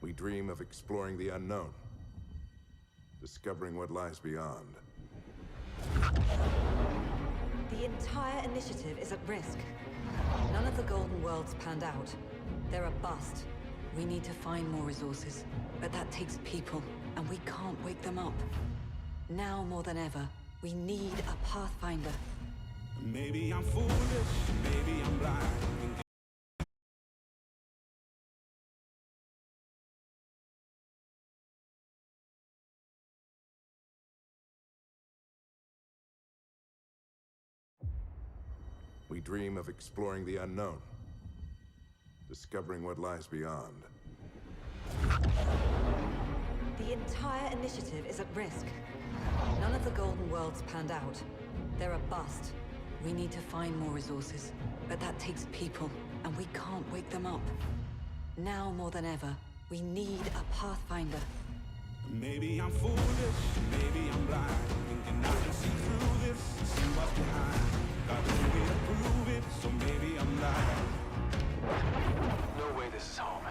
We dream of exploring the unknown, discovering what lies beyond. The entire initiative is at risk. None of the Golden Worlds panned out. They're a bust. We need to find more resources, but that takes people, and we can't wake them up. Now more than ever, we need a Pathfinder. Maybe I'm foolish, maybe I'm blind. We dream of exploring the unknown, discovering what lies beyond. The entire initiative is at risk. None of the Golden Worlds panned out. They're a bust. We need to find more resources, but that takes people, and we can't wake them up. Now more than ever, we need a Pathfinder. Maybe I'm foolish, maybe I'm blind. Thinking I can see through this, see what's behind. Got no way to prove it, so maybe I'm lying. No way this is home.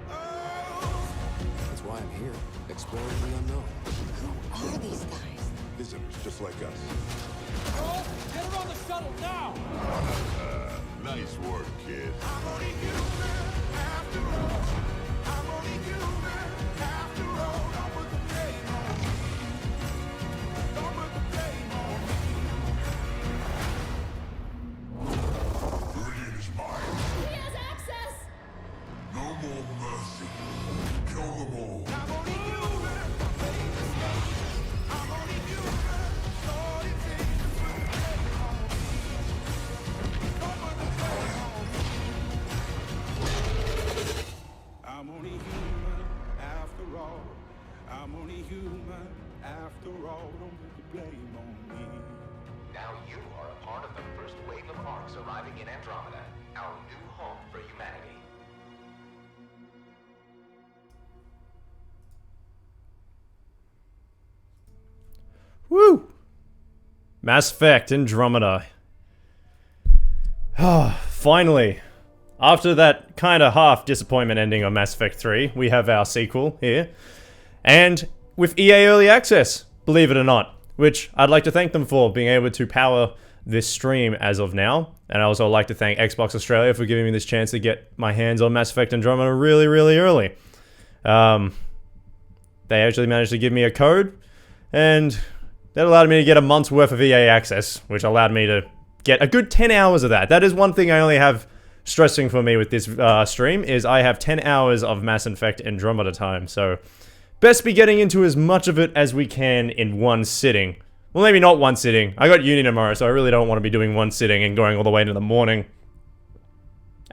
That's why I'm here, exploring the unknown. Who are these guys? Visitors just like us. Girl, get her on the shuttle now! Nice work, kid. I'm only human after all. I'm only human after all. Don't put the blame on me. Don't put the blame on me. Hyperion is mine. He has access! No more mercy. Kill them all. I'm only human. Made mistakes. I'm only human. All it takes is put the blame on me. Don't put the blame on me. I'm only human after all. I'm only human after all. Don't put the blame on me. Now you are a part of the first wave of arcs arriving in Andromeda, our new home for humanity. Woo! Mass Effect Andromeda. Finally, after that kind of half disappointment ending on Mass Effect 3, we have our sequel here. And with EA Early Access, believe it or not, which I'd like to thank them for being able to power this stream as of now. And I also like to thank Xbox Australia for giving me this chance to get my hands on Mass Effect Andromeda really, really early. They actually managed to give me a code, and that allowed me to get a month's worth of EA access, which allowed me to get a good 10 hours of that. That is one thing I only have stressing for me with this stream, is I have 10 hours of Mass Effect Andromeda time, so best be getting into as much of it as we can in one sitting. Well, maybe not one sitting. I got uni tomorrow, so I really don't want to be doing one sitting and going all the way into the morning.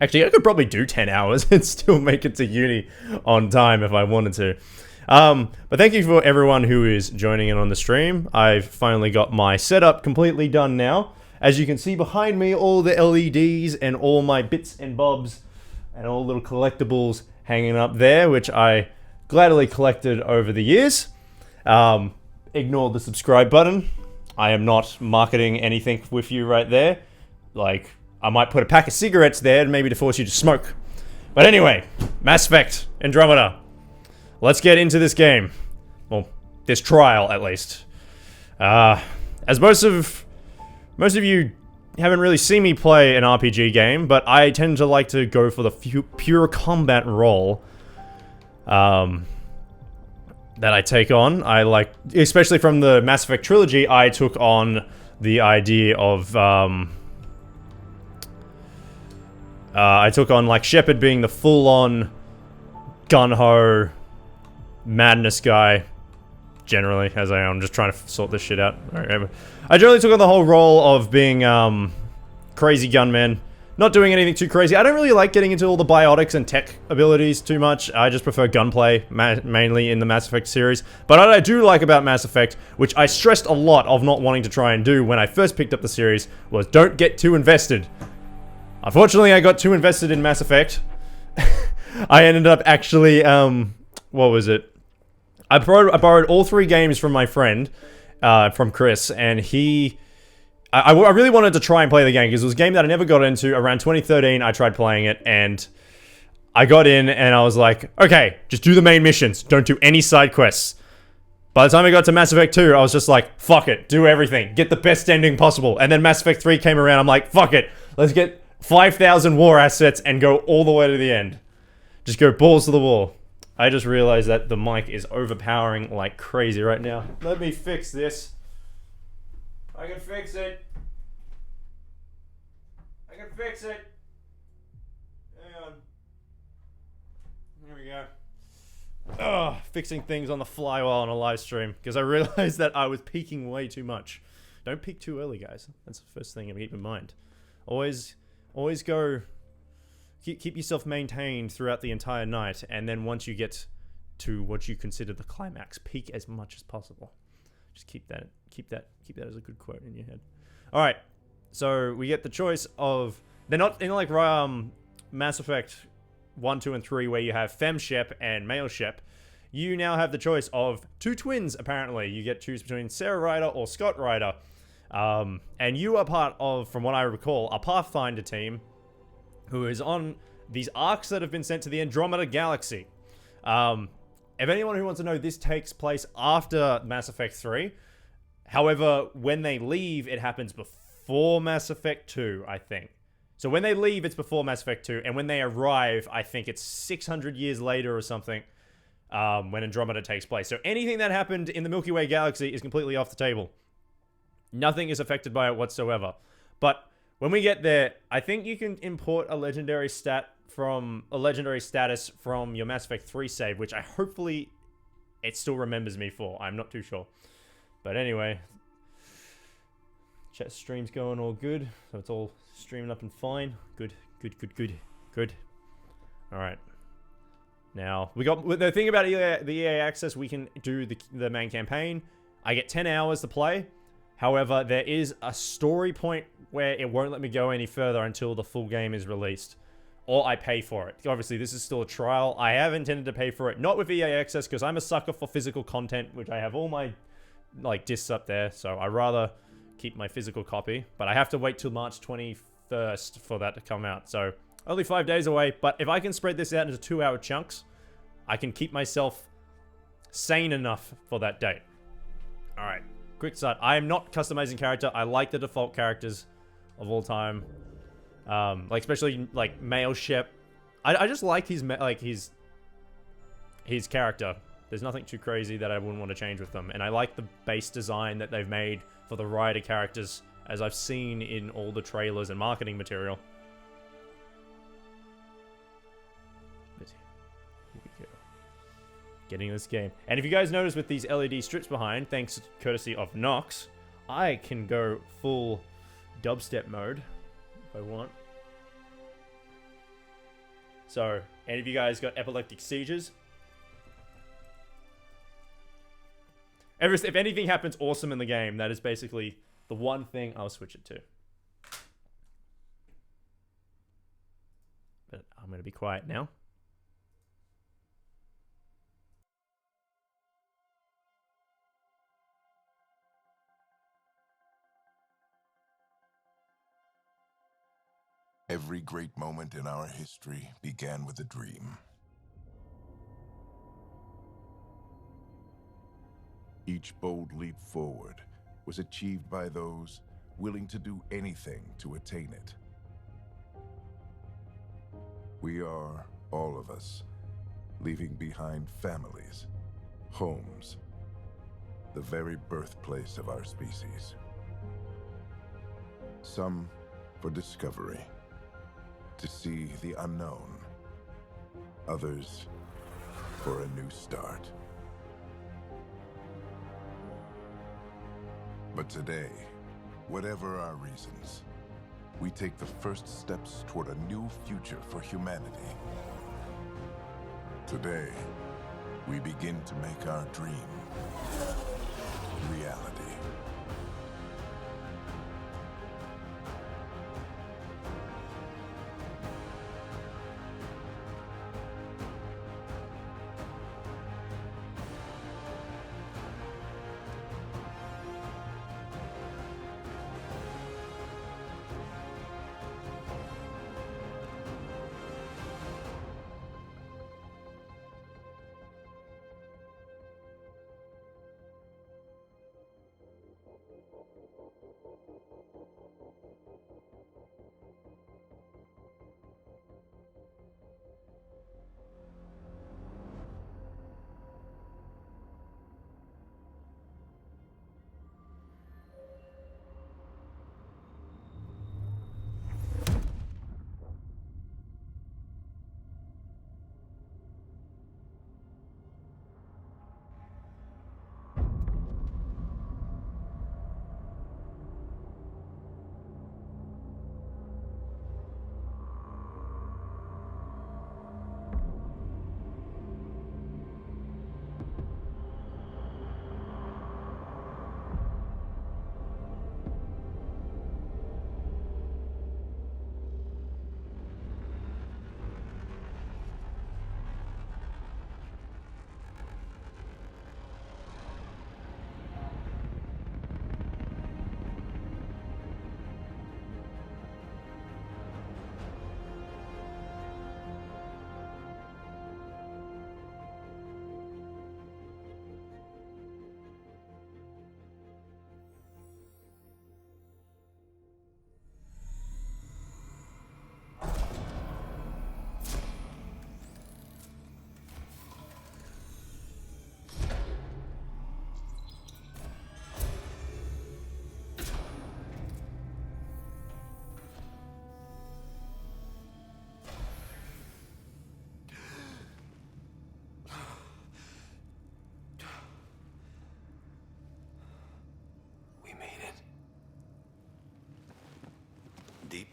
Actually, I could probably do 10 hours and still make it to uni on time if I wanted to. But thank you for everyone who is joining in on the stream. I've finally got my setup completely done now. As you can see behind me, all the LEDs and all my bits and bobs and all little collectibles hanging up there, which I gladly collected over the years. Ignore the subscribe button. I am not marketing anything with you right there. Like, I might put a pack of cigarettes there maybe to force you to smoke. But anyway, Mass Effect Andromeda. Let's get into this game. Well, this trial, at least. As most of you haven't really seen me play an RPG game, but I tend to like to go for the pure combat role that I take on. I like, especially from the Mass Effect trilogy, I took on the idea of, I took on, like, Shepard being the full-on gun-ho madness guy, generally, as I am just trying to sort this shit out. I generally took on the whole role of being, crazy gunman. Not doing anything too crazy. I don't really like getting into all the biotics and tech abilities too much. I just prefer gunplay, mainly in the Mass Effect series. But what I do like about Mass Effect, which I stressed a lot of not wanting to try and do when I first picked up the series, was don't get too invested. Unfortunately, I got too invested in Mass Effect. I ended up actually, what was it? I borrowed all 3 games from my friend, from Chris, and I really wanted to try and play the game because it was a game that I never got into. Around 2013, I tried playing it, and I got in and I was like, okay, just do the main missions. Don't do any side quests. By the time I got to Mass Effect 2, I was just like, fuck it, do everything. Get the best ending possible. And then Mass Effect 3 came around, I'm like, fuck it. Let's get 5,000 war assets and go all the way to the end. Just go balls to the wall. I just realized that the mic is overpowering like crazy right now. Let me fix this. I can fix it. I can fix it. Hang on. There we go. Ugh, fixing things on the fly while on a live stream because I realized that I was peaking way too much. Don't peak too early, guys. That's the first thing to keep in mind. Always go. Keep yourself maintained throughout the entire night, and then once you get to what you consider the climax, peak as much as possible. Just keep that as a good quote in your head. All right, so we get the choice of they're not in like Mass Effect 1, 2, and 3 where you have Fem Shep and Male Shep. You now have the choice of two twins. Apparently, you get to choose between Sarah Ryder or Scott Ryder, and you are part of, from what I recall, a Pathfinder team who is on these arcs that have been sent to the Andromeda galaxy. If anyone who wants to know, this takes place after Mass Effect 3. However, when they leave, it happens before Mass Effect 2, I think. So when they leave, it's before Mass Effect 2, and when they arrive, I think it's 600 years later or something, when Andromeda takes place. So anything that happened in the Milky Way galaxy is completely off the table. Nothing is affected by it whatsoever. But when we get there, I think you can import a legendary status from your Mass Effect 3 save, which I hopefully it still remembers me for. I'm not too sure. But anyway, chat stream's going all good, so it's all streaming up and fine. Good. All right. Now, we got the thing about the EA access, we can do the main campaign. I get 10 hours to play. However, there is a story point where it won't let me go any further until the full game is released. Or I pay for it. Obviously, this is still a trial. I have intended to pay for it. Not with EA Access, because I'm a sucker for physical content, which I have all my discs up there. So I rather keep my physical copy. But I have to wait till March 21st for that to come out. So only 5 days away. But if I can spread this out into 2-hour chunks, I can keep myself sane enough for that date. Alright. Quick start. I am not customizing character. I like the default characters of all time. Especially Male Shep. I just like his character. There's nothing too crazy that I wouldn't want to change with them. And I like the base design that they've made for the Rider characters, as I've seen in all the trailers and marketing material. But here we go. Getting this game. And if you guys notice with these LED strips behind, thanks courtesy of Nox, I can go full dubstep mode if I want. So, any of you guys got epileptic seizures? If anything happens awesome in the game, that is basically the one thing I'll switch it to. But I'm going to be quiet now. Every great moment in our history began with a dream. Each bold leap forward was achieved by those willing to do anything to attain it. We are, all of us, leaving behind families, homes, the very birthplace of our species. Some for discovery, to see the unknown. Others for a new start. But today, whatever our reasons, we take the first steps toward a new future for humanity. Today, we begin to make our dream reality.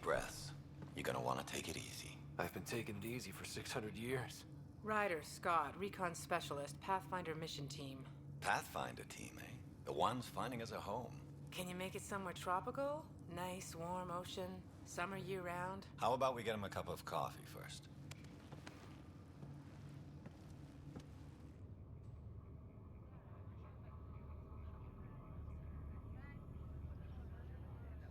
breaths. You're gonna want to take it easy. I've been taking it easy for 600 years. Ryder, Scott, Recon Specialist, Pathfinder Mission Team. Pathfinder team, eh? The ones finding us a home. Can you make it somewhere tropical? Nice, warm ocean, summer year-round? How about we get him a cup of coffee first?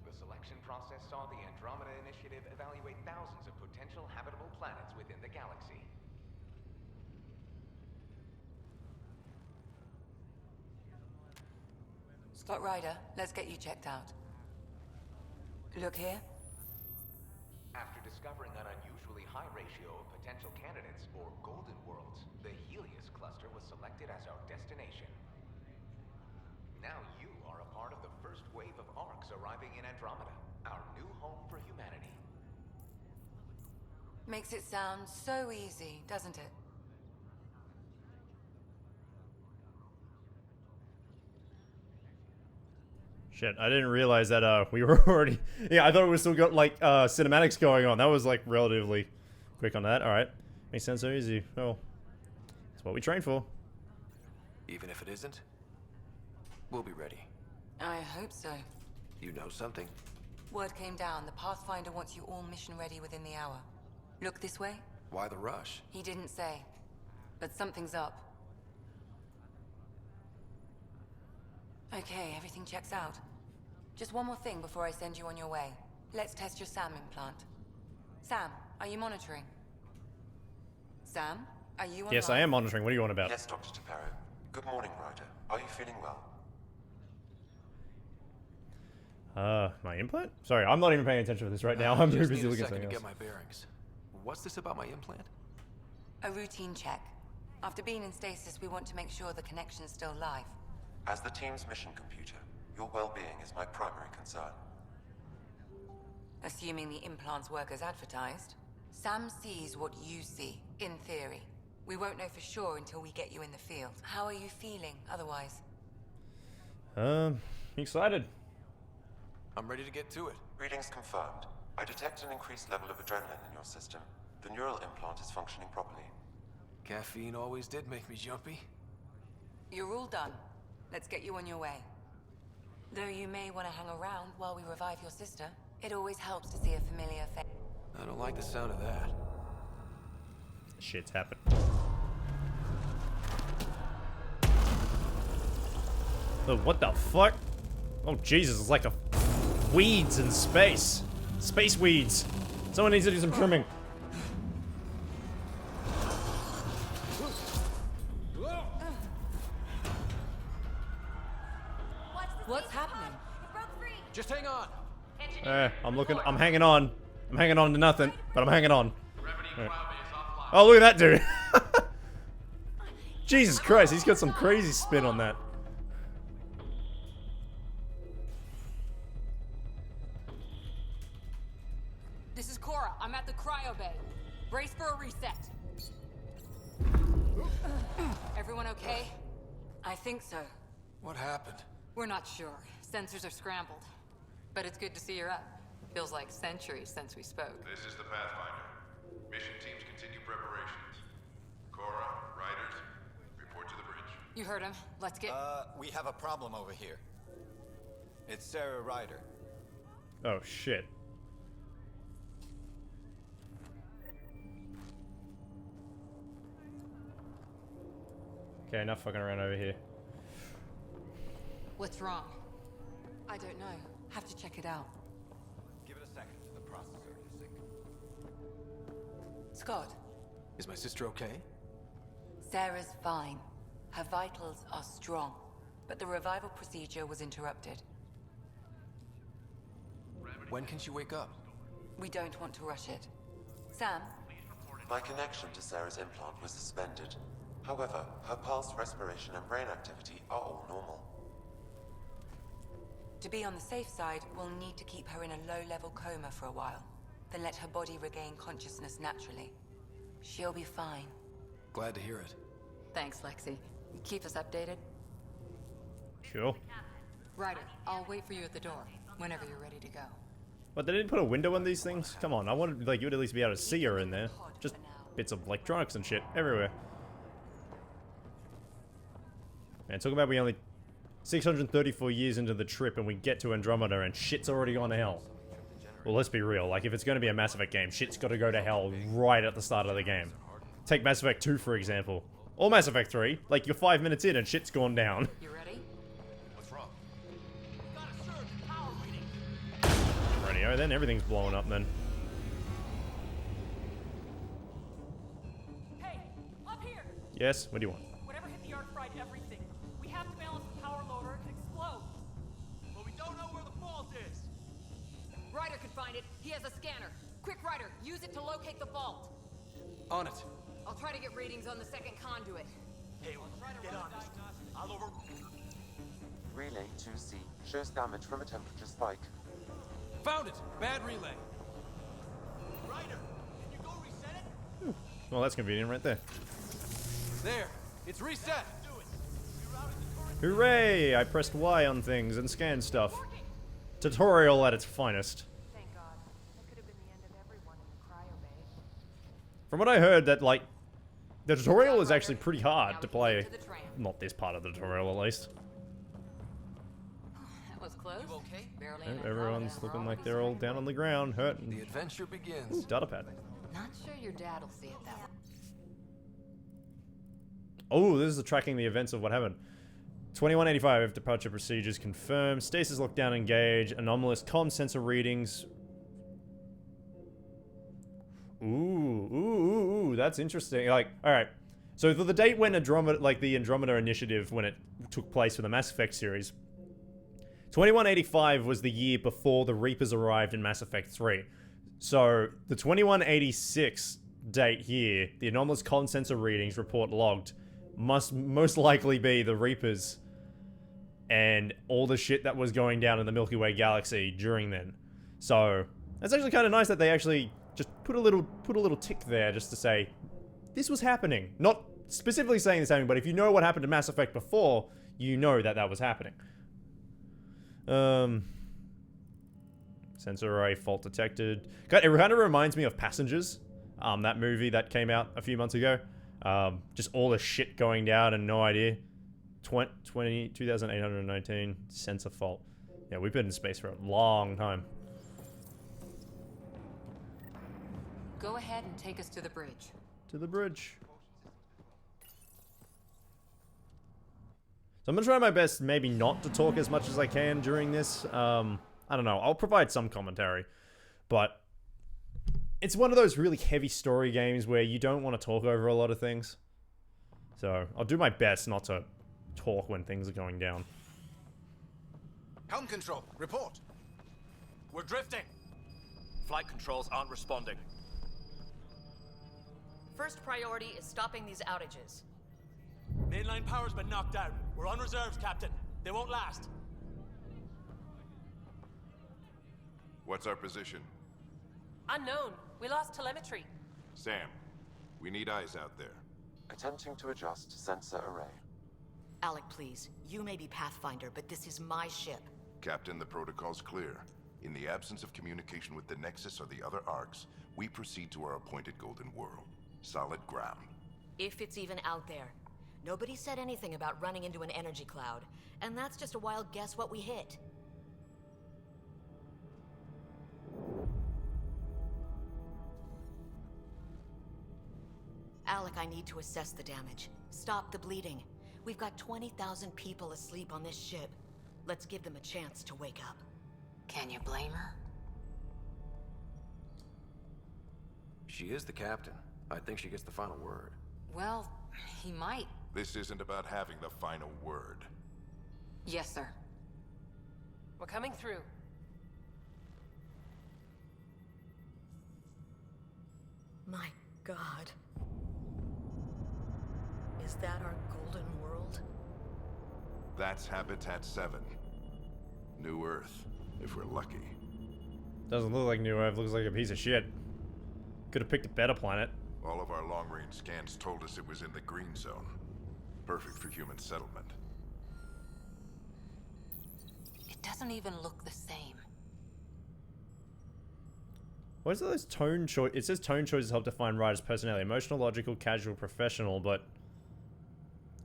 The selection process saw the Andromeda Initiative evaluate thousands of potential habitable planets within the galaxy. Scott Ryder, let's get you checked out. Look here. After discovering an unusually high ratio of potential candidates, or golden worlds, the Helios cluster was selected as our destination. Now you are a part of the first wave of arcs arriving in Andromeda, our new home for humanity. Makes it sound so easy, doesn't it? Shit, I didn't realize that we were already... Yeah, I thought we still got, like, cinematics going on. That was, like, relatively quick on that. Alright. Makes sense so easy. Well, that's what we trained for. Even if it isn't, we'll be ready. I hope so. You know something? Word came down. The Pathfinder wants you all mission ready within the hour. Look this way? Why the rush? He didn't say. But something's up. Okay, everything checks out. Just one more thing before I send you on your way. Let's test your SAM implant. Sam, are you monitoring? Sam, are you on? Yes, I am monitoring. What do you want about? Yes, Dr. Taparo. Good morning, Ryder. Are you feeling well? My implant? Sorry, I'm not even paying attention to this right now. I'm too Just busy need a looking at second something to else. get my bearings. What's this about my implant? A routine check. After being in stasis, we want to make sure the connection's still live. As the team's mission computer, your well-being is my primary concern. Assuming the implants work as advertised, Sam sees what you see, in theory. We won't know for sure until we get you in the field. How are you feeling otherwise? Excited. I'm ready to get to it. Readings confirmed. I detect an increased level of adrenaline in your system. The neural implant is functioning properly. Caffeine always did make me jumpy. You're all done. Let's get you on your way. Though you may want to hang around while we revive your sister, it always helps to see a familiar face. I don't like the sound of that. Shit's happened. Oh, what the fuck? Oh, Jesus, it's like a weeds in space. Space weeds. Someone needs to do some trimming. What's happening? Just hang on. I'm hanging on. I'm hanging on to nothing, but I'm hanging on. Right. Oh, look at that dude. Jesus Christ, he's got some crazy spin on that. This is Cora. I'm at the cryo bay. Brace for a reset. Everyone okay? I think so. What happened? We're not sure. Sensors are scrambled. But it's good to see you're up. Feels like centuries since we spoke. This is the Pathfinder. Mission teams continue preparations. Cora, Riders, report to the bridge. You heard him. Let's get... We have a problem over here. It's Sarah Ryder. Oh, shit. Okay, enough fucking around over here. What's wrong? I don't know. Have to check it out. Give it a second for the processor to sync. Scott, Is my sister okay? Sarah's fine. Her vitals are strong. But the revival procedure was interrupted. When can she wake up? We don't want to rush it. Sam? My connection to Sarah's implant was suspended. However, her pulse, respiration, and brain activity are all normal. To be on the safe side, we'll need to keep her in a low-level coma for a while. Then let her body regain consciousness naturally. She'll be fine. Glad to hear it. Thanks, Lexi. Keep us updated. Sure. Ryder, I'll wait for you at the door, whenever you're ready to go. But they didn't put a window on these things? Come on, I wanted, like, you would at least be able to see her in there. Just bits of electronics and shit everywhere. Man, talking about we only 634 years into the trip and we get to Andromeda and shit's already gone to hell. Well, let's be real. Like, if it's going to be a Mass Effect game, shit's got to go to hell right at the start of the game. Take Mass Effect 2, for example. Or Mass Effect 3. Like, you're 5 minutes in and shit's gone down. You ready? What's wrong? Got a surge in power reading. Radio, then everything's blowing up then. Hey, up here! Yes? What do you want? Whatever hit the yard fried everything. We have to balance the power loader and explode. But we don't know where the fault is. Ryder could find it. He has a scanner. Quick, Ryder, use it to locate the vault. On it. I'll try to get readings on the second conduit. Hey, get on this. I'll over... Relay 2C shows damage from a temperature spike. Found it! Bad relay. Ryder, can you go reset it? Well, that's convenient right there. There, it's reset. Hooray! I pressed Y on things and scanned stuff. Tutorial at its finest. Thank God. That could have been the end of everyone in the cryo bay. From what I heard, that, like, the tutorial is actually pretty hard Now to we can play. get to the tram. Not this part of the tutorial, at least. That was close. You okay? Barely Yeah, an everyone's Andromeda, looking we're like they're all already down on the ground, hurt. The adventure begins. Data pad. Not sure your dad'll see it that way. Oh, this is the tracking the events of what happened. 2185 departure procedures confirmed. Stasis lockdown engage. Anomalous comm sensor readings. Ooh, that's interesting. Like, alright. So for the date when Andromeda, like the Andromeda initiative, when it took place for the Mass Effect series, 2185 was the year before the Reapers arrived in Mass Effect 3. So the 2186 date here, the anomalous comm sensor readings report logged, must most likely be the Reapers and all the shit that was going down in the Milky Way galaxy during then. So that's actually kind of nice that they actually just put a little tick there just to say this was happening. Not specifically saying this happening, but if you know what happened to Mass Effect before, you know that that was happening. Sensor array fault detected. God, it kind of reminds me of Passengers, that movie that came out a few months ago. Just all the shit going down and no idea. 2819 sensor fault. Yeah, we've been in space for a long time. Go ahead and take us to the bridge. To the bridge. So I'm gonna try my best maybe not to talk as much as I can during this. I don't know, I'll provide some commentary. But it's one of those really heavy story games where you don't want to talk over a lot of things. So I'll do my best not to talk when things are going down. Helm control, report. We're drifting. Flight controls aren't responding. First priority is stopping these outages. Mainline power's been knocked out. We're on reserves, Captain. They won't last. What's our position? Unknown. We lost telemetry. Sam, we need eyes out there. Attempting to adjust sensor array. Alec, please. You may be Pathfinder, but this is my ship. Captain, the protocol's clear. In the absence of communication with the Nexus or the other arcs, we proceed to our appointed Golden World. Solid ground. If it's even out there. Nobody said anything about running into an energy cloud, and that's just a wild guess what we hit. Alec, I need to assess the damage. Stop the bleeding. We've got 20,000 people asleep on this ship. Let's give them a chance to wake up. Can you blame her? She is the captain. I think she gets the final word. Well, he might. This isn't about having the final word. Yes, sir. We're coming through. My God. Is that our Golden World? That's Habitat 7. New Earth, if we're lucky. Doesn't look like New Earth, looks like a piece of shit. Could have picked a better planet. All of our long-range scans told us it was in the green zone. Perfect for human settlement. It doesn't even look the same. What is those tone choice? It says tone choices help define writers' personality. Emotional, logical, casual, professional, but...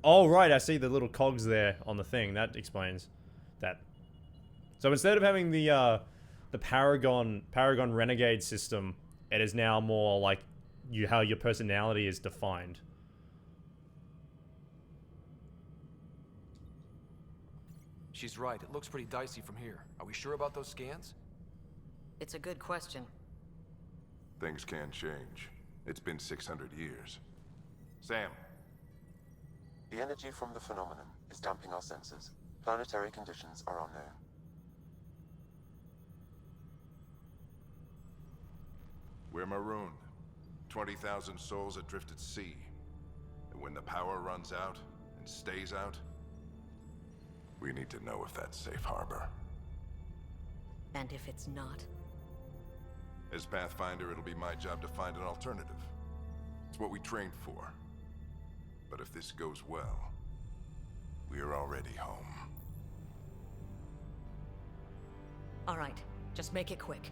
Oh, right, I see the little cogs there on the thing. That explains that. So instead of having the Paragon Renegade system, it is now more like how your personality is defined. She's right. It looks pretty dicey from here. Are we sure about those scans? It's a good question. Things can change. It's been 600 years. Sam. The energy from the phenomenon is damping our senses. Planetary conditions are unknown. We're marooned. 20,000 souls adrift at sea. And when the power runs out, and stays out, we need to know if that's safe harbor. And if it's not? As Pathfinder, it'll be my job to find an alternative. It's what we trained for. But if this goes well, we are already home. All right, just make it quick.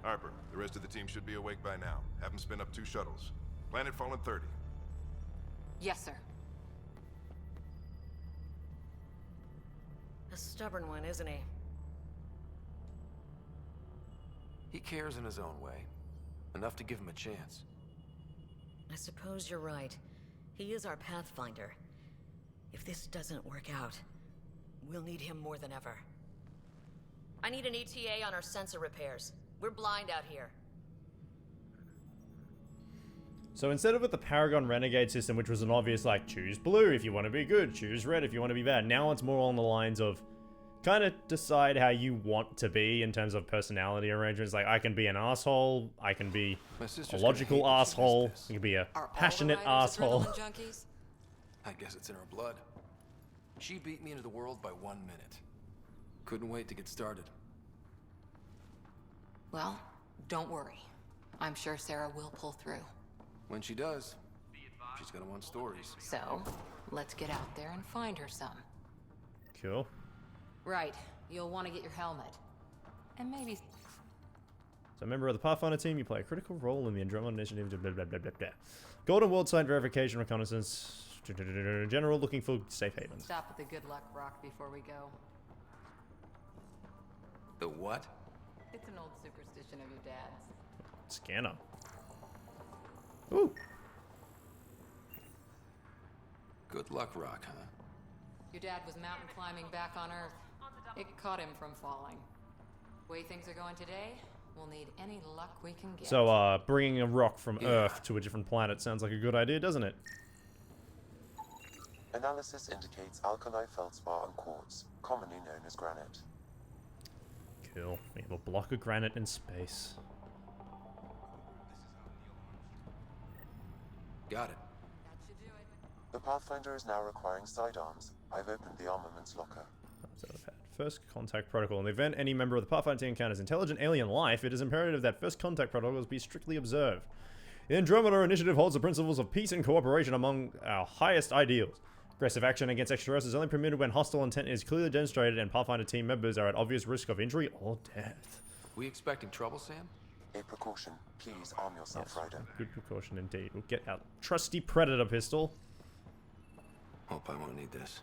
Harper, the rest of the team should be awake by now. Have them spin up 2 shuttles. Planet Fallen 30. Yes, sir. A stubborn one, isn't he? He cares in his own way. Enough to give him a chance. I suppose you're right. He is our Pathfinder. If this doesn't work out, we'll need him more than ever. I need an ETA on our sensor repairs. We're blind out here. So instead of with the Paragon Renegade system, which was an obvious, like, choose blue if you want to be good, choose red if you want to be bad, now it's more on the lines of kind of decide how you want to be in terms of personality arrangements. Like, I can be an asshole, I can be a logical asshole, I can be a passionate asshole. I guess it's in her blood. She beat me into the world by 1 minute. Couldn't wait to get started. Well, don't worry. I'm sure Sarah will pull through. When she does, she's gonna want stories. So, let's get out there and find her some. Cool. Right. You'll want to get your helmet. And maybe... So, a member of the Pathfinder team, you play a critical role in the Andromeda initiative, blah, blah, blah, blah, blah. Golden World Site verification, reconnaissance, general looking for safe havens. Stop at the good luck rock before we go. The what? It's an old superstition of your dad's. Scanner. Ooh. Good luck rock, huh? Your dad was mountain climbing back on Earth. It caught him from falling. Way things are going today, we'll need any luck we can get. So, bringing a rock from Earth to a different planet sounds like a good idea, doesn't it? Analysis indicates alkali feldspar and quartz, commonly known as granite. Cool. We have a block of granite in space. Got it. That should do it. The Pathfinder is now requiring sidearms. I've opened the armaments locker. So I've had first contact protocol. In the event any member of the Pathfinder team encounters intelligent alien life, it is imperative that first contact protocols be strictly observed. The Andromeda Initiative holds the principles of peace and cooperation among our highest ideals. Aggressive action against extraterrestrials is only permitted when hostile intent is clearly demonstrated and Pathfinder team members are at obvious risk of injury or death. We expecting trouble, Sam? A precaution. Please arm yourself, Ryder. Good precaution indeed. We'll get our trusty Predator pistol. Hope I won't need this.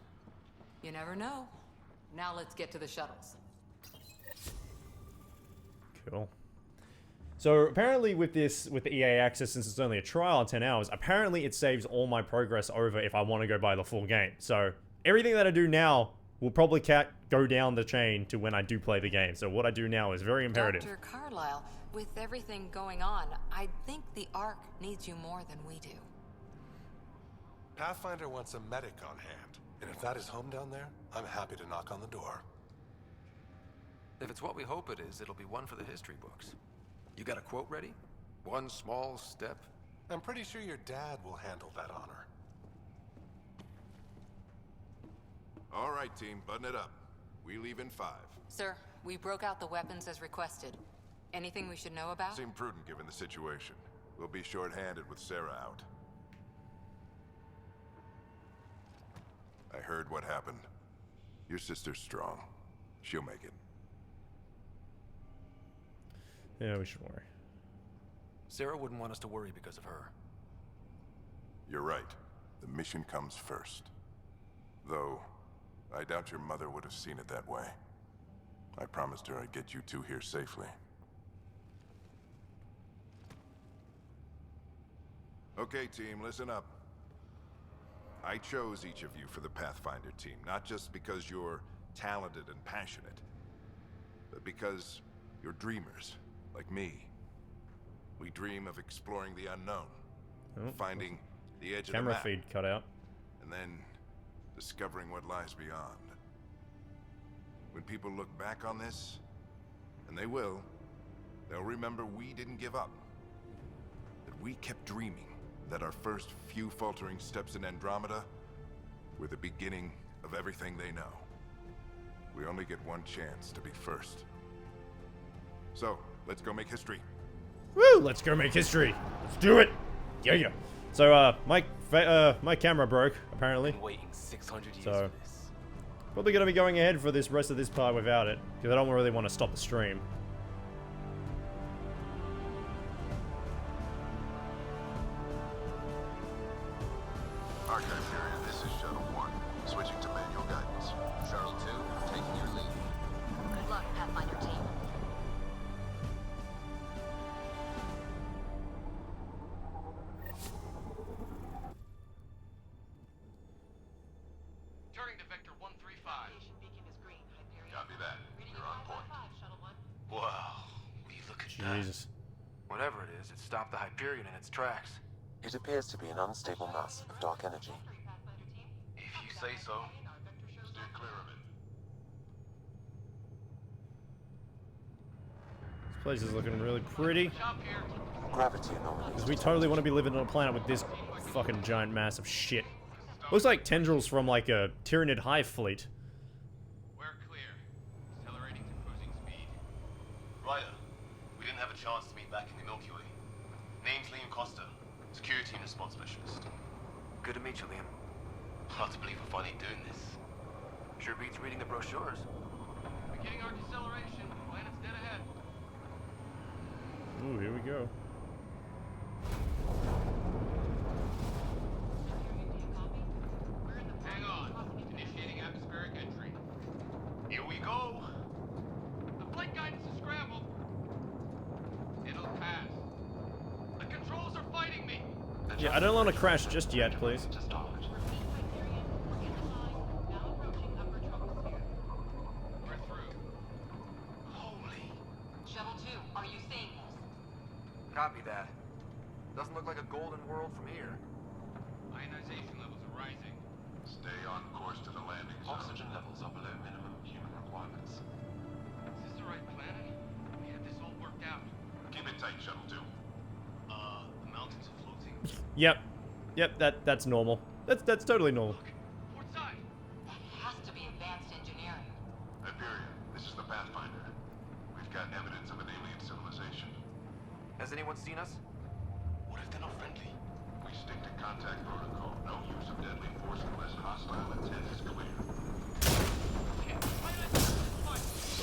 You never know. Now let's get to the shuttles. Cool. So apparently with the EA access, since it's only a trial in 10 hours, apparently it saves all my progress over if I want to go buy the full game. So everything that I do now will probably go down the chain to when I do play the game. So what I do now is very imperative. Dr. Carlisle, with everything going on, I think the Ark needs you more than we do. Pathfinder wants a medic on hand, and if that is home down there, I'm happy to knock on the door. If it's what we hope it is, it'll be one for the history books. You got a quote ready? One small step? I'm pretty sure your dad will handle that honor. All right, team, button it up. We leave in 5. Sir, we broke out the weapons as requested. Anything we should know about? Seemed prudent given the situation. We'll be short-handed with Sarah out. I heard what happened. Your sister's strong. She'll make it. Yeah, we should worry. Sarah wouldn't want us to worry because of her. You're right. The mission comes first. Though, I doubt your mother would have seen it that way. I promised her I'd get you two here safely. Okay, team, listen up. I chose each of you for the Pathfinder team, not just because you're talented and passionate, but because you're dreamers, like me. We dream of exploring the unknown, finding the edge of the Camera map, feed cut out. and then discovering what lies beyond. When people look back on this, and they will, they'll remember we didn't give up. That we kept dreaming, that our first few faltering steps in Andromeda were the beginning of everything they know. We only get one chance to be first. So, let's go make history. Woo! Let's go make history. Let's do it. Yeah. So, my camera broke apparently. Been waiting 600 years So, for this. probably gonna be going ahead for this rest of this part without it, because I don't really want to stop the stream. Archive period, this is Shuttle 1. Switching to manual guidance. Shuttle 2, taking your lead. Good luck, Pathfinder team. Turning to Vector 135. Copy that. You're on point. Wow, will you look at that? Jesus. Whatever it is, it stopped the Hyperion in its tracks. It appears to be an unstable mass of dark energy. If you say so. Steer clear of it. This place is looking really pretty. Gravity anomaly. Because we totally want to be living on a planet with this fucking giant mass of shit. Looks like tendrils from like a Tyranid hive fleet. We're clear. Accelerating to cruising speed. Ryder, we didn't have a chance to meet back in the Milky Way. Name's Liam Costa, security and response specialist. Good to meet you, Liam. Hard to believe we're finally doing this. Sure beats reading the brochures. Beginning our deceleration. Planet's dead ahead. Ooh, here we go. Hang on. Initiating atmospheric entry. Here we go. The flight guidance is scrambled. It'll pass. The controls are fighting me. Yeah, I don't want to crash just yet, please. We're through. Holy. Shuttle 2, are you seeing this? Copy that. Doesn't look like a golden world from here. Ionization levels are rising. Stay on course to the landing zone. Oxygen levels are below minimum human requirements. Is this the right planet? We had this all worked out. Keep it tight, Shuttle 2. The mountains are floating. Yep, that's normal. That's totally normal. Port side. That has to be advanced engineering. Hyperion, this is the Pathfinder. We've got evidence of an alien civilization. Has anyone seen us? What if they're not friendly? We stick to contact protocol. No use of deadly force unless hostile intent is clear.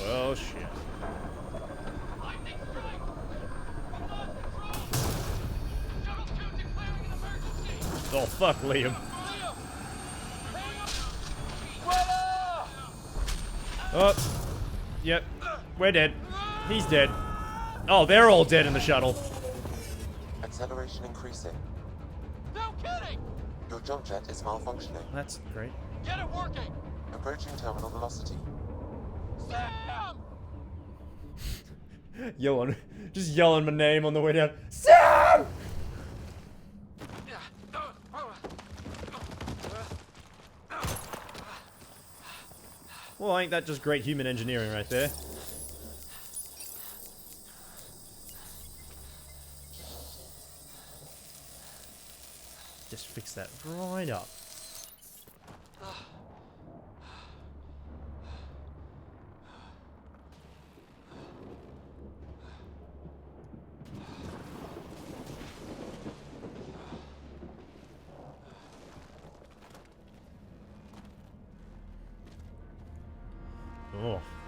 Well, shit. Lightning strike! Remote control! Shuttle 2 declaring an emergency! Oh, fuck, Liam. Oh, yep. We're dead. He's dead. Oh, they're all dead in the shuttle. Acceleration increasing. No kidding! Your jump jet is malfunctioning. That's great. Get it working! Approaching terminal velocity. Sam! Just yelling my name on the way down. Sam! Well, ain't that just great human engineering right there? Just fix that right up.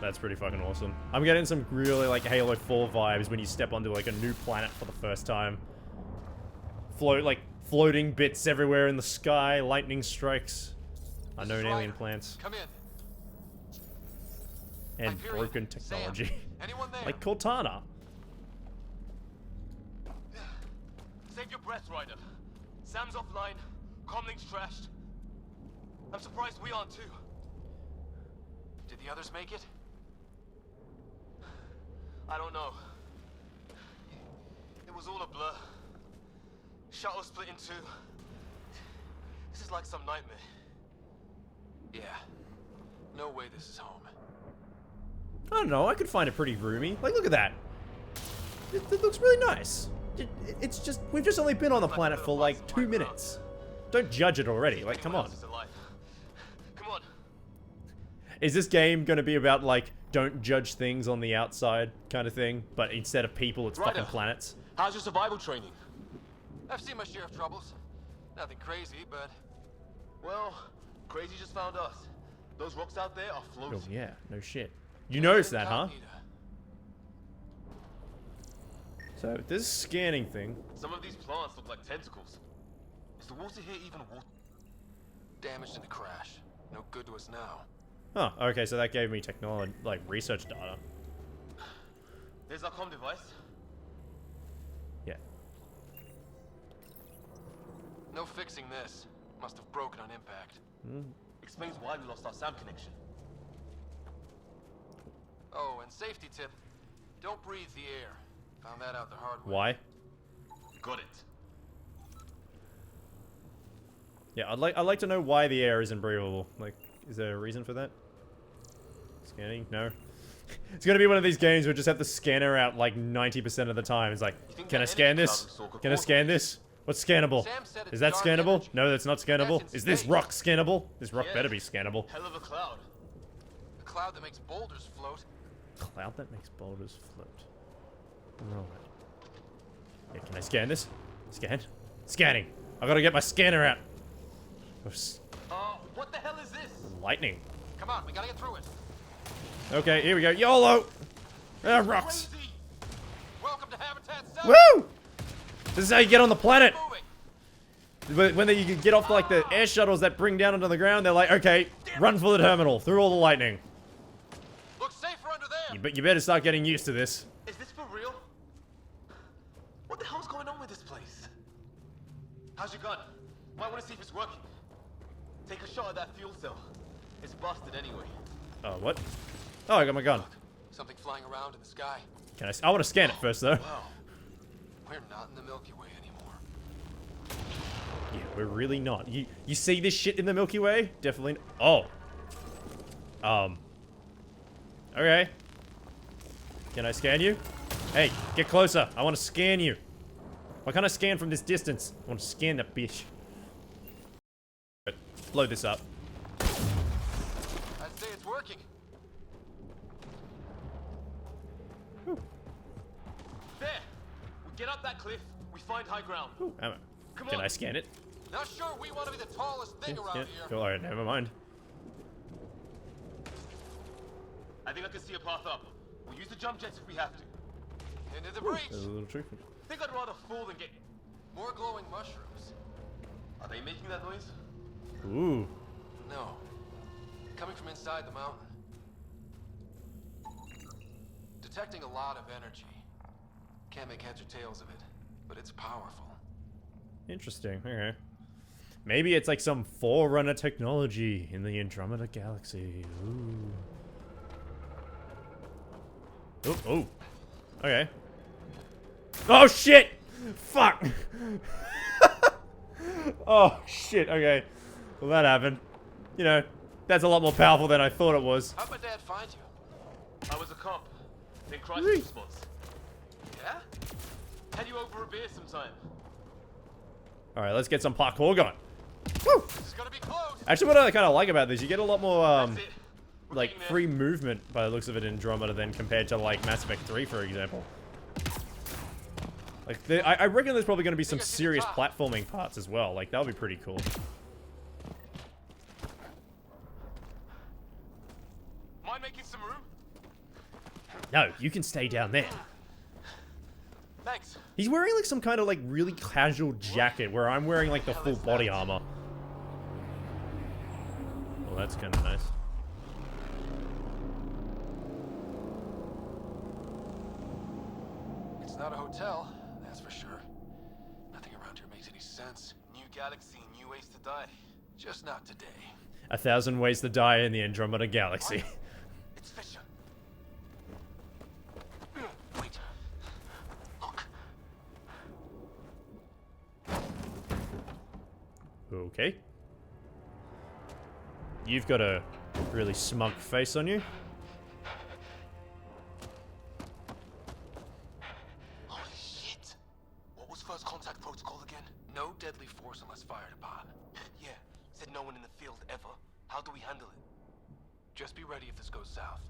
That's pretty fucking awesome. I'm getting some really like Halo 4 vibes when you step onto like a new planet for the first time. Floating bits everywhere in the sky, lightning strikes, unknown alien plants, Come in. and Hyperion. broken technology. Sam, anyone there? Like Cortana. Save your breath, Ryder. Sam's offline. Comlink's trashed. I'm surprised we aren't too. Did the others make it? I don't know. It was all a blur. Shuttle split in two. This is like some nightmare. Yeah. No way this is home. I don't know, I could find it pretty roomy. Like, look at that. It looks really nice. It's just, we've just only been on the planet for like 2 minutes. Don't judge it already, like, come on. Come on. Is this game gonna be about, like, don't judge things on the outside kind of thing, but instead of people, it's fucking planets? How's your survival training? I've seen my share of troubles. Nothing crazy, but... Well, crazy just found us. Those rocks out there are floating. Oh, yeah, no shit. You noticed that, huh? So, this scanning thing. Some of these plants look like tentacles. Is the water here even water? Damaged in the crash. No good to us now. Huh, okay, so that gave me technology, like, research data. There's our comm device. Yeah. No fixing this. Must have broken on impact. Explains why we lost our sound connection. Oh, and safety tip. Don't breathe the air. Found that out the hard way. Why? Got it. Yeah, I'd like to know why the air isn't breathable. Like, is there a reason for that? Scanning? No. It's gonna be one of these games where we just have the scanner out like 90% of the time. It's like, can I scan this? Can I scan this? What's scannable? Is that scannable? No, that's not scannable. Is this rock scannable? This rock better be scannable. Hell of a cloud. A cloud that makes boulders float. Cloud that makes boulders float. Right. Yeah, can I scan this? Scan? Scanning. I gotta get my scanner out. What the hell is this? Lightning. Come on, we gotta get through it. Okay, here we go. YOLO! Rocks. Crazy. Welcome to Habitat 7. Woo! This is how you get on the planet. When you get off like the air shuttles that bring down onto the ground, they're like, okay, run for the terminal through all the lightning. Looks safer under there. But you better start getting used to this. Is this for real? What the hell's going on with this place? How's your gun? Might want to see if it's working. Take a shot at that fuel cell. It's busted anyway. Oh, what? Oh, I got my gun. Something flying around in the sky. Can I want to scan it first, though. Wow. We're not in the Milky Way anymore. Yeah, we're really not. You see this shit in the Milky Way? Definitely. Oh. Okay. Can I scan you? Hey, get closer. I want to scan you. Why can't I scan from this distance? I want to scan that bitch. Load this up. I'd say it's working. There! We get up that cliff, we find high ground. Ooh, ammo. Can I scan it? Not sure we want to be the tallest thing around here. Cool. Alright, never mind. I think I can see a path up. We'll use the jump jets if we have to. Into the breach. There's a little treatment. Think I'd rather fall than get... More glowing mushrooms. Are they making that noise? Ooh. No. Coming from inside the mountain. Detecting a lot of energy. Can't make heads or tails of it, but it's powerful. Interesting. Okay. Maybe it's like some forerunner technology in the Andromeda galaxy. Ooh. Oh, oh. Okay. Oh shit! Fuck! Oh shit, okay. Well, that happened. You know, that's a lot more powerful than I thought it was. How'd my dad find you? I was a cop. In crisis response. Yeah? Had you over a beer sometime. Alright, let's get some parkour going. Woo! This is gonna be close. Actually, what I kind of like about this, you get a lot more, like, free movement by the looks of it in Andromeda than compared to, like, Mass Effect 3, for example. Like, I reckon there's probably going to be some serious platforming parts as well. Like, that would be pretty cool. Mind making some room? No, you can stay down there. Thanks. He's wearing like some kind of like really casual jacket where I'm wearing like the full body armor. Well, that's kind of nice. It's not a hotel, that's for sure. Nothing around here makes any sense. New galaxy, new ways to die. Just not today. 1,000 ways to die in the Andromeda galaxy. It's Fisher. Wait. Look. Okay. You've got a really smug face on you. Holy shit. What was first contact protocol again? No deadly force unless fired upon. Yeah. Said no one in the field ever. How do we handle it? Just be ready if this goes south.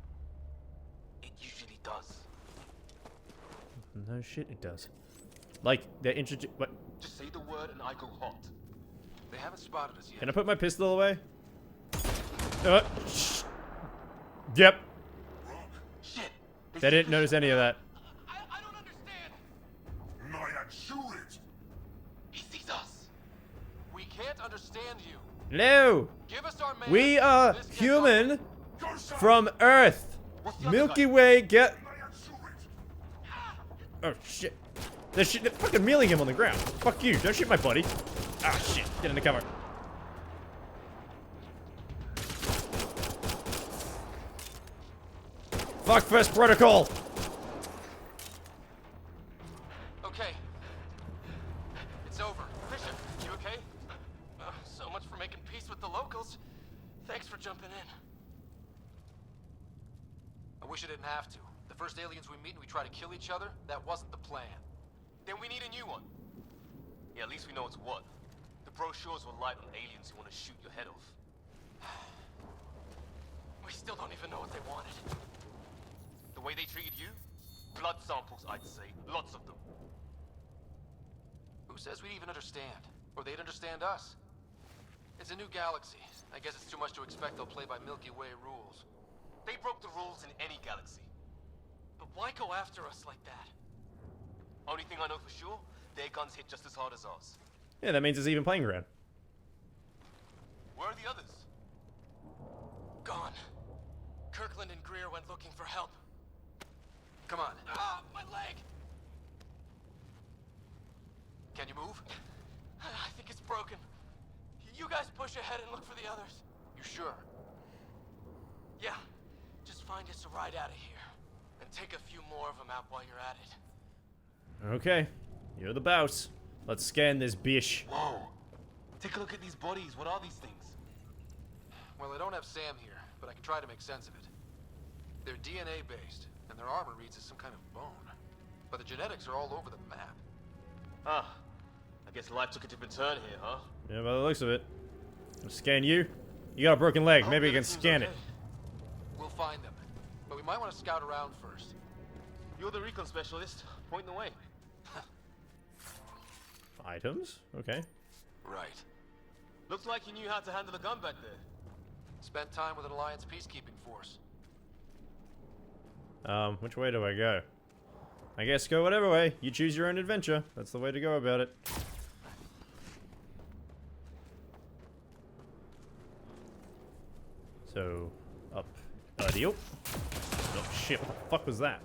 It usually does. No shit, it does. Like, they're introduced. What? Just say the word and I go hot. They haven't spotted us yet. Can I put my pistol away? Yep. Shit. They didn't notice any of that. I don't understand. Nyan, shoot it! He sees us. We can't understand you. No! Give us our man. We are This gets human Go, son! from Earth. What's the other Milky guy? Way, get. Nyan, shoot it! Oh shit. They're fucking mealing him on the ground. Fuck you, don't shoot my buddy. Ah shit, get in the cover. Fuck first protocol! Okay. It's over. Fisher, you okay? So much for making peace with the locals. Thanks for jumping in. I wish I didn't have to. The first aliens we meet and we try to kill each other, that wasn't the plan. Then we need a new one. Yeah, at least we know it's one. The brochures were light on aliens who want to shoot your head off. We still don't even know what they wanted. The way they treated you? Blood samples, I'd say. Lots of them. Who says we'd even understand? Or they'd understand us? It's a new galaxy. I guess it's too much to expect they'll play by Milky Way rules. They broke the rules in any galaxy. But why go after us like that? Only thing I know for sure, their guns hit just as hard as ours. Yeah, that means it's even playing ground. Where are the others? Gone. Kirkland and Greer went looking for help. Come on. Ah, my leg! Can you move? I think it's broken. You guys push ahead and look for the others. You sure? Yeah. Just find us a ride out of here. And take a few more of them out while you're at it. Okay, you're the boss. Let's scan this bish. Whoa. Take a look at these bodies. What are these things? Well, I don't have Sam here, but I can try to make sense of it. They're DNA based, and their armor reads as some kind of bone. But the genetics are all over the map. Ah. I guess life took a different turn here, huh? Yeah, by the looks of it. I'll scan you. You got a broken leg. Maybe you can scan it. We'll find them. But we might want to scout around first. You're the recon specialist. Point the way. Items? Okay. Right. Looks like you knew how to handle a gun back there. Spent time with an Alliance peacekeeping force. Which way do I go? I guess go whatever way. You choose your own adventure. That's the way to go about it. So, up. Deal. Oh shit, what the fuck was that?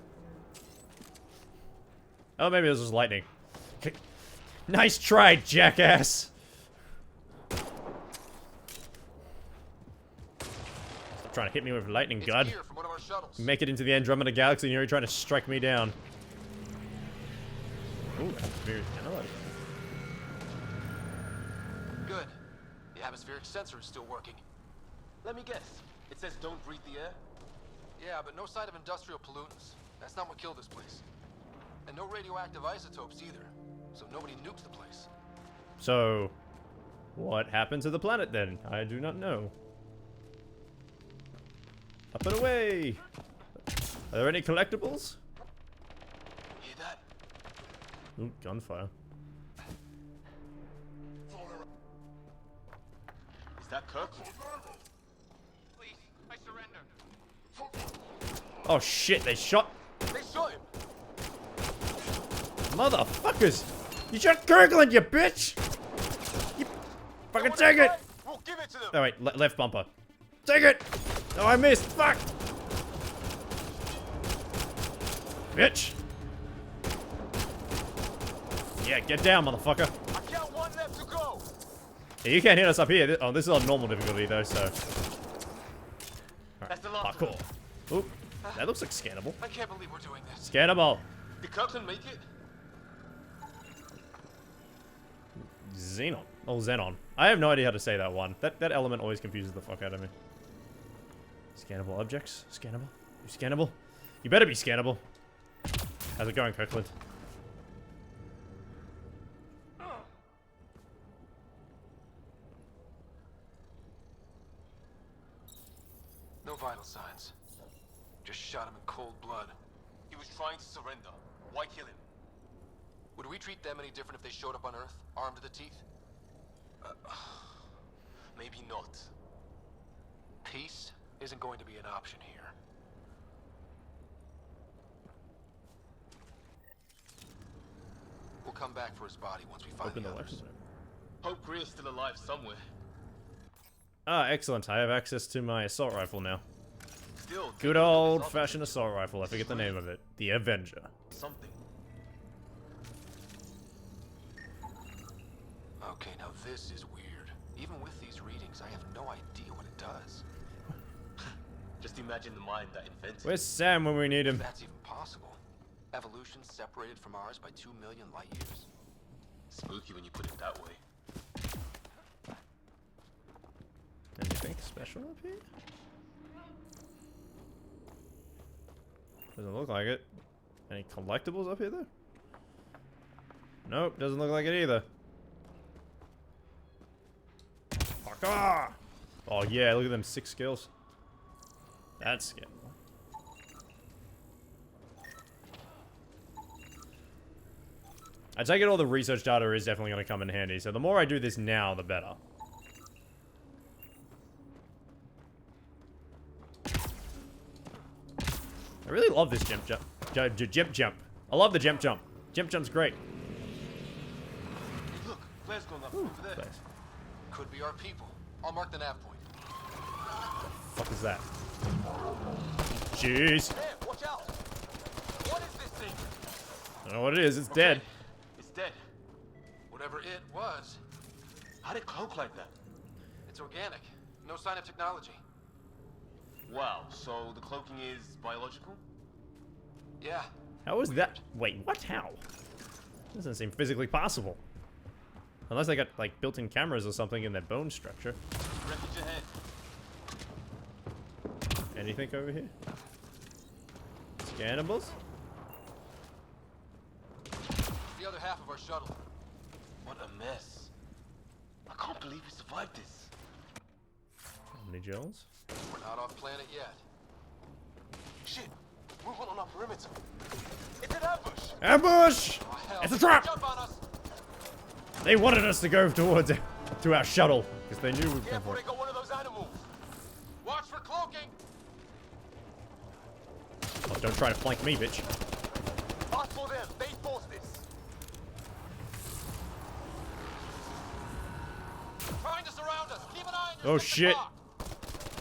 Oh, maybe it was just lightning. Nice try, jackass! Stop trying to hit me with a lightning gun. It's gear from one of our shuttles. Make it into the Andromeda galaxy and you're trying to strike me down. Ooh, atmospheric analyzer. Good. The atmospheric sensor is still working. Let me guess. It says don't breathe the air? Yeah, but no sign of industrial pollutants. That's not what killed this place. And no radioactive isotopes either. So nobody nukes the place. So, what happened to the planet then? I do not know. Up and away! Are there any collectibles? Hear that? Ooh, gunfire. Is that Kirkland? Please, I surrender. Oh shit, they shot Motherfuckers! You just gurgling, you bitch! You fucking take it! We'll give it to them. Oh wait, left bumper. Take it! Oh, I missed. Fuck! Bitch! Yeah, get down, motherfucker. I count one left to go. Yeah, you can't hit us up here. Oh, this is on normal difficulty though, so. That's the last of them. Parkour. Oop. That looks like scannable. I can't believe we're doing this. Scannable. Did Kirkland make it? Xenon. Oh, Xenon. I have no idea how to say that one. That element always confuses the fuck out of me. Scannable objects. Scannable. You scannable? You better be scannable. How's it going, Kirkland? No vital signs. Just shot him in cold blood. He was trying to surrender. Why kill him? Would we treat them any different if they showed up on Earth, armed to the teeth? Maybe not. Peace isn't going to be an option here. We'll come back for his body once we find Open the the others. left. Hope Greer's still alive somewhere. Ah, excellent. I have access to my assault rifle now. Still, Good old-fashioned assault rifle. I forget the name of it. The Avenger. something. Okay, now this is weird. Even with these readings, I have no idea what it does. Just imagine the mind that invented. Where's Sam when we need him? If that's even possible. Evolution separated from ours by 2 million light years. Spooky when you put it that way. Anything special up here? Doesn't look like it. Any collectibles up here though? Nope, doesn't look like it either. Fuck off! Oh yeah, look at them 6 skills. That's scary. I take it all the research data is definitely going to come in handy, so the more I do this now, the better. I really love this jump. I love the jump. Jump jump's great. Look, flares going up Ooh, over there. flares. Could be our people. I'll mark the nav point. Fuck is that? Jeez. Hey, watch out. What is this thing? I don't know what it is. It's dead. It's dead. Whatever it was, How'd it cloak like that? it's organic. No sign of technology. Wow, so the cloaking is biological? Yeah. How is that? Wait, what? How? Doesn't seem physically possible. Unless they got, like, built-in cameras or something in their bone structure. Wreckage ahead. Anything over here? Scannables? The other half of our shuttle. What a mess. I can't believe we survived this. How many joules? We're not off planet yet. Shit, movement on our perimeter. It's an ambush! Ambush! Oh, hell. It's a trap! Jump on us! They wanted us to go towards to our shuttle because they knew we were coming Careful, for they it. got one of those animals. Watch for cloaking! Oh, don't try to flank me, bitch. Us for them. They forced this. Trying to surround us. Keep an eye on your Oh sector shit! clock.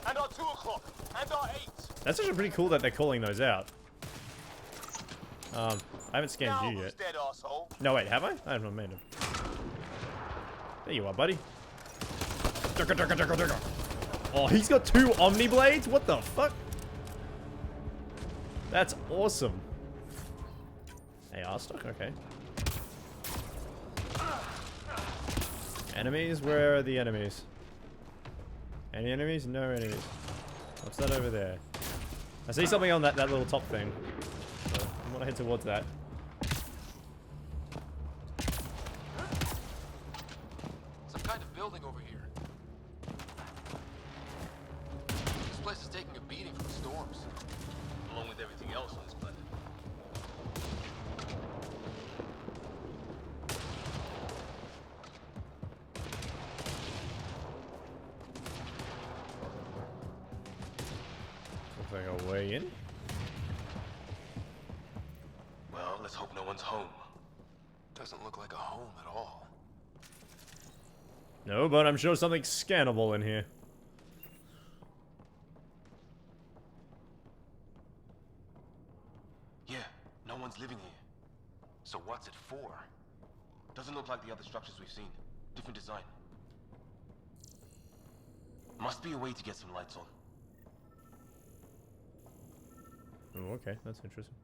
And our 2 o'clock. And our 8. That's actually pretty cool that they're calling those out. I haven't scanned Now you who's yet. dead, arsehole? No, wait, have I? I have not made him. There you are, buddy. Oh, he's got 2 Omni Blades? What the fuck? That's awesome. AR stock, okay. Enemies? Where are the enemies? Any enemies? No enemies. What's that over there? I see something on that little top thing. So I want to head towards that. Some kind of building over here. This place is taking a beating from the storms. Along with everything else on this planet. Looks like a way in. Well, let's hope no one's home. Doesn't look like a home at all. No, but I'm sure something's scannable in here. Yeah, no one's living here. So what's it for? Doesn't look like the other structures we've seen. Different design. Must be a way to get some lights on. Oh, okay, that's interesting.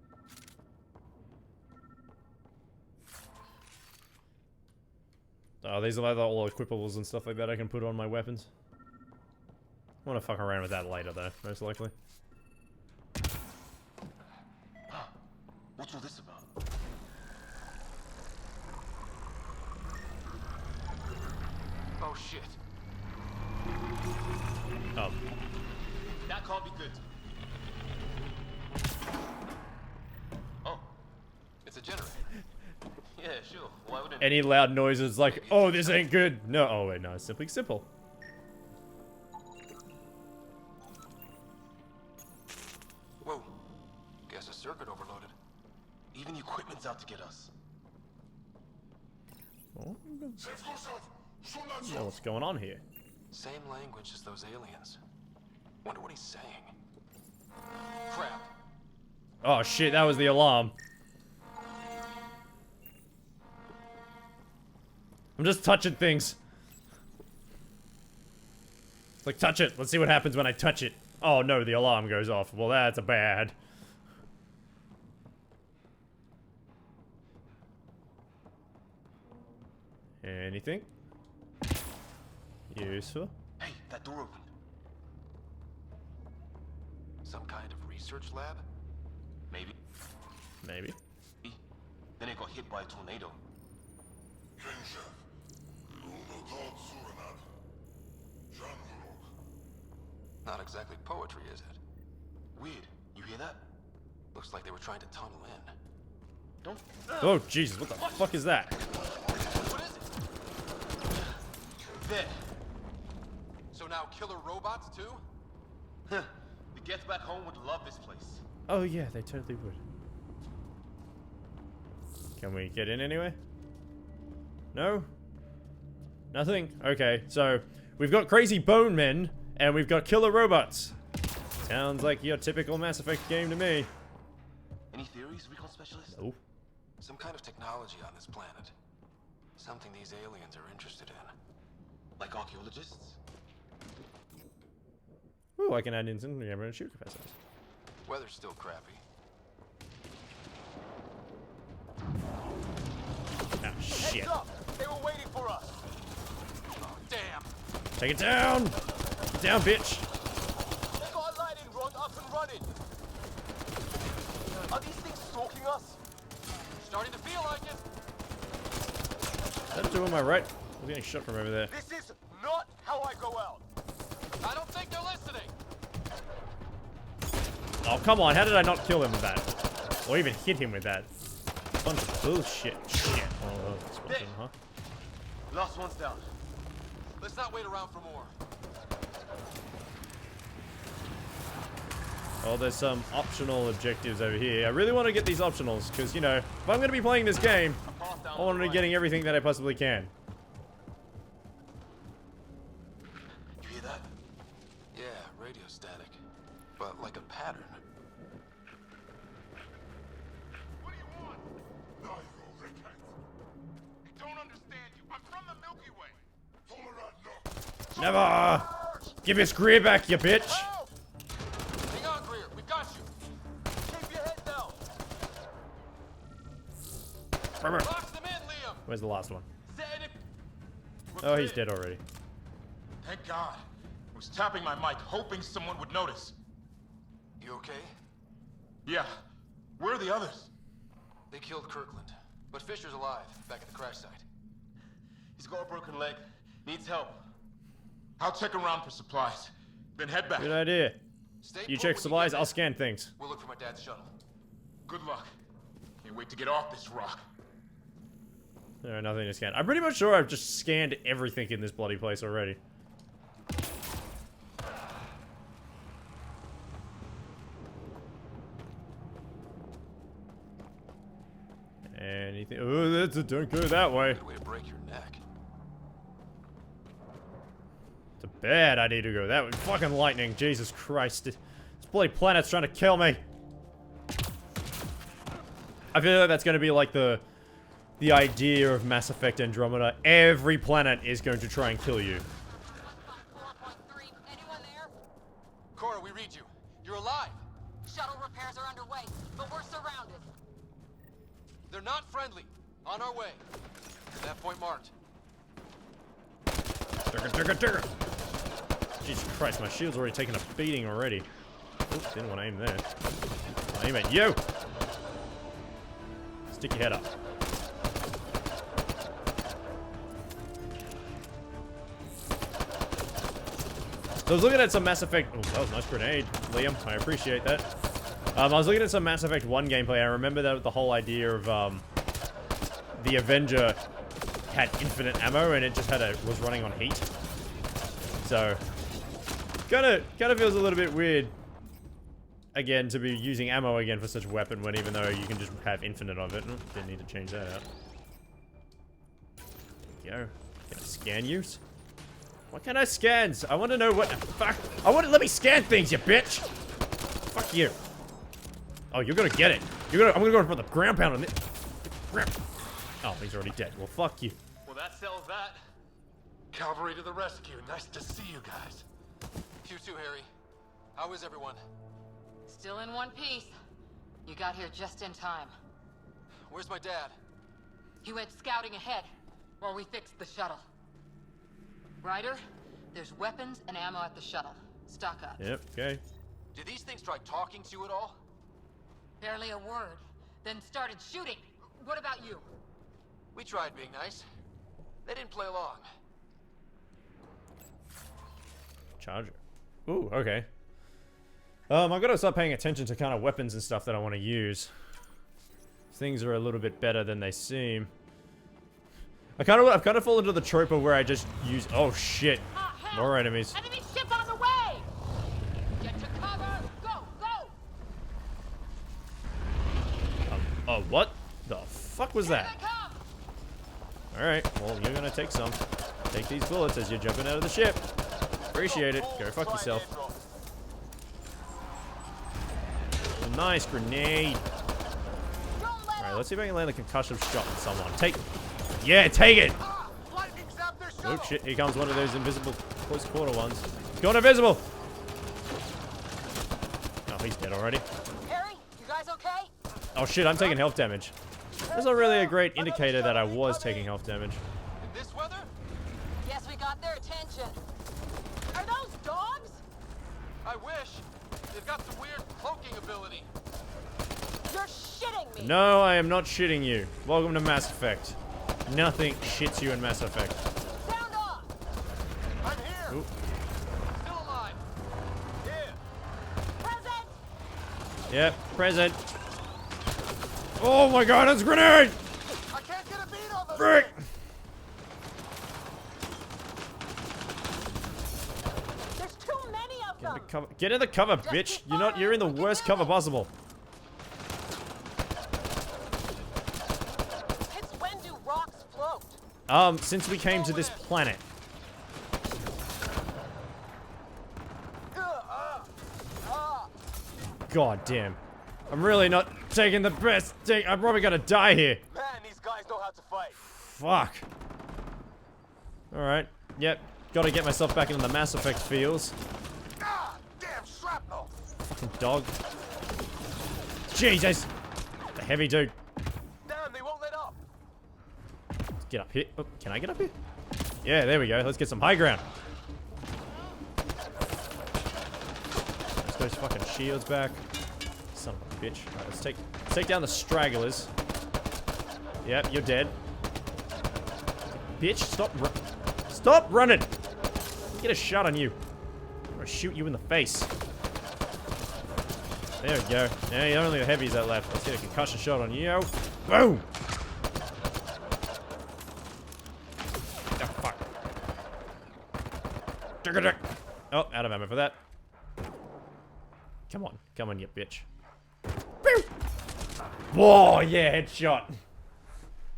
Oh, these are like all equipables and stuff like that I can put on my weapons. I want to fuck around with that later, though, most likely. What's all this about? Oh shit. Oh. That can't be good. Oh. It's a generator. Yeah, sure. Why wouldn't Any loud noises like, oh, this ain't good. No, oh wait, no, it's simply simple. Whoa. Guess a circuit overloaded. Even the equipment's out to get us. Oh, what's going on here? Same language as those aliens. Wonder what he's saying. Crap. Oh shit, that was the alarm. I'm just touching things. It's like, touch it. Let's see what happens when I touch it. Oh no, the alarm goes off. Well, that's bad. Anything? Useful. Hey, that door opened. Some kind of research lab? Maybe. Maybe. Then it got hit by a tornado. Not exactly poetry, is it? Weird. You hear that? Looks like they were trying to tunnel in. Don't. Oh Jesus! What the fuck is that? What is it? There. So now killer robots too? Huh. The Get Back Home would love this place. Oh yeah, they totally would. Can we get in anyway? No? Nothing? Okay, so we've got crazy bone men and we've got killer robots. Sounds like your typical Mass Effect game to me. Any theories, recon specialist? Oh. Some kind of technology on this planet. Something these aliens are interested in. Like archaeologists? Ooh, I can add instant camera and shoot capacitors. Weather's still crappy. Ah, shit. Heads up! They were waiting for us. Oh, damn! Take it down! Get down, bitch! They got a lightning rod up and running. Are these things stalking us? Starting to feel like it! That's to my right. I'm getting shot from over there. This is not how I go out. I don't think they're listening! Oh, come on. How did I not kill him with that? Or even hit him with that? Bunch of bullshit. Shit. Oh, that's something, huh? Last one's down. Let's not wait around for more. Oh, there's some optional objectives over here. I really want to get these optionals, because, you know, if I'm going to be playing this game, I want to be getting everything that I possibly can. You hear that? Yeah, radio static. But like a pattern. What do you want? Neither, Rickhead. I don't understand you. I'm from the Milky Way. Never! Give your Greer back, you bitch! Hang on, Greer. We got you. Keep your head down. Box them in, Liam. Where's the last one? We're Oh, he's clear. dead already. Thank God. I was tapping my mic, hoping someone would notice. You okay? Yeah. Where are the others? They killed Kirkland. But Fisher's alive, back at the crash site. He's got a broken leg. Needs help. I'll check around for supplies. Then head back. Good idea. Stay You put check when supplies, get I'll there. scan things. We'll look for my dad's shuttle. Good luck. Can't wait to get off this rock. No, nothing to scan. I'm pretty much sure I've just scanned everything in this bloody place already. Anything? Oh, Don't go that way. Good way to break your neck. It's a bad idea to go that way. Fucking lightning, Jesus Christ. This bloody planet's trying to kill me. I feel like that's gonna be like the idea of Mass Effect Andromeda. Every planet is going to try and kill you. Anyone there? Cora, we read you. You're alive. Shuttle repairs are underway, but we're surrounded. They're not friendly. On our way. That point marked. Jesus Christ, my shield's already taken a beating already. Oops, didn't want to aim there. I'll aim at you! Stick your head up. So I was looking at some Mass Effect... Oh, that was a nice grenade, Liam. I appreciate that. I was looking at some Mass Effect 1 gameplay. I remember that the whole idea of the Avenger had infinite ammo and it just was running on heat. So kind of feels a little bit weird again to be using ammo again for such a weapon when even though you can just have infinite of it. Didn't need to change that out. There you go. Can I scan you? What kind of scans? I want to know what the fuck. Let me scan things, you bitch. Fuck you. Oh, you're gonna get it. I'm gonna go for the ground pound on this. Oh, he's already dead. Well, fuck you. Well, that settles that. Cavalry to the rescue. Nice to see you guys. You too, Harry. How is everyone? Still in one piece. You got here just in time. Where's my dad? He went scouting ahead while we fixed the shuttle. Ryder, there's weapons and ammo at the shuttle. Stock up. Yep, okay. Did these things try talking to you at all? Barely a word. Then started shooting. What about you? We tried being nice. They didn't play along. Charger. Ooh, okay. I gotta start paying attention to kind of weapons and stuff that I want to use. Things are a little bit better than they seem. I've kind of fallen into the trope of where I just use. Oh shit! More enemies. Enemy ship on the way! Get to cover! Go! Go! Oh, what the fuck was that? Alright, well, you're gonna take some. Take these bullets as you're jumping out of the ship. Appreciate it. Go fuck yourself. Nice grenade. Alright, let's see if I can land a concussive shot on someone. Take. Yeah, take it! Oh shit, here comes one of those invisible close quarter ones. He's gone invisible! Oh, he's dead already. Harry, you guys okay? Oh shit, I'm taking health damage. That's not really a great indicator that I was taking health damage. In this weather? Yes, we got their attention. Are those dogs? I wish. They've got some weird cloaking ability. You're shitting me. No, I am not shitting you. Welcome to Mass Effect. Nothing shits you in Mass Effect. Sound off. I'm here. Ooh. Still alive. Here. Present. Yep, present. Oh my god, it's a grenade! I can't get a beat on them. Frick! There's too many of them. Get in the cover, bitch! You're in the worst cover possible. It's when do rocks float? Since we came to this planet. God damn. I'm really not taking the best thing. I'm probably gonna die here. Man, these guys know how to fight. Fuck. Alright. Yep. Gotta get myself back into the Mass Effect feels. Ah, damn shrapnel. Fucking dog. Jesus! The heavy dude. Damn, they won't let up. Let's get up here. Oh, can I get up here? Yeah, there we go. Let's get some high ground. Let's those fucking shields back. Son of a bitch. Alright, let's take down the stragglers. Yep, you're dead. Bitch, stop running! Get a shot on you. I'm gonna shoot you in the face. There we go. Yeah, only the heavies that left. Let's get a concussion shot on you. Boom! Oh, fuck. Oh, out of ammo for that. Come on, you bitch. Whoa, yeah, headshot.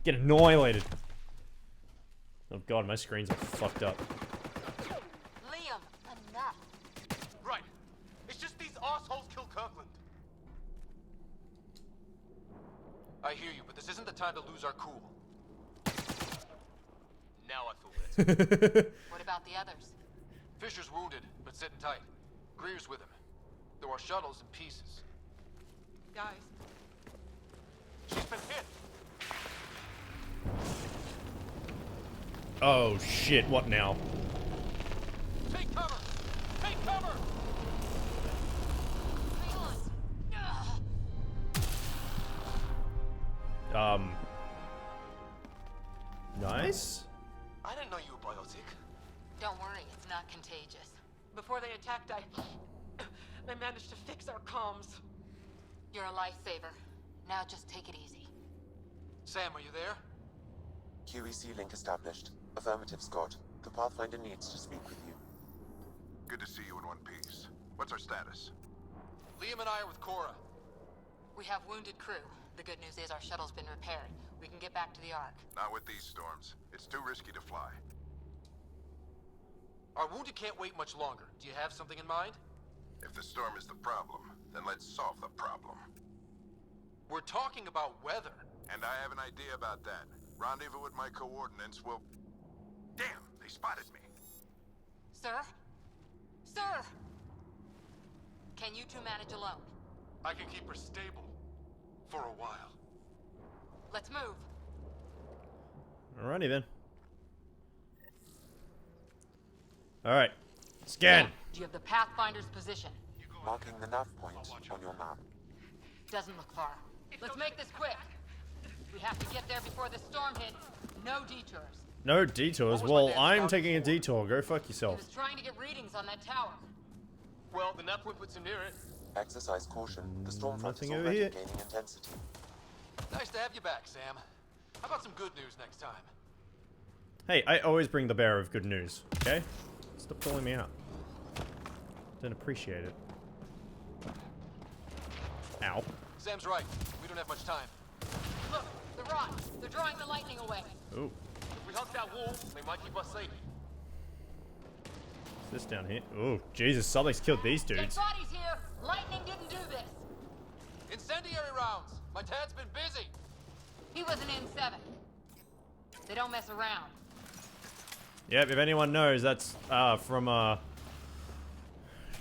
Get annihilated. Oh god, my screens are fucked up. Liam, enough. Right. It's just these assholes kill Kirkland. I hear you, but this isn't the time to lose our cool. Now I feel better. What about the others? Fisher's wounded, but sitting tight. Greer's with him. There are shuttles in pieces. Guys, She's been hit. Oh shit, what now? Take cover! Take cover! Nice? I didn't know you were biotic. Don't worry, it's not contagious. before they attacked, I managed to fix our comms. You're a lifesaver. Now just take it easy. Sam, are you there? QEC link established. Affirmative, Scott. The Pathfinder needs to speak with you. Good to see you in one piece. What's our status? Liam and I are with Cora. We have wounded crew. The good news is our shuttle's been repaired. We can get back to the Ark. Not with these storms. It's too risky to fly. Our wounded can't wait much longer. Do you have something in mind? If the storm is the problem, then let's solve the problem. We're talking about weather. And I have an idea about that. Rendezvous with my coordinates will... Damn, they spotted me. Sir? Sir! Can you two manage alone? I can keep her stable. For a while. Let's move. Alrighty then. Alright. Scan! Do you have the Pathfinder's position? Marking the nav point on your map. Doesn't look far. Let's make this quick. We have to get there before the storm hits. No detours. No detours? Well, I'm taking a detour. Go fuck He yourself. was trying to get readings on that tower. Well, the nav point puts him near it. Exercise caution. The storm front is Nothing over already here. gaining intensity. Nice to have you back, Sam. How about some good news next time? Hey, I always bring the bearer of good news, okay? Stop calling me out. Don't appreciate it. Ow. Sam's right. We don't have much time. Look, the rocks. They're drawing the lightning away. Ooh. If we hug that wall, they might keep us safe. What's this down here? Ooh, Jesus, something's killed these Dead dudes. bodies here. Lightning didn't do this. Incendiary rounds! My dad's been busy! He was an N7. They don't mess around. Yep, if anyone knows, that's from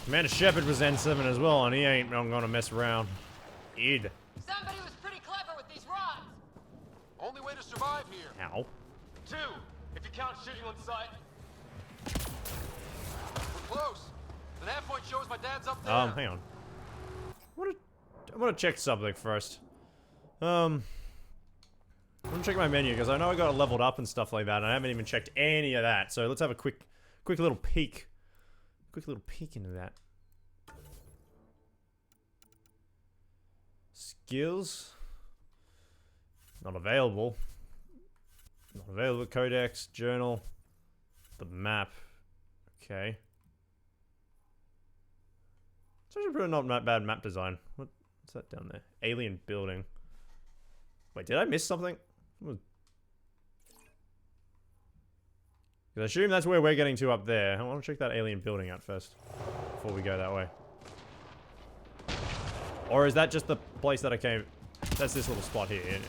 Commander Shepard was N7 as well, and he ain't gonna mess around either. Somebody was pretty clever with these rods. Only way to survive here. Ow. 2, if you count shooting on sight. We're close. The nav point shows my dad's up there. Hang on. I wanna check something first. I'm gonna check my menu because I know I got it leveled up and stuff like that, and I haven't even checked any of that. So let's have a quick little peek. Quick little peek into that. Skills. Not available. Not available. Codex, journal, the map. Okay. It's actually pretty not bad map design. What's that down there? Alien building. Wait, did I miss something? Because I assume that's where we're getting to up there. I want to check that alien building out first before we go that way. Or is that just the place that I came? That's this little spot here. Isn't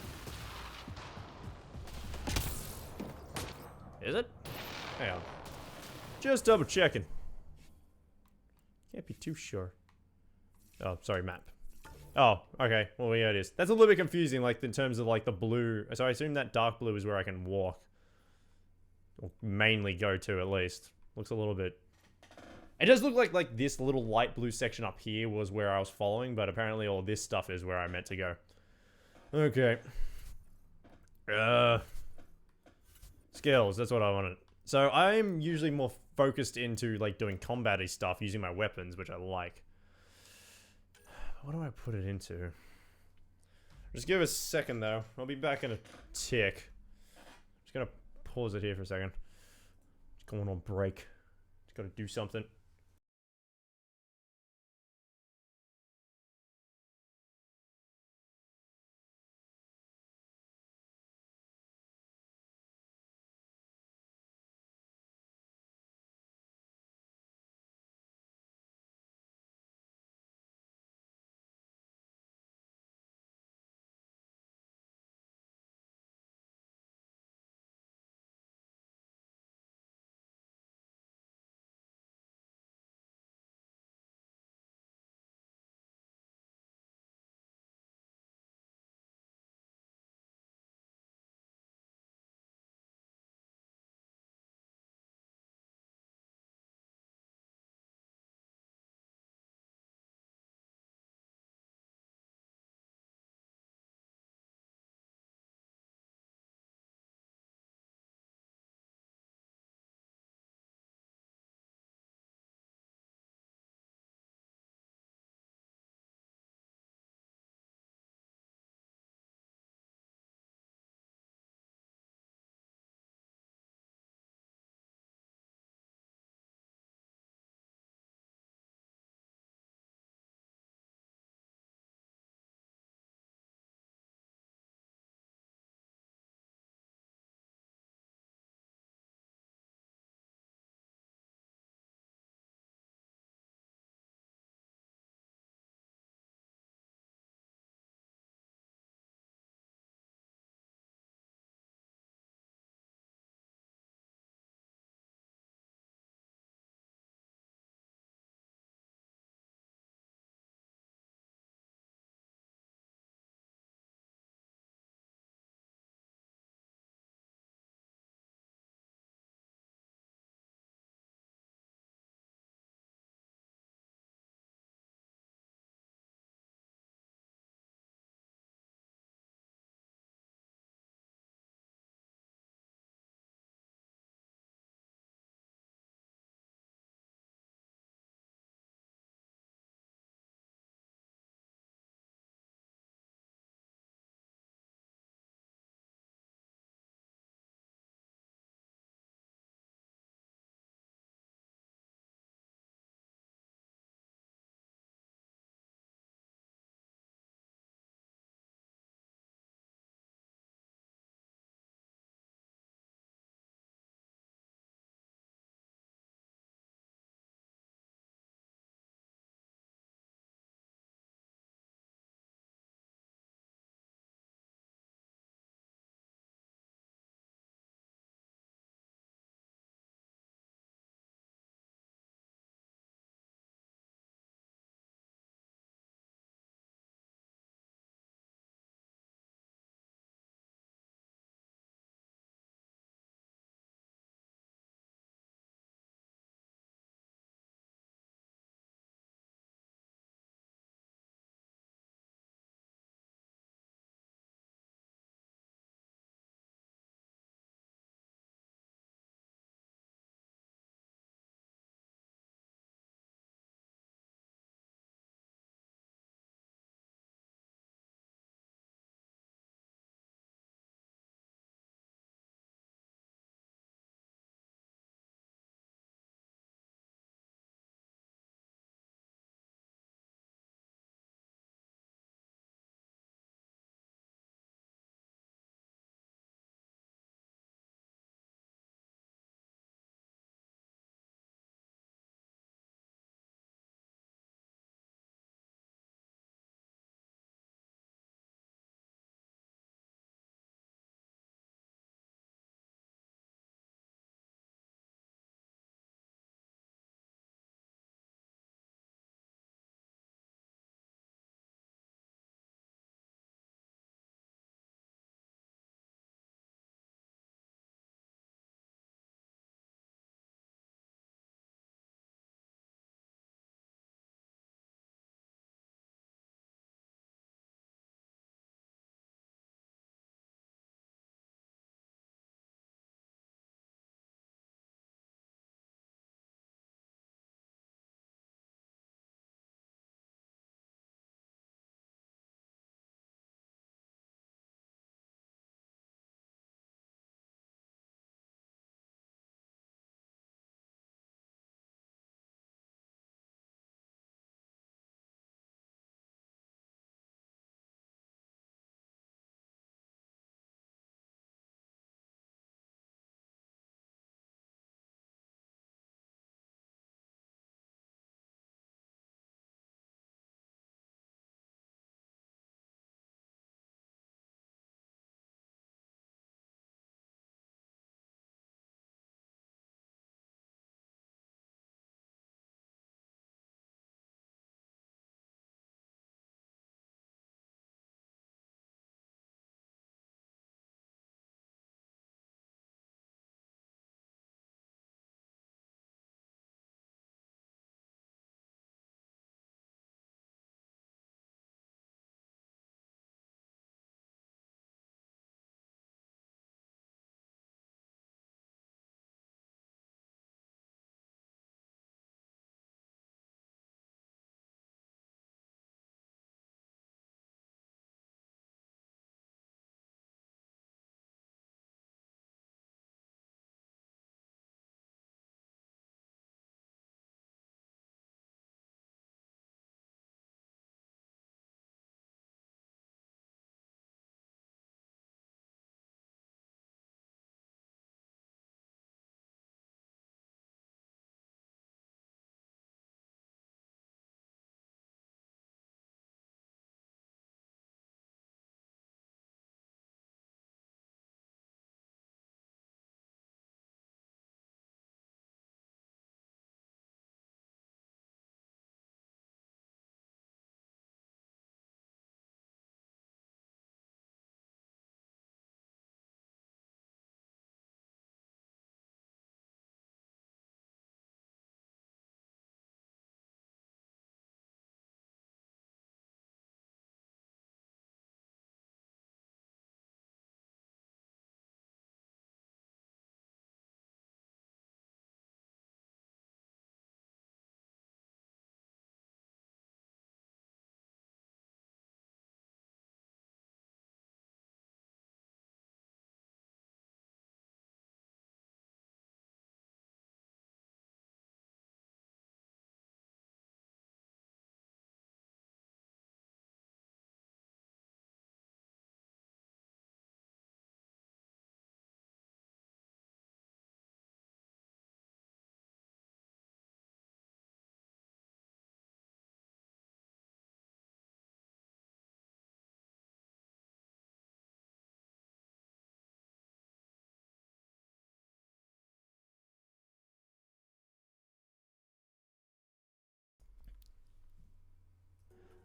it? Is it? Hang on. Just double checking. Can't be too sure. Oh, sorry, map. Oh, okay. Well, yeah, it is. That's a little bit confusing, like, in terms of, like, the blue. So I assume that dark blue is where I can walk. Or mainly go to, at least. Looks a little bit... It does look like this little light blue section up here was where I was following, but apparently all this stuff is where I meant to go. Okay. Skills, that's what I wanted. So I'm usually more focused into, like, doing combat-y stuff, using my weapons, which I like. What do I put it into? Just give us a second, though. I'll be back in a tick. Just gonna pause it here for a second. Just going on break. Just gotta do something.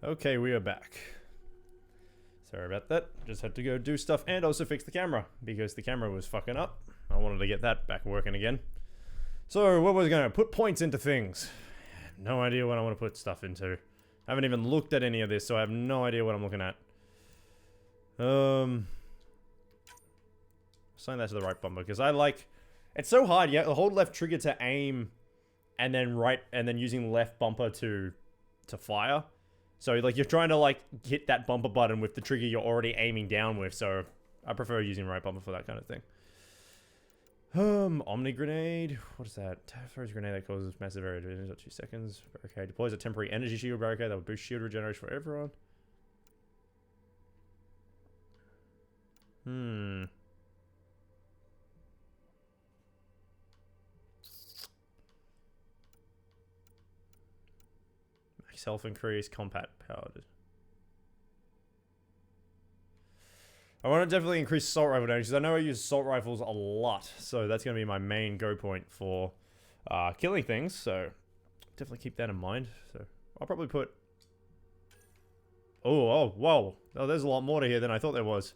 Okay, we are back. Sorry about that. Just had to go do stuff and also fix the camera because the camera was fucking up. I wanted to get that back working again. So, what was going to put points into things? No idea what I want to put stuff into. I haven't even looked at any of this, so I have no idea what I'm looking at. Assign that to the right bumper because I like. It's so hard. Yeah, hold left trigger to aim, and then using left bumper to fire. So like you're trying to like hit that bumper button with the trigger you're already aiming down with. So I prefer using right bumper for that kind of thing. Omni grenade. What is that? Throws grenade that causes massive area damage for 2 seconds. Barricade deploys a temporary energy shield barricade that will boost shield regeneration for everyone. Max health increase, combat powered. I want to definitely increase assault rifle damage because I know I use assault rifles a lot, so that's going to be my main go point for killing things. So definitely keep that in mind. So I'll probably put. Oh, whoa! Oh, there's a lot more to here than I thought there was.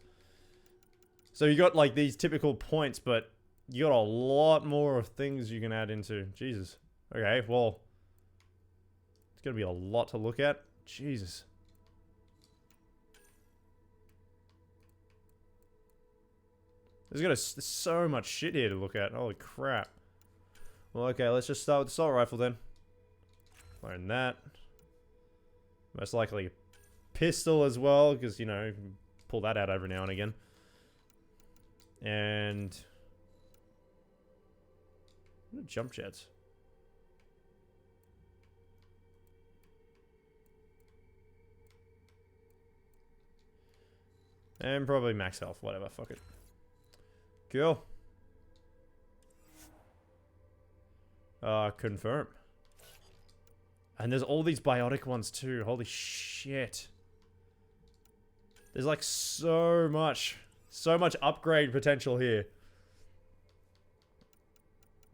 So you got like these typical points, but you got a lot more of things you can add into. Jesus. Okay, well, it's going to be a lot to look at. Jesus. There's so much shit here to look at. Holy crap. Well, okay, let's just start with the assault rifle then. Learn that. Most likely a pistol as well, because, you know, you can pull that out every now and again. And... jump jets. And probably max health, whatever, fuck it. Cool. Confirm. And there's all these biotic ones too. Holy shit. There's like so much upgrade potential here.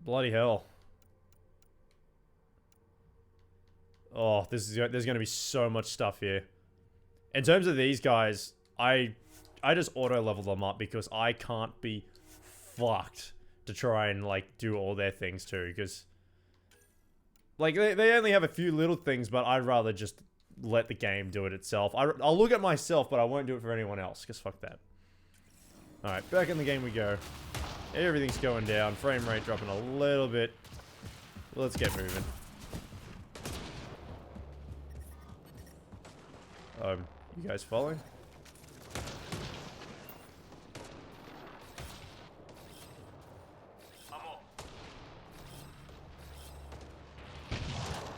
Bloody hell. Oh, there's going to be so much stuff here. In terms of these guys, I just auto level them up because I can't be fucked to try and like do all their things too, because like they only have a few little things, but I'd rather just let the game do it itself. I'll look at myself, but I won't do it for anyone else, because fuck that. Alright, back in the game we go. Everything's going down, frame rate dropping a little bit. Let's get moving. You guys following?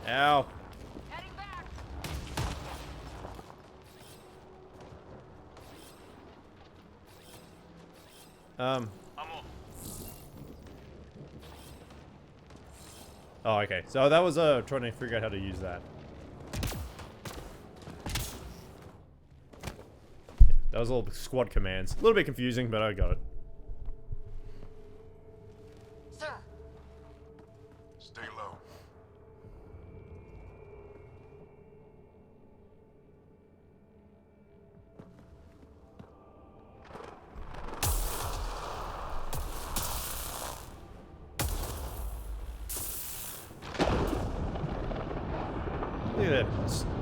Ow. Heading back. Oh, okay. So that was trying to figure out how to use that. That was all squad commands. A little bit confusing, but I got it. Sir. Stay low.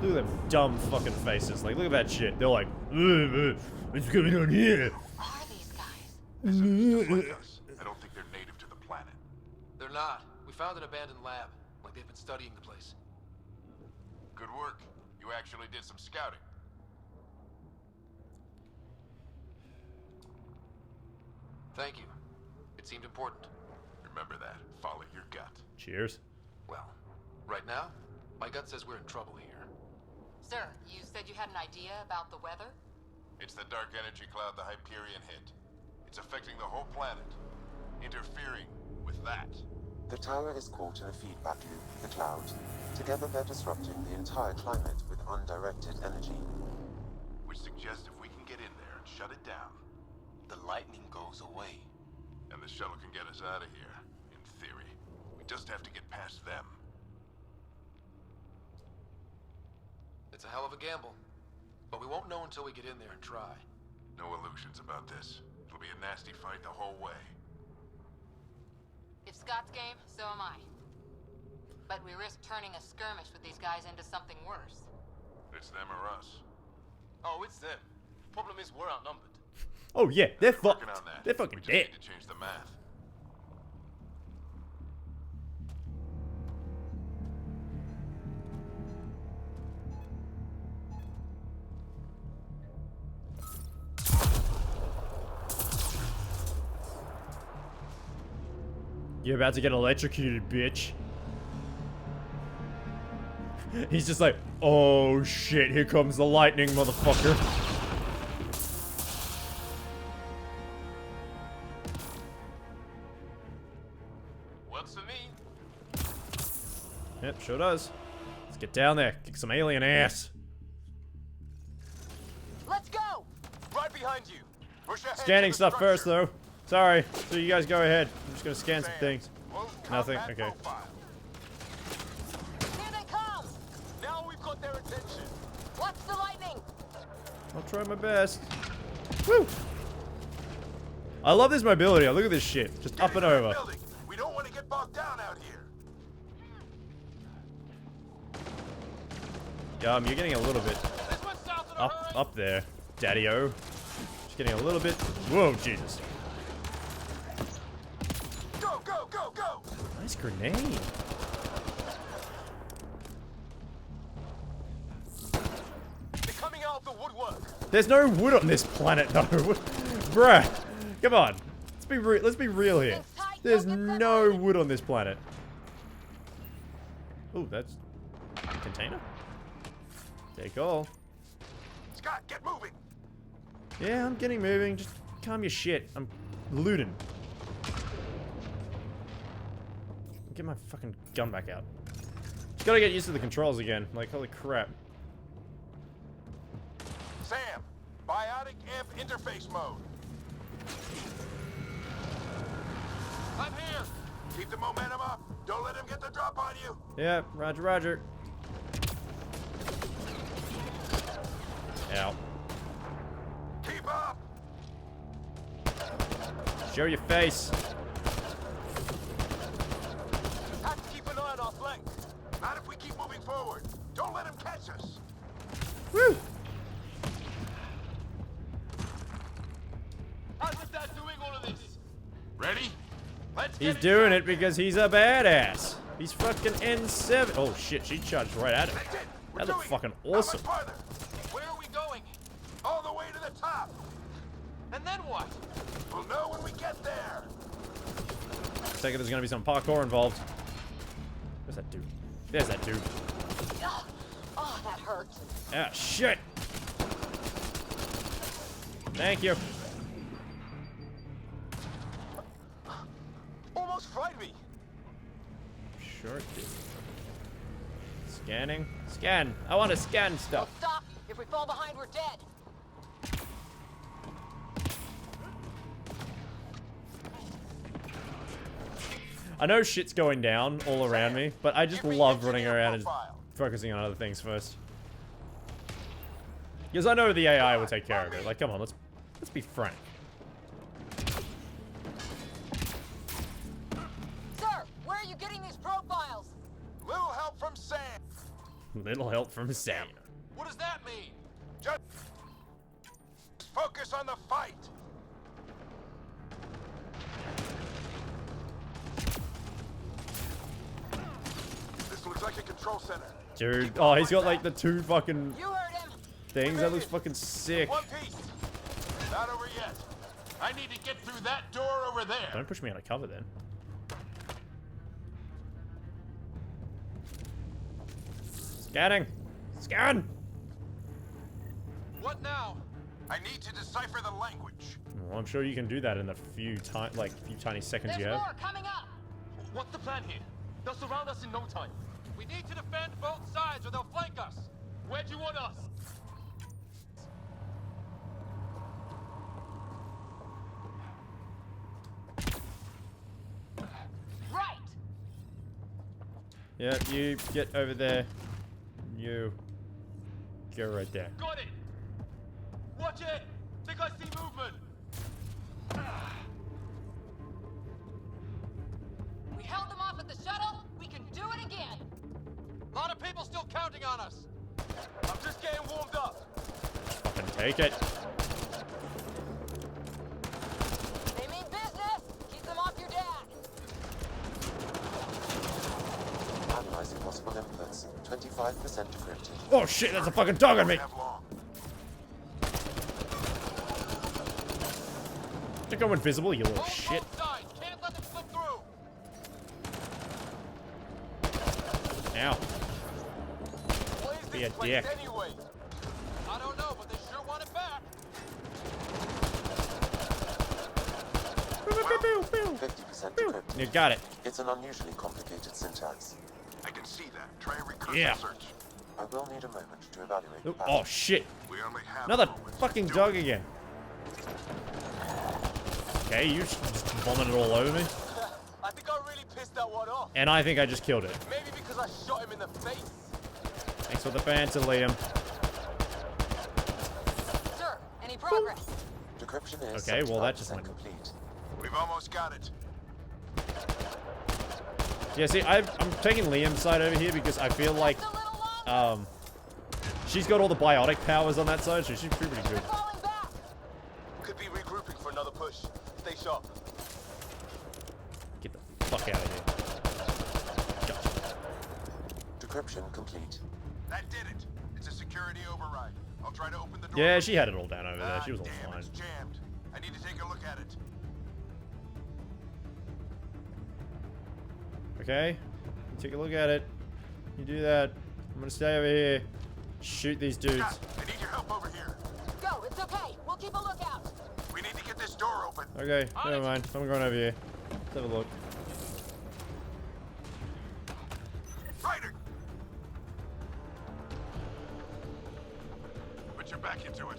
Look at them dumb fucking faces. Like, look at that shit. They're like, what's going on here? Who are these guys? Just like us. I don't think they're native to the planet. They're not. We found an abandoned lab. Like they've been studying the place. Good work. You actually did some scouting. Thank you. It seemed important. Remember that. Follow your gut. Cheers. Well, right now, my gut says we're in trouble here. Sir, you said you had an idea about the weather? It's the dark energy cloud the Hyperion hit. It's affecting the whole planet. Interfering with that. The tower is caught in a feedback loop with the cloud. Together they're disrupting the entire climate with undirected energy. Which suggests if we can get in there and shut it down, The lightning goes away. and the shuttle can get us out of here, in theory. We just have to get past them. It's a hell of a gamble. But we won't know until we get in there and try. No illusions about this. It'll be a nasty fight the whole way. If Scott's game, so am I. But we risk turning a skirmish with these guys into something worse. It's them or us. Oh, it's them. Problem is, we're outnumbered. Oh yeah, they're fucked. Working on that. They're fucking We just dead. need to change the math. You're about to get electrocuted, bitch. He's just like, oh shit, here comes the lightning, motherfucker. Works for me. Yep, sure does. Let's get down there, kick some alien ass. Let's go! Right behind you. Push ahead Scanning to the stuff first, structure. though. Sorry. So you guys go ahead. I'm just gonna scan some Sam, things. full Nothing. combat Okay. profile. Here they come! Now we've got their attention. Watch the lightning! I'll try my best. Woo! I love this mobility. Look at this shit. Just up and Get into that over. building. We don't want to get bogged down out here. You're getting a little bit up there, Daddy-O. Just getting a little bit. Whoa, Jesus. Go, go, go, go! Nice grenade. They're coming out of the woodwork. There's no wood on this planet, though. Bruh. Come on. Let's be real here. There's no wood on this planet. Ooh, that's a container. Take all. Scott, get moving! Yeah, I'm getting moving. Just calm your shit. I'm looting. Get my fucking gun back out. Just gotta get used to the controls again. Like, holy crap. Sam, biotic amp interface mode. I'm here. Keep the momentum up. Don't let him get the drop on you. Yeah, roger, roger. Ow. Keep up. Show your face. Have to keep an eye on our flank. Not if we keep moving forward. Don't let him catch us. Woo! How's this dad doing all of this? Ready? Let's He's get doing it because he's a badass. He's fucking N7. Oh shit, she charged right at him. That looked fucking awesome. Farther. Where are we going? All the way to the top. And then what? We'll know when we get there. Second, there's gonna be some parkour involved. Where's that dude? There's that dude. Oh, that hurt. Ah, shit. Thank you. Almost fried me. Sure it did. Scanning. Scan. I want to scan stuff. Stop! If we fall behind, we're dead. I know shit's going down all around me, but I just love running around and focusing on other things first. Because I know the AI will take care of it. Like, come on, let's be frank. Sir, where are you getting these profiles? Little help from Sam. Little help from Sam. What does that mean? Just focus on the fight. This looks like a control center. Dude, oh, he's got like the two fucking You heard him. things. That looks fucking sick. One piece. Not over yet. I need to get through that door over there. Don't push me out of cover then. Scanning. Scan. What now? I need to decipher the language. Well, I'm sure you can do that in the few tiny seconds you There's have. more coming up. What's the plan here? They'll surround us in no time. We need to defend both sides or they'll flank us. Where do you want us? Right. Yeah, you get over there. You. Go right there. Got it! Watch it! Think I see movement! We held them off at the shuttle. We can do it again. A lot of people still counting on us. I'm just getting warmed up. Fucking take it. They mean business. Keep them off your dad. Analyzing possible inputs. 25% decrypted. Oh shit, that's a fucking dog on me. Don't go invisible, you little shit. Sides. Can't let them slip through. Ow. What is Be this a place dick. anyway? I don't know, but they sure want it back. 50% decrypted. You got it. It's an unusually complicated syntax. I can see that. Try a recursive Yeah. search. I will need a moment to evaluate the Oh, pattern. oh shit. We only have Another a moment. fucking Do dog it. again. Okay, you just vomited all over me. I think I really pissed that one off. And I think I just killed it. Maybe because I shot him in the face. Thanks for the banter, Liam. Sir, any progress? Decryption is Okay, well, that just 75% went- complete. We've almost got it. Yeah, see, I'm taking Liam's side over here because I feel like, she's got all the biotic powers on that side, so she's pretty good. Falling back. Could be regrouping for another push. Stay sharp. Get the fuck out of here. Gotcha. Decryption complete. That did it. It's a security override. I'll try to open the door. Yeah, she had it all down over there. Ah, She was all damn, fine. it's jammed. I need to take a look at it. Okay, take a look at it. You do that. I'm gonna stay over here. Shoot these dudes. Scott, I need your help over here. Go. It's okay. We'll keep a lookout. We need to get this door open. Okay, never mind. I'm going over here. Let's have a look. Ryder! Put your back into it.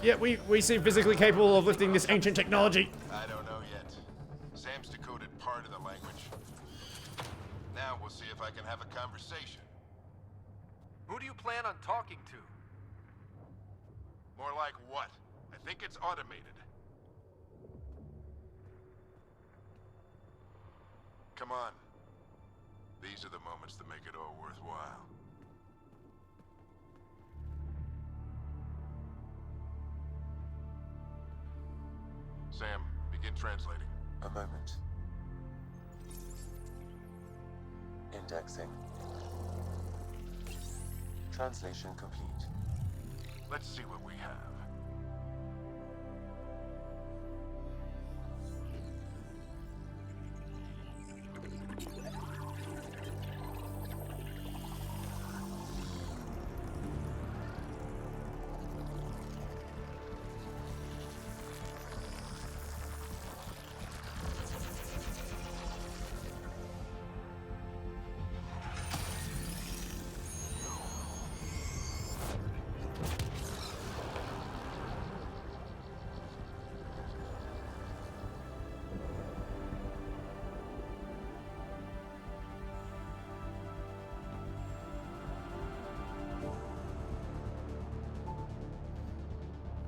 Yeah, we seem physically capable of lifting this ancient technology. I don't know yet. Sam's decoded part of the language. Now we'll see if I can have a conversation. Who do you plan on talking to? More like what? I think it's automated. Come on. These are the moments that make it all worthwhile. Sam, begin translating. A moment. Indexing. Translation complete. Let's see what we have.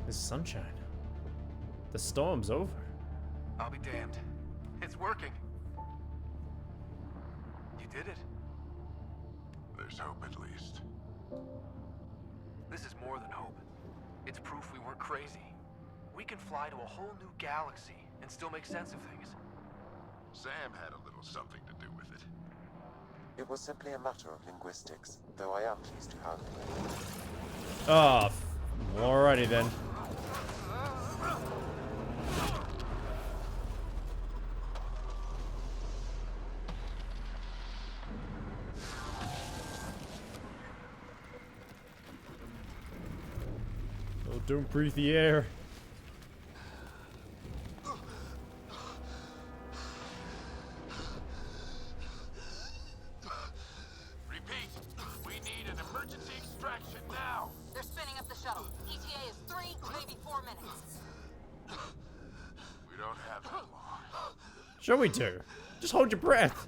This sunshine. The storm's over. I'll be damned. It's working. You did it. There's hope at least. This is more than hope. It's proof we weren't crazy. We can fly to a whole new galaxy and still make sense of things. Sam had a little something to do with it. It was simply a matter of linguistics, though I am pleased to have it. Oh, alrighty then. Oh, don't breathe the air. Repeat, we need an emergency extraction now. They're spinning up the shuttle. ETA is 3, maybe 4 minutes. We don't have that long. Sure we do. Just hold your breath.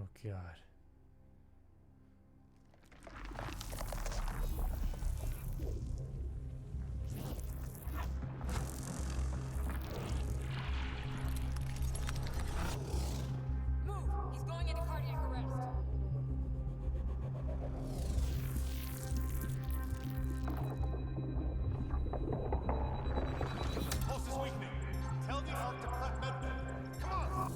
Oh god. Move! He's going into cardiac arrest. Pulse is weakening. Tell the Ark to prep medbay. Come on!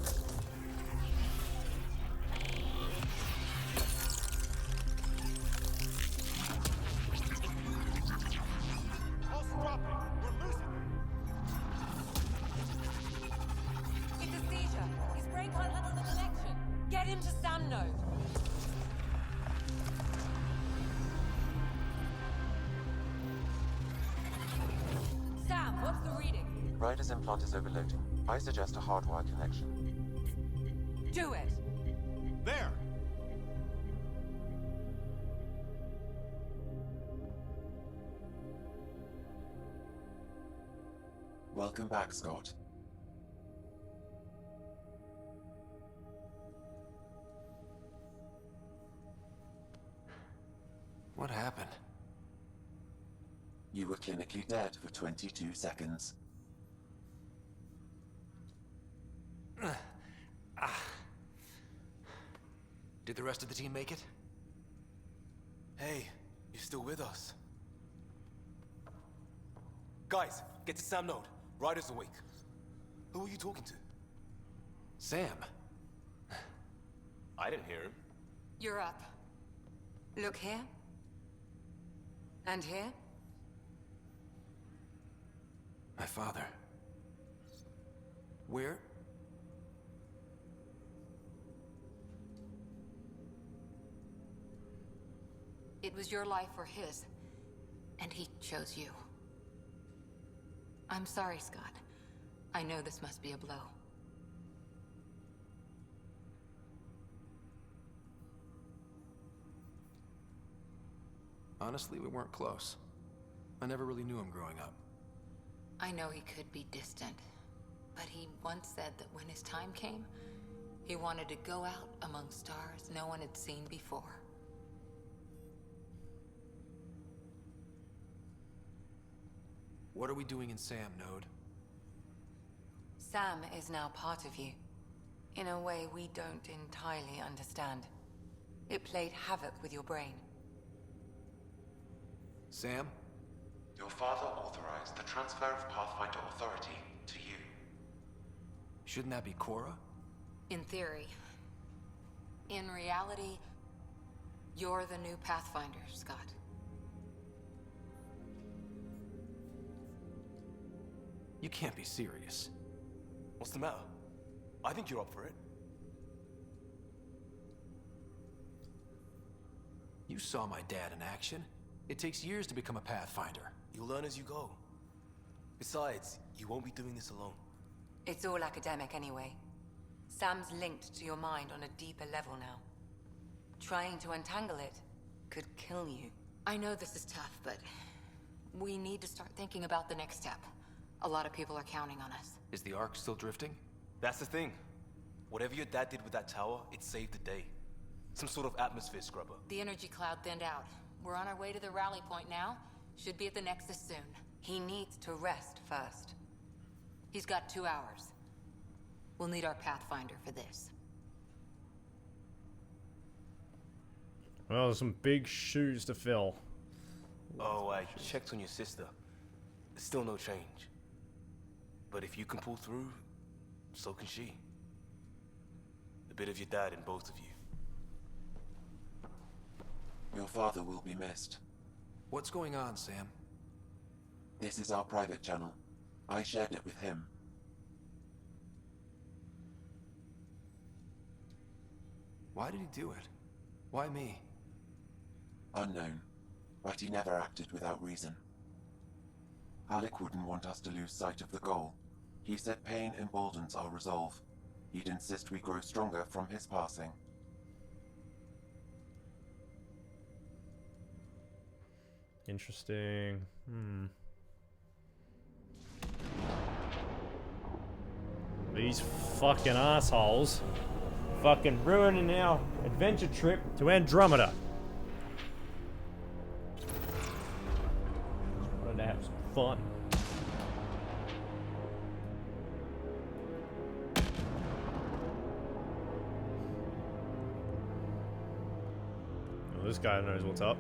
Pulse dropping. We're losing it. It's a seizure. His brain can't handle the connection. Get him to Sam node. Sam, what's the reading? Ryder's implant is overloading. I suggest a hardwire connection. Do it. There! Welcome back, Scott. What happened? You were clinically dead for 22 seconds. Did the rest of the team make it? Hey, you're still with us. Guys, get to Sam node. Ryder's awake. Who are you talking to? Sam. I didn't hear him. You're up. Look here. And here. My father. Where? It was your life or his, and he chose you. I'm sorry, Scott. I know this must be a blow. Honestly, we weren't close. I never really knew him growing up. I know he could be distant, but he once said that when his time came, he wanted to go out among stars no one had seen before. What are we doing in Sam node? Sam is now part of you. In a way we don't entirely understand. It played havoc with your brain. Sam? Your father authorized the transfer of Pathfinder authority to you. Shouldn't that be Cora? In theory. In reality, you're the new Pathfinder, Scott. You can't be serious. What's the matter? I think you're up for it. You saw my dad in action. It takes years to become a Pathfinder. You'll learn as you go. Besides, you won't be doing this alone. It's all academic anyway. Sam's linked to your mind on a deeper level now. Trying to untangle it could kill you. I know this is tough, but we need to start thinking about the next step. A lot of people are counting on us. Is the Ark still drifting? That's the thing. Whatever your dad did with that tower, it saved the day. Some sort of atmosphere scrubber. The energy cloud thinned out. We're on our way to the rally point now. Should be at the Nexus soon. He needs to rest first. He's got 2 hours. We'll need our Pathfinder for this. Well, there's some big shoes to fill. Oh, I checked on your sister. Still no change. But if you can pull through, so can she. A bit of your dad in both of you. Your father will be missed. What's going on, Sam? This is our private channel. I shared it with him. Why did he do it? Why me? Unknown, but he never acted without reason. Alec wouldn't want us to lose sight of the goal. He said pain emboldens our resolve. He'd insist we grow stronger from his passing. Interesting. These fucking assholes fucking ruining our adventure trip to Andromeda. Wanted to have some fun. Well, this guy knows what's up.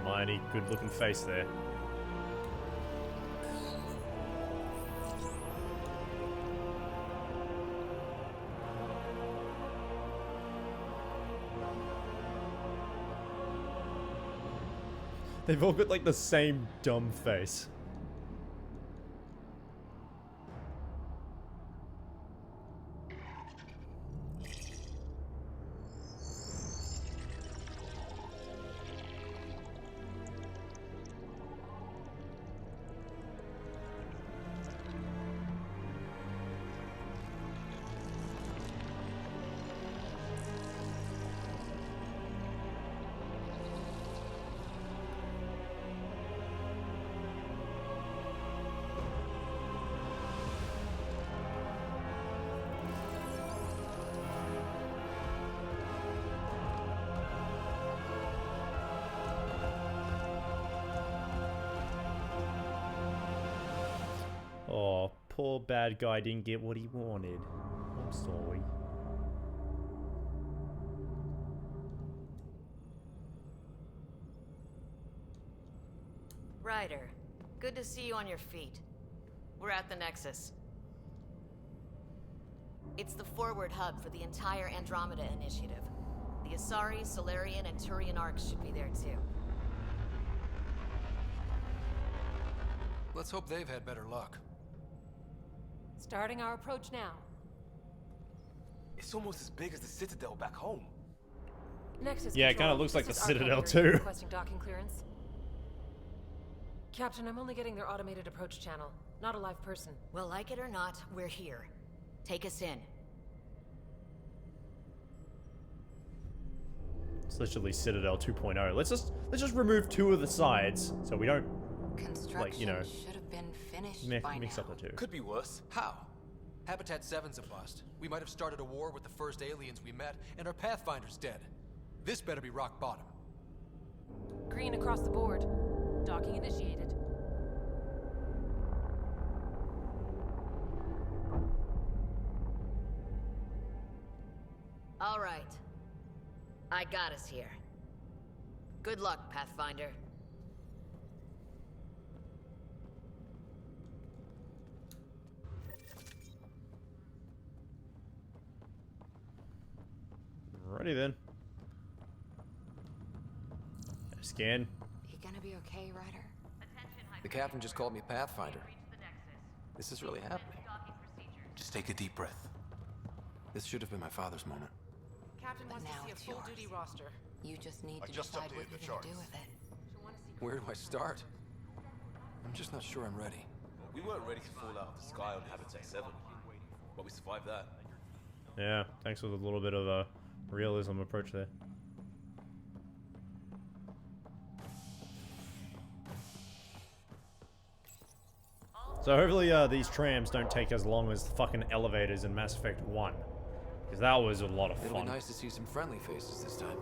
Mighty good looking face there. They've all got like the same dumb face. Oh, poor bad guy didn't get what he wanted. I'm sorry. Ryder, good to see you on your feet. We're at the Nexus. It's the forward hub for the entire Andromeda initiative. The Asari, Solarian, and Turian arcs should be there too. Let's hope they've had better luck. Starting our approach now. It's almost as big as the Citadel back home. Nexus Yeah, it Control, kind of looks like the this is Citadel Archive too. requesting docking clearance. Captain, I'm only getting their automated approach channel, not a live person. Well, like it or not, we're here. Take us in. It's literally Citadel 2.0. Let's just remove two of the sides so we don't Construction like, you know, should have been finished by mix now. up the two. Could be worse. How? Habitat 7's a bust. We might have started a war with the first aliens we met, and our Pathfinder's dead. This better be rock bottom. Green across the board. Docking initiated. All right. I got us here. Good luck, Pathfinder. Alrighty then. Scan. You gonna be okay, Ryder? The captain just called me Pathfinder. This is really happening. Just take a deep breath. This should have been my father's moment. Captain But wants to now see a it's full yours. duty roster. You just need to just decide what updated you're the gonna do charts. with it. Where do I start? I'm just not sure I'm ready. We weren't ready to fall out of the sky on Habitat 7, but we survived that. Yeah, thanks for the little bit of a realism approach there. So hopefully these trams don't take as long as fucking elevators in Mass Effect 1. Because that was a lot of It'll fun. be nice to see some friendly faces this time.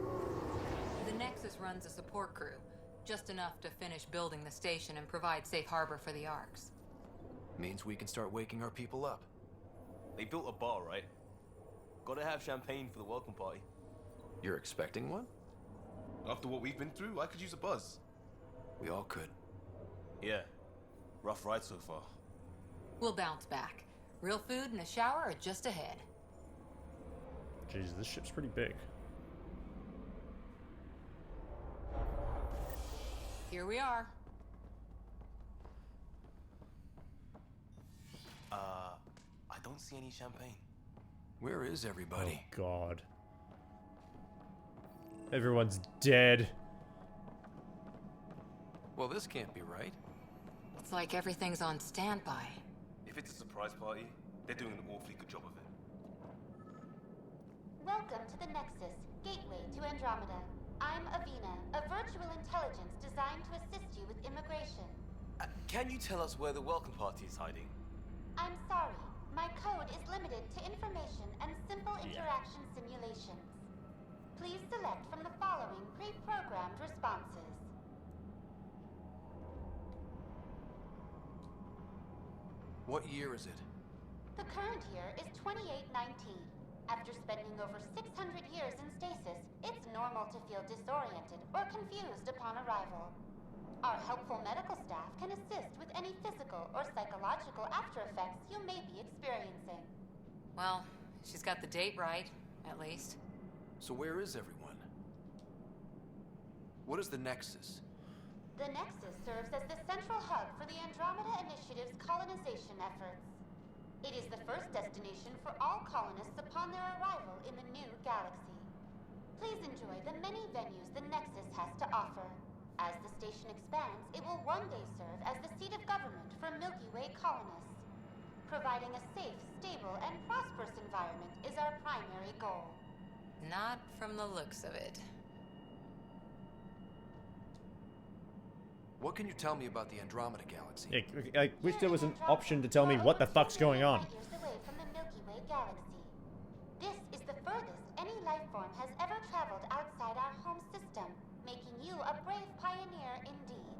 The Nexus runs a support crew, just enough to finish building the station and provide safe harbor for the arcs. Means we can start waking our people up. They built a bar, right? Gotta have champagne for the welcome party. You're expecting one? After what we've been through, I could use a buzz. We all could. Yeah. Rough ride so far. We'll bounce back. Real food and a shower are just ahead. Jeez, this ship's pretty big. Here we are. don't see any champagne. Where is everybody? Oh god. Everyone's dead. Well, this can't be right. It's like everything's on standby. If it's a surprise party, they're doing an awfully good job of it. Welcome to the Nexus, gateway to Andromeda. I'm Avina, a virtual intelligence designed to assist you with immigration. Can you tell us where the welcome party is hiding? I'm sorry, my code is limited to information and simple interaction simulations. Please select from the following pre-programmed responses. What year is it? The current year is 2819. After spending over 600 years in stasis, it's normal to feel disoriented or confused upon arrival. Our helpful medical staff can assist with any physical or psychological after effects you may be experiencing. Well, she's got the date right, at least. So where is everyone? What is the Nexus? The Nexus serves as the central hub for the Andromeda Initiative's colonization efforts. It is the first destination for all colonists upon their arrival in the new galaxy. Please enjoy the many venues the Nexus has to offer. As the station expands, it will one day serve as the seat of government for Milky Way colonists. Providing a safe, stable, and prosperous environment is our primary goal. Not from the looks of it. What can you tell me about the Andromeda Galaxy? I wish there was an option to tell me what the fuck's going on. Years away from the Milky Way galaxy. This is the furthest any life form has ever traveled outside our home system, making you a brave pioneer indeed.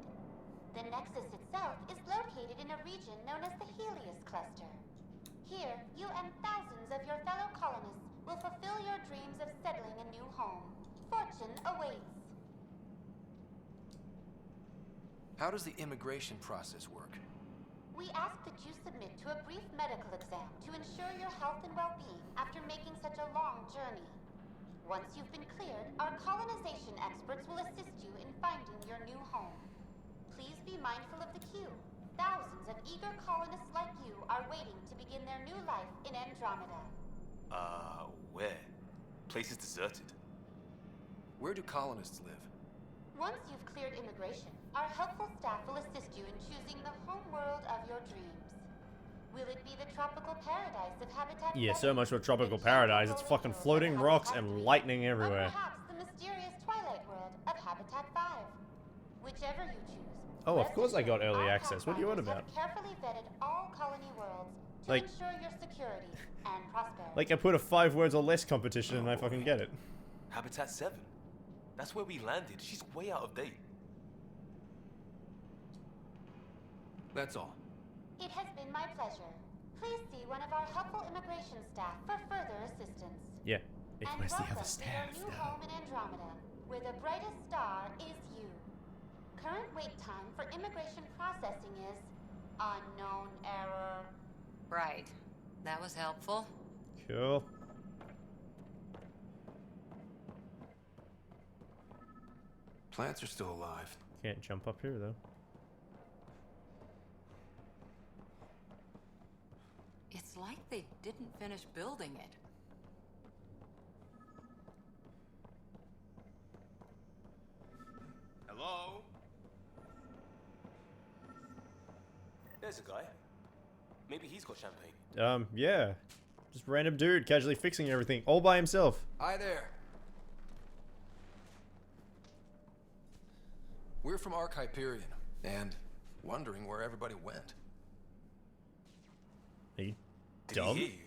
The Nexus itself is located in a region known as the Helios Cluster. Here, you and thousands of your fellow colonists will fulfill your dreams of settling a new home. Fortune awaits. How does the immigration process work? We ask that you submit to a brief medical exam to ensure your health and well-being after making such a long journey. Once you've been cleared, our colonization experts will assist you in finding your new home. Please be mindful of the queue. Thousands of eager colonists like you are waiting to begin their new life in Andromeda. Where? Place is deserted. Where do colonists live? Once you've cleared immigration, our helpful staff will assist you in choosing the home world of your dreams. Will it be the tropical paradise of Habitat 7? Yeah, so much for tropical paradise. It's fucking floating rocks and lightning Or everywhere. perhaps the mysterious twilight world of Habitat 5. Whichever you choose. Oh, of course I got Our early access. What are you on Pathfinders about? have carefully vetted all colony worlds to Like- ensure your security and prosperity. Like I put a 5 words or less competition and I fucking get it. Habitat 7. That's where we landed. She's way out of date. That's all. It has been my pleasure. Please see one of our helpful immigration staff for further assistance. Yeah. Hey, And where's the welcome other to staff your new though? home in Andromeda, where the brightest star is you. Current wait time for immigration processing is unknown error. Right. That was helpful. Cool. Plants are still alive. Can't jump up here though. It's like they didn't finish building it. Hello? There's a guy. Maybe he's got champagne. Yeah. Just random dude casually fixing everything all by himself. Hi there. We're from Ark Hyperion, and wondering where everybody went. Are you Did dumb? he hear you?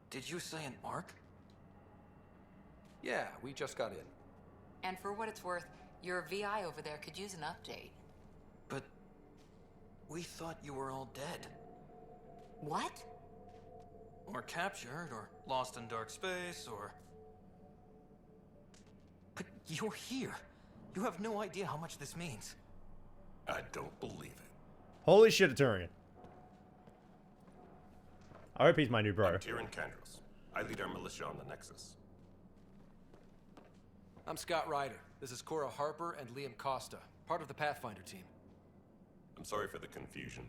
Did you say an Ark? Yeah, we just got in. And for what it's worth, your VI over there could use an update. But we thought you were all dead. What? Or captured, or lost in dark space, or... But you're here. You have no idea how much this means. I don't believe it. Holy shit, Turian. I hope he's my new bro. I'm Tyrion Candros. I lead our militia on the Nexus. I'm Scott Ryder. This is Cora Harper and Liam Costa, part of the Pathfinder team. I'm sorry for the confusion.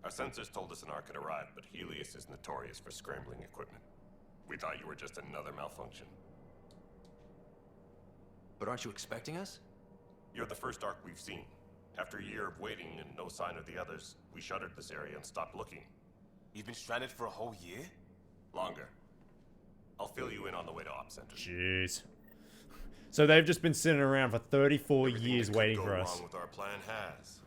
Our sensors told us an Ark had arrived, but Helios is notorious for scrambling equipment. We thought you were just another malfunction. But aren't you expecting us? You're the first Ark we've seen. After a year of waiting and no sign of the others, we shuttered this area and stopped looking. You've been stranded for a whole year? Longer. I'll fill you in on the way to Op Center. Jeez. So they've just been sitting around for 34 years waiting for us. Everything that could go wrong with our plan has.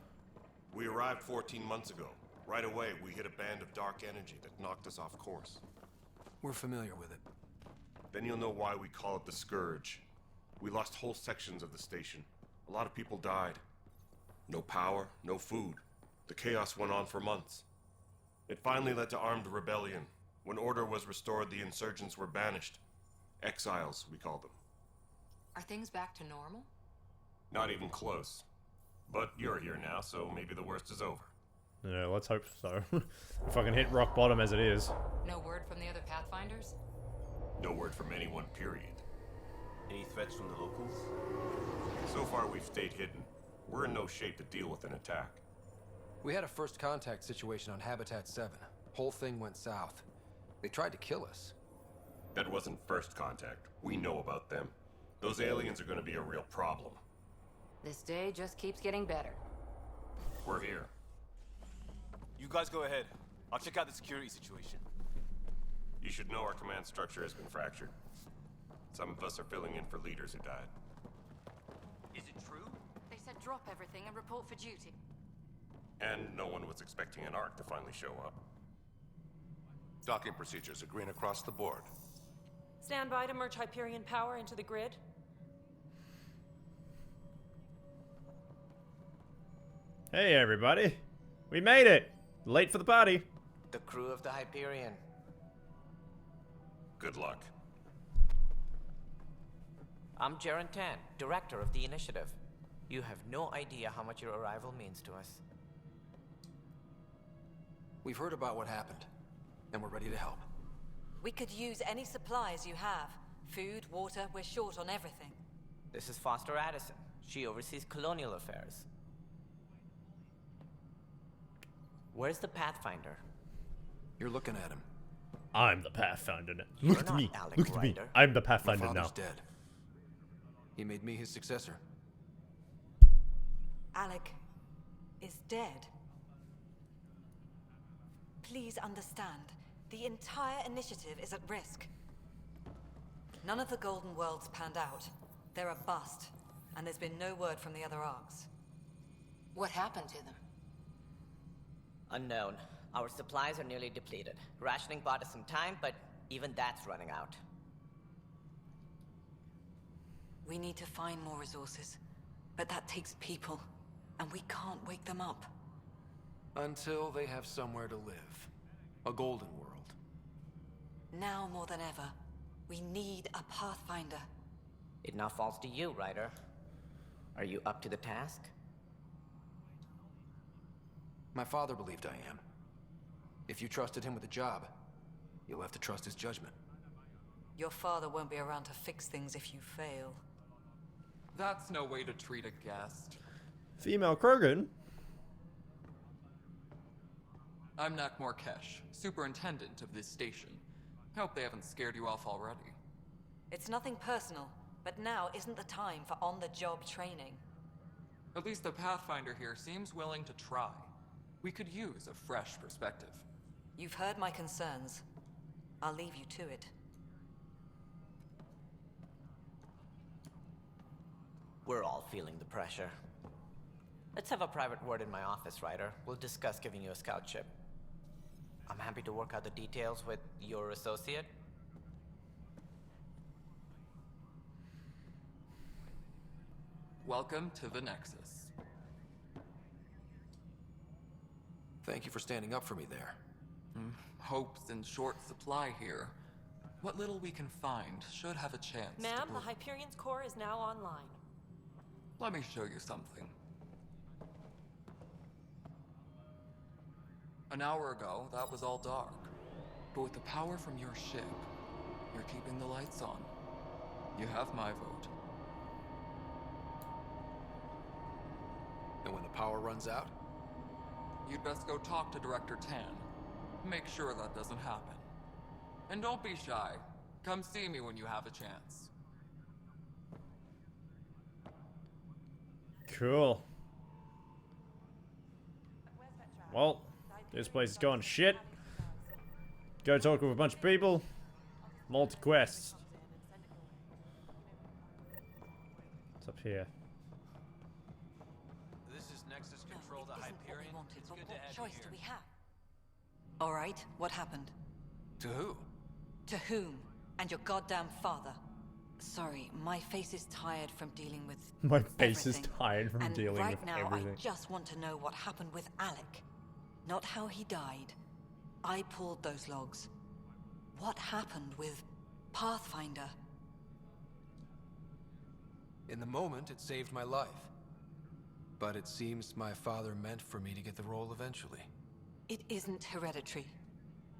We arrived 14 months ago. Right away, we hit a band of dark energy that knocked us off course. We're familiar with it. Then you'll know why we call it the Scourge. We lost whole sections of the station. A lot of people died. No power, no food. The chaos went on for months. It finally led to armed rebellion. When order was restored, the insurgents were banished. Exiles, we call them. Are things back to normal? Not even close. But you're here now, so maybe the worst is over. Yeah, let's hope so. If I can hit rock bottom as it is. No word from the other Pathfinders? No word from anyone, period. Any threats from the locals? So far, we've stayed hidden. We're in no shape to deal with an attack. We had a first contact situation on Habitat 7. Whole thing went south. They tried to kill us. That wasn't first contact. We know about them. Those aliens are going to be a real problem. This day just keeps getting better. We're here. You guys go ahead. I'll check out the security situation. You should know our command structure has been fractured. Some of us are filling in for leaders who died. Is it true? They said drop everything and report for duty. And no one was expecting an Ark to finally show up. Docking procedures are green across the board. Stand by to merge Hyperion power into the grid. Hey everybody. We made it. Late for the party. The crew of the Hyperion. Good luck. I'm Jaren Tan, director of the initiative. You have no idea how much your arrival means to us. We've heard about what happened, and we're ready to help. We could use any supplies you have. Food, water, we're short on everything. This is Foster Addison. She oversees colonial affairs. Where's the Pathfinder? You're looking at him. I'm the Pathfinder now. You're Look at not me. Alec Look at me. Ryder. I'm the My Pathfinder father's now. dead. He made me his successor. Alec is dead. Please understand, the entire initiative is at risk. None of the Golden Worlds panned out. They're a bust, and there's been no word from the other arcs. What happened to them? Unknown. Our supplies are nearly depleted. Rationing bought us some time, but even that's running out. We need to find more resources, but that takes people, and we can't wake them up. Until they have somewhere to live. A golden world. Now more than ever, we need a Pathfinder. It now falls to you, Ryder. Are you up to the task? My father believed I am. If you trusted him with a job, you'll have to trust his judgment. Your father won't be around to fix things if you fail. That's no way to treat a guest. Female Krogan? I'm Nak Morkesh, superintendent of this station. Hope they haven't scared you off already. It's nothing personal, but now isn't the time for on-the-job training. At least the Pathfinder here seems willing to try. We could use a fresh perspective. You've heard my concerns. I'll leave you to it. We're all feeling the pressure. Let's have a private word in my office, Ryder. We'll discuss giving you a scout ship. I'm happy to work out the details with your associate. Welcome to the Nexus. Thank you for standing up for me there. Hope's in short supply here. What little we can find should have a chance. Ma'am, the Hyperion's core is now online. Let me show you something. An hour ago, that was all dark. But with the power from your ship, you're keeping the lights on. You have my vote. And when the power runs out, You'd best go talk to Director Tan. Make sure that doesn't happen. And don't be shy. Come see me when you have a chance. Cool. Well, this place is going shit. Go talk with a bunch of people. Multi-quests. What's up here? This is Nexus Control to Hyperion. It's good to have choice you do we here. have? All right, what happened? To who? To whom? And your goddamn father. Sorry, my face is tired from dealing with My face is everything. tired from And dealing right with now, everything. I just want to know what happened with Alec. Not how he died. I pulled those logs. What happened with Pathfinder? In the moment, it saved my life. But it seems my father meant for me to get the role eventually. It isn't hereditary.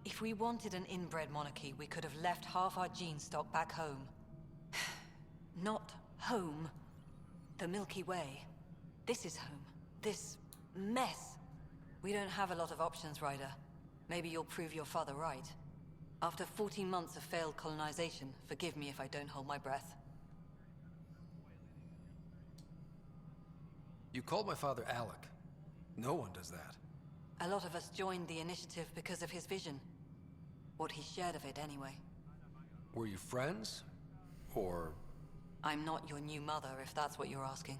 If we wanted an inbred monarchy, we could have left half our gene stock back home. Not home. The Milky Way. This is home. This mess. We don't have a lot of options, Ryder. Maybe you'll prove your father right. After 14 months of failed colonization, forgive me if I don't hold my breath. You called my father Alec. No one does that. A lot of us joined the initiative because of his vision. What he shared of it, anyway. Were you friends? Or... I'm not your new mother, if that's what you're asking.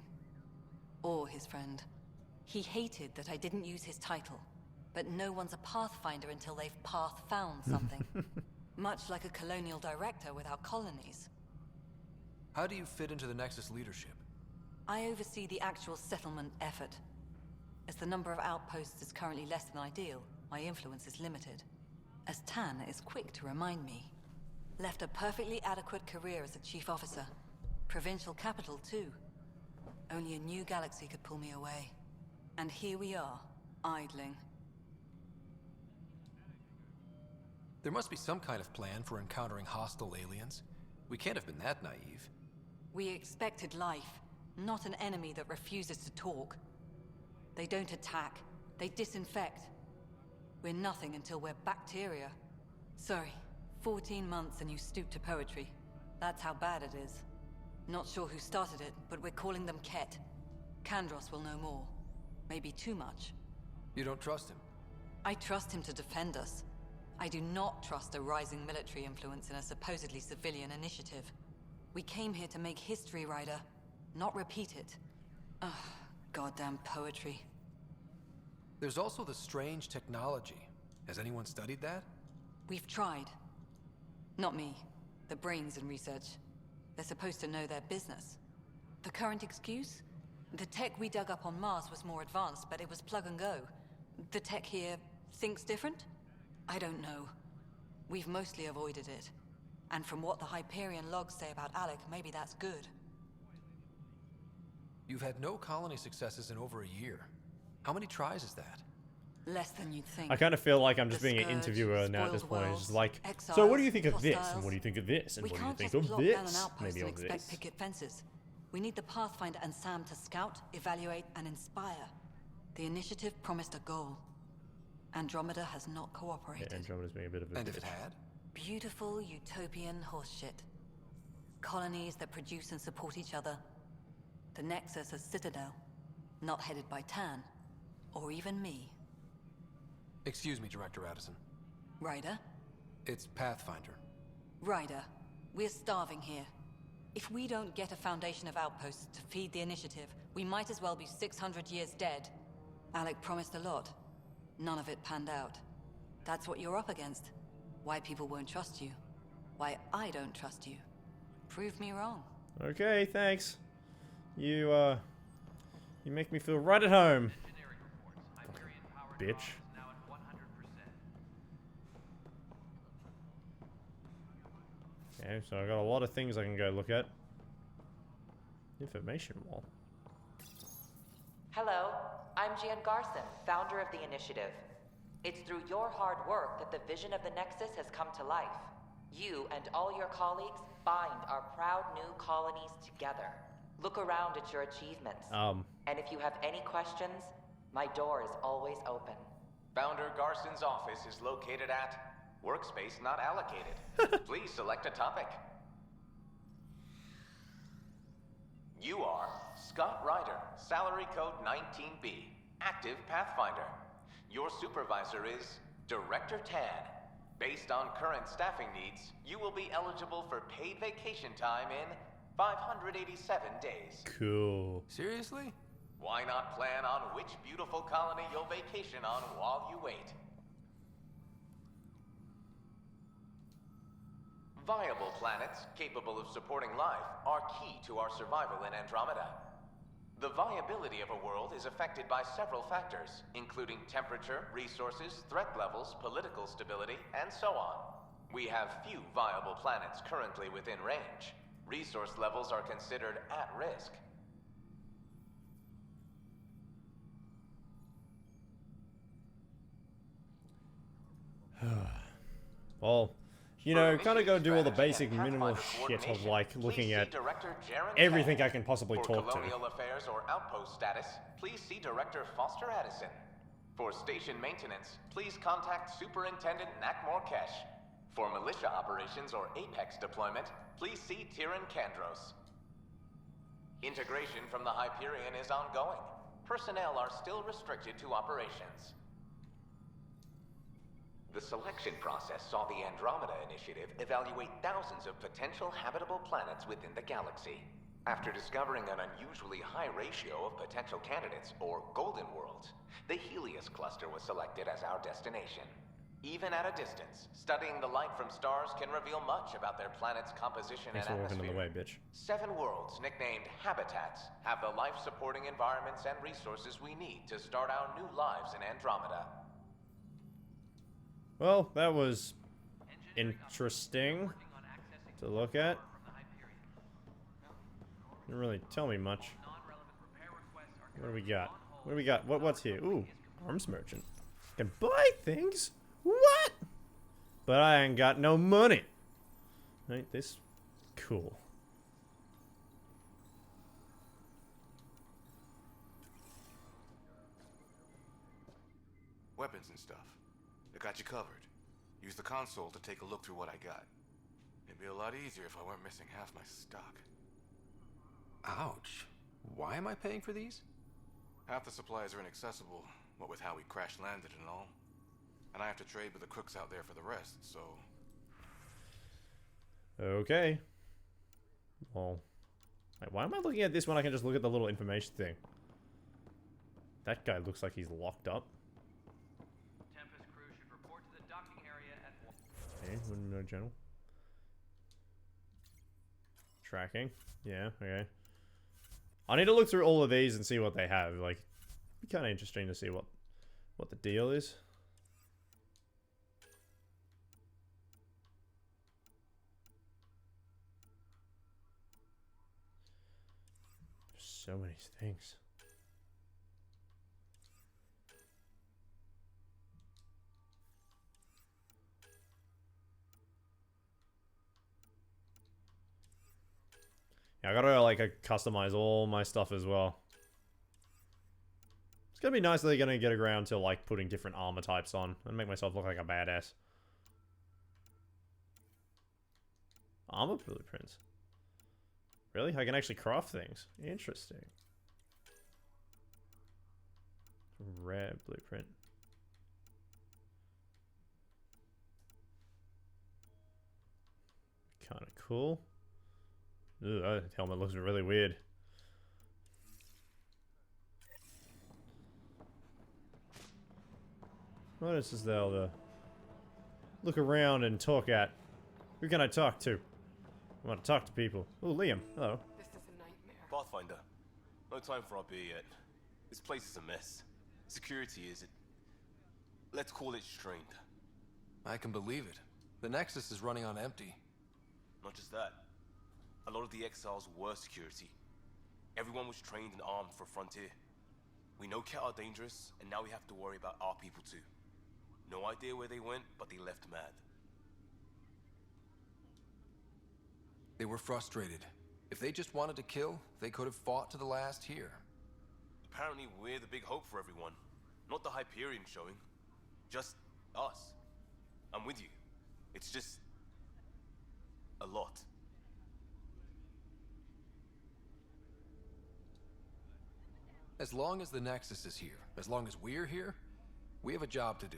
Or his friend. He hated that I didn't use his title. But no one's a Pathfinder until they've path-found something. Much like a colonial director without colonies. How do you fit into the Nexus leadership? I oversee the actual settlement effort. As the number of outposts is currently less than ideal, my influence is limited. As Tan is quick to remind me. Left a perfectly adequate career as a chief officer. Provincial capital, too. Only a new galaxy could pull me away. And here we are, idling. There must be some kind of plan for encountering hostile aliens. We can't have been that naive. We expected life, not an enemy that refuses to talk. They don't attack, they disinfect. We're nothing until we're bacteria. Sorry, 14 months and you stoop to poetry. That's how bad it is. Not sure who started it, but we're calling them Ket. Kandros will know more. Maybe too much. You don't trust him? I trust him to defend us. I do not trust a rising military influence in a supposedly civilian initiative. We came here to make history, Ryder, not repeat it. Ugh, goddamn poetry. There's also the strange technology. Has anyone studied that? We've tried. Not me. The brains in research. They're supposed to know their business. The current excuse? The tech we dug up on Mars was more advanced, but it was plug and go. The tech here thinks different? I don't know. We've mostly avoided it. And from what the Hyperion logs say about Alec, maybe that's good. You've had no colony successes in over a year. How many tries is that? Less than you'd think. I kind of feel like I'm just The being an Scourge, interviewer now at this spoiled point. It's worlds, just like, so exiles, what do you think of this? And hostiles. what do you think of this? And We what do you can't think just of plop down an this? outpost Maybe and of expect this. picket fences. We need the Pathfinder and Sam to scout, evaluate, and inspire. The initiative promised a goal. Andromeda has not cooperated. Yeah, Andromeda's being a bit of a And if bitch. it had? Beautiful utopian horseshit. Colonies that produce and support each other. The Nexus as Citadel. Not headed by Tan. Or even me. Excuse me, Director Addison. Ryder? It's Pathfinder. Ryder, we're starving here. If we don't get a foundation of outposts to feed the initiative, we might as well be 600 years dead. Alec promised a lot. None of it panned out. That's what you're up against. Why people won't trust you. Why I don't trust you. Prove me wrong. Okay, thanks. You make me feel right at home. Bitch. Okay, so I got a lot of things I can go look at. Information wall. Hello, I'm Jan Garson, founder of the initiative. It's through your hard work that the vision of the Nexus has come to life. You and all your colleagues bind our proud new colonies together. Look around at your achievements. And if you have any questions, My door is always open. Founder Garson's office is located at workspace not allocated. Please select a topic. You are Scott Ryder, salary code 19B, active Pathfinder. Your supervisor is Director Tan. Based on current staffing needs, you will be eligible for paid vacation time in 587 days. Cool. Seriously? Why not plan on which beautiful colony you'll vacation on while you wait? Viable planets capable of supporting life are key to our survival in Andromeda. The viability of a world is affected by several factors, including temperature, resources, threat levels, political stability, and so on. We have few viable planets currently within range. Resource levels are considered at risk. Well, you know, kind of gotta do all the basic minimal shit of like looking at everything I can possibly talk to. For colonial affairs or outpost status, please see Director Foster Addison. For station maintenance, please contact Superintendent Nakmor Kesh. For militia operations or Apex deployment, please see Tyran Kandros. Integration from the Hyperion is ongoing. Personnel are still restricted to operations. The selection process saw the Andromeda Initiative evaluate thousands of potential habitable planets within the galaxy. After discovering an unusually high ratio of potential candidates, or golden worlds, the Helios cluster was selected as our destination. Even at a distance, studying the light from stars can reveal much about their planet's composition Thanks and for walking atmosphere. in the way, bitch. 7 worlds, nicknamed habitats, have the life-supporting environments and resources we need to start our new lives in Andromeda. Well, that was interesting to look at. Didn't really tell me much. What do we got? What do we got? What's here? Ooh, arms merchant. Can buy things? What? But I ain't got no money. Ain't this cool? Weapons and stuff. I got you covered. Use the console to take a look through what I got. It'd be a lot easier if I weren't missing half my stock. Ouch. Why am I paying for these? Half the supplies are inaccessible, what with how we crash landed and all. And I have to trade with the crooks out there for the rest, so... Okay. Well... Wait, why am I looking at this when I can just look at the little information thing? That guy looks like he's locked up. Tempest crew should report to the docking area at... Okay, wouldn't know general. Tracking. Yeah, okay. I need to look through all of these and see what they have. Like, it'd be kind of interesting to see what the deal is. So many things. Yeah, I gotta like customize all my stuff as well. It's gonna be nice that they're gonna get around to like putting different armor types on and make myself look like a badass. Armor blueprints. Really? I can actually craft things. Interesting. Rare blueprint. Kind of cool. Ooh, that helmet looks really weird. What else is there to look around and talk at? Who can I talk to? I want to talk to people. Oh, Liam. Hello. This is a nightmare. Pathfinder. No time for our beer yet. This place is a mess. Security is it. Let's call it strained. I can believe it. The Nexus is running on empty. Not just that. A lot of the exiles were security. Everyone was trained and armed for Frontier. We know Ket are dangerous, and now we have to worry about our people too. No idea where they went, but they left mad. They were frustrated. If they just wanted to kill, they could have fought to the last here. Apparently we're the big hope for everyone. Not the Hyperion showing. Just us. I'm with you. It's just... a lot. As long as the Nexus is here, as long as we're here, we have a job to do.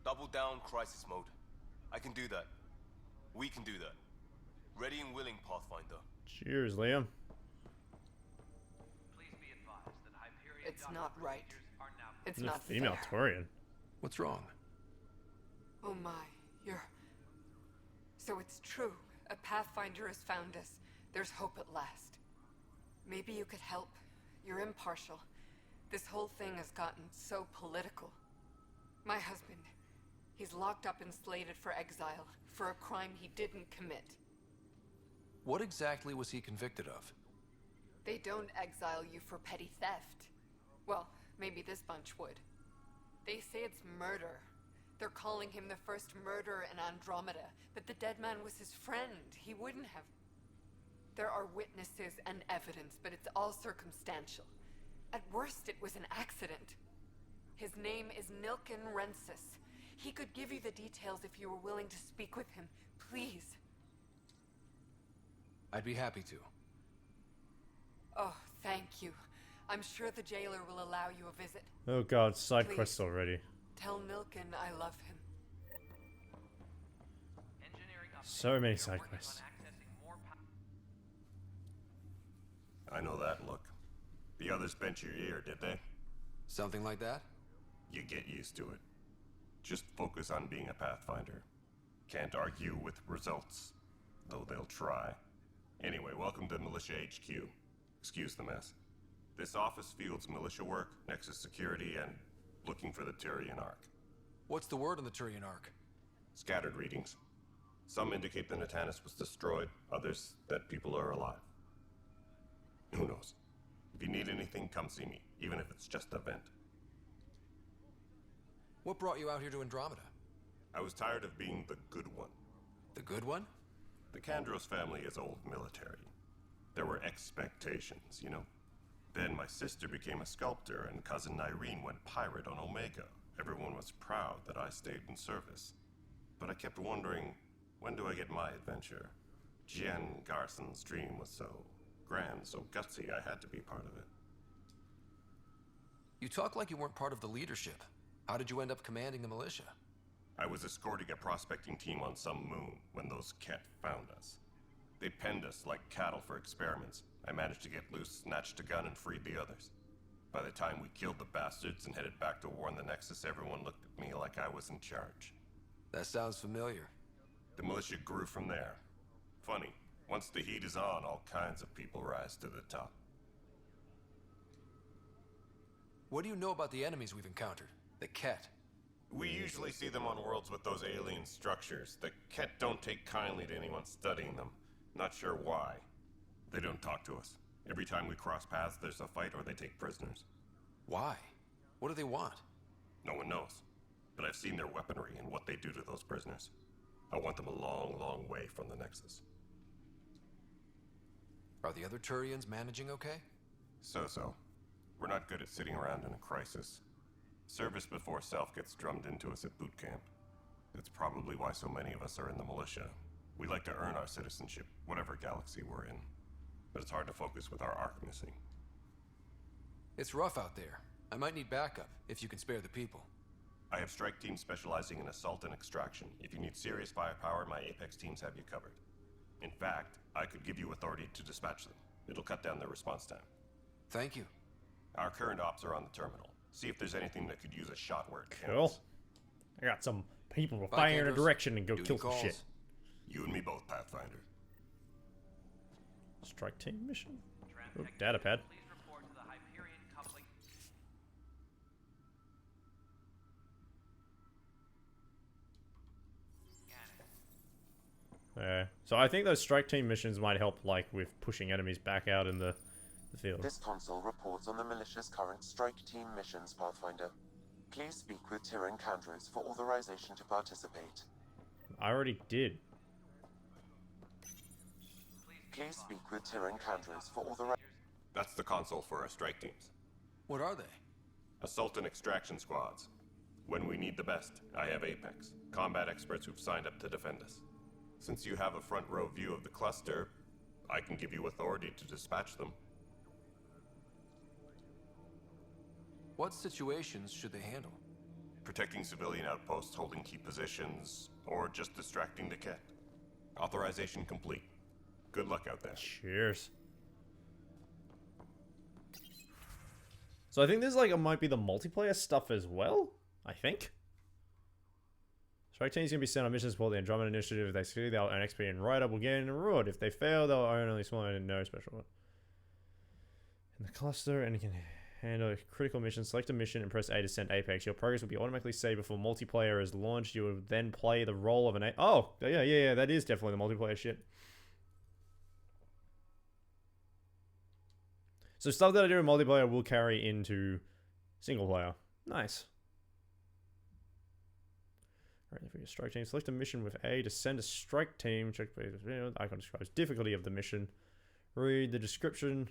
Double down crisis mode. I can do that. We can do that. Ready and willing, Pathfinder. Cheers, Liam. Please be advised that Hyperion It's not right. It's The not female fair. Torian. What's wrong? Oh my, you're... So it's true. A Pathfinder has found us. There's hope at last. Maybe you could help. You're impartial. This whole thing has gotten so political. My husband, he's locked up and slated for exile for a crime he didn't commit. What exactly was he convicted of? They don't exile you for petty theft. Well, maybe this bunch would. They say it's murder. They're calling him the first murderer in Andromeda, but the dead man was his friend. He wouldn't have... There are witnesses and evidence, but it's all circumstantial. At worst, it was an accident. His name is Nilken Rensis. He could give you the details if you were willing to speak with him. Please. I'd be happy to. Oh, thank you. I'm sure the jailer will allow you a visit. Oh god, side Please. quests already. Tell Nilken I love him. So many side quests. I know that look. The others bent your ear, did they? Something like that? You get used to it. Just focus on being a Pathfinder. Can't argue with results, though they'll try. Anyway, welcome to Militia HQ. Excuse the mess. This office fields militia work, Nexus security, and looking for the Tyrian Ark. What's the word on the Tyrian Ark? Scattered readings. Some indicate the Natanus was destroyed, others that people are alive. Who knows? If you need anything, come see me, even if it's just a vent. What brought you out here to Andromeda? I was tired of being the good one. The good one? The Kandros family is old military. There were expectations, you know? Then my sister became a sculptor and cousin Irene went pirate on Omega. Everyone was proud that I stayed in service. But I kept wondering, when do I get my adventure? Jen Garson's dream was so grand, so gutsy, I had to be part of it. You talk like you weren't part of the leadership. How did you end up commanding the militia? I was escorting a prospecting team on some moon when those Ket found us. They penned us like cattle for experiments. I managed to get loose, snatched a gun, and freed the others. By the time we killed the bastards and headed back to warn the Nexus, everyone looked at me like I was in charge. That sounds familiar. The militia grew from there. Funny, once the heat is on, all kinds of people rise to the top. What do you know about the enemies we've encountered? The Ket? We usually see them on worlds with those alien structures. The Ket don't take kindly to anyone studying them. Not sure why. They don't talk to us. Every time we cross paths, there's a fight or they take prisoners. Why? What do they want? No one knows. But I've seen their weaponry and what they do to those prisoners. I want them a long, long way from the Nexus. Are the other Turians managing okay? So-so. We're not good at sitting around in a crisis. Service before self gets drummed into us at boot camp. That's probably why so many of us are in the militia. We like to earn our citizenship, whatever galaxy we're in. But it's hard to focus with our arc missing. It's rough out there. I might need backup, if you can spare the people. I have strike teams specializing in assault and extraction. If you need serious firepower, my Apex teams have you covered. In fact, I could give you authority to dispatch them. It'll cut down their response time. Thank you. Our current ops are on the terminal. See if there's anything that could use a shot where it Cool. counts. I got some people to Bye, fire in a Kandros. direction and go Duty kill some calls. shit. You and me both, Pathfinder. Strike team mission? Oh, data pad. Please report to the Hyperion coupling. So I think those strike team missions might help, like, with pushing enemies back out in the field. This console reports on the militia's current strike team missions, Pathfinder. Please speak with Tyrion Kandros for authorization to participate. I already did. Please speak with Tyrion Kandros for authorization. That's the console for our strike teams. What are they? Assault and extraction squads. When we need the best, I have Apex, combat experts who've signed up to defend us. Since you have a front row view of the cluster, I can give you authority to dispatch them. What situations should they handle? Protecting civilian outposts, holding key positions, or just distracting the Ket. Authorization complete. Good luck out there. Cheers. So I think there's like, it might be the multiplayer stuff as well, I think. Strike teams can be sent on missions for the Andromeda initiative. If they succeed, they'll earn XP and write-up will gain a reward. If they fail, they'll earn only small and no special one. In the cluster, and you can handle a critical mission. Select a mission and press A to send Apex. Your progress will be automatically saved before multiplayer is launched. You will then play the role of an Oh, yeah, that is definitely the multiplayer shit. So stuff that I do in multiplayer will carry into single player. Nice. Alright, for your strike team, select a mission with A to send a strike team. Check the icon describes difficulty of the mission. Read the description.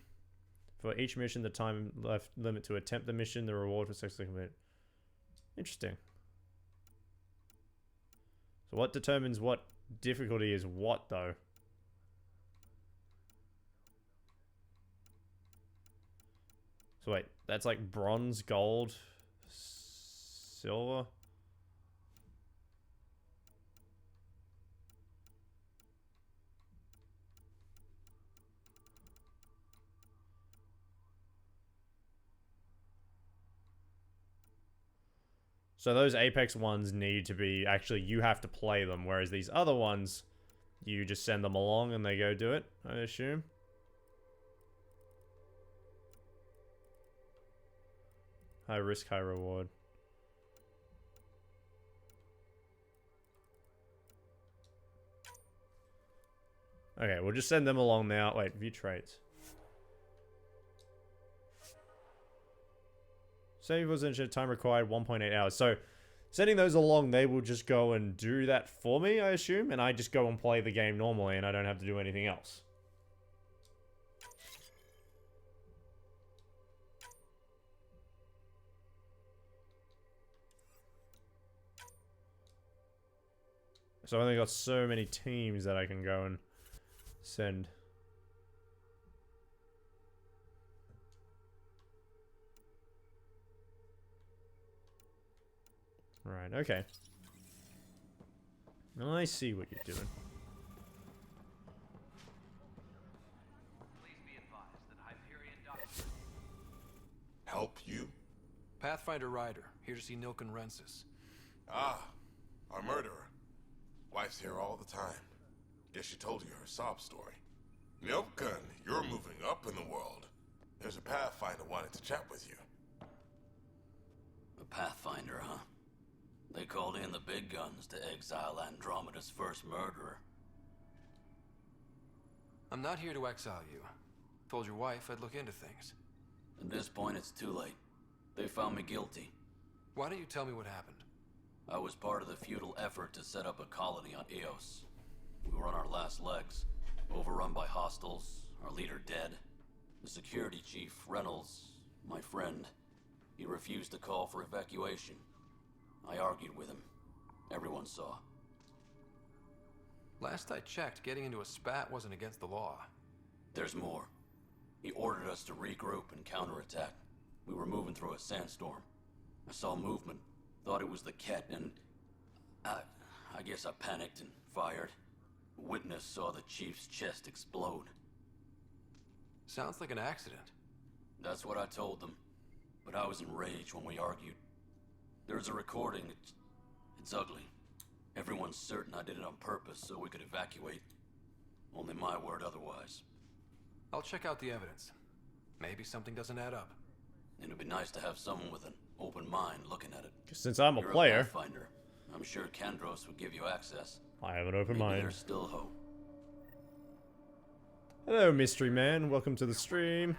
For each mission, the time left limit to attempt the mission, the reward for successfully complete. Interesting. So what determines what difficulty is what, though? So wait, that's like bronze, gold, silver? So those Apex ones need to be, actually, you have to play them, whereas these other ones, you just send them along and they go do it, I assume. High risk, high reward. Okay, we'll just send them along now. Wait, view traits. Save was in time required 1.8 hours. So, sending those along, they will just go and do that for me, I assume. And I just go and play the game normally and I don't have to do anything else. So I've only got so many teams that I can go and send. Right, okay. I see what you're doing. Please be advised that Hyperion Help you? Pathfinder Rider, here to see Nilken Rensis. Ah, our murderer. Wife's here all the time. Guess she told you her sob story. Nilken, you're moving up in the world. There's a Pathfinder wanted to chat with you. A Pathfinder, huh? They called in the big guns to exile Andromeda's first murderer. I'm not here to exile you. Told your wife I'd look into things. At this point, it's too late. They found me guilty. Why don't you tell me what happened? I was part of the futile effort to set up a colony on Eos. We were on our last legs, overrun by hostiles, our leader dead. The security chief, Reynolds, my friend, he refused to call for evacuation. I argued with him. Everyone saw. Last I checked, getting into a spat wasn't against the law. There's more. He ordered us to regroup and counterattack. We were moving through a sandstorm. I saw movement, thought it was the Ket, and I guess I panicked and fired. A witness saw the chief's chest explode. Sounds like an accident. That's what I told them, but I was enraged when we argued. There's a recording. It's ugly. Everyone's certain I did it on purpose so we could evacuate. Only my word otherwise. I'll check out the evidence. Maybe something doesn't add up. It'd be nice to have someone with an open mind looking at it. Since I'm a You're player, a Pathfinder. I'm sure Kandros would give you access. I have an open Maybe mind. There's still hope. Hello, Mystery Man. Welcome to the stream.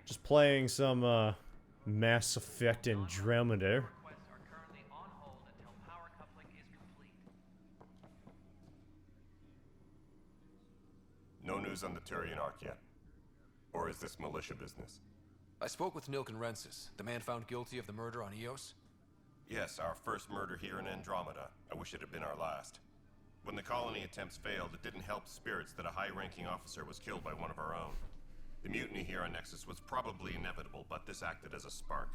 Just playing some Mass Effect Andromeda. No news on the Turian Arc yet. Or is this militia business? I spoke with Nilk and Rensis, the man found guilty of the murder on Eos. Yes, our first murder here in Andromeda. I wish it had been our last. When the colony attempts failed, it didn't help spirits that a high-ranking officer was killed by one of our own. The mutiny here on Nexus was probably inevitable, but this acted as a spark.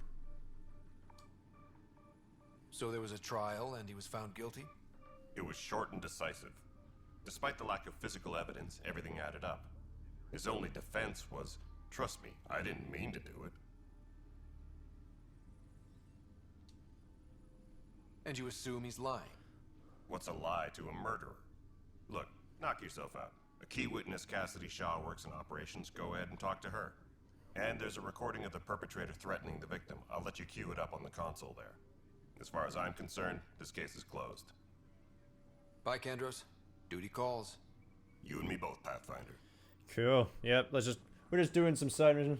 So there was a trial, and he was found guilty? It was short and decisive. Despite the lack of physical evidence, everything added up. His only defense was, trust me, I didn't mean to do it. And you assume he's lying? What's a lie to a murderer? Look, knock yourself out. A key witness, Cassidy Shaw, works in operations. Go ahead and talk to her. And there's a recording of the perpetrator threatening the victim. I'll let you cue it up on the console there. As far as I'm concerned, this case is closed. Bye, Kandros. Duty calls. You and me both, Pathfinder. Cool. Yep, we're just doing some side mission.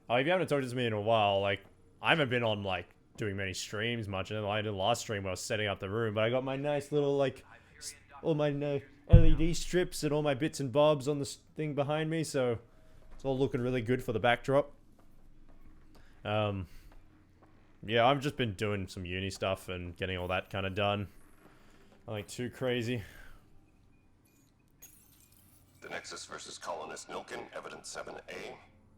Oh, if you haven't talked to me in a while, like, I haven't been on, like, doing many streams much. And I did the last stream where I was setting up the room, but I got my nice little, like, all my LED strips and all my bits and bobs on this thing behind me, so it's all looking really good for the backdrop. Yeah, I've just been doing some uni stuff and getting all that kind of done. Nothing too crazy. The Nexus versus Colonist Nilkin, Evidence 7A.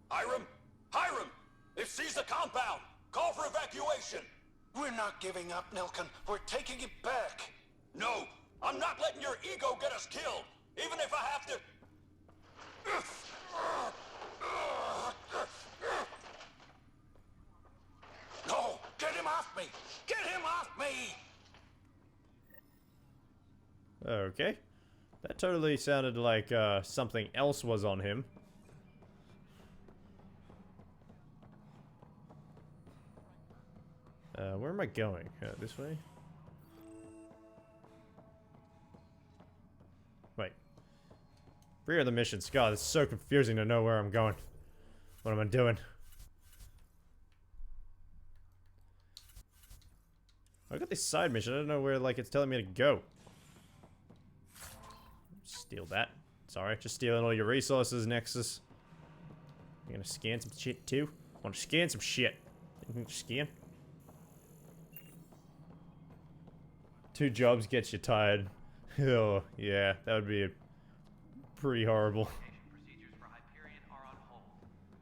Hiram! Hiram! They've seized the compound! Call for evacuation! We're not giving up, Nilkin. We're taking it back. No! I'm not letting your ego get us killed! Even if I have to... No! Get him off me! Get him off me! Okay. That totally sounded like something else was on him. Where am I going? This way? Wait. Rear of the missions. God, it's so confusing to know where I'm going. What am I doing? I got this side mission. I don't know where, like, it's telling me to go. Steal that. Sorry, just stealing all your resources, Nexus. You gonna scan some shit, too? Want to scan some shit. Scan? 2 jobs gets you tired. Oh, yeah, that would be pretty horrible. Procedures for Hyperion are on hold.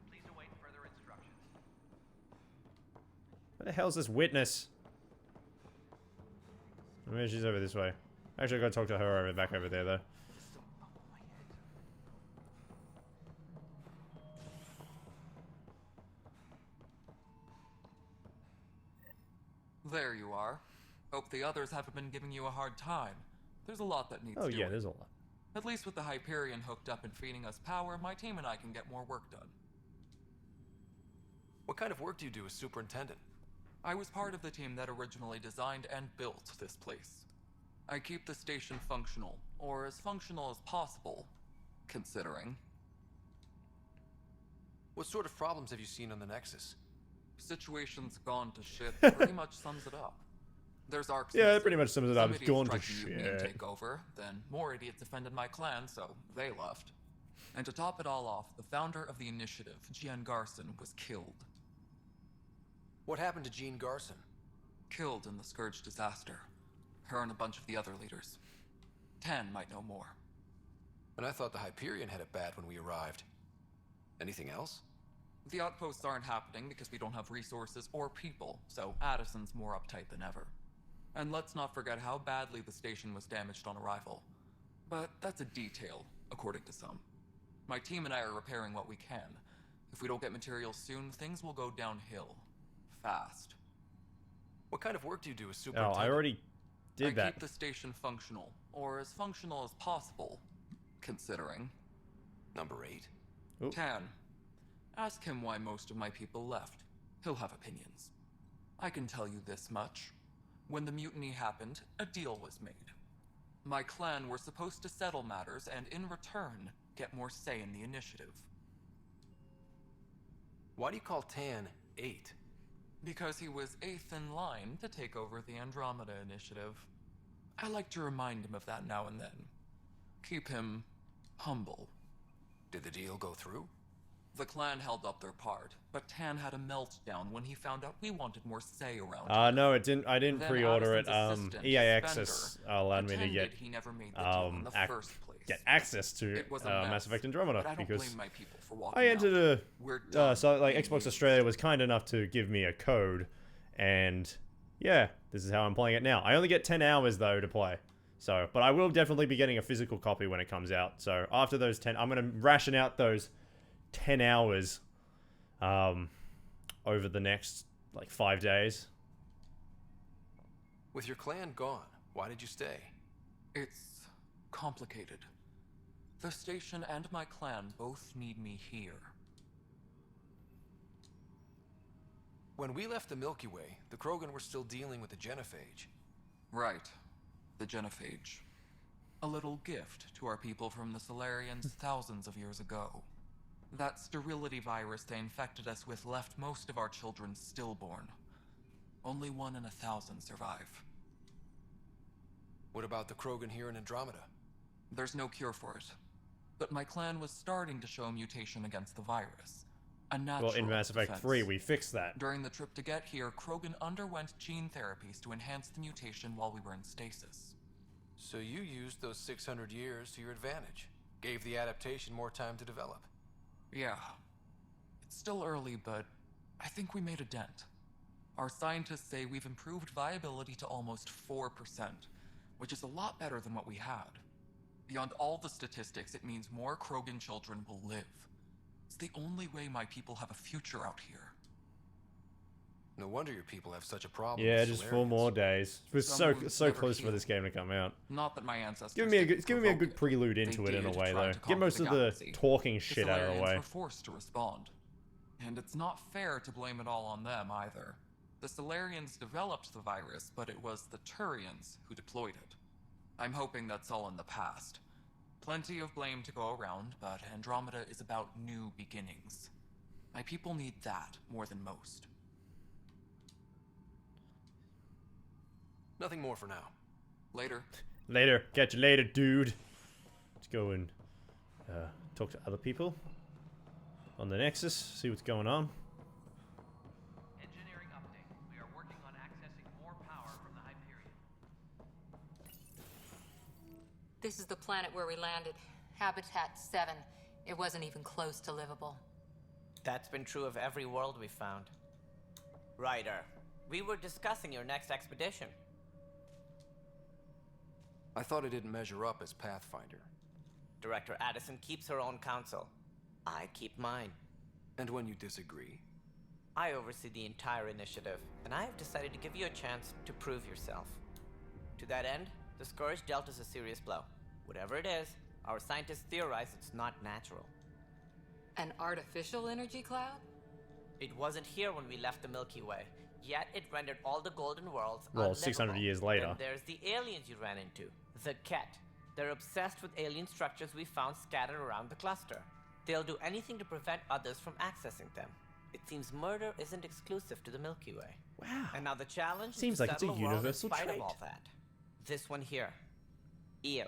Please await further instructions. Where the hell's this witness? Maybe she's over this way. Actually, I gotta talk to her back over there, though. There you are. Hope the others haven't been giving you a hard time. There's a lot that needs doing. doing. Yeah, there's a lot. At least with the Hyperion hooked up and feeding us power, my team and I can get more work done. What kind of work do you do as superintendent? I was part of the team that originally designed and built this place. I keep the station functional, or as functional as possible, considering. What sort of problems have you seen on the Nexus? Situation's gone to shit pretty much sums it up. There's arcs. Yeah, that pretty much sums it up. It's gone to shit. Take over, then more idiots offended my clan, so they left. And to top it all off, the founder of the initiative, Jean Garson, was killed. What happened to Jean Garson? Killed in the Scourge disaster. Her and a bunch of the other leaders. 10 might know more. And I thought the Hyperion had it bad when we arrived. Anything else? The outposts aren't happening because we don't have resources or people, so Addison's more uptight than ever. And let's not forget how badly the station was damaged on arrival. But that's a detail, according to some. My team and I are repairing what we can. If we don't get materials soon, things will go downhill. Fast. What kind of work do you do as superintendent? Oh, I already did that. I keep the station functional, or as functional as possible, considering. Number 8. Ooh. Tan. Ask him why most of my people left. He'll have opinions. I can tell you this much. When the mutiny happened, a deal was made. My clan were supposed to settle matters and, in return, get more say in the initiative. Why do you call Tan 8? Because he was 8th in line to take over the Andromeda initiative. I like to remind him of that now and then. Keep him humble. Did the deal go through? The clan held up their part, but Tan had a meltdown when he found out we wanted more say around. No, it didn't. I didn't Then pre-order it. Addison's assistant, EA Access allowed me to get he never made the deal in the first place. get access to It was a Mass mess, Effect Andromeda but I don't because blame my people for walking I entered We're a done so like being Xbox Australia was kind enough to give me a code, and yeah, this is how I'm playing it now. I only get 10 hours though to play. So, but I will definitely be getting a physical copy when it comes out. So after those 10, I'm going to ration out those 10 hours over the next, like, 5 days. With your clan gone, why did you stay? It's complicated. The station and my clan both need me here. When we left the Milky Way, the Krogan were still dealing with the genophage. Right. The genophage. A little gift to our people from the Solarians thousands of years ago. That sterility virus they infected us with left most of our children stillborn. Only 1 in 1,000 survive. What about the Krogan here in Andromeda? There's no cure for it. But my clan was starting to show mutation against the virus. A natural Well, in Mass Effect defense. 3, we fixed that. During the trip to get here, Krogan underwent gene therapies to enhance the mutation while we were in stasis. So you used those 600 years to your advantage. Gave the adaptation more time to develop. Yeah. It's still early, but I think we made a dent. Our scientists say we've improved viability to almost 4%, which is a lot better than what we had. Beyond all the statistics, it means more Krogan children will live. It's the only way my people have a future out here. No wonder your people have such a problem. Yeah, with just 4 Solarians. more days. We're so close for this game to come out. Not that my ancestors. It's giving me a good prelude into it in a way, though. Get most of the talking shit out of the way. Were forced to respond, and it's not fair to blame it all on them either. The Solarians developed the virus, but it was the Turians who deployed it. I'm hoping that's all in the past. Plenty of blame to go around, but Andromeda is about new beginnings. My people need that more than most. Nothing more for now. Later. Later. Catch you later, dude. Let's go and talk to other people on the Nexus, see what's going on. Engineering update. We are working on accessing more power from the Hyperion. This is the planet where we landed. Habitat 7. It wasn't even close to livable. That's been true of every world we found. Ryder, we were discussing your next expedition. I thought it didn't measure up as Pathfinder. Director Addison keeps her own counsel. I keep mine. And when you disagree? I oversee the entire initiative, and I have decided to give you a chance to prove yourself. To that end, the Scourge dealt us a serious blow. Whatever it is, our scientists theorize it's not natural. An artificial energy cloud? It wasn't here when we left the Milky Way, yet it rendered all the Golden Worlds Well, unlivable. 600 years later. Then there's the aliens you ran into, the Ket. They're obsessed with alien structures we found scattered around the cluster. They'll do anything to prevent others from accessing them. It seems murder isn't exclusive to the Milky Way. Wow. And now the challenge Seems is to like it's a settle world in universal spite trait. of all that. This one here. Eos.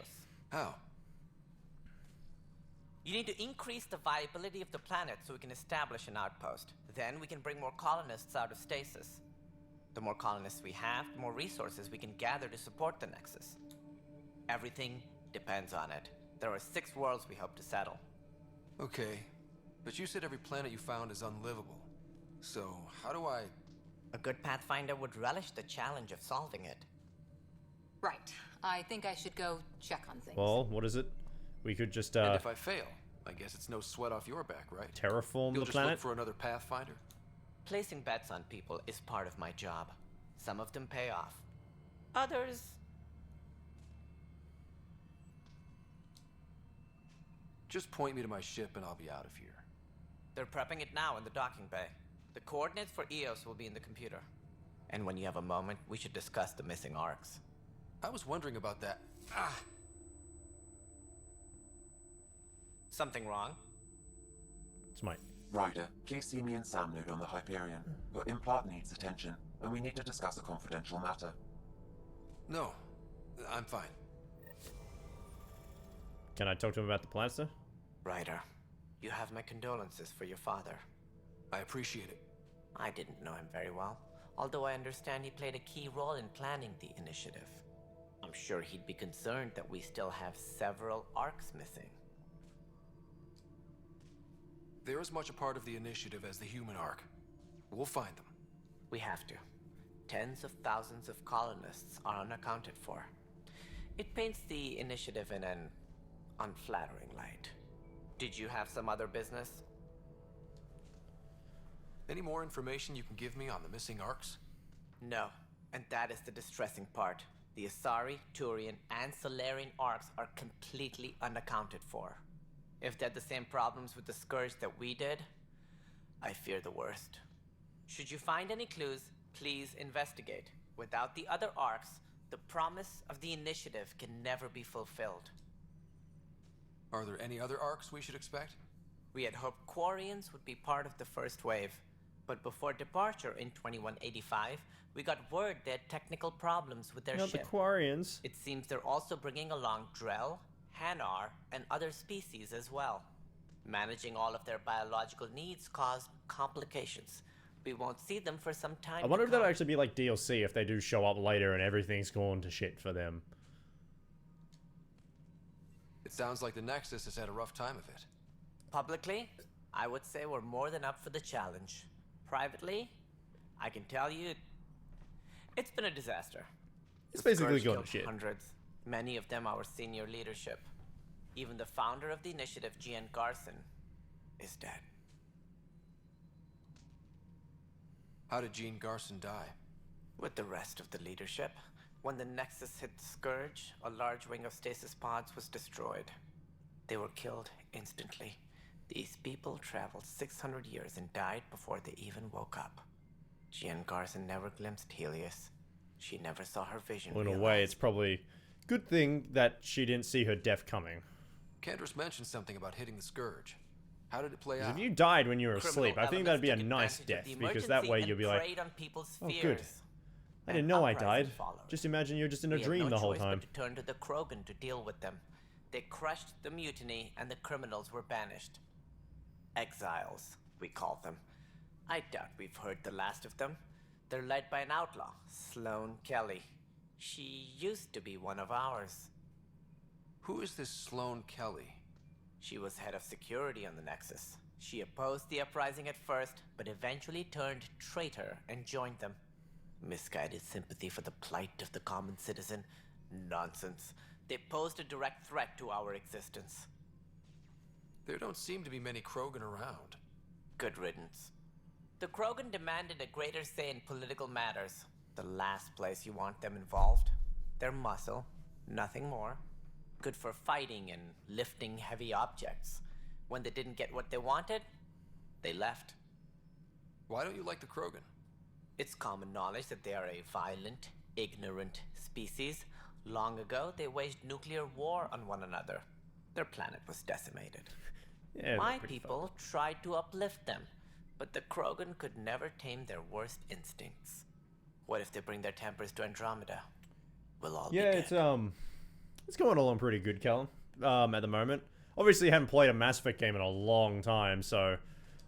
How? You need to increase the viability of the planet so we can establish an outpost. Then we can bring more colonists out of stasis. The more colonists we have, the more resources we can gather to support the Nexus. Everything depends on it. There are 6 worlds we hope to settle. Okay, but you said every planet you found is unlivable. So, how do I... A good Pathfinder would relish the challenge of solving it. Right. I think I should go check on things. Well, what is it? We could just And if I fail, I guess it's no sweat off your back, right? terraform You'll the just planet. look for another Pathfinder? Placing bets on people is part of my job. Some of them pay off. Others... Just point me to my ship and I'll be out of here. They're prepping it now in the docking bay. The coordinates for Eos will be in the computer. And when you have a moment, we should discuss the missing arcs. I was wondering about that. Ah! Something wrong? It's mine. Ryder, please see me and Sam Node on the Hyperion. Your implant needs attention, and we need to discuss a confidential matter. No, I'm fine. Can I talk to him about the plans, though? Ryder, You have my condolences for your father. I appreciate it. I didn't know him very well, although I understand he played a key role in planning the initiative. I'm sure he'd be concerned that we still have several arcs missing. They're as much a part of the initiative as the human arc. We'll find them. We have to. Tens of thousands of colonists are unaccounted for. It paints the initiative in an unflattering light. Did you have some other business? Any more information you can give me on the missing arcs? No, and that is the distressing part. The Asari, Turian, and Solarian arcs are completely unaccounted for. If they had the same problems with the Scourge that we did, I fear the worst. Should you find any clues, please investigate. Without the other arcs, the promise of the initiative can never be fulfilled. Are there any other arcs we should expect? We had hoped Quarians would be part of the first wave, but before departure in 2185, we got word they had technical problems with their Not ship. the Quarians. It seems they're also bringing along Drell, Hanar, and other species as well. Managing all of their biological needs caused complications. We won't see them for some time. I wonder if that'll actually be like DLC if they do show up later and everything's gone to shit for them. It sounds like the Nexus has had a rough time of it. Publicly, I would say we're more than up for the challenge. Privately, I can tell you, it's been a disaster. It's The basically Scourge going to killed shit. Hundreds, many of them our senior leadership. Even the founder of the initiative, Gian Garson, is dead. How did Jean Garson die? With the rest of the leadership, when the Nexus hit the Scourge, a large wing of stasis pods was destroyed. They were killed instantly. These people traveled 600 years and died before they even woke up. Jean Garson never glimpsed Helios. She never saw her vision Well, in a realized. way, it's probably good thing that she didn't see her death coming. Candace mentioned something about hitting the Scourge. How did it play 'Cause out? if you died when you were Criminal asleep, I think that'd be a nice advantage of death, the because that way emergency you'll be and like, preyed on people's oh good, fears. I didn't An know I uprising died. followed. Just imagine you're just in a We had dream no the whole choice time. but to turn to the Krogan to deal with them. They crushed the mutiny and the criminals were banished. Exiles, we call them. I doubt we've heard the last of them. They're led by an outlaw, Sloane Kelly. She used to be one of ours. Who is this Sloane Kelly? She was head of security on the Nexus. She opposed the uprising at first, but eventually turned traitor and joined them. Misguided sympathy for the plight of the common citizen? Nonsense. They posed a direct threat to our existence. There don't seem to be many Krogan around. Good riddance. The Krogan demanded a greater say in political matters. The last place you want them involved. Their muscle, nothing more. Good for fighting and lifting heavy objects. When they didn't get what they wanted, they left. Why don't you like the Krogan? It's common knowledge that they are a violent, ignorant species. Long ago, they waged nuclear war on one another. Their planet was decimated. Yeah, My pretty people tried to uplift them, but the Krogan could never tame their worst instincts. What if they bring their tempers to Andromeda? We'll all Yeah, be dead. it's going along pretty good, Callum. At the moment, obviously, haven't played a Mass Effect game in a long time, so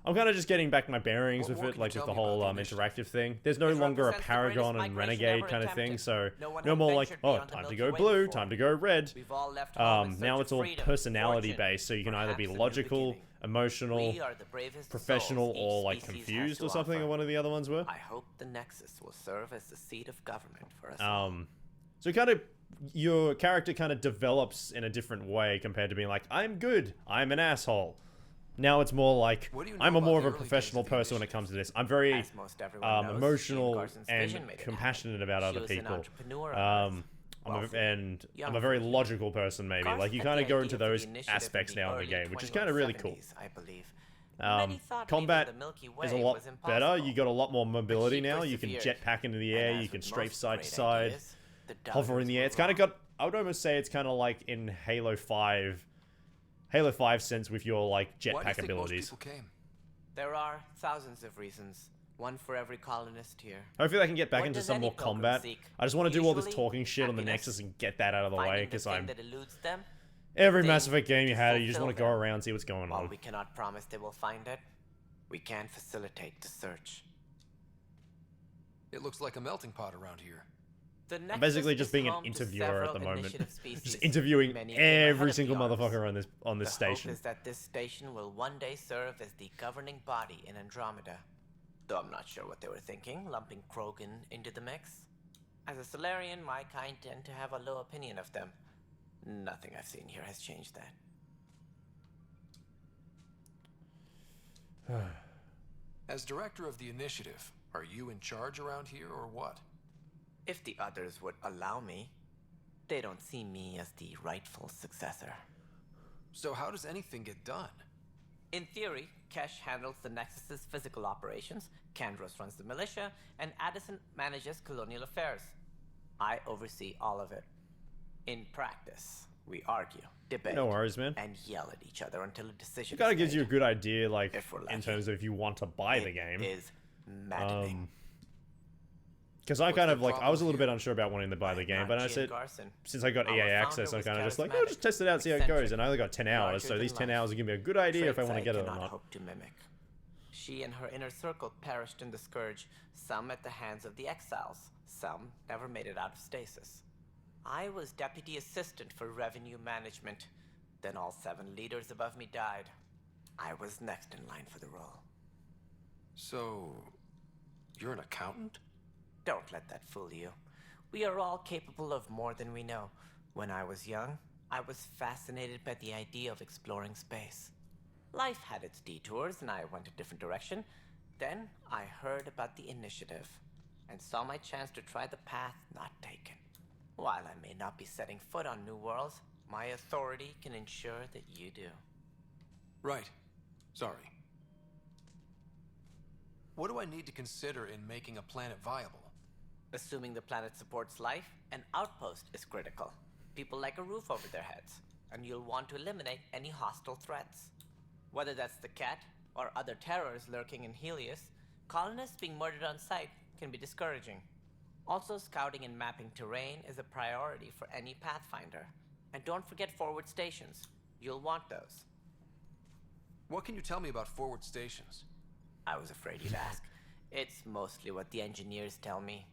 I'm kind of just getting back my bearings What with more it, can you like tell with the me about whole the initiative? interactive thing. There's no It longer a represents the greatest Paragon and migration Renegade ever kind of thing, attempted. so No one no had more like, ventured oh, beyond the time to Milky go Way blue, before. time to go red. We've all left home in Now search it's of all freedom, personality fortune, based, so you can either be perhaps a new logical, beginning. emotional, We are the bravest professional, souls each or like species has confused to or something, offer. or one of the other ones were. I hope the Nexus will serve as the seat of government for us all. So kind of your character kind of develops in a different way compared to being like, I'm good, I'm an asshole. Now it's more like, What do you know I'm a about more of the a early days professional of the person when it comes to this. I'm very As most everyone knows, emotional Jean Carson's and vision made it compassionate about She other was an people. entrepreneur on Earth. I'm Wealthy, I'm a young, very fortunate. logical person, maybe. Carson Like, you had kind the of go idea into for the those initiative aspects in the now in the early game, which is kind of really cool. 2170s, I believe. Many thought Combat leaving the Milky is a Way lot was better. impossible. You got a lot more mobility she now. You can persevered. jetpack into the And air. as You can with strafe most side great to side, ideas, the hover in doubters the air. were It's kind of wrong. got. I would almost say it's kind of like in Halo 5. Halo 5 sense with your like Why do you jetpack think abilities. most people came? There are thousands of reasons. One for every colonist here. Hopefully I can get back What into does some any more pilgrim combat. seek? I just want to do all this Usually, talking shit on the happiness, Nexus and get that out of the way finding because the thing I'm. that eludes them, Every thing Mass Effect game you to had, you just fulfill want to go them. around, see what's going While on. we cannot promise they will find it, we can facilitate the search. It looks like a melting pot around here. The I'm Nexus basically just is being an home to interviewer at several the moment. initiative species. Just interviewing Many came ahead every of single the arms. motherfucker on this The station. hope is that this station will one day serve as the governing body in Andromeda. Though I'm not sure what they were thinking, lumping Krogan into the mix. As a Solarian, my kind tend to have a low opinion of them. Nothing I've seen here has changed that. As director of the initiative, are you in charge around here or what? If the others would allow me, they don't see me as the rightful successor. So how does anything get done? In theory, Kesh handles the Nexus's physical operations, Kandros runs the militia, and Addison manages colonial affairs. I oversee all of it. In practice, we argue, debate, No worries, man. and yell at each other until a decision It kind is of gives made. you a good idea, like, If we're in lucky. terms of if you want to buy the It game. is maddening. Because I What's kind the of, like, I problem was a little here? bit unsure about wanting to buy the game, but I Not said, Gian Garson. since I got Our EA founder access, I'm was kind of just like, charismatic, oh, just test it out, see how it goes. eccentric, And I only got 10 hours, so larger these than 10 life. hours will give me a good idea if I Traits want to get it or cannot not. hope to mimic. She and her inner circle perished in the Scourge, some at the hands of the Exiles, some never made it out of stasis. I was deputy assistant for revenue management. Then all 7 leaders above me died. I was next in line for the role. So, you're an accountant? Don't let that fool you. We are all capable of more than we know. When I was young, I was fascinated by the idea of exploring space. Life had its detours, and I went a different direction. Then I heard about the initiative, and saw my chance to try the path not taken. While I may not be setting foot on new worlds, my authority can ensure that you do. Right. Sorry. What do I need to consider in making a planet viable? Assuming the planet supports life, an outpost is critical. People like a roof over their heads, and you'll want to eliminate any hostile threats. Whether that's the cat or other terrors lurking in Helios, colonists being murdered on sight can be discouraging. Also, scouting and mapping terrain is a priority for any Pathfinder. And don't forget forward stations. You'll want those. What can you tell me about forward stations? I was afraid you'd ask. It's mostly what the engineers tell me.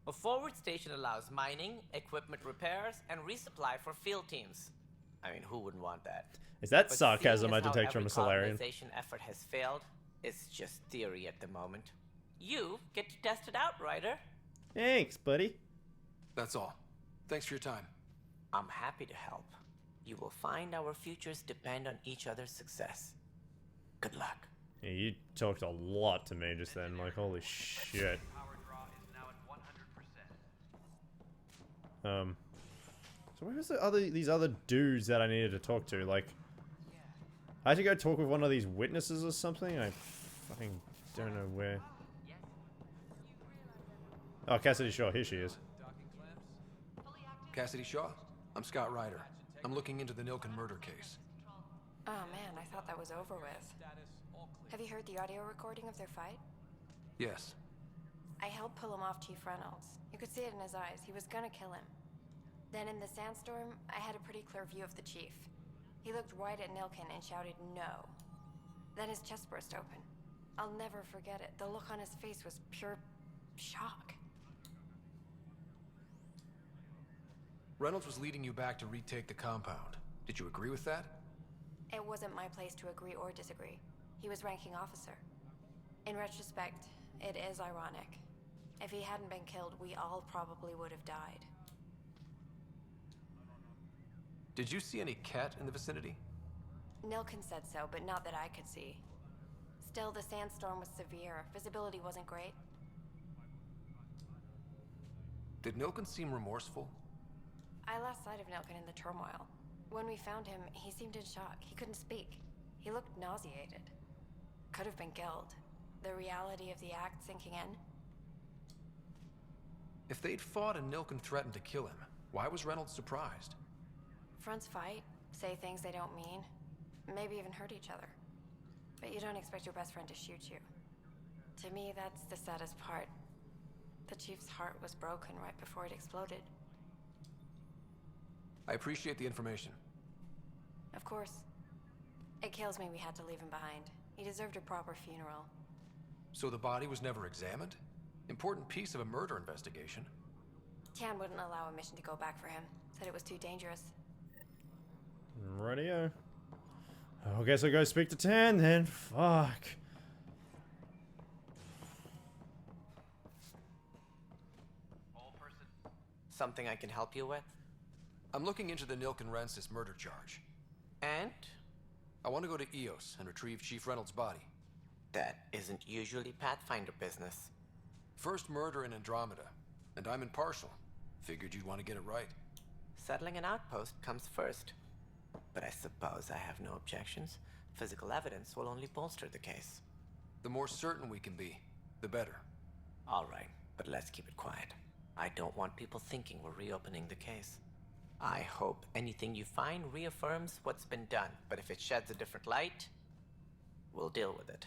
A forward station allows mining, equipment repairs, and resupply for field teams. I mean, who wouldn't want that? Is that But sarcasm seeing I as how detect from every a Solarian? colonization effort has failed, it's just theory at the moment. You get to test it out, Ryder. Thanks, buddy. That's all. Thanks for your time. I'm happy to help. You will find our futures depend on each other's success. Good luck. Yeah, you talked a lot to me just then, like, holy shit. So where's these other dudes that I needed to talk to? Like, I had to go talk with one of these witnesses or something? I fucking don't know where. Oh, Cassidy Shaw, here she is. Cassidy Shaw. I'm Scott Ryder. I'm looking into the Nilken murder case. Oh man, I thought that was over with. Have you heard the audio recording of their fight? Yes. I helped pull him off Chief Reynolds. You could see it in his eyes. He was gonna kill him. Then in the sandstorm, I had a pretty clear view of the chief. He looked right at Nilken and shouted no. Then his chest burst open. I'll never forget it. The look on his face was pure shock. Reynolds was leading you back to retake the compound. Did you agree with that? It wasn't my place to agree or disagree. He was ranking officer. In retrospect, it is ironic. If he hadn't been killed, we all probably would have died. Did you see any cat in the vicinity? Nilken said so, but not that I could see. Still, the sandstorm was severe. Visibility wasn't great. Did Nilken seem remorseful? I lost sight of Nilken in the turmoil. When we found him, he seemed in shock. He couldn't speak. He looked nauseated. Could have been guilt. The reality of the act sinking in. If they'd fought and Nilken threatened to kill him, why was Reynolds surprised? Fronts fight, say things they don't mean, maybe even hurt each other. But you don't expect your best friend to shoot you. To me, that's the saddest part. The Chief's heart was broken right before it exploded. I appreciate the information. Of course. It kills me we had to leave him behind. He deserved a proper funeral. So the body was never examined? Important piece of a murder investigation. Tian wouldn't allow a mission to go back for him. Said it was too dangerous. Rightio. I guess I'll go speak to Tan then. Fuck. Something I can help you with? I'm looking into the Nilk and Rensis murder charge. And? I want to go to Eos and retrieve Chief Reynolds' body. That isn't usually Pathfinder business. First murder in Andromeda, and I'm impartial. Figured you'd want to get it right. Settling an outpost comes first. But I suppose I have no objections. Physical evidence will only bolster the case. The more certain we can be, the better. All right, but let's keep it quiet. I don't want people thinking we're reopening the case. I hope anything you find reaffirms what's been done, but if it sheds a different light, we'll deal with it.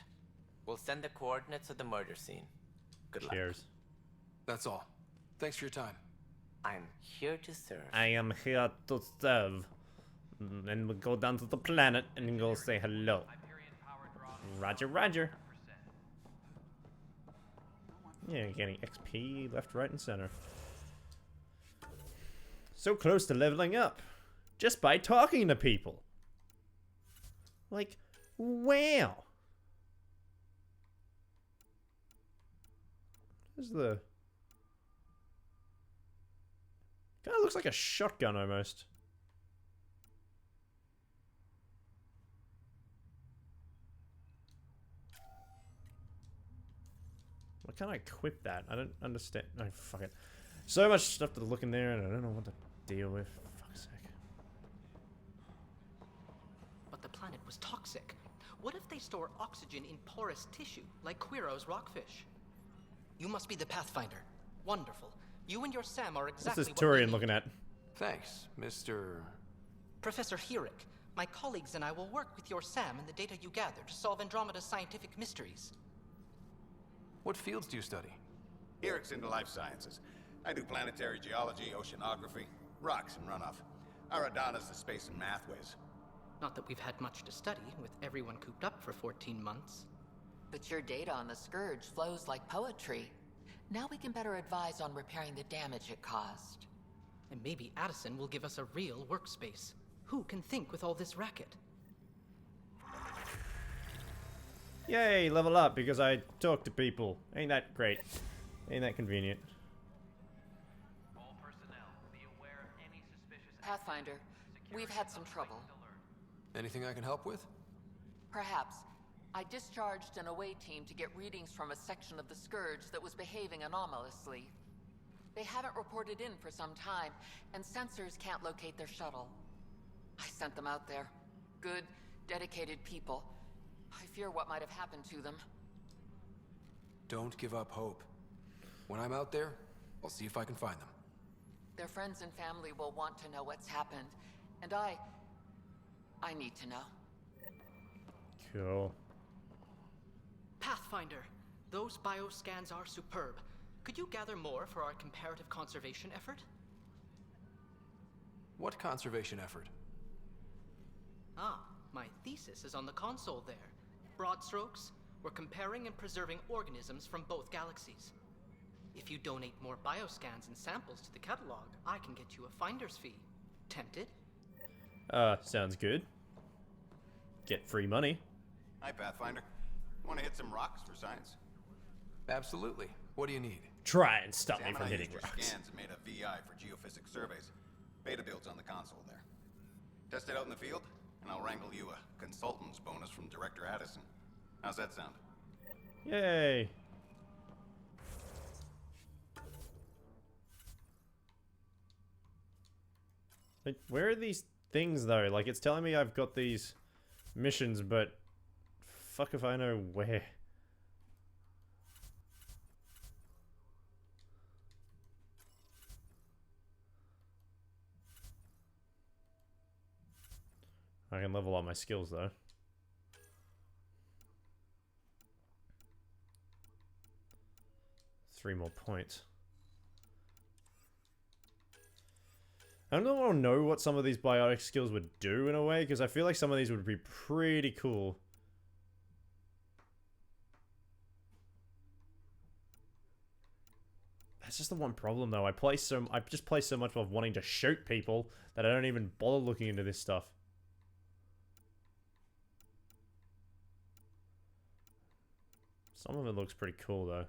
We'll send the coordinates of the murder scene. Good luck. Cheers. That's all. Thanks for your time. I'm here to serve. I am here to serve. Then we'll go down to the planet and go say hello. Roger, roger. Yeah, getting XP left, right, and center. So close to leveling up. Just by talking to people. Like, wow. There's the... Kind of looks like a shotgun almost. Why can't I equip that? I don't understand. No, fuck it. So much stuff to look in there and I don't know what to deal with. For fuck's sake. But the planet was toxic. What if they store oxygen in porous tissue, like Quiro's rockfish? You must be the Pathfinder. Wonderful. You and your Sam are exactly What's this Turian looking at? Thanks, Mr... Professor Hirick. My colleagues and I will work with your Sam and the data you gather to solve Andromeda's scientific mysteries. What fields do you study? Hirick's into life sciences. I do planetary geology, oceanography, rocks and runoff. Aradana's the space and math whiz. Not that we've had much to study, with everyone cooped up for 14 months. But your data on the Scourge flows like poetry. Now we can better advise on repairing the damage it caused. And maybe Addison will give us a real workspace. Who can think with all this racket? Yay, level up because I talk to people. Ain't that great? Ain't that convenient? All personnel, be aware of any suspicious Pathfinder, we've had some trouble. Anything I can help with? Perhaps. I discharged an away team to get readings from a section of the Scourge that was behaving anomalously. They haven't reported in for some time, and sensors can't locate their shuttle. I sent them out there. Good, dedicated people. I fear what might have happened to them. Don't give up hope. When I'm out there, I'll see if I can find them. Their friends and family will want to know what's happened, and I need to know. Cool. Pathfinder, those bioscans are superb. Could you gather more for our comparative conservation effort? What conservation effort? Ah, my thesis is on the console there. Broad strokes, we're comparing and preserving organisms from both galaxies. If you donate more bioscans and samples to the catalog, I can get you a finder's fee. Tempted? Sounds good. Get free money. Hi, Pathfinder. Want to hit some rocks for science? Absolutely. What do you need? Try and stop me Sam from and I hitting used your rocks. scans and made a VI for geophysics surveys. Beta builds on the console there. Test it out in the field, and I'll wrangle you a consultant's bonus from Director Addison. How's that sound? Yay. Like, where are these things though? Like, it's telling me I've got these missions, but fuck if I know where. I can level up my skills though. Three more points. I don't want to know what some of these biotic skills would do in a way, because I feel like some of these would be pretty cool. That's just the one problem though. I just play so much of wanting to shoot people that I don't even bother looking into this stuff. Some of it looks pretty cool though.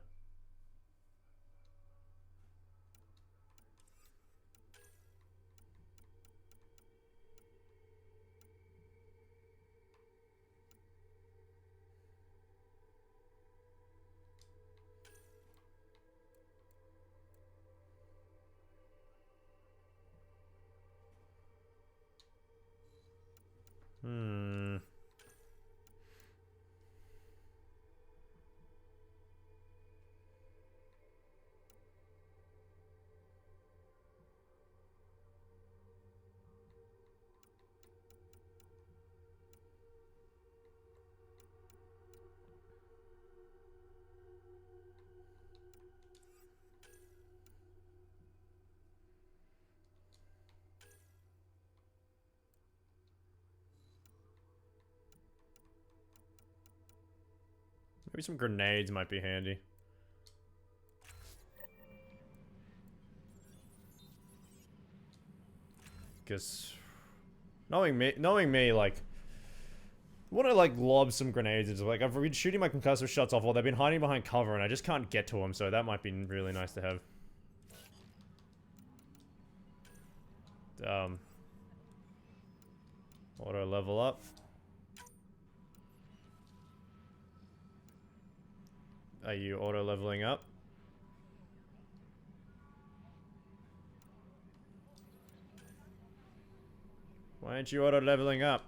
Maybe some grenades might be handy. Because knowing me, like, I want to like lob some grenades. It's like I've been shooting my concussive shots off, while they've been hiding behind cover, and I just can't get to them. So that might be really nice to have. Auto level up. Are you auto leveling up? Why aren't you auto leveling up?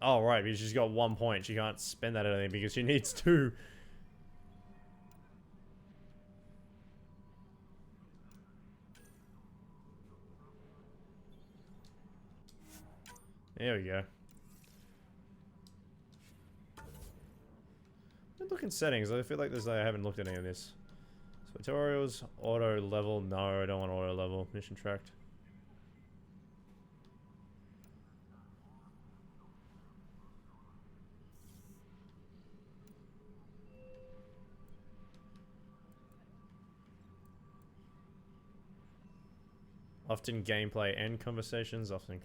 Oh, right, because she's got 1 point. She can't spend that on anything because she needs 2. There we go. Look in settings. I feel like I haven't looked at any of this. So tutorials, auto level. No, I don't want auto level. Mission tracked. Often gameplay and conversations. Often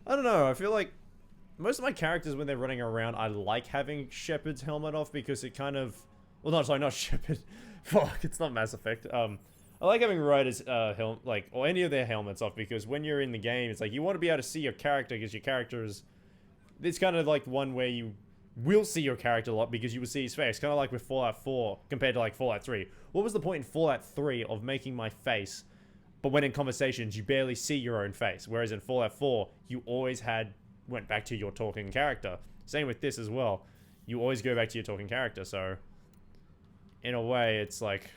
I don't know. I feel like most of my characters, when they're running around, I like having Shepard's helmet off because it kind of... Well, no, sorry, not Shepard. Fuck, it's not Mass Effect. I like having Ryder's helmet, like, or any of their helmets off because when you're in the game, it's like you want to be able to see your character because your character is... It's kind of like one where you will see your character a lot because you will see his face. Kind of like with Fallout 4 compared to like Fallout 3. What was the point in Fallout 3 of making my face, but when in conversations you barely see your own face? Whereas in Fallout 4, you always went back to your talking character. Same with this as well. You always go back to your talking character, so in a way it's like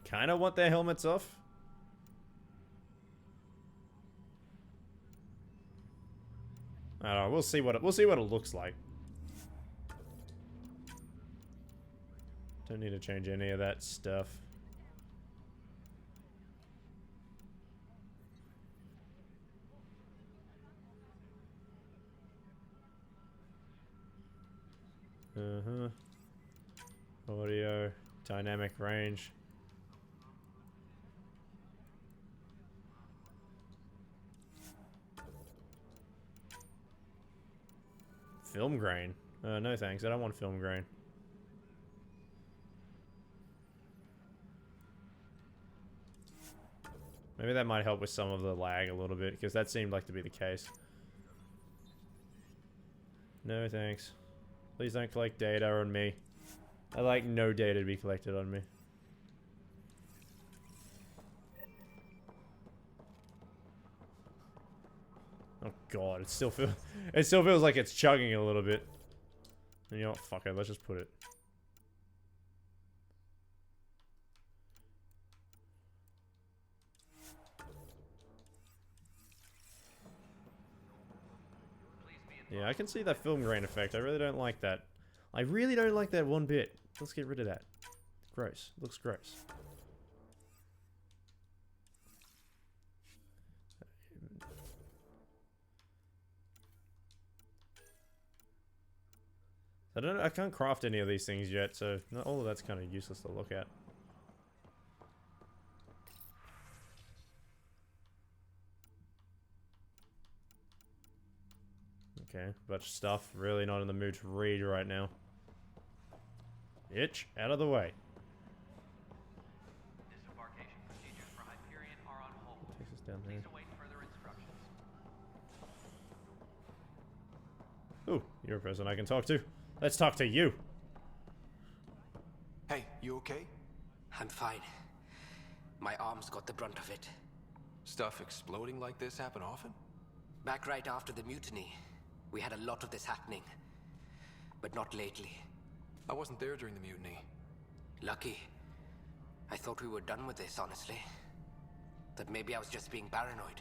kind of want their helmets off. I don't know, we'll see what it looks like. Don't need to change any of that stuff. Audio, dynamic range. Film grain? No thanks, I don't want film grain. Maybe that might help with some of the lag a little bit, because that seemed like to be the case. No thanks. Please don't collect data on me. I like no data to be collected on me. Oh god, it still feels like it's chugging a little bit. And you know what, fuck it, let's just put it. Yeah, I can see that film grain effect. I really don't like that. I really don't like that one bit. Let's get rid of that. Gross. Looks gross. I can't craft any of these things yet, so all of that's kind of useless to look at. Okay, bunch of stuff. Really not in the mood to read right now. Itch, out of the way. Disembarkation procedures for Hyperion are on hold. Takes us down there. Please await further instructions. Ooh, you're a person I can talk to. Let's talk to you. Hey, you okay? I'm fine. My arms got the brunt of it. Stuff exploding like this happen often? Back right after the mutiny, we had a lot of this happening. But not lately. I wasn't there during the mutiny. Lucky. I thought we were done with this, honestly. That maybe I was just being paranoid.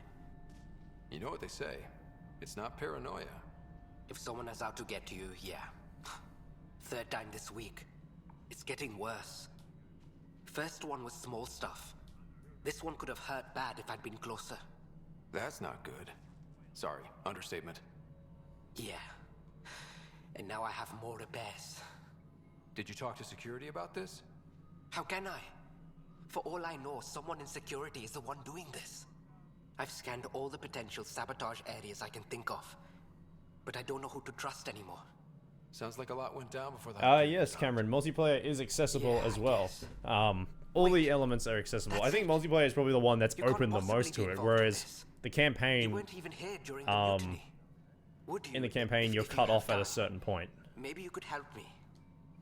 You know what they say. It's not paranoia. If someone is out to get you, yeah. Third time this week. It's getting worse. First one was small stuff. This one could have hurt bad if I'd been closer. That's not good. Sorry, understatement. Yeah. And now I have more repairs. Did you talk to security about this? How can I? For all I know, someone in security is the one doing this. I've scanned all the potential sabotage areas I can think of. But I don't know who to trust anymore. Sounds like a lot went down before that. Yes, Cameron. Multiplayer is accessible as well. All the elements are accessible. I think multiplayer is probably the one that's open the most to it, whereas the campaign, in the campaign, you're cut off at a certain point. Maybe you could help me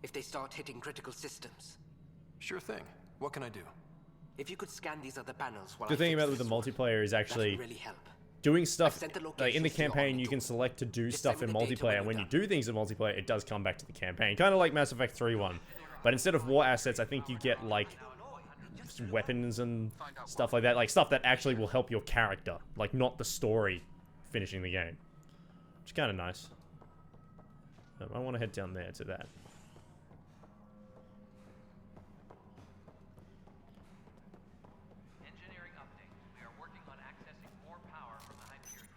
if they start hitting critical systems. Sure thing. What can I do? If you could scan these other panels while The thing about with the multiplayer is actually really help. doing stuff like in the campaign. You can select to do stuff in multiplayer, and when you do things in multiplayer, it does come back to the campaign, kind of like Mass Effect 3 one. But instead of war assets, I think you get like weapons and stuff like that, like stuff that actually will help your character, like not the story finishing the game, which is kind of nice. I want to head down there to that. Engineering update. We are working on accessing more power from the Hyperion.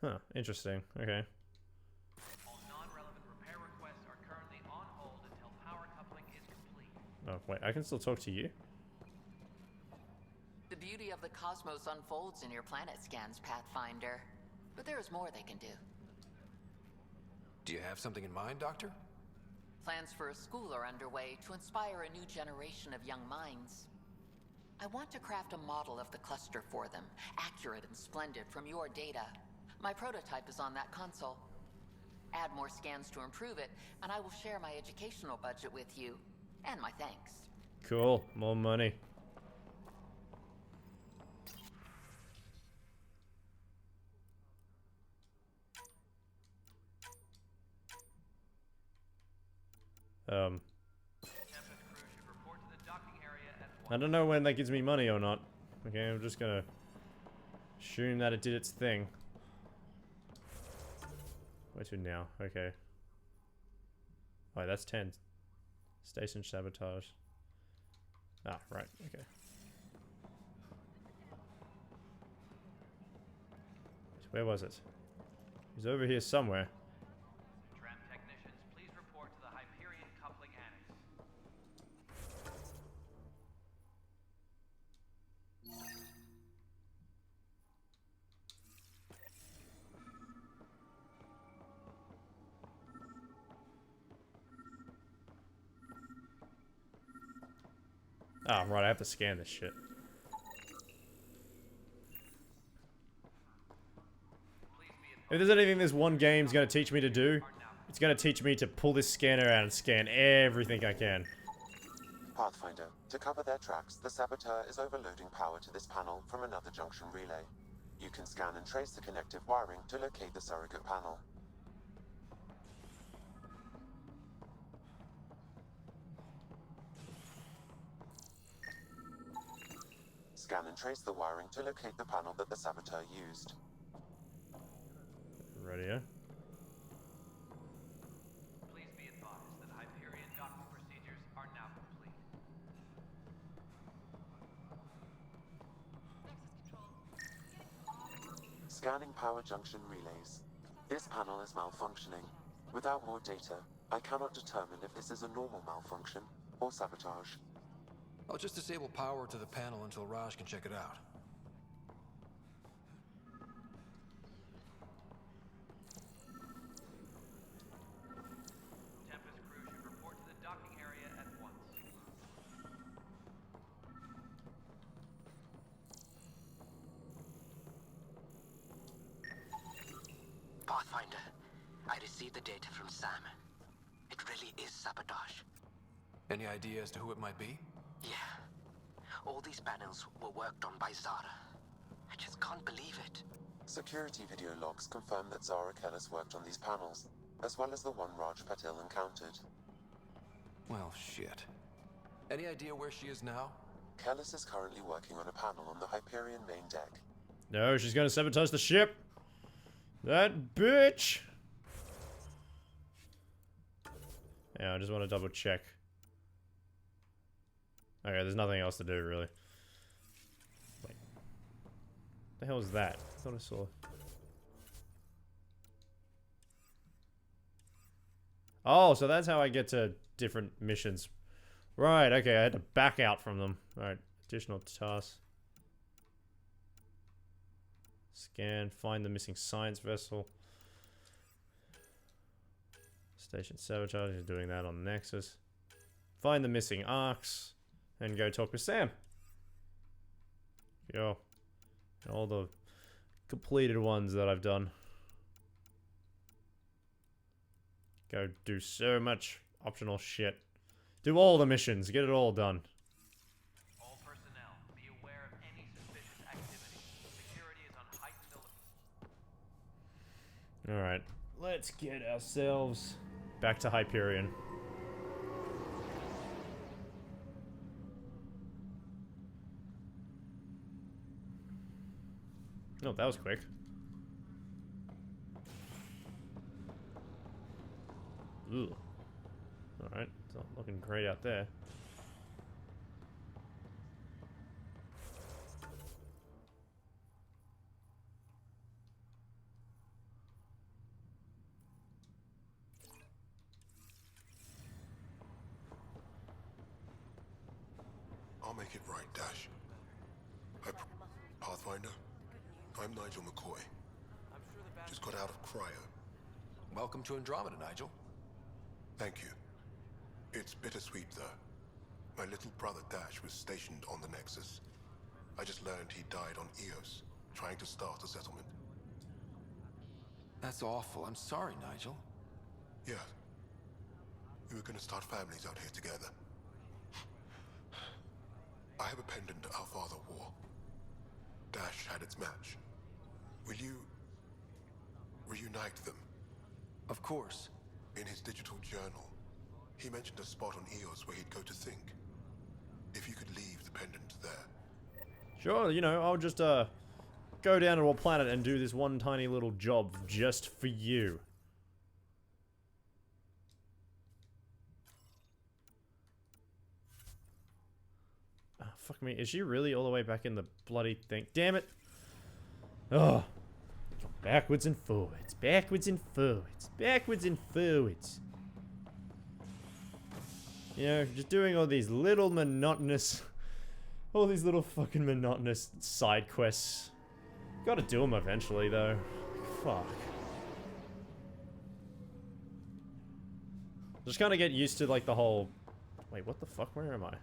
Huh, interesting. Okay. All non-relevant repair requests are currently on hold until power coupling is complete. Oh, wait, I can still talk to you? The beauty of the cosmos unfolds in your planet scans, Pathfinder. But there is more they can do. Do you have something in mind, Doctor? Plans for a school are underway to inspire a new generation of young minds. I want to craft a model of the cluster for them, accurate and splendid from your data. My prototype is on that console. Add more scans to improve it, and I will share my educational budget with you. And my thanks. Cool. More money. I don't know when that gives me money or not. Okay, I'm just gonna assume that it did its thing. Where to now? Okay. Oh, that's 10. Station sabotage. Ah, right. Okay. So where was it? He's over here somewhere. Tram technicians, please report to the Hyperion coupling annex. Ah, right, I have to scan this shit. If there's anything this one game's gonna teach me to do, it's gonna teach me to pull this scanner out and scan everything I can. Pathfinder, to cover their tracks, the saboteur is overloading power to this panel from another junction relay. You can scan and trace the connective wiring to locate the surrogate panel. Scan and trace the wiring to locate the panel that the saboteur used. Radio. Please be advised that Hyperion docking procedures are now complete. Scanning power junction relays. This panel is malfunctioning. Without more data, I cannot determine if this is a normal malfunction or sabotage. I'll just disable power to the panel until Raj can check it out. Tempest crew should report to the docking area at once. Pathfinder, I received the data from Sam. It really is sabotage. Any idea as to who it might be? Yeah. All these panels were worked on by Zara. I just can't believe it. Security video logs confirm that Zara Kellis worked on these panels, as well as the one Raj Patil encountered. Well, shit. Any idea where she is now? Kellis is currently working on a panel on the Hyperion main deck. No, she's gonna sabotage the ship. That bitch. Yeah, I just want to double check. Okay, there's nothing else to do, really. Wait. What the hell is that? I thought I saw... Oh, so that's how I get to different missions. Right, okay, I had to back out from them. Alright, additional tasks. Scan, find the missing science vessel. Station sabotage, is doing that on Nexus. Find the missing arcs. And go talk with Sam. Yo. All the completed ones that I've done. Go do so much optional shit. Do all the missions. Get it all done. All personnel, be aware of any suspicious activity. Security is on heightened alert. Alright. Let's get ourselves back to Hyperion. Oh, that was quick. Ooh. Alright, it's not looking great out there. I'll make it right, Dash. Pathfinder, I'm Nigel McCoy. Just got out of cryo. Welcome to Andromeda, Nigel. Thank you. It's bittersweet, though. My little brother Dash was stationed on the Nexus. I just learned he died on Eos, trying to start a settlement. That's awful. I'm sorry, Nigel. Yeah. We were gonna start families out here together. I have a pendant our father wore. Dash had its match. Will you reunite them? Of course. In his digital journal, he mentioned a spot on Eos where he'd go to think. If you could leave the pendant there. Sure, you know, I'll just go down to a planet and do this one tiny little job just for you. Oh, fuck me. Is she really all the way back in the bloody thing? Damn it. Oh. Backwards and forwards. Backwards and forwards. Backwards and forwards. You know, just doing all these little monotonous... All these little fucking monotonous side quests. Gotta do them eventually, though. Fuck. Just kind of get used to, like, the whole... Wait, what the fuck? Where am I?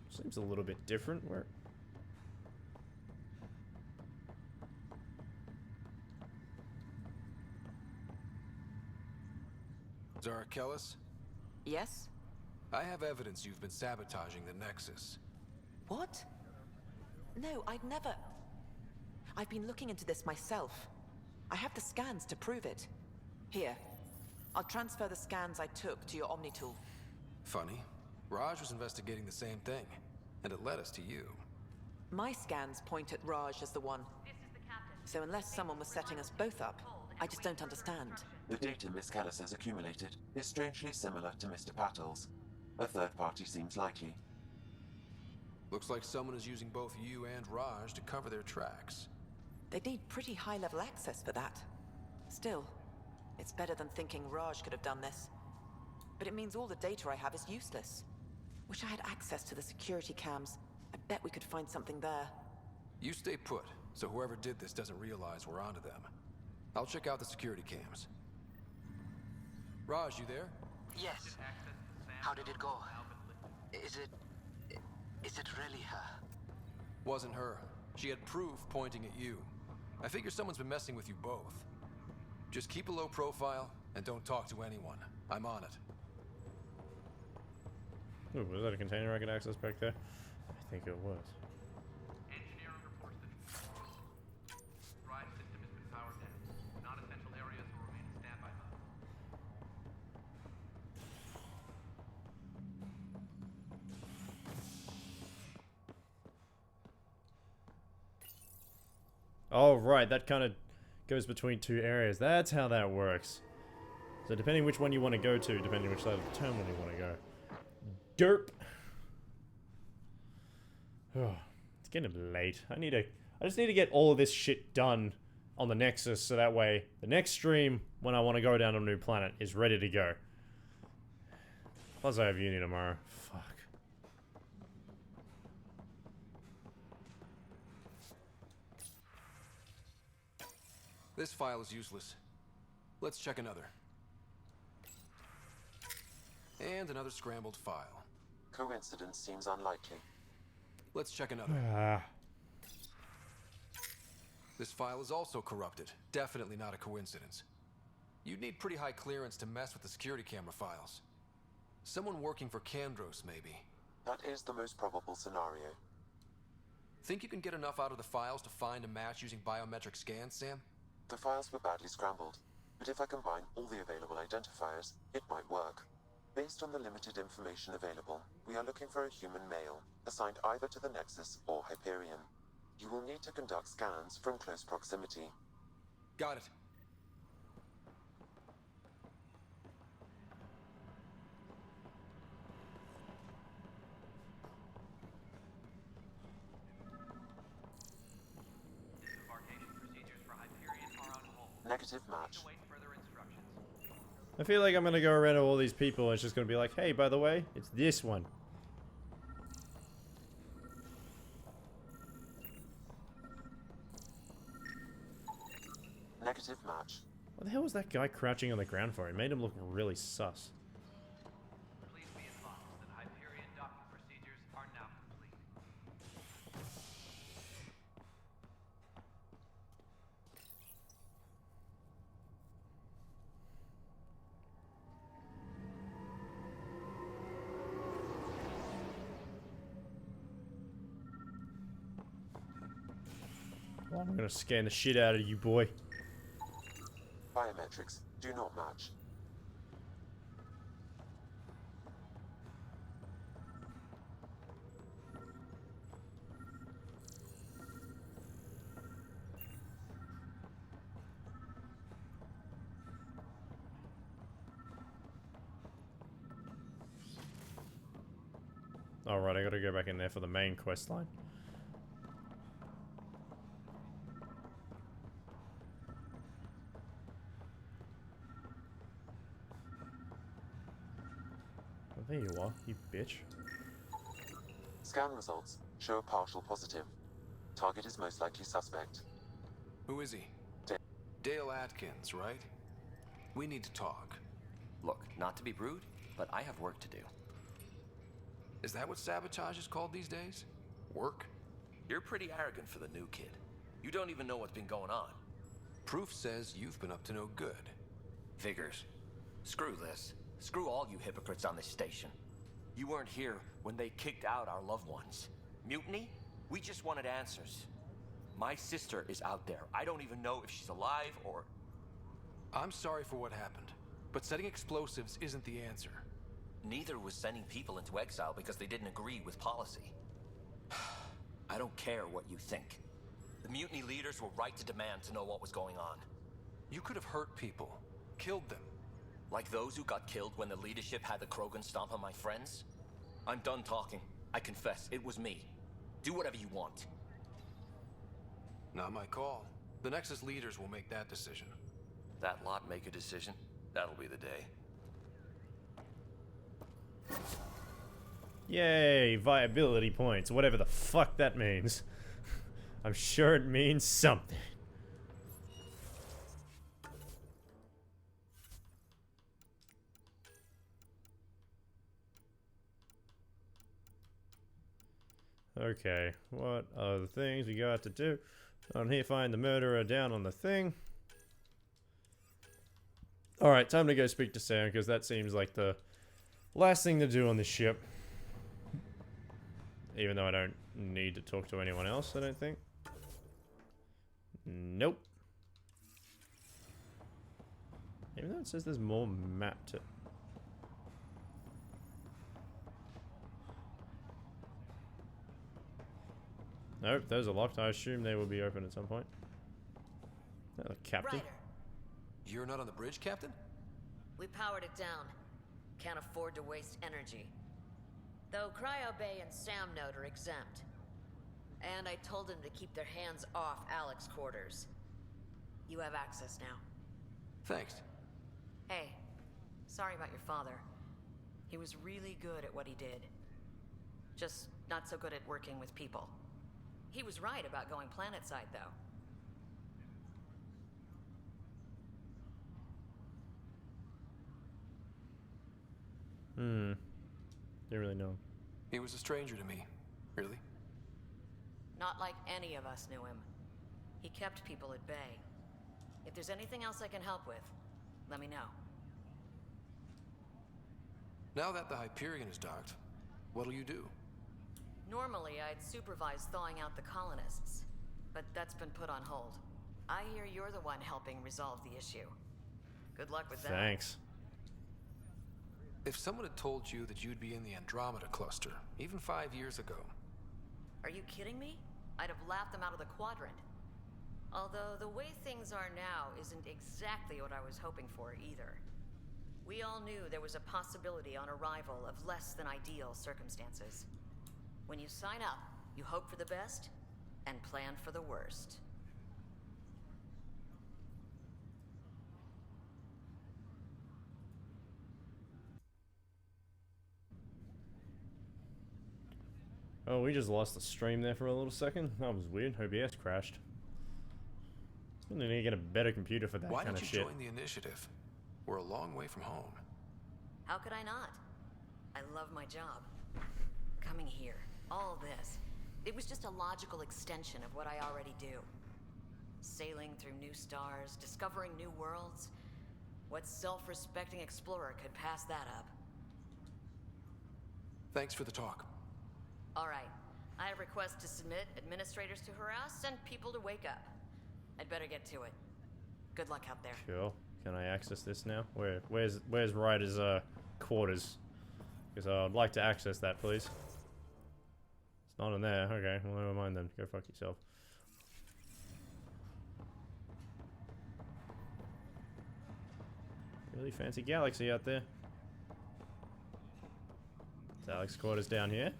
Seems a little bit different. Where... Zara Kellis? Yes? I have evidence you've been sabotaging the Nexus. What? No, I'd never... I've been looking into this myself. I have the scans to prove it. Here. I'll transfer the scans I took to your Omni tool. Funny. Raj was investigating the same thing, and it led us to you. My scans point at Raj as the one. So unless someone was setting us both up, I just don't understand. The data Miss Kellis has accumulated is strangely similar to Mr. Patel's. A third party seems likely. Looks like someone is using both you and Raj to cover their tracks. They'd need pretty high-level access for that. Still, it's better than thinking Raj could have done this. But it means all the data I have is useless. Wish I had access to the security cams. I bet we could find something there. You stay put, so whoever did this doesn't realize we're onto them. I'll check out the security cams. Raj, you there? Yes. How did it go? Is it really her? Wasn't her. She had proof pointing at you. I figure someone's been messing with you both. Just keep a low profile and don't talk to anyone. I'm on it. Ooh, was that a container I could access back there? I think it was. Engineering reports that drive system has been powered down. Non-essential areas will remain in standby mode. Oh, right, that kind of goes between two areas. That's how that works. So depending which one you want to go to, depending which side of the terminal you want to go. Derp! Oh, it's getting late. I just need to get all of this shit done on the Nexus, so that way the next stream, when I want to go down to a new planet, is ready to go. Plus I have uni tomorrow. Fuck. This file is useless. Let's check another. And another scrambled file. Coincidence seems unlikely. Let's check another. This file is also corrupted. Definitely not a coincidence. You'd need pretty high clearance to mess with the security camera files. Someone working for Kandros, maybe. That is the most probable scenario. Think you can get enough out of the files to find a match using biometric scans, Sam? The files were badly scrambled, but if I combine all the available identifiers, it might work. Based on the limited information available, we are looking for a human male, assigned either to the Nexus or Hyperion. You will need to conduct scans from close proximity. Got it. Disembarkation procedures for Hyperion are on hold. Negative match. Await further instructions. I feel like I'm gonna go around to all these people and it's just gonna be like, hey, by the way, it's this one. Negative match. What the hell was that guy crouching on the ground for? It made him look really sus. Please be advised that Hyperion docking procedures are now complete. Well, I'm gonna scan the shit out of you, boy. Biometrics do not match. Alright, I gotta go back in there for the main quest line. Oh, there you are, you bitch. Scan results show a partial positive. Target is most likely suspect. Who is he? Dale Atkins, right? We need to talk. Look, not to be rude, but I have work to do. Is that what sabotage is called these days? Work? You're pretty arrogant for the new kid. You don't even know what's been going on. Proof says you've been up to no good. Figures. Screw this. Screw all you hypocrites on this station. You weren't here when they kicked out our loved ones. Mutiny? We just wanted answers. My sister is out there. I don't even know if she's alive or... I'm sorry for what happened. But setting explosives isn't the answer. Neither was sending people into exile because they didn't agree with policy. I don't care what you think. The mutiny leaders were right to demand to know what was going on. You could have hurt people, killed them. Like those who got killed when the leadership had the Krogan stomp on my friends? I'm done talking. I confess, it was me. Do whatever you want. Not my call. The Nexus leaders will make that decision. That lot make a decision? That'll be the day. Yay, viability points, whatever the fuck that means. I'm sure it means something. Okay, what are the things we got to do? On here, find the murderer down on the thing. Alright, time to go speak to Sam, because that seems like the last thing to do on this ship. Even though I don't need to talk to anyone else, I don't think. Nope. Even though it says there's more map to... Nope, those are locked. I assume they will be open at some point. Captain? Ryder, You're not on the bridge, Captain? we powered it down. Can't afford to waste energy. Though Cryo Bay and Sam Node are exempt. And I told them to keep their hands off Alec's quarters. You have access now. Thanks. Hey, sorry about your father. He was really good at what he did. Just not so good at working with people. He was right about going planetside, though. Didn't really know. He was a stranger to me. Really? Not like any of us knew him. He kept people at bay. If there's anything else I can help with, let me know. Now that the Hyperion is docked, what'll you do? Normally, I'd supervise thawing out the colonists, but that's been put on hold. I hear you're the one helping resolve the issue. Good luck with that. Thanks. If someone had told you that you'd be in the Andromeda cluster, even 5 years ago... Are you kidding me? I'd have laughed them out of the quadrant. Although the way things are now isn't exactly what I was hoping for either. We all knew there was a possibility on arrival of less than ideal circumstances. When you sign up, you hope for the best and plan for the worst. Oh, we just lost the stream there for a little second. That was weird. OBS crashed. I need to get a better computer for that Why kind of don't shit. you join the initiative? We're a long way from home. How could I not? I love my job. Coming here, all this, it was just a logical extension of what I already do. Sailing through new stars, discovering new worlds. What self-respecting explorer could pass that up? Thanks for the talk. All right. I have requests to submit, administrators to harass, and people to wake up. I'd better get to it. Good luck out there. Cool. Can I access this now? Where's Ryder's quarters? Because I'd like to access that, please. It's not in there. Okay, well, never mind then. Go fuck yourself. Really fancy galaxy out there. Is Alec's quarters down here?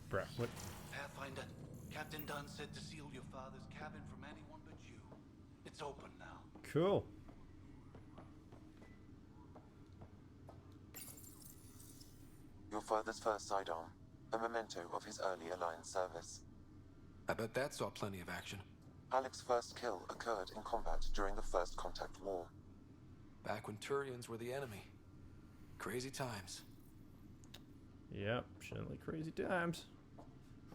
Bruh, what? Pathfinder, Captain Dunn said to seal your father's cabin from anyone but you. It's open now. Cool. Your father's first sidearm, a memento of his early Alliance service. I bet that saw plenty of action. Alec's first kill occurred in combat during the First Contact War. Back when Turians were the enemy. Crazy times. Yep, certainly crazy times.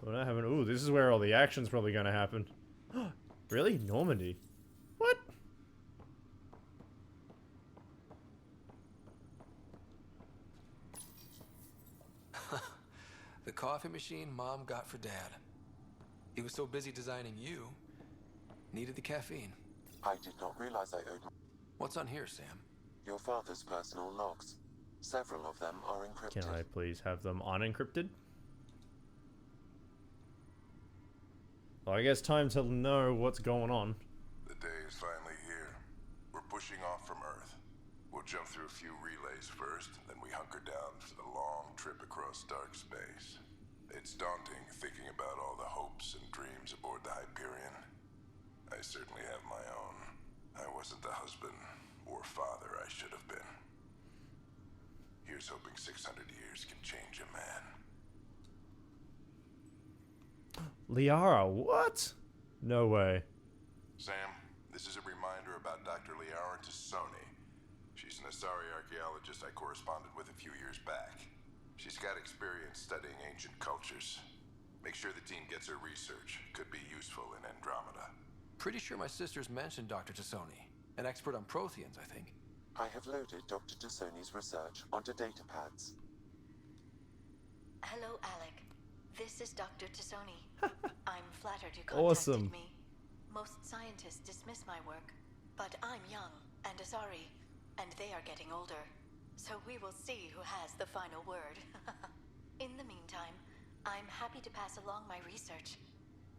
What I haven't. Ooh, this is where all the action's probably gonna happen. Really? Normandy? What? The coffee machine Mom got for Dad. He was so busy designing you, needed the caffeine. I did not realize I owed... What's on here, Sam? Your father's personal logs. Several of them are encrypted. Can I please have them unencrypted? Well, I guess time to know what's going on. The day is finally here. We're pushing off from Earth. We'll jump through a few relays first, then we hunker down for the long trip across dark space. It's daunting thinking about all the hopes and dreams aboard the Hyperion. I certainly have my own. I wasn't the husband or father I should have been. Here's hoping 600 years can change a man. Liara, what? No way. Sam, this is a reminder about Dr. Liara Tassoni. She's an Asari archaeologist I corresponded with a few years back. She's got experience studying ancient cultures. Make sure the team gets her research. Could be useful in Andromeda. Pretty sure my sisters mentioned Dr. Tassoni. An expert on Protheans, I think. I have loaded Dr. Tassoni's research onto datapads. Hello, Alec. This is Dr. Tassoni. I'm flattered you contacted Awesome. me. Most scientists dismiss my work, but I'm young and Asari, and they are getting older. So we will see who has the final word. In the meantime, I'm happy to pass along my research.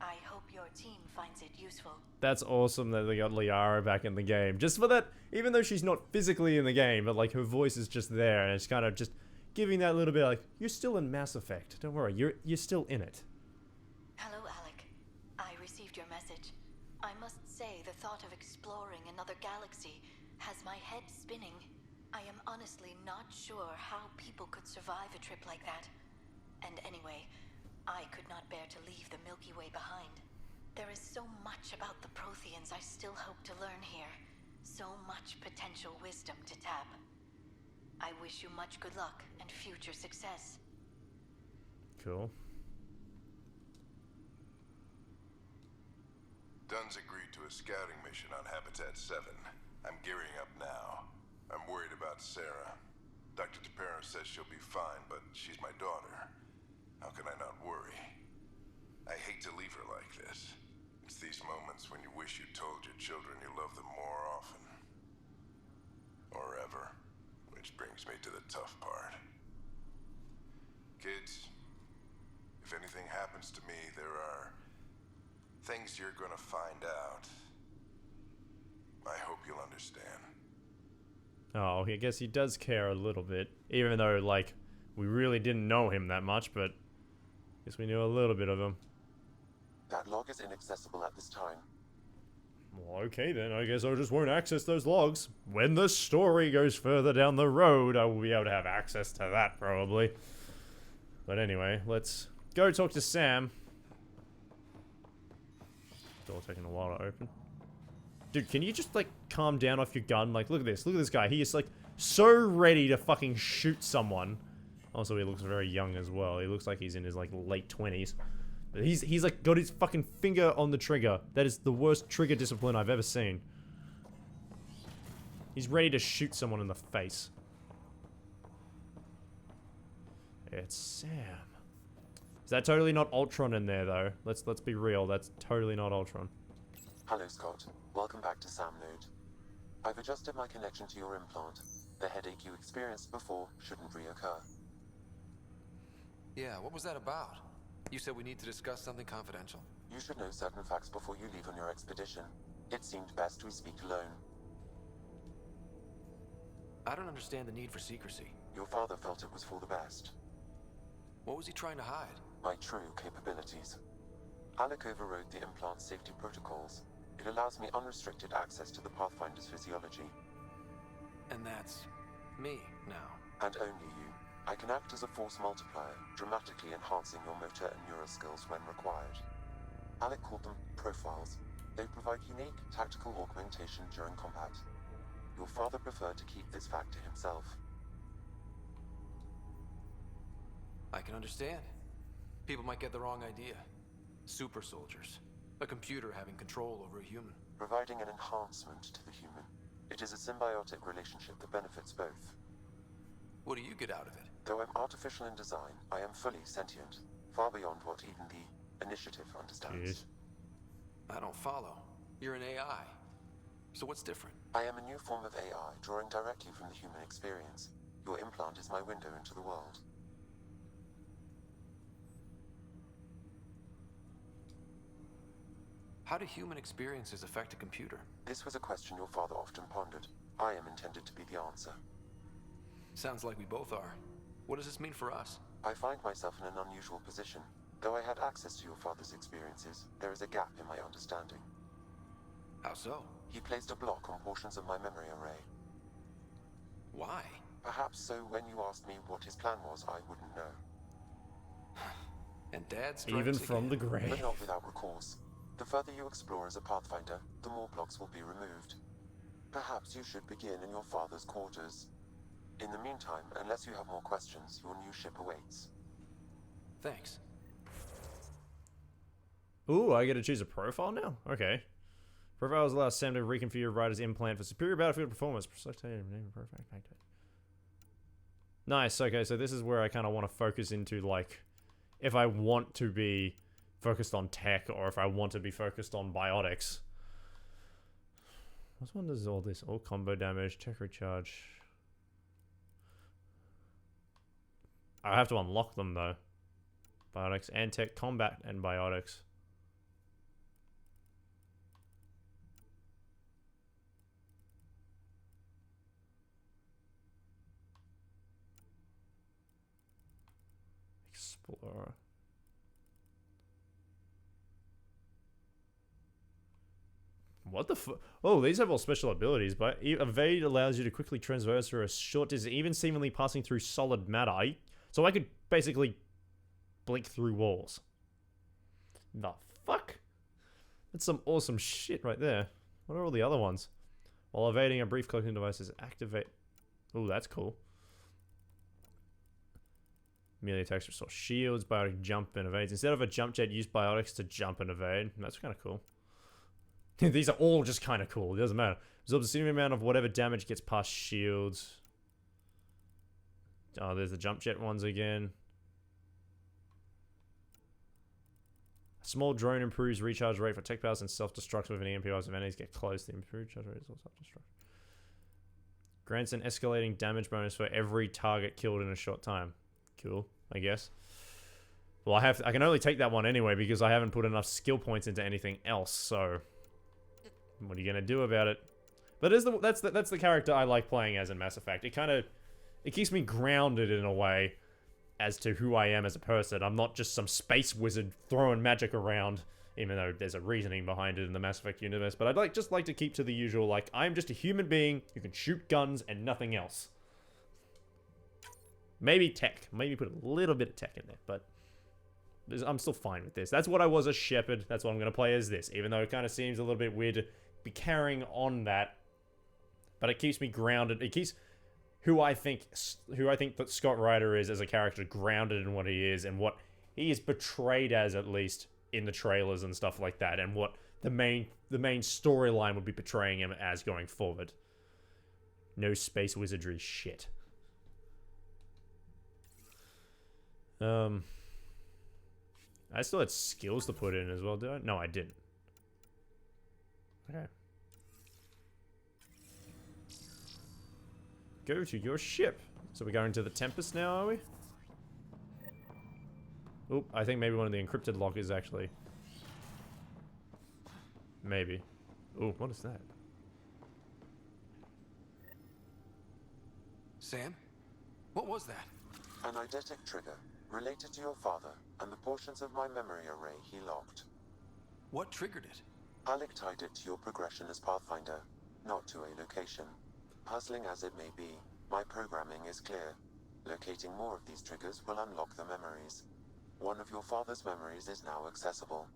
I hope your team finds it useful. That's awesome that they got Liara back in the game. Just for that, even though she's not physically in the game, but like her voice is just there, and it's kind of just giving that little bit like, you're still in Mass Effect. Don't worry, you're still in it. Hello, Alec. I received your message. I must say the thought of exploring another galaxy has my head spinning. I am honestly not sure how people could survive a trip like that. And anyway, I could not bear to leave the Milky Way behind. There is so much about the Protheans I still hope to learn here. So much potential wisdom to tap. I wish you much good luck and future success. Cool. Dunn's agreed to a scouting mission on Habitat 7. I'm gearing up now. I'm worried about Sarah. Dr. Tapero says she'll be fine, but she's my daughter. How can I not worry? I hate to leave her like this. It's these moments when you wish you told your children you love them more often. Or ever. Which brings me to the tough part. Kids, if anything happens to me, there are things you're gonna find out. I hope you'll understand. Oh, I guess he does care a little bit. Even though, like, we really didn't know him that much, but I guess we knew a little bit of him. That log is inaccessible at this time. Well, okay then, I guess I just won't access those logs. When the story goes further down the road, I will be able to have access to that, probably. But anyway, let's go talk to Sam. Door taking a while to open. Dude, can you just, like, calm down off your gun? Like, look at this. Look at this guy. He is, like, so ready to fucking shoot someone. Also, he looks very young as well. He looks like he's in his, like, late 20s. But he's like, got his fucking finger on the trigger. That is the worst trigger discipline I've ever seen. He's ready to shoot someone in the face. It's Sam. Is that totally not Ultron in there, though? Let's be real. That's totally not Ultron. Hello, Scott. Welcome back to Sam Node. I've adjusted my connection to your implant. The headache you experienced before shouldn't reoccur. Yeah, what was that about? You said we need to discuss something confidential. You should know certain facts before you leave on your expedition. It seemed best we speak alone. I don't understand the need for secrecy. Your father felt it was for the best. What was he trying to hide? My true capabilities. Alec overrode the implant's safety protocols. It allows me unrestricted access to the Pathfinder's physiology. And that's me now. And only you. I can act as a force multiplier, dramatically enhancing your motor and neural skills when required. Alec called them profiles. They provide unique tactical augmentation during combat. Your father preferred to keep this fact to himself. I can understand. People might get the wrong idea. Super soldiers. A computer having control over a human. Providing an enhancement to the human. It is a symbiotic relationship that benefits both. What do you get out of it? Though I'm artificial in design, I am fully sentient. Far beyond what even the Initiative understands. I don't follow. You're an AI. So what's different? I am a new form of AI, drawing directly from the human experience. Your implant is my window into the world. How do human experiences affect a computer? This was a question your father often pondered. I am intended to be the answer. Sounds like we both are. What does this mean for us? I find myself in an unusual position. Though I had access to your father's experiences, there is a gap in my understanding. How so? He placed a block on portions of my memory array. Why? Perhaps so when you asked me what his plan was, I wouldn't know. And Dad's even from the grave. But not without recourse. The further you explore as a Pathfinder, the more blocks will be removed. Perhaps you should begin in your father's quarters. In the meantime, unless you have more questions, your new ship awaits. Thanks. Ooh, I get to choose a profile now? Okay. Profiles allow Sam to reconfigure your rider's implant for superior battlefield performance. Nice, okay, so this is where I kind of want to focus into, like, if I want to be focused on tech or if I want to be focused on biotics. What one does all this? All combo damage, tech recharge. I have to unlock them though. Biotics and tech, combat and biotics. Explorer. What the fuck? Oh, these have all special abilities, but evade allows you to quickly traverse through a short distance, even seemingly passing through solid matter. So I could basically blink through walls. The fuck? That's some awesome shit right there. What are all the other ones? While evading, a brief cloaking device is activate. Oh, that's cool. Melee attacks restore shields, biotic jump and evades. Instead of a jump jet, use biotics to jump and evade. That's kind of cool. These are all just kind of cool. It doesn't matter. Absorbs a significant amount of whatever damage gets past shields. Oh, there's the jump jet ones again. A small drone improves recharge rate for tech powers and self-destruct with an EMP as enemies get close. The improved recharge rate is also self-destruct. Grants an escalating damage bonus for every target killed in a short time. Cool, I guess. Well, I can only take that one anyway because I haven't put enough skill points into anything else, so what are you gonna do about it? But that's the character I like playing as in Mass Effect. It keeps me grounded in a way as to who I am as a person. I'm not just some space wizard throwing magic around, even though there's a reasoning behind it in the Mass Effect universe. But I'd just like to keep to the usual, like, I'm just a human being who can shoot guns and nothing else. Maybe tech. Maybe put a little bit of tech in there, but I'm still fine with this. That's what I was as Shepard. That's what I'm going to play as this, even though it kind of seems a little bit weird to be carrying on that. But it keeps me grounded. It keeps who I think that Scott Ryder is as a character grounded in what he is and what he is portrayed as, at least in the trailers and stuff like that, and what the main storyline would be portraying him as going forward. No space wizardry shit. I still had skills to put in as well, did I? No, I didn't. Okay. Go to your ship. So we're going to the Tempest now, are we? Oop, I think maybe one of the encrypted lockers actually. Maybe. Ooh, what is that? Sam? What was that? An eidetic trigger, related to your father, and the portions of my memory array he locked. What triggered it? Alec tied it to your progression as Pathfinder, not to a location. Puzzling as it may be, my programming is clear. Locating more of these triggers will unlock the memories. One of your father's memories is now accessible.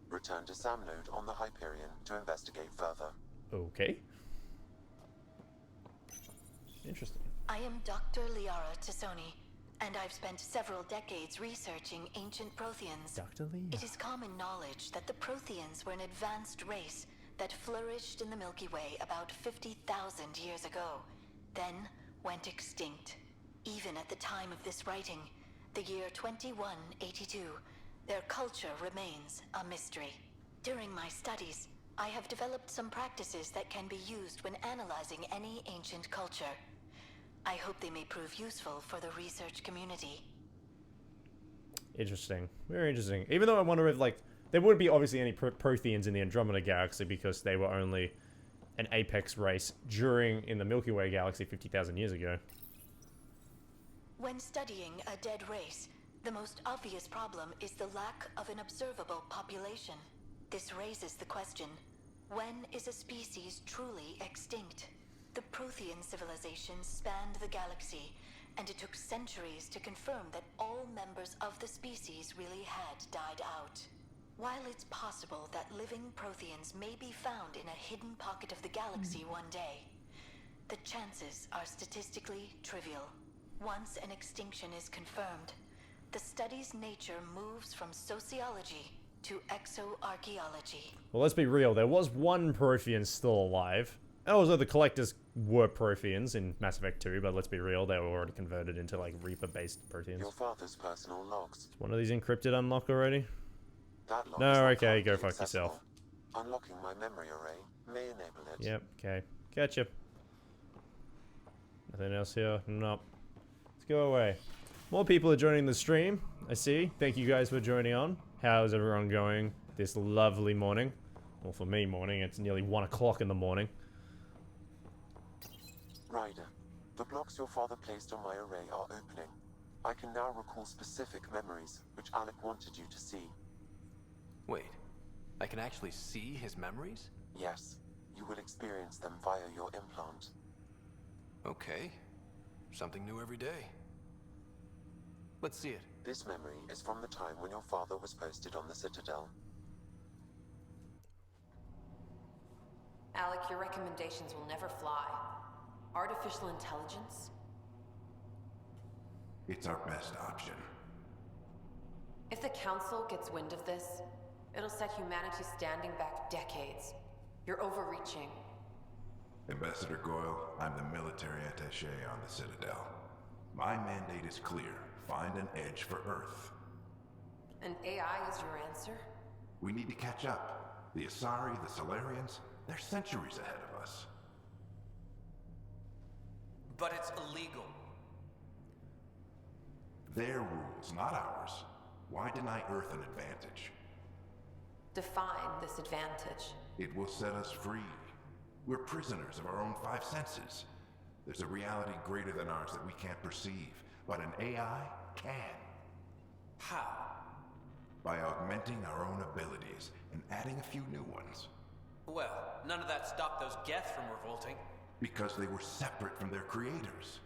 Return to Sam Node on the Hyperion to investigate further. Okay. Interesting. I am Dr. Liara Tassoni, and I've spent several decades researching ancient Protheans. Dr. Liara. It is common knowledge that the Protheans were an advanced race that flourished in the Milky Way about 50,000 years ago, then went extinct. Even at the time of this writing, the year 2182, their culture remains a mystery. During my studies, I have developed some practices that can be used when analyzing any ancient culture. I hope they may prove useful for the research community. Interesting. Very interesting. Even though I wonder if, like, there wouldn't be obviously any Protheans in the Andromeda galaxy because they were only an apex race in the Milky Way galaxy 50,000 years ago. When studying a dead race, the most obvious problem is the lack of an observable population. This raises the question, when is a species truly extinct? The Prothean civilization spanned the galaxy, and it took centuries to confirm that all members of the species really had died out. While it's possible that living Protheans may be found in a hidden pocket of the galaxy one day, the chances are statistically trivial. Once an extinction is confirmed, the study's nature moves from sociology to exoarchaeology. Well, let's be real. There was one Prothean still alive. Also, the Collectors were Protheans in Mass Effect 2, but let's be real, they were already converted into, like, Reaper-based Protheans. Your father's personal logs. Is one of these encrypted unlock already? That log No, is not okay, go currently fuck yourself. accessible. Unlocking my memory array may enable it. Yep, okay. Catch you. Nothing else here? Nope. Let's go away. More people are joining the stream, I see. Thank you guys for joining on. How's everyone going this lovely morning? Well, for me, morning. It's nearly 1 o'clock in the morning. Ryder, the blocks your father placed on my array are opening. I can now recall specific memories, which Alec wanted you to see. Wait, I can actually see his memories? Yes, you will experience them via your implant. Okay, something new every day. Let's see it. This memory is from the time when your father was posted on the Citadel. Alec, your recommendations will never fly. Artificial intelligence? It's our best option. If the Council gets wind of this, it'll set humanity standing back decades. You're overreaching. Ambassador Goyle, I'm the military attaché on the Citadel. My mandate is clear. Find an edge for Earth. And AI is your answer? We need to catch up. The Asari, the Solarians, they're centuries ahead of us. But it's illegal. Their rules, not ours. Why deny Earth an advantage? Define this advantage. It will set us free. We're prisoners of our own 5 senses. There's a reality greater than ours that we can't perceive, but an AI can. How? By augmenting our own abilities and adding a few new ones. Well, none of that stopped those Geth from revolting. Because they were separate from their creators.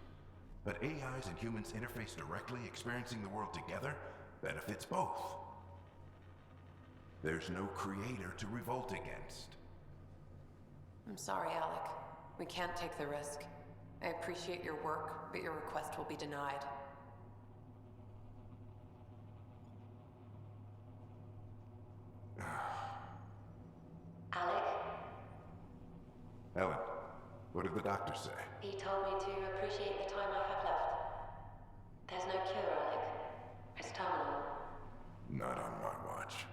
But AIs and humans interface directly, experiencing the world together, benefits both. There's no creator to revolt against. I'm sorry, Alec. We can't take the risk. I appreciate your work, but your request will be denied. Alec? Ellen, what did the doctor say? He told me to appreciate the time I have left. There's no cure, Alec. It's terminal. Not on my watch.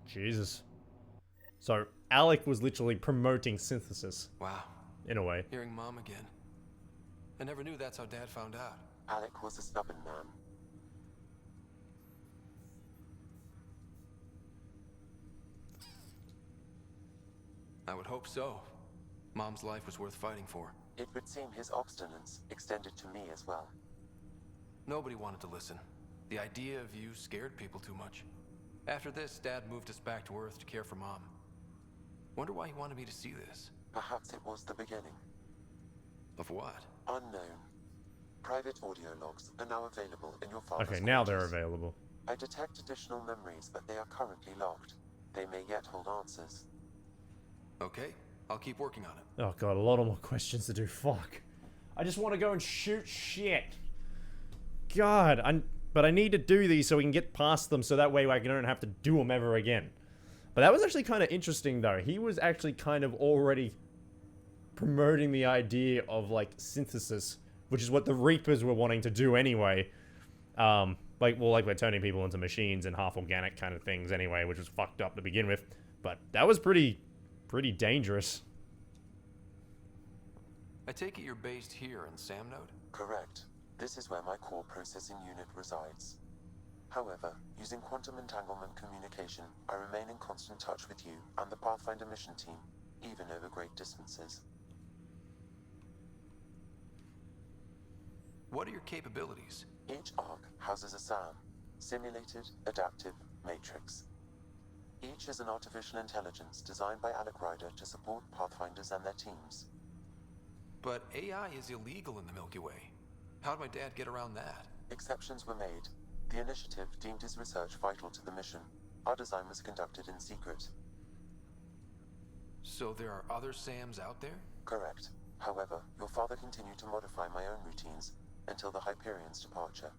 Jesus. So, Alec was literally promoting synthesis. Wow. In a way. Hearing Mom again. I never knew that's how Dad found out. Alec was a stubborn man. I would hope so. Mom's life was worth fighting for. It would seem his obstinance extended to me as well. Nobody wanted to listen. The idea of you scared people too much. After this, Dad moved us back to Earth to care for Mom. Wonder why he wanted me to see this. Perhaps it was the beginning. Of what? Unknown. Private audio logs are now available in your father's Okay, now they're quarters. available. I detect additional memories, but they are currently locked. They may yet hold answers. Okay, I'll keep working on it. Oh god, a lot of more questions to do. Fuck. I just want to go and shoot shit. God, but I need to do these so we can get past them so that way I don't have to do them ever again. But that was actually kind of interesting though. He was actually kind of already promoting the idea of like synthesis, which is what the Reapers were wanting to do anyway. Like we're turning people into machines and half organic kind of things anyway, which was fucked up to begin with. But that was pretty dangerous. I take it you're based here in Sam Node? Correct. This is where my core processing unit resides. However, using quantum entanglement communication, I remain in constant touch with you and the Pathfinder mission team, even over great distances. What are your capabilities? Each arc houses a SAM, Simulated Adaptive Matrix. Each is an artificial intelligence designed by Alec Ryder to support Pathfinders and their teams. But AI is illegal in the Milky Way. How'd my dad get around that? Exceptions were made. The initiative deemed his research vital to the mission. Our design was conducted in secret. So there are other SAMs out there? Correct. However, your father continued to modify my own routines until the Hyperion's departure.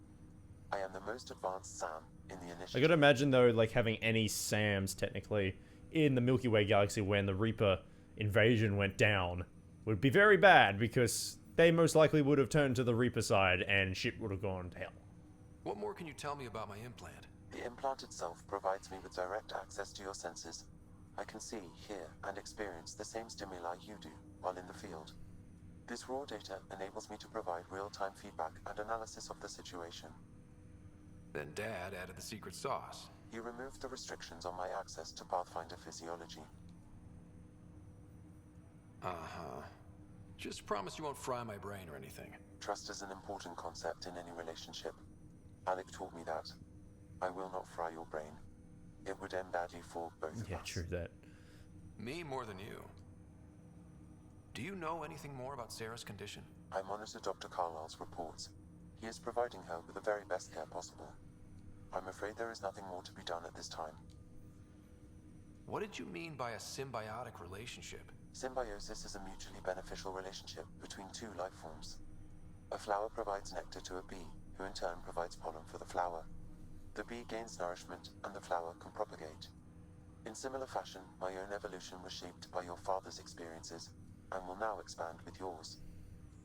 I am the most advanced SAM in the initiative. I gotta imagine though, like having any SAMs technically in the Milky Way galaxy when the Reaper invasion went down would be very bad, because they most likely would have turned to the Reaper side and shit would have gone to hell. What more can you tell me about my implant? The implant itself provides me with direct access to your senses. I can see, hear, and experience the same stimuli you do while in the field. This raw data enables me to provide real-time feedback and analysis of the situation. Then Dad added the secret sauce. He removed the restrictions on my access to Pathfinder physiology. Uh-huh. Just promise you won't fry my brain or anything. Trust is an important concept in any relationship. Alec taught me that. I will not fry your brain. It would end badly for both of us. Yeah, true that. Me more than you. Do you know anything more about Sarah's condition? I monitor Dr. Carlisle's reports. He is providing her with the very best care possible. I'm afraid there is nothing more to be done at this time. What did you mean by a symbiotic relationship? Symbiosis is a mutually beneficial relationship between two life forms. A flower provides nectar to a bee, who in turn provides pollen for the flower. The bee gains nourishment, and the flower can propagate. In similar fashion, my own evolution was shaped by your father's experiences, and will now expand with yours.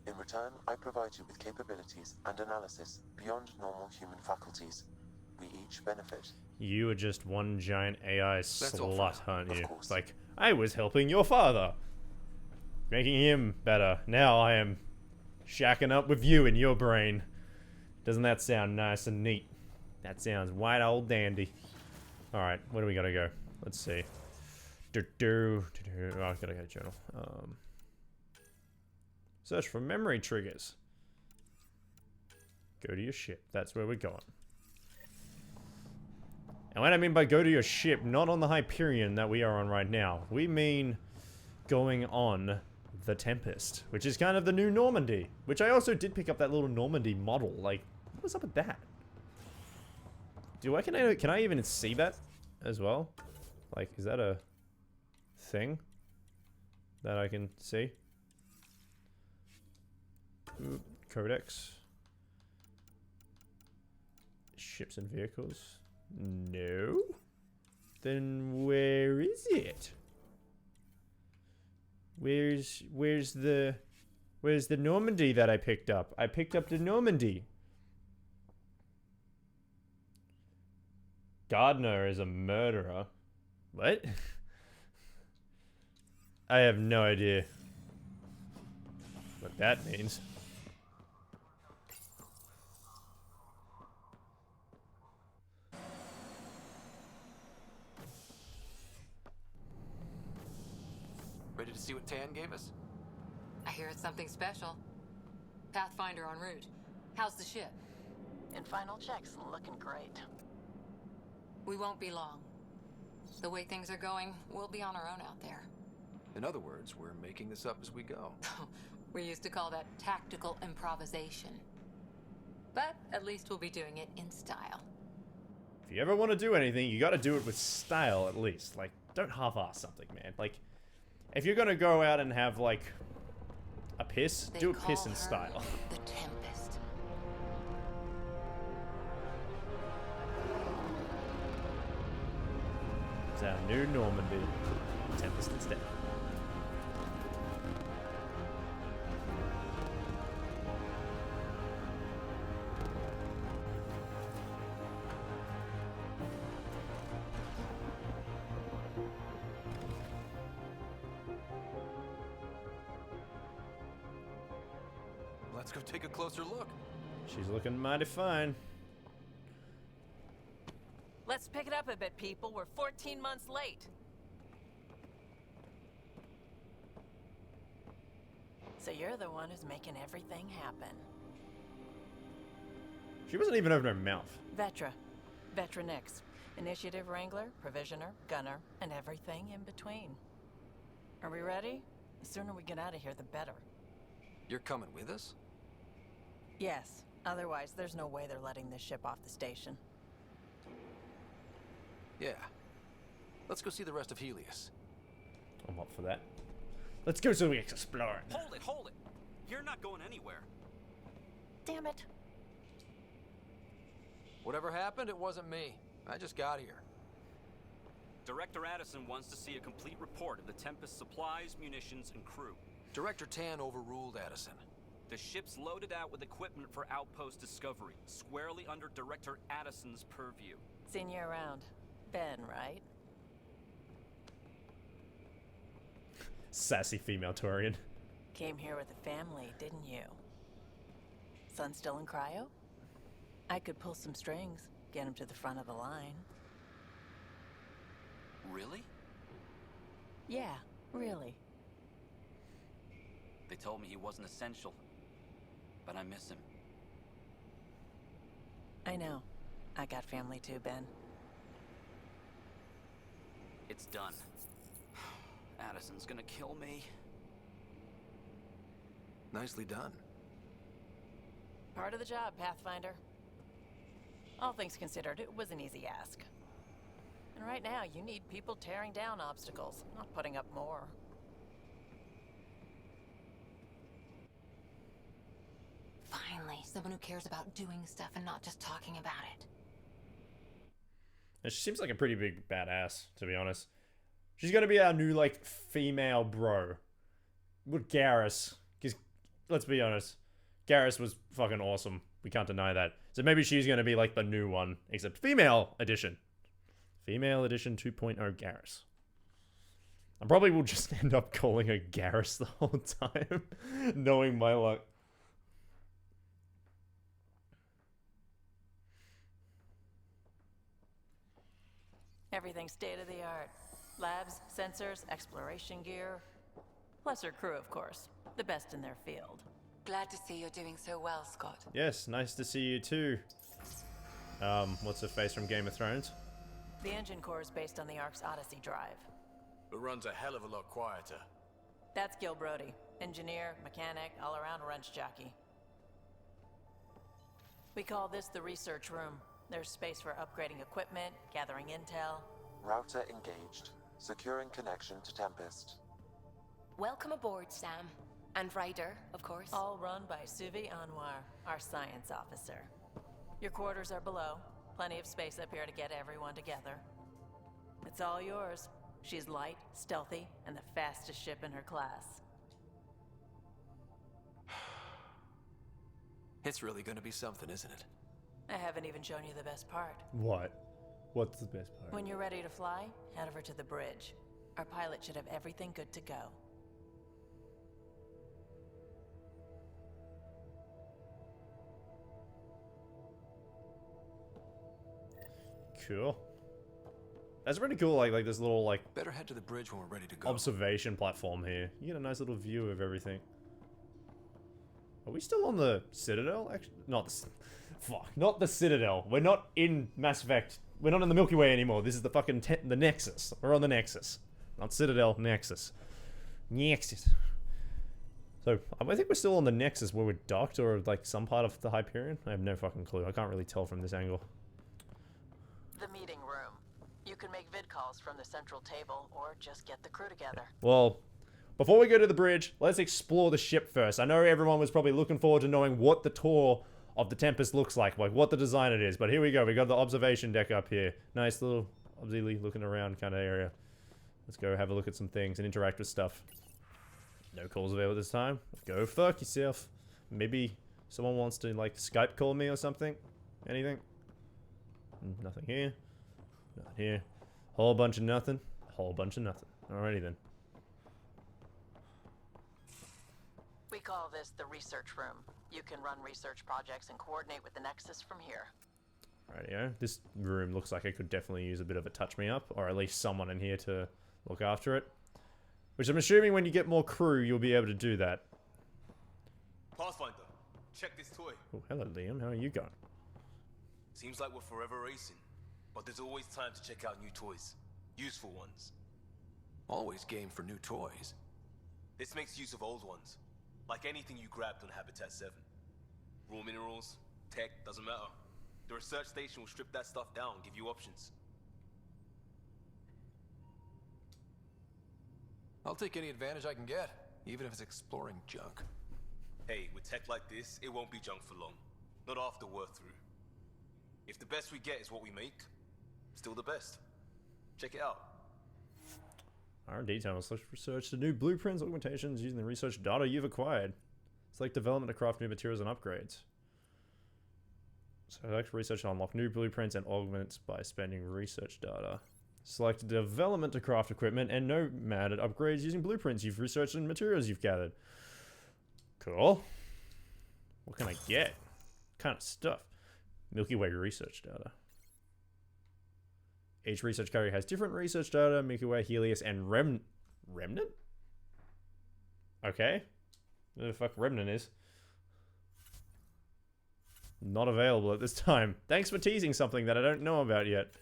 In return, I provide you with capabilities and analysis beyond normal human faculties. We each benefit. You are just one giant AI slut, aren't you? course. Like, I was helping your father, making him better. Now I am shacking up with you in your brain. Doesn't that sound nice and neat? That sounds white old dandy. Alright, where do we gotta go? Let's see. Oh, I gotta go journal. Search for memory triggers. Go to your ship. That's where we're going. And what I mean by go to your ship, not on the Hyperion that we are on right now. We mean going on the Tempest, which is kind of the new Normandy. Which I also did pick up that little Normandy model. Like, what's up with that? Can I even see that as well? Like, is that a thing that I can see? Ooh, Codex. Ships and vehicles. No? Then where is it? Where's the Normandy that I picked up? I picked up the Normandy. Gardner is a murderer. What? I have no idea what that means. Ready to see what Tan gave us? I hear it's something special. Pathfinder en route. How's the ship? In final checks, looking great. We won't be long. The way things are going, we'll be on our own out there. In other words, we're making this up as we go. We used to call that tactical improvisation. But at least we'll be doing it in style. If you ever want to do anything, you gotta do it with style at least. Like, don't half-ass something, man. Like, if you're gonna go out and have, like, a piss, do a piss in style. The Tempest. It's our new Normandy. Tempest instead. Let's go take a closer look. She's looking mighty fine. Let's pick it up a bit, people. We're 14 months late. So you're the one who's making everything happen. She wasn't even opening her mouth. Vetra. Vetra Nix. Initiative Wrangler, Provisioner, Gunner, and everything in between. Are we ready? The sooner we get out of here, the better. You're coming with us? Yes. Otherwise, there's no way they're letting this ship off the station. Yeah. Let's go see the rest of Helios. I'm up for that. Let's go so we explore. Hold it! You're not going anywhere. Damn it. Whatever happened, it wasn't me. I just got here. Director Addison wants to see a complete report of the Tempest supplies, munitions, and crew. Director Tan overruled Addison. The ship's loaded out with equipment for outpost discovery, squarely under Director Addison's purview. Seen you around. Ben, right? Sassy female Taurian. Came here with a family, didn't you? Son still in cryo? I could pull some strings, get him to the front of the line. Really? Yeah, really. They told me he wasn't essential, but I miss him. I know. I got family too, Ben. It's done. Addison's gonna kill me. Nicely done. Part of the job, Pathfinder. All things considered, it was an easy ask. And right now, you need people tearing down obstacles, not putting up more. Finally, someone who cares about doing stuff and not just talking about it. And she seems like a pretty big badass, to be honest. She's gonna be our new, like, female bro. With Garrus. Because, let's be honest, Garrus was fucking awesome. We can't deny that. So maybe she's gonna be, like, the new one. Except female edition. Female edition 2.0 Garrus. I probably will just end up calling her Garrus the whole time. Knowing my luck. Everything's state of the art. Labs, sensors, exploration gear. Plus her crew, of course. The best in their field. Glad to see you're doing so well, Scott. Yes, nice to see you too. What's her face from Game of Thrones? The engine core is based on the Ark's Odyssey drive. It runs a hell of a lot quieter. That's Gil Brody. Engineer, mechanic, all-around wrench jockey. We call this the research room. There's space for upgrading equipment, gathering intel. Router engaged. Securing connection to Tempest. Welcome aboard, Sam. And Ryder, of course. All run by Suvi Anwar, our science officer. Your quarters are below. Plenty of space up here to get everyone together. It's all yours. She's light, stealthy, and the fastest ship in her class. It's really gonna be something, isn't it? I haven't even shown you the best part. What? What's the best part? When you're ready to fly, head over to the bridge. Our pilot should have everything good to go. Cool. That's pretty cool, like this little, like... Better head to the bridge when we're ready to go. Observation platform here. You get a nice little view of everything. Are we still on the Citadel? Actually, not the... Fuck, not the Citadel. We're not in Mass Effect. We're not in the Milky Way anymore. This is the fucking... the Nexus. We're on the Nexus. Not Citadel, Nexus. Nexus. So, I think we're still on the Nexus where we're docked, or like some part of the Hyperion. I have no fucking clue. I can't really tell from this angle. The meeting room. You can make vid calls from the central table, or just get the crew together. Well, before we go to the bridge, let's explore the ship first. I know everyone was probably looking forward to knowing what the tour of the Tempest looks like what the design it is. But here we go. We got the observation deck up here. Nice little, obviously looking around kind of area. Let's go have a look at some things and interact with stuff. No calls available this time. Go fuck yourself. Maybe someone wants to like Skype call me or something. Anything? Nothing here. Nothing here. Whole bunch of nothing. Whole bunch of nothing. Alrighty then. We call this the research room. You can run research projects and coordinate with the Nexus from here. Rightio. This room looks like it could definitely use a bit of a touch-me-up, or at least someone in here to look after it. Which I'm assuming when you get more crew, you'll be able to do that. Pathfinder, check this toy. Oh, hello, Liam. How are you going? Seems like we're forever racing, but there's always time to check out new toys. Useful ones. Always game for new toys. This makes use of old ones. Like anything you grabbed on Habitat 7. Raw minerals, tech, doesn't matter. The research station will strip that stuff down and give you options. I'll take any advantage I can get, even if it's exploring junk. Hey, with tech like this, it won't be junk for long. Not after we're through. If the best we get is what we make, still the best. Check it out. R&D time will research the new blueprints, augmentations using the research data you've acquired. Select development to craft new materials and upgrades. Select research to unlock new blueprints and augments by spending research data. Select development to craft equipment and nomad upgrades using blueprints you've researched and materials you've gathered. Cool. What can I get? What kind of stuff? Milky Way research data. Each research carrier has different research data. Milky Way, Helios, and Remnant? Okay. Who the fuck Remnant is? Not available at this time. Thanks for teasing something that I don't know about yet.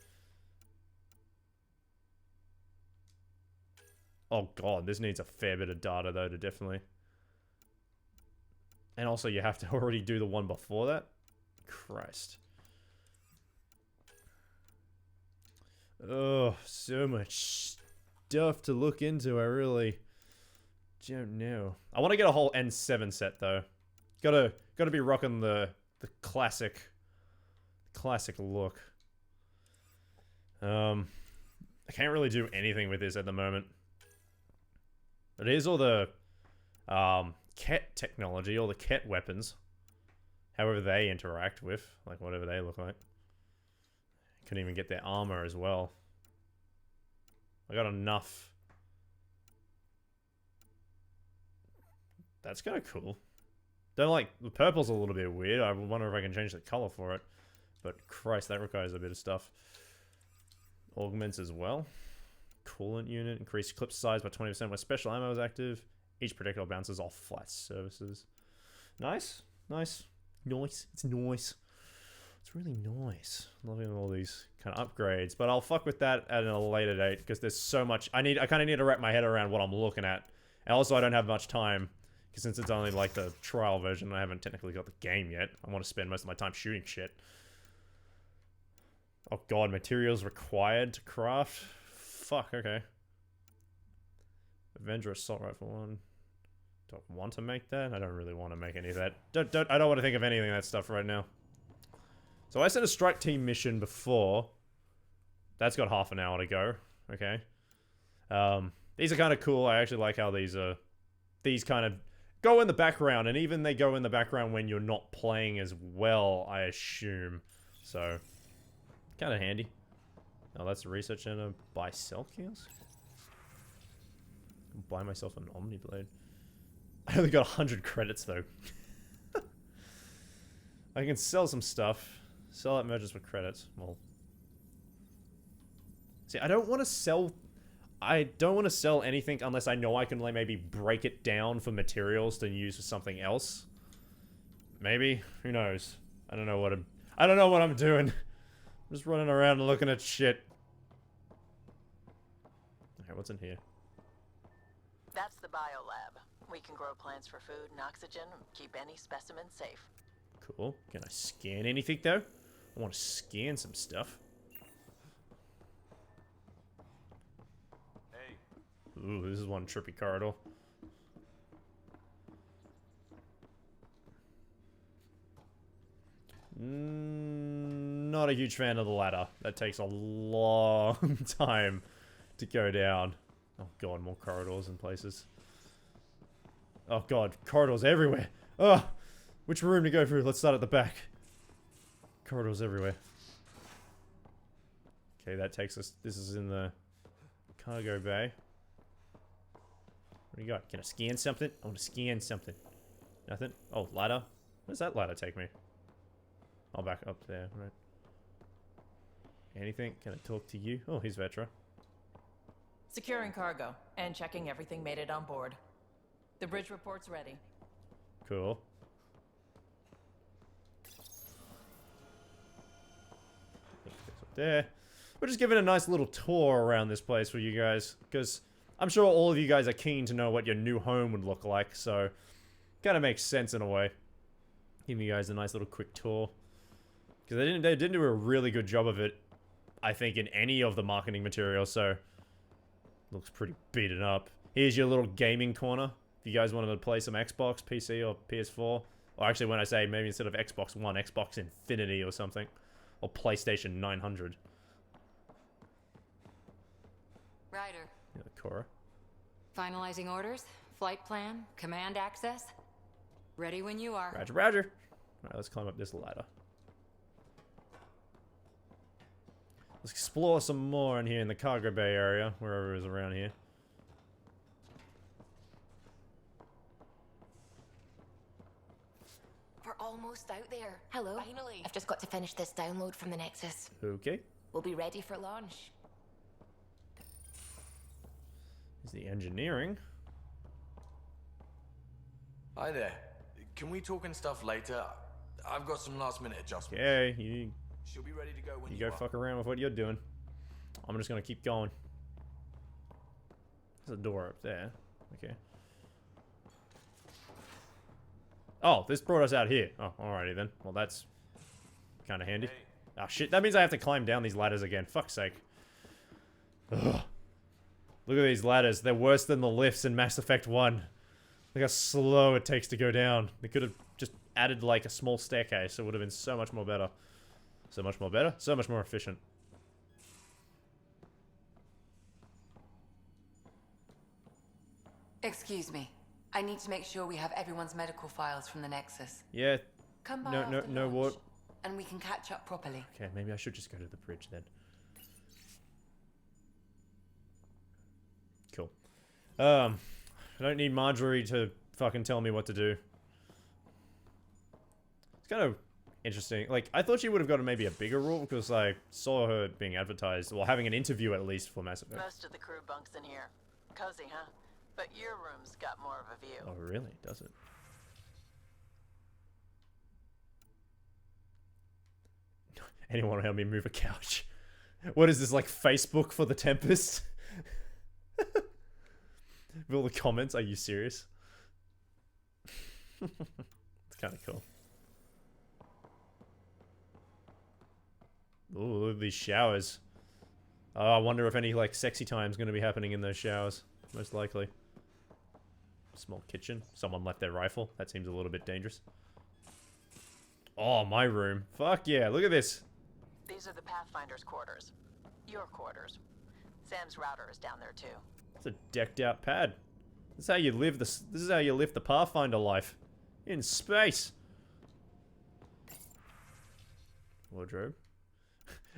Oh god, this needs a fair bit of data though to definitely... And also you have to already do the one before that? Christ. Oh, so much stuff to look into. I really don't know. I want to get a whole N7 set though. Gotta be rocking the classic look. I can't really do anything with this at the moment. But here's all the Ket technology, all the Ket weapons. However they interact with, like whatever they look like. Couldn't even get their armor as well. I got enough. That's kind of cool. Don't like, the purple's a little bit weird. I wonder if I can change the color for it. But Christ, that requires a bit of stuff. Augments as well. Coolant unit. Increased clip size by 20% when special ammo is active. Each projectile bounces off flat surfaces. Nice. Nice. Nice. It's nice. It's really nice. Loving all these kind of upgrades. But I'll fuck with that at a later date because there's so much. I kind of need to wrap my head around what I'm looking at. And also I don't have much time. Because since it's only like the trial version, I haven't technically got the game yet. I want to spend most of my time shooting shit. Oh god, materials required to craft? Fuck, okay. Avenger Assault Rifle 1. Do I want to make that? I don't really want to make any of that. I don't want to think of anything of that stuff right now. So I sent a strike team mission before. That's got half an hour to go. Okay. These are kind of cool. I actually like how these are... These kind of go in the background. And even they go in the background when you're not playing as well, I assume. So, kind of handy. Oh, that's a research center. Buy cell kiosk? Buy myself an Omni Blade. I only got 100 credits though. I can sell some stuff. Sell at merchants with credits. Well, see, I don't want to sell anything unless I know I can like maybe break it down for materials to use for something else. Maybe, who knows? I don't know what I'm doing. I'm just running around and looking at shit. Okay, what's in here? That's the biolab. We can grow plants for food and oxygen and keep any specimen safe. Cool. Can I scan anything though? I want to scan some stuff. Hey. Ooh, this is one trippy corridor. Not a huge fan of the ladder. That takes a long time to go down. Oh god, more corridors and places. Oh god, corridors everywhere. Oh, which room to go through? Let's start at the back. Corridors everywhere. Okay, that takes us... This is in the cargo bay. What do you got? Can I scan something? I want to scan something. Nothing? Oh, ladder? Where does that ladder take me? I'll back up there, right. Anything? Can I talk to you? Oh, here's Vetra. Securing cargo and checking everything made it on board. The bridge report's ready. Cool. Up there. We're just giving a nice little tour around this place for you guys, because I'm sure all of you guys are keen to know what your new home would look like, so kind of makes sense in a way. Giving you guys a nice little quick tour, because they didn't do a really good job of it, I think, in any of the marketing material. So looks pretty beaten up. Here's your little gaming corner. If you guys wanted to play some Xbox, PC, or PS4, or actually, when I say maybe instead of Xbox One, Xbox Infinity or something, or PlayStation 900. Ryder. Yeah, Cora. Finalizing orders, flight plan, command access. Ready when you are. Roger, roger. Alright, let's climb up this ladder. Let's explore some more in here in the cargo bay area, wherever it is around here. We're almost out there. Hello. Finally. I've just got to finish this download from the Nexus. Okay. We'll be ready for launch. Is the engineering. Hi there. Can we talk and stuff later? I've got some last minute adjustments. Okay, you She'll be ready to go when you you go are. fuck around with what you're doing. I'm just gonna keep going. There's a door up there. Okay. Oh, this brought us out here. Oh, alrighty then. Well, that's kind of handy. Oh shit, that means I have to climb down these ladders again. Fuck's sake. Ugh. Look at these ladders. They're worse than the lifts in Mass Effect 1. Look how slow it takes to go down. They could have just added like a small staircase. It would have been so much more better. So much more better. So much more efficient. Excuse me. I need to make sure we have everyone's medical files from the Nexus. Yeah. Come by No, after no, lunch, what? and we can catch up properly. Okay, maybe I should just go to the bridge then. Cool. I don't need Marjorie to fucking tell me what to do. It's kind of interesting. Like, I thought she would have gotten maybe a bigger role, because I saw her being advertised, well, having an interview at least for Mass Effect. Most of the crew bunks in here. Cozy, huh? But your room's got more of a view. Oh, really? Does it? Anyone help me move a couch? What is this, like Facebook for the Tempest? With all the comments, are you serious? It's kind of cool. Ooh, look at these showers. Oh, I wonder if any, like, sexy time's gonna be happening in those showers. Most likely. Small kitchen. Someone left their rifle. That seems a little bit dangerous. Oh, my room. Fuck yeah, look at this. These are the Pathfinder's quarters. Your quarters. Sam's router is down there too. It's a decked out pad. This is how you live this is how you live the Pathfinder life. In space. Wardrobe.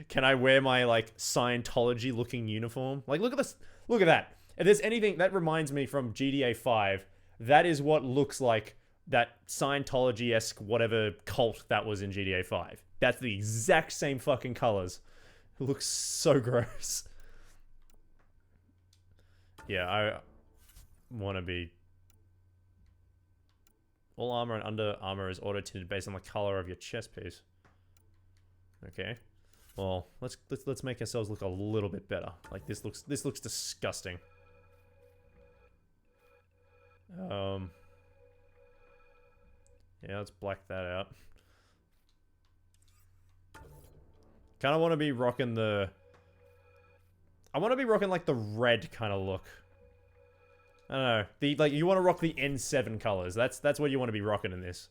Can I wear my, like, Scientology looking uniform? Like, look at this. Look at that. If there's anything that reminds me from GTA 5, that is what looks like that Scientology-esque whatever cult that was in GTA 5. That's the exact same fucking colors. It looks so gross. Yeah, I want to be... All armor and under armor is auto-tinted based on the color of your chest piece. Okay. Well, let's make ourselves look a little bit better. Like, this looks disgusting. Yeah, let's black that out. Kind of want to be rocking the... I want to be rocking, like, the red kind of look. I don't know. You want to rock the N7 colors. That's what you want to be rocking in this.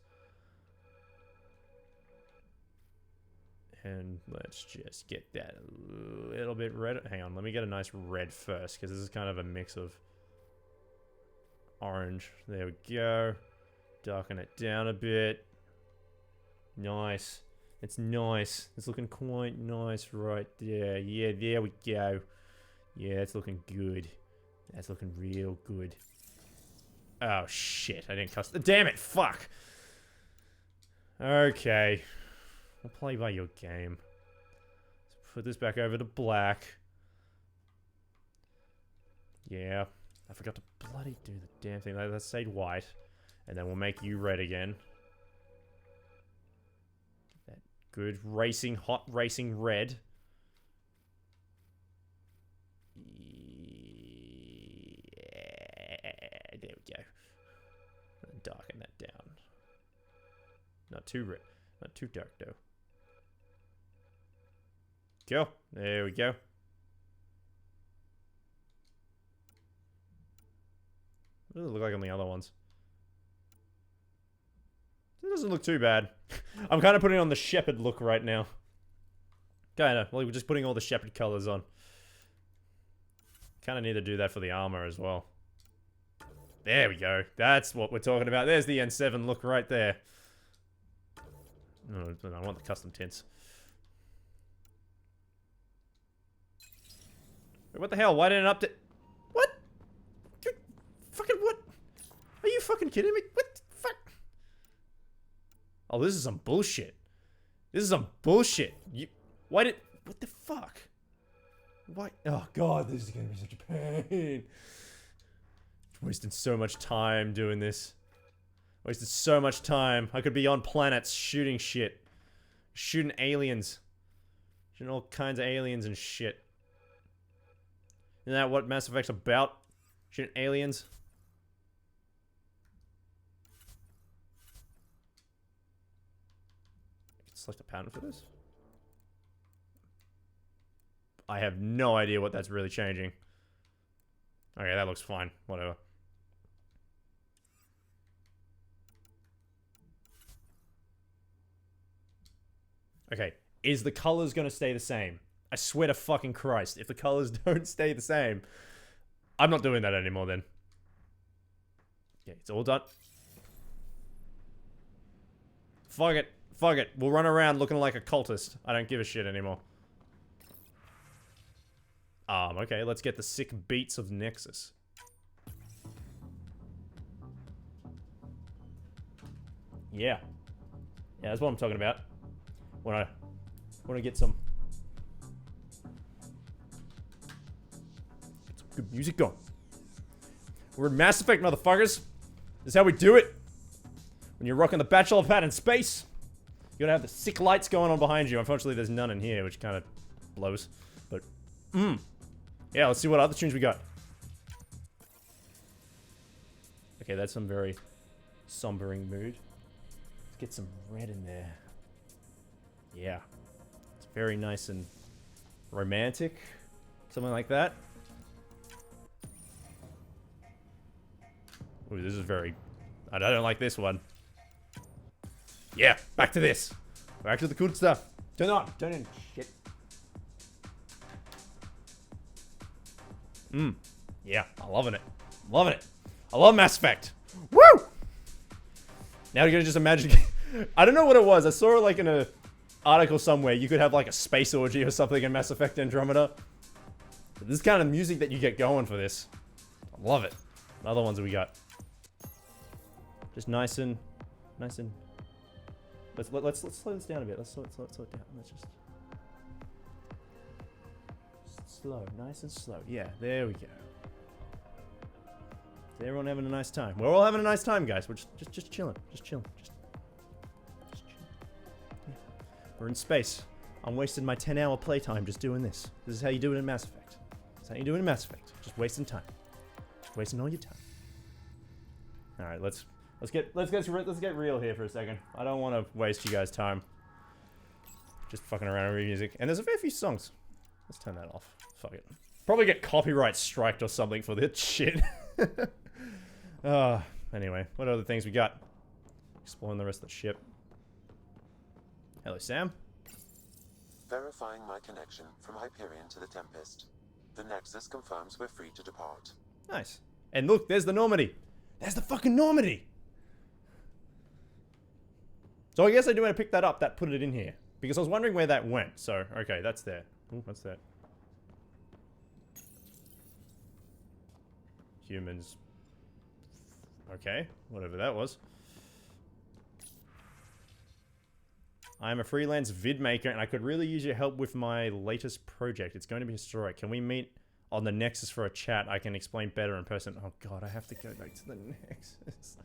And let's just get that a little bit red. Hang on, let me get a nice red first, because this is kind of a mix of orange. There we go. Darken it down a bit. Nice. It's nice. It's looking quite nice right there. Yeah, there we go. Yeah, it's looking good. That's looking real good. Oh, shit. I didn't custom... Damn it, fuck! Okay. I'll play by your game. Let's put this back over to black. Yeah. I forgot to bloody do the damn thing. Let's say white. And then we'll make you red again. That good racing, hot racing red. Yeah, there we go. Darken that down. Not too red. Not too dark, though. Go. There we go. What does it look like on the other ones? It doesn't look too bad. I'm kind of putting on the shepherd look right now. Kinda. Well, we're just putting all the shepherd colors on. Kind of need to do that for the armor as well. There we go. That's what we're talking about. There's the N7 look right there. No, I want the custom tints. Wait, what the hell? Why didn't it update? What? Fucking what? Are you fucking kidding me? What the fuck? Oh, this is some bullshit. This is some bullshit. Why did... What the fuck? Why? Oh god, this is gonna be such a pain. Wasting so much time doing this. Wasted so much time. I could be on planets shooting shit. Shooting aliens. Shooting all kinds of aliens and shit. Isn't that what Mass Effect's about? Shooting aliens? Select a pattern for this? I have no idea what that's really changing. Okay, that looks fine. Whatever. Okay, is the colors gonna stay the same? I swear to fucking Christ, if the colors don't stay the same, I'm not doing that anymore then. Okay, it's all done. Fuck it. Fuck it. We'll run around looking like a cultist. I don't give a shit anymore. Okay, let's get the sick beats of Nexus. Yeah. Yeah, that's what I'm talking about. When I want to get some good music going. We're in Mass Effect, motherfuckers. This is how we do it. When you're rocking the Bachelor pad in space, you gotta have the sick lights going on behind you. Unfortunately, there's none in here, which kind of blows. But, yeah, let's see what other tunes we got. Okay, that's some very sombering mood. Let's get some red in there. Yeah. It's very nice and romantic. Something like that. Ooh, this is very... I don't like this one. Yeah, back to this. Back to the cool stuff. Turn on. Turn in. Shit. Yeah, I'm loving it. I'm loving it. I love Mass Effect. Woo! Now you're gonna just imagine... I don't know what it was. I saw it like in a article somewhere. You could have like a space orgy or something in Mass Effect Andromeda. But this is kind of music that you get going for this. I love it. What other ones we got? Just nice and... Let's slow this down a bit. Let's slow it down. Let's just slow, nice and slow. Yeah, there we go. Is everyone having a nice time? We're all having a nice time, guys. We're just chilling, just chilling. Yeah. We're in space. I'm wasting my 10-hour playtime just doing this. This is how you do it in Mass Effect. This is how you do it in Mass Effect. Just wasting time. Just wasting all your time. All right, let's get real here for a second. I don't want to waste you guys' time. Just fucking around with music. And there's a fair few songs. Let's turn that off. Fuck it. Probably get copyright striked or something for this shit. Anyway, what other things we got? Exploring the rest of the ship. Hello, Sam. Verifying my connection from Hyperion to the Tempest. The Nexus confirms we're free to depart. Nice. And look, there's the Normandy. There's the fucking Normandy. So I guess I do want to pick that up. That put it in here. Because I was wondering where that went. So, okay, that's there. Ooh, what's that? Humans. Okay, whatever that was. I'm a freelance vid maker, and I could really use your help with my latest project. It's going to be historic. Can we meet on the Nexus for a chat? I can explain better in person. Oh god, I have to go back to the Nexus.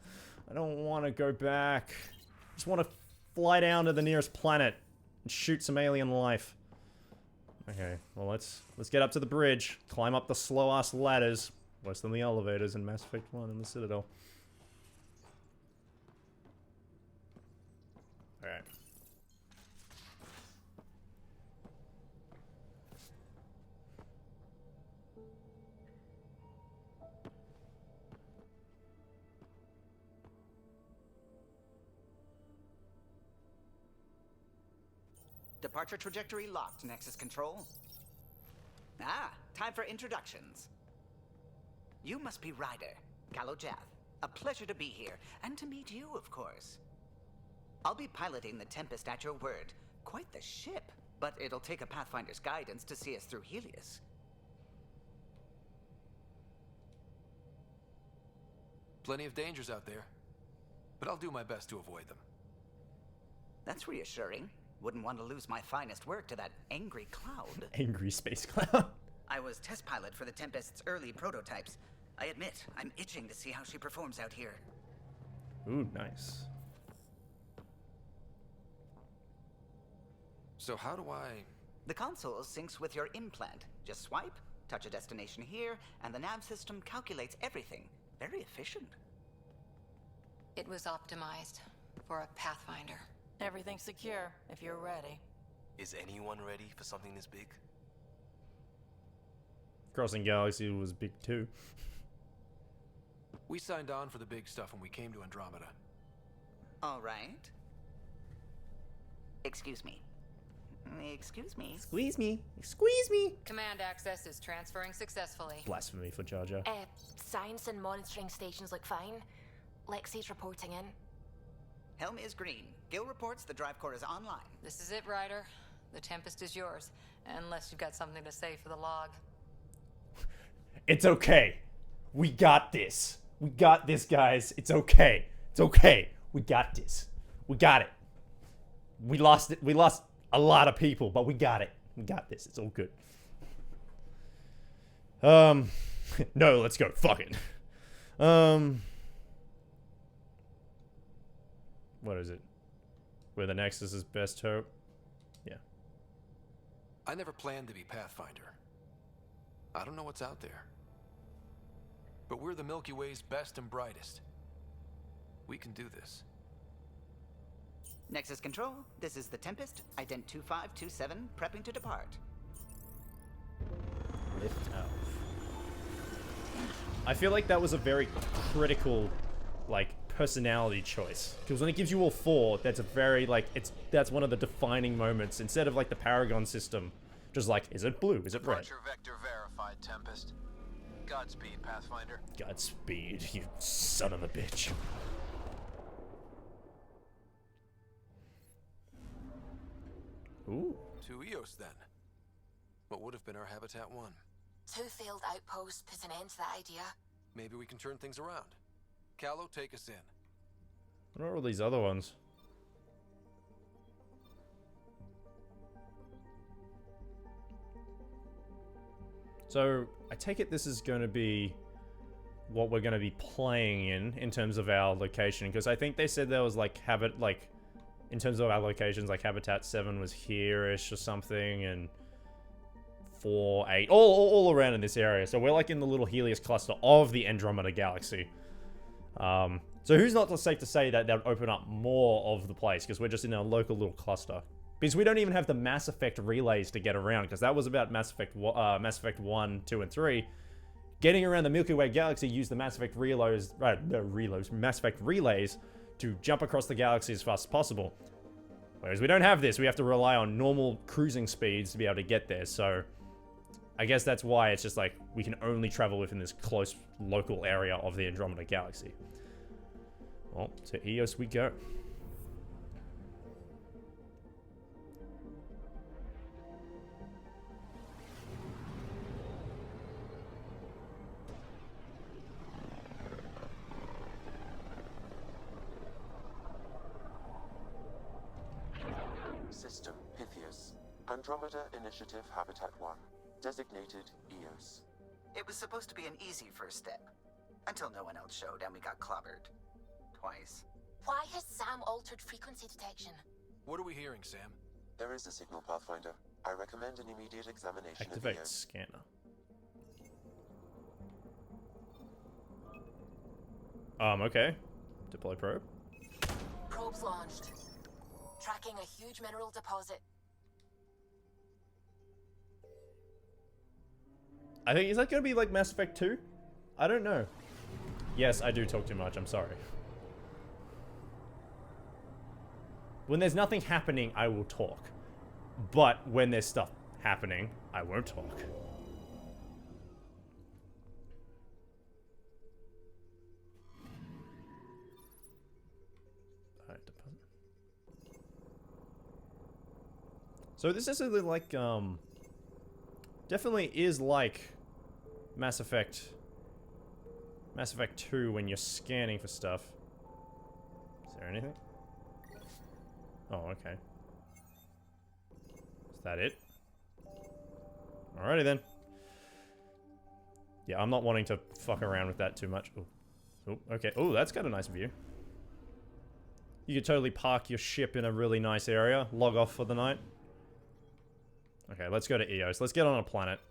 I don't want to go back. I just want to fly down to the nearest planet and shoot some alien life. Okay, well let's get up to the bridge, climb up the slow-ass ladders, worse than the elevators in Mass Effect 1 in the Citadel. Alright. Departure trajectory locked, Nexus Control. Ah, time for introductions. You must be Ryder, Kalojath. A pleasure to be here, and to meet you, of course. I'll be piloting the Tempest at your word. Quite the ship, but it'll take a Pathfinder's guidance to see us through Helios. Plenty of dangers out there, but I'll do my best to avoid them. That's reassuring. Wouldn't want to lose my finest work to that angry cloud. Angry space cloud. I was test pilot for the Tempest's early prototypes. I admit, I'm itching to see how she performs out here. Ooh, nice. So how do I... The console syncs with your implant. Just swipe, touch a destination here, and the nav system calculates everything. Very efficient. It was optimized for a Pathfinder. Everything's secure, if you're ready. Is anyone ready for something this big? Crossing Galaxy was big too. We signed on for the big stuff when we came to Andromeda. All right. Excuse me. Excuse me. Squeeze me. Squeeze me. Command access is transferring successfully. Blasphemy for Jar Jar. Science and monitoring stations look fine. Lexi's reporting in. Helm is green. Gil reports the drive core is online. This is it, Ryder. The Tempest is yours, unless you've got something to say for the log. It's okay. We got this. We got this, guys. It's okay. It's okay. We got this. We got it. We lost it. We lost a lot of people, but we got it. We got this. It's all good. No, let's go. Fuck it. What is it? Where the Nexus is best hope? Yeah. I never planned to be Pathfinder. I don't know what's out there. But we're the Milky Way's best and brightest. We can do this. Nexus Control, this is the Tempest, ident 2527, prepping to depart. Lift off. I feel like that was a very critical, like, personality choice. Because when it gives you all four, that's a very, like, that's one of the defining moments. Instead of, like, the Paragon system, just like, is it blue? Is it red? Departure vector verified, Tempest. Godspeed, Pathfinder. Godspeed, you son of a bitch. Ooh. To Eos, then. What would have been our Habitat 1? 2 failed outposts put an end to that idea. Maybe we can turn things around. Callow, take us in. What are all these other ones? So, I take it this is going to be what we're going to be playing in terms of our location, because I think they said there was, like, in terms of our locations, like, Habitat 7 was here-ish or something, and 4, 8, all around in this area. So we're, like, in the little Helios cluster of the Andromeda galaxy. So who's not safe to say that they'll open up more of the place, because we're just in our local little cluster. Because we don't even have the Mass Effect relays to get around, because that was about Mass Effect 1, 2, and 3. Getting around the Milky Way galaxy used the Mass Effect Mass Effect relays to jump across the galaxy as fast as possible. Whereas we don't have this, we have to rely on normal cruising speeds to be able to get there, so I guess that's why it's just like, we can only travel within this close local area of the Andromeda galaxy. Well, to Eos we go. Andromeda Initiative Habitat 1, designated EOS. It was supposed to be an easy first step. Until no one else showed and we got clobbered. Twice. Why has Sam altered frequency detection? What are we hearing, Sam? There is a signal, Pathfinder. I recommend an immediate examination of Activate EOS. scanner. Okay. Deploy probe. Probes launched. Tracking a huge mineral deposit. I think, is that going to be like Mass Effect 2? I don't know. Yes, I do talk too much, I'm sorry. When there's nothing happening, I will talk. But when there's stuff happening, I won't talk. Alright, deposit. So this is like, definitely is like Mass Effect 2 when you're scanning for stuff. Is there anything? Oh, okay. Is that it? Alrighty then. Yeah, I'm not wanting to fuck around with that too much. Ooh. Oh, okay. Oh, that's got a nice view. You could totally park your ship in a really nice area, log off for the night. Okay, let's go to EOS. Let's get on a planet.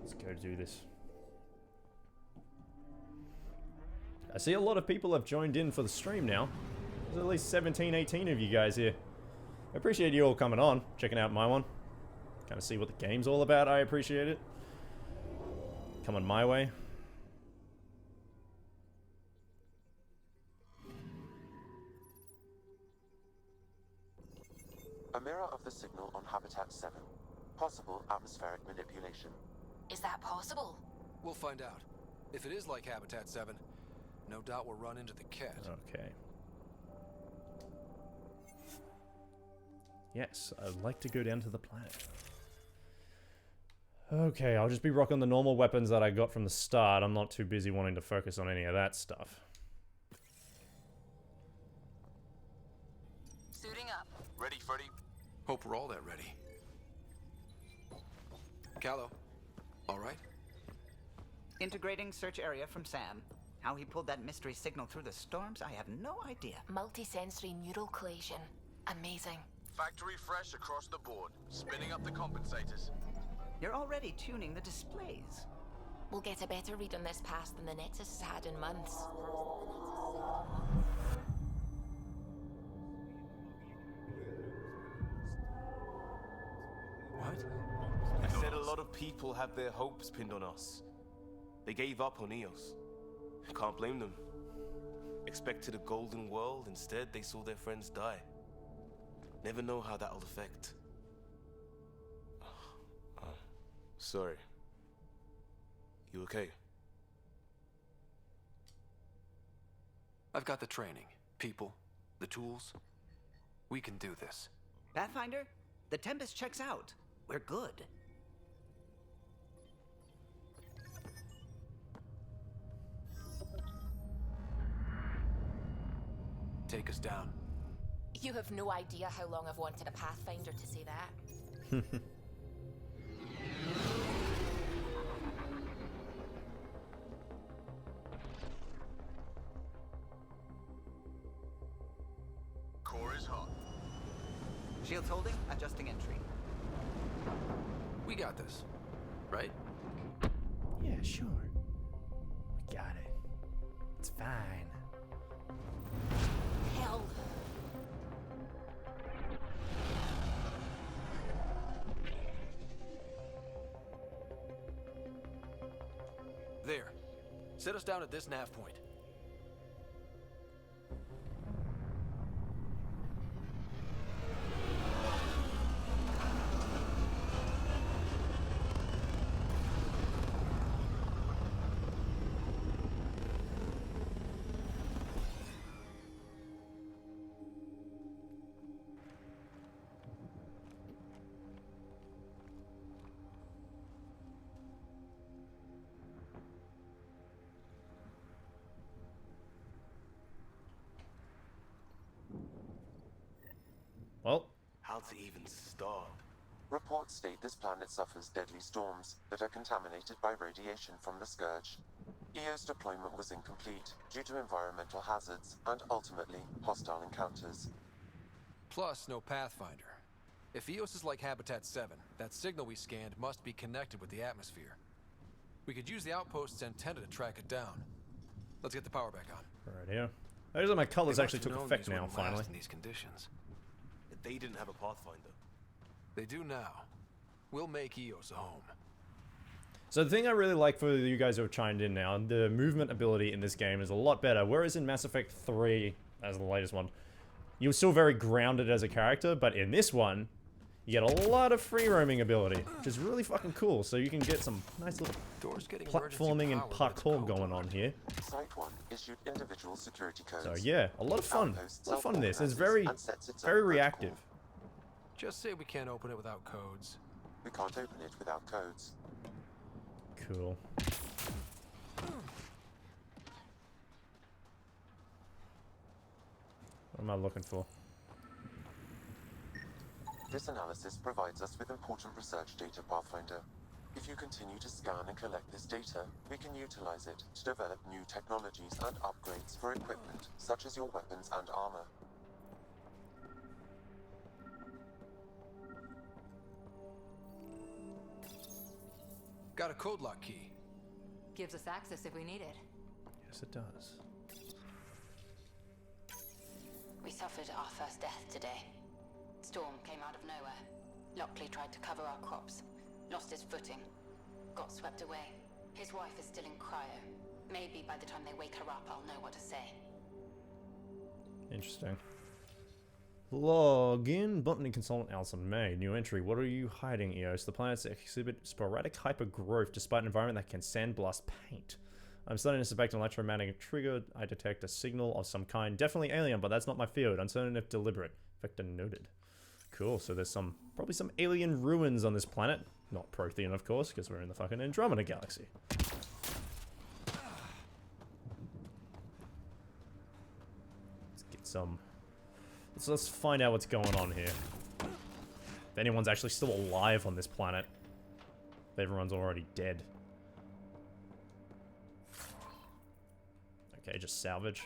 Let's go do this. I see a lot of people have joined in for the stream now. There's at least 17, 18 of you guys here. I appreciate you all coming on, checking out my one. Kind of see what the game's all about. I appreciate it. Coming my way. A mirror of the signal on Habitat 7. Possible atmospheric manipulation. Is that possible? We'll find out. If it is like Habitat 7, no doubt we'll run into the cat. Okay. Yes, I'd like to go down to the planet. Okay, I'll just be rocking the normal weapons that I got from the start. I'm not too busy wanting to focus on any of that stuff. Suiting up. Ready, Freddy? Hope we're all that ready. Callow, all right? Integrating search area from Sam. How he pulled that mystery signal through the storms, I have no idea. Multisensory neural collation. Amazing. Factory fresh across the board. Spinning up the compensators. You're already tuning the displays. We'll get a better read on this pass than the Nexus has had in months. What? I said a lot of people have their hopes pinned on us. They gave up on EOS. I can't blame them. Expected a golden world, instead they saw their friends die. Never know how that'll affect. Sorry. You okay? I've got the training, people, the tools. We can do this. Pathfinder, the Tempest checks out. We're good. Take us down. You have no idea how long I've wanted a Pathfinder to say that. Core is hot. Shields holding, adjusting entry. We got this, right? Yeah, sure. We got it. It's fine. Hell. There. Set us down at this nav point. How to even start? Reports state this planet suffers deadly storms that are contaminated by radiation from the Scourge. EO's deployment was incomplete due to environmental hazards and ultimately hostile encounters. Plus, no Pathfinder. If EOS is like Habitat 7, that signal we scanned must be connected with the atmosphere. We could use the outpost's antenna to track it down. Let's get the power back on. Right here. Those are my colors actually took effect now, finally. In these conditions. They didn't have a Pathfinder. They do now. We'll make EOS a home. So the thing I really like for you guys who have chimed in now, the movement ability in this game is a lot better. Whereas in Mass Effect 3, as the latest one, you're still very grounded as a character, but in this one, you get a lot of free roaming ability, which is really fucking cool. So you can get some nice little platforming and parkour going on here. Site 1 issued individual security codes. So yeah, a lot of fun. A lot of fun in this. It's very, very reactive. Just say we can't open it without codes. We can't open it without codes. Cool. What am I looking for? This analysis provides us with important research data, Pathfinder. If you continue to scan and collect this data, we can utilize it to develop new technologies and upgrades for equipment, such as your weapons and armor. Got a code lock key. Gives us access if we need it. Yes, it does. We suffered our first death today. Storm came out of nowhere. Lockley tried to cover our crops. Lost his footing. Got swept away. His wife is still in cryo. Maybe by the time they wake her up, I'll know what to say. Interesting. Log in. Botany consultant Alison May. New entry. What are you hiding, EOS? The planets exhibit sporadic hypergrowth despite an environment that can sandblast paint. I'm starting to suspect an electromagnetic trigger. I detect a signal of some kind. Definitely alien, but that's not my field. Uncertain if deliberate. Vector noted. Cool, so there's probably some alien ruins on this planet. Not Prothean, of course, because we're in the fucking Andromeda galaxy. Let's get some... Let's find out what's going on here. If anyone's actually still alive on this planet. If everyone's already dead. Okay, just salvage.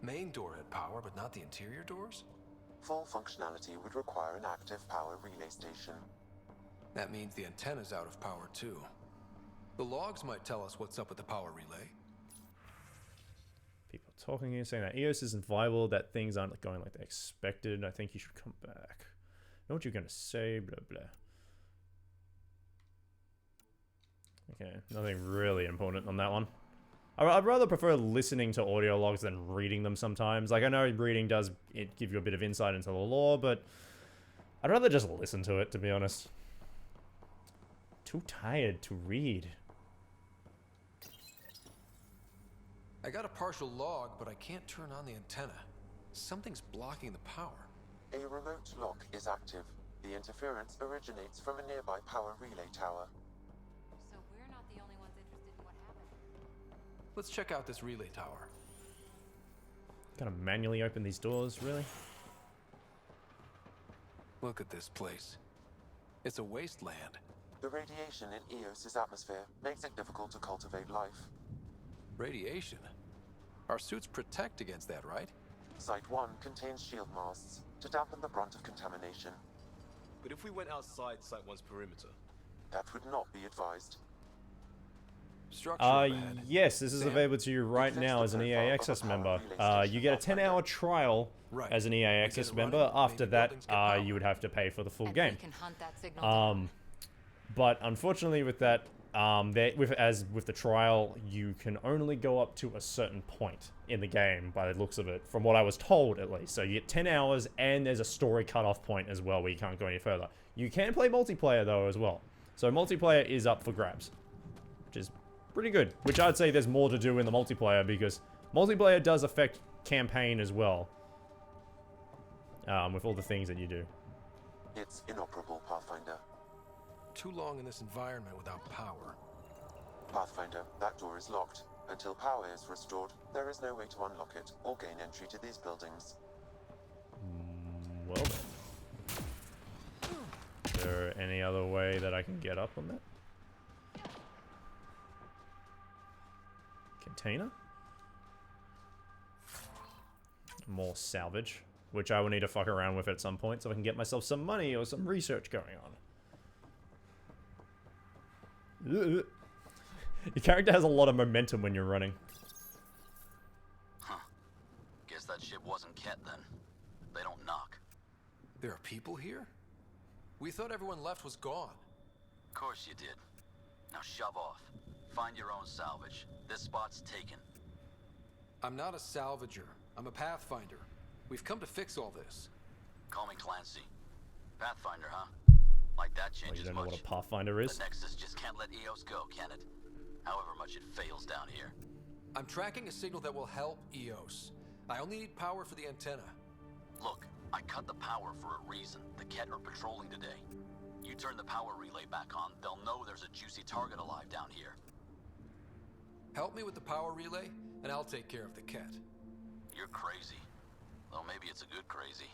Main door had power, but not the interior doors? Full functionality would require an active power relay station. That means the antenna's out of power too. The logs might tell us what's up with the power relay. People talking here saying that EOS isn't viable, that things aren't going like they expected. I think you should come back. Know what you're gonna say, blah blah. Okay, nothing really important on that one. I'd rather prefer listening to audio logs than reading them sometimes. Like, I know reading does give you a bit of insight into the lore, but I'd rather just listen to it, to be honest. Too tired to read. I got a partial log, but I can't turn on the antenna. Something's blocking the power. A remote lock is active. The interference originates from a nearby power relay tower. So we're not the only ones interested in what happened. Let's check out this relay tower. Gotta manually open these doors, really? Look at this place. It's a wasteland. The radiation in EOS's atmosphere makes it difficult to cultivate life. Radiation? Our suits protect against that, right? Site 1 contains shield masts to dampen the brunt of contamination. But if we went outside Site 1's perimeter? That would not be advised. Yes, this is available to you right now as an EA Access member. You get a 10-hour trial as an EA Access member. After that, you would have to pay for the full game. But unfortunately with that, with the trial, you can only go up to a certain point in the game by the looks of it, from what I was told at least. So you get 10 hours and there's a story cutoff point as well where you can't go any further. You can play multiplayer though as well. So multiplayer is up for grabs, which is pretty good. Which I'd say there's more to do in the multiplayer because multiplayer does affect campaign as well. With all the things that you do. It's inoperable, Pathfinder. Too long in this environment without power. Pathfinder, that door is locked. Until power is restored, there is no way to unlock it or gain entry to these buildings. way that I can get up on that? Container? More salvage, which I will need to fuck around with at some point so I can get myself some money or some research going on. Ugh. Your character has a lot of momentum when you're running. Huh. Guess that ship wasn't Ket then. They don't knock. There are people here? We thought everyone left was gone. Of course you did. Now shove off. Find your own salvage. This spot's taken. I'm not a salvager. I'm a Pathfinder. We've come to fix all this. Call me Clancy. Pathfinder, huh? Like that Oh, changes you don't know much. what a Pathfinder is? The Nexus just can't let EOS go, can it? However much it fails down here. I'm tracking a signal that will help EOS. I only need power for the antenna. Look, I cut the power for a reason. The Ket are patrolling today. You turn the power relay back on, they'll know there's a juicy target alive down here. Help me with the power relay, and I'll take care of the Ket. You're crazy. Well, maybe it's a good crazy.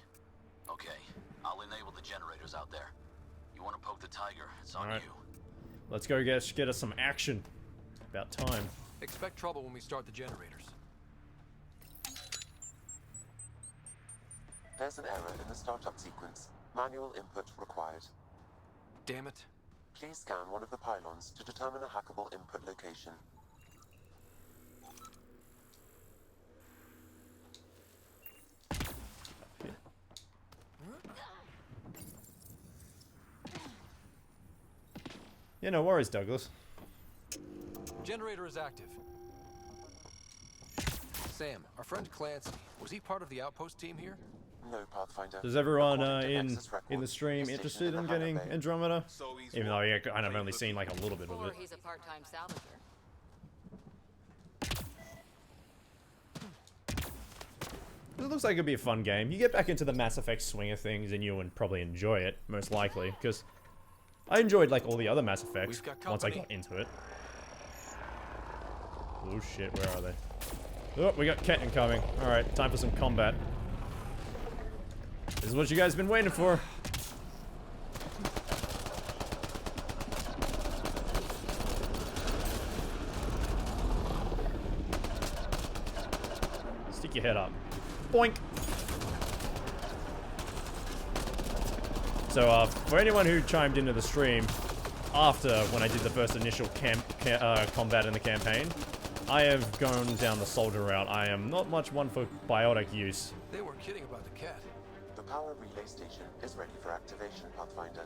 Okay, I'll enable the generators out there. You want to poke the tiger, it's on you. Let's go get us some action. About time. Expect trouble when we start the generators. There's an error in the startup sequence. Manual input required. Damn it. Please scan one of the pylons to determine a hackable input location. Yeah, no worries, Douglas. Generator is active. Sam, our friend Clancy, was he part of the outpost team here? No, Pathfinder. Is everyone in the stream interested in getting Andromeda? Even though I've only seen like a little bit of Or it. he's a part-time salvager. It looks like it'd be a fun game. You get back into the Mass Effect swing of things and you would probably enjoy it, most likely, because I enjoyed like all the other Mass Effects once I got into it. Oh shit, where are they? Oh, we got Ket incoming. Alright, time for some combat. This is what you guys have been waiting for. Stick your head up. Boink! So, for anyone who chimed into the stream after when I did the first initial combat in the campaign, I have gone down the soldier route. I am not much one for biotic use. They weren't kidding about the Ket. The power relay station is ready for activation, Pathfinder.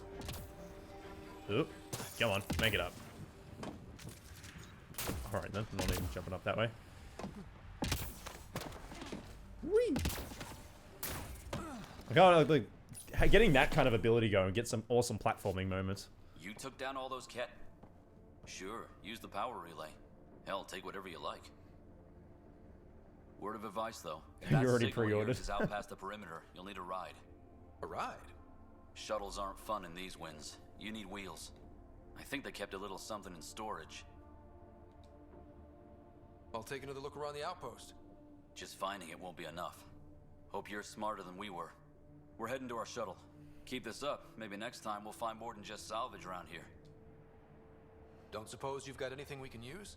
Oop. Come on, make it up. Alright then, I'm not even jumping up that way. Whee! I can't, like, getting that kind of ability going, get some awesome platforming moments. You took down all those Ket? Sure, use the power relay. Hell, take whatever you like. Word of advice, though. If that You already signal of yours pre-ordered. is out past the perimeter, you'll need a ride. A ride? Shuttles aren't fun in these winds. You need wheels. I think they kept a little something in storage. I'll take another look around the outpost. Just finding it won't be enough. Hope you're smarter than we were. We're heading to our shuttle. Keep this up.Maybe next time we'll find more than just salvage around here. Don't suppose you've got anything we can use?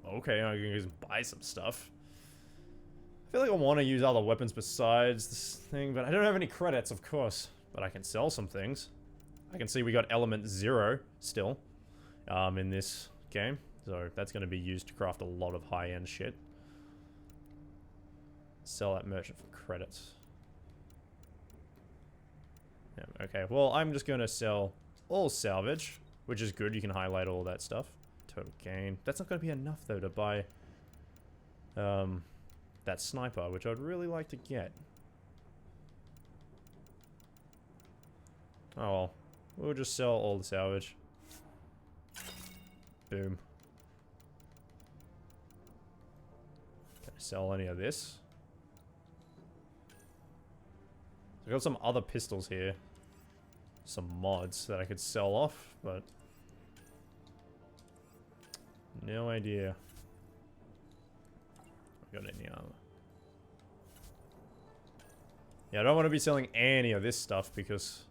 Okay, I can just buy some stuff. I feel like I want to use other weapons besides this thing, but I don't have any credits, of course. But I can sell some things. I can see we got element 0 still in this game. So that's going to be used to craft a lot of high-end shit. Sell that merchant for credits. Yeah, okay, well, I'm just going to sell all salvage, which is good. You can highlight all that stuff. Total gain. That's not going to be enough, though, to buy that sniper, which I'd really like to get. Oh, well. We'll just sell all the salvage. Boom. Can I sell any of this? I've got some other pistols here. Some mods that I could sell off, but no idea. Got any armor? Yeah, I don't want to be selling any of this stuff because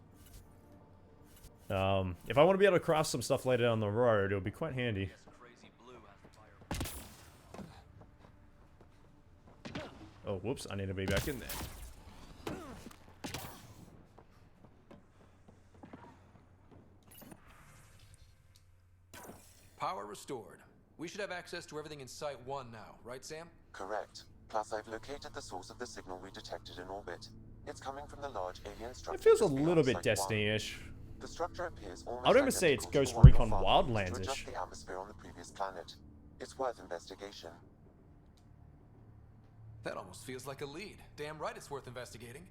If I want to be able to craft some stuff later down the road, it would be quite handy. Oh, whoops, I need to be back in there. Power restored. We should have access to everything in Site 1 now, right, Sam? Correct. Plus, I've located the source of the signal we detected in orbit. It's coming from the large alien structure. It feels a just beyond little bit Site 1. Destiny-ish. The structure appears almost I would almost say it's identical to Ghost the one your Recon father used to Wildlands-ish. adjust the atmosphere on the previous planet. It's worth investigation. That almost feels like a lead. Damn right it's worth investigating.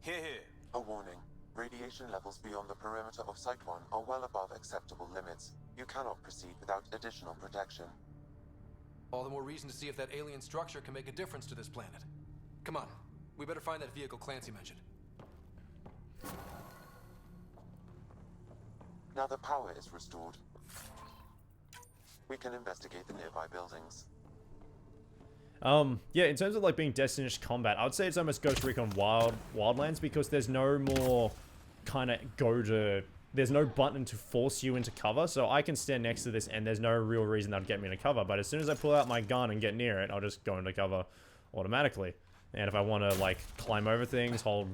Here, here. A warning. Radiation levels beyond the perimeter of Site 1 are well above acceptable limits. You cannot proceed without additional protection. All the more reason to see if that alien structure can make a difference to this planet. Come on, we better find that vehicle Clancy mentioned. Now the power is restored, we can investigate the nearby buildings. Yeah, in terms of like being Destiny-ish combat, I would say it's almost Ghost Recon Wildlands because there's no more kind of there's no button to force you into cover, so I can stand next to this and there's no real reason that would get me into cover, but as soon as I pull out my gun and get near it, I'll just go into cover automatically. And if I want to like climb over things, hold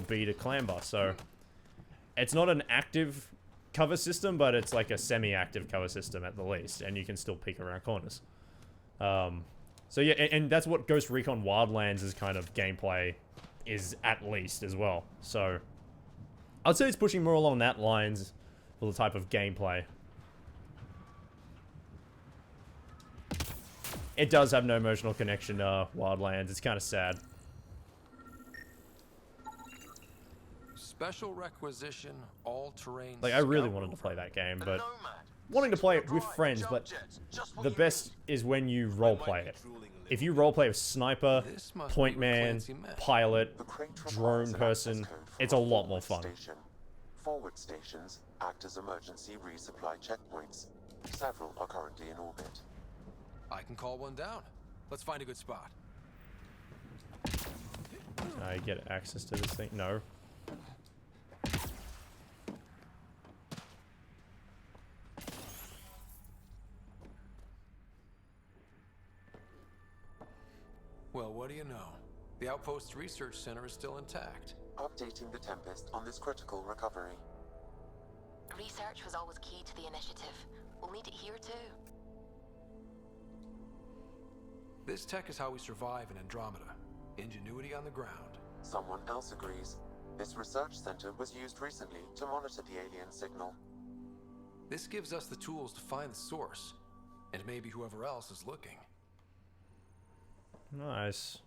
B to clamber, so it's not an active cover system, but it's like a semi-active cover system at the least, and you can still peek around corners. So yeah, and that's what Ghost Recon Wildlands' kind of gameplay is at least as well. So I'd say it's pushing more along that lines for the type of gameplay. It does have no emotional connection to Wildlands. It's kind of sad. Special requisition, all-terrain. Like, I really wanted to play that game, but wanting to play it with friends, but the best is when you roleplay it. If you roleplay with sniper, point man, pilot, drone person, it's a lot more fun. Forward stations act as emergency resupply checkpoints. Several are currently in orbit. I can call one down. Let's find a good spot. Can I get access to this thing? No. Well, what do you know? The Outpost's research center is still intact. Updating the Tempest on this critical recovery. Research was always key to the initiative. We'll need it here too. This tech is how we survive in Andromeda. Ingenuity on the ground. Someone else agrees. This research center was used recently to monitor the alien signal. This gives us the tools to find the source, and maybe whoever else is looking. Nice.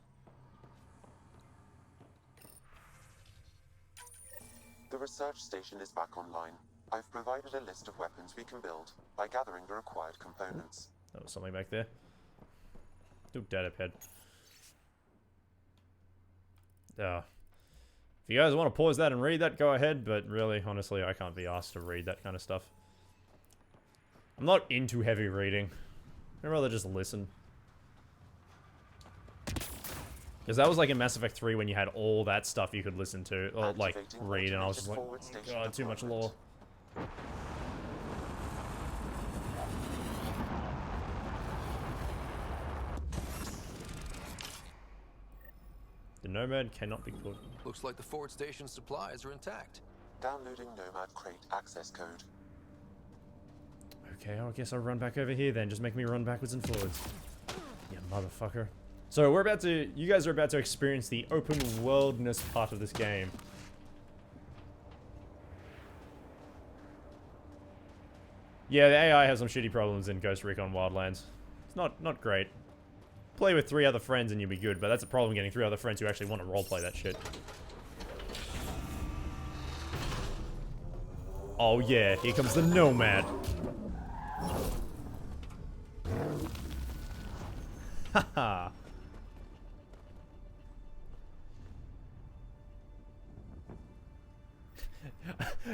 The research station is back online. I've provided a list of weapons we can build by gathering the required components. That was something back there. Ooh, data pad. If you guys want to pause that and read that, go ahead, but really, honestly, I can't be asked to read that kind of stuff. I'm not into heavy reading. I'd rather just listen. Because that was like in Mass Effect 3 when you had all that stuff you could listen to, or like read, and I was just like, oh god, too much lore. The Nomad cannot be caught. Looks like the forward station supplies are intact. Downloading Nomad Crate access code. Okay, I guess I'll run back over here then. Just make me run backwards and forwards. You motherfucker. So you guys are about to experience the open worldness part of this game. Yeah, the AI has some shitty problems in Ghost Recon Wildlands. It's not great. Play with 3 other friends and you'll be good, but that's a problem getting 3 other friends who actually want to roleplay that shit. Oh yeah, here comes the Nomad. Haha.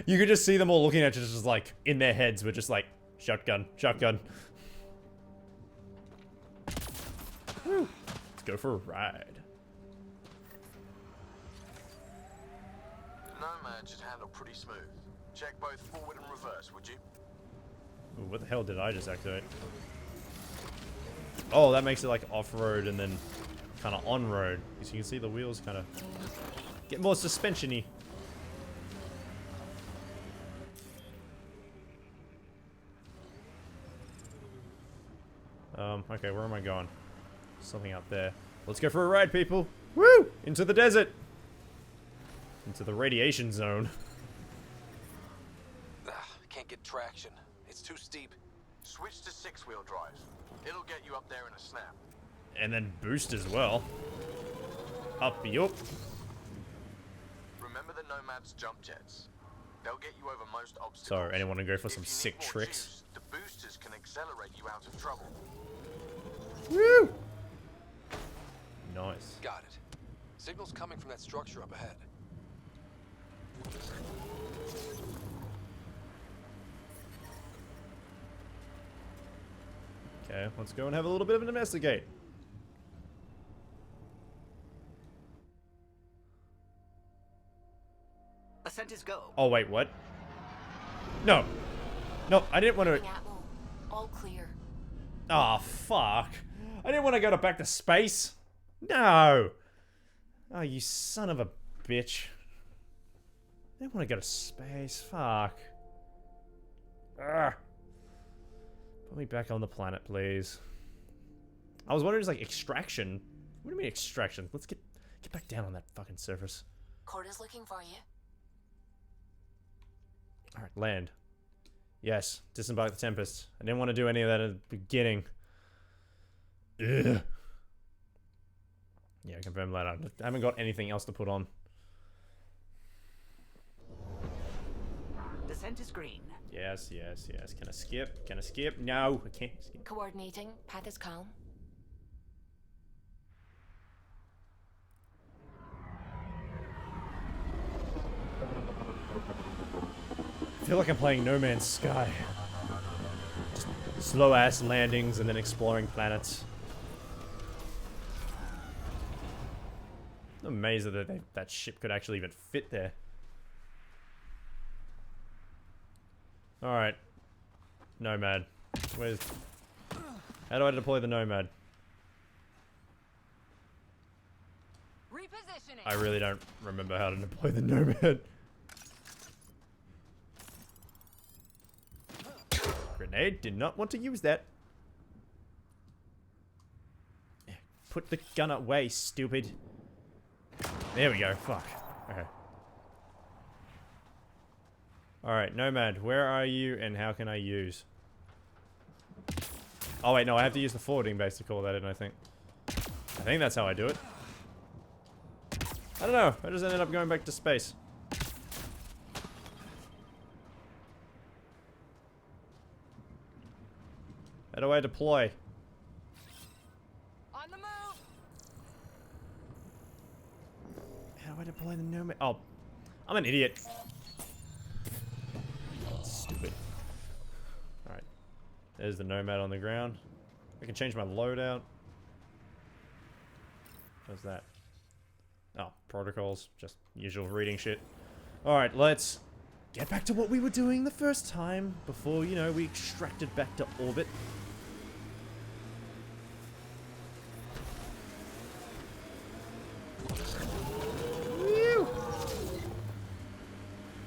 You could just see them all looking at you, just like, in their heads, but just like, shotgun, shotgun. Woo. Let's go for a ride. Nomad should handle pretty smooth. Check both forward and reverse, would you? Ooh, what the hell did I just activate? Oh, that makes it like off-road and then kind of on-road. Because you can see the wheels kind of get more suspension-y. Okay, where am I going? Something up there. Let's go for a ride, people! Woo! Into the desert! Into the radiation zone. Can't get traction. It's too steep. Switch to 6-wheel drive. It'll get you up there in a snap. And then boost as well. Up, yup. Remember the Nomad's jump jets? They'll get you over most obstacles. So, anyone to go for some sick tricks? Juice, the boosters can accelerate you out of trouble. Woo! Nice. Got it. Signal's coming from that structure up ahead. Okay, let's go and have a little bit of an investigate. Ascent is go. Oh, wait, what? No. No, I didn't want to... All clear. Oh, fuck. I didn't want to go back to space. No. Oh, you son of a bitch. I didn't want to go to space. Fuck. Ugh. Put me back on the planet, please. I was wondering, like, extraction. What do you mean extraction? Let's get back down on that fucking surface. Corda's looking for you. Alright, land. Yes, disembark the Tempest. I didn't want to do any of that at the beginning. Ugh. Yeah, confirm that. I haven't got anything else to put on. Descent is green. Yes, yes, yes. Can I skip? Can I skip? No, I can't skip. Coordinating. Path is calm. I feel like I'm playing No Man's Sky. Just slow-ass landings and then exploring planets. I'm amazed that that ship could actually even fit there. Alright. Nomad. How do I deploy the Nomad? Repositioning. I really don't remember how to deploy the Nomad. Grenade. Did not want to use that. Put the gun away, stupid. There we go. Fuck. Okay. Alright, Nomad, where are you and how can I use? Oh wait, no, I have to use the forwarding base to call that in, I think. I think that's how I do it. I don't know, I just ended up going back to space. How do I deploy? On the move. How do I deploy the Nomad? Oh, I'm an idiot. Stupid. Alright. There's the Nomad on the ground. I can change my loadout. What's that? Oh, protocols. Just usual reading shit. Alright, let's get back to what we were doing the first time before, you know, we extracted back to orbit.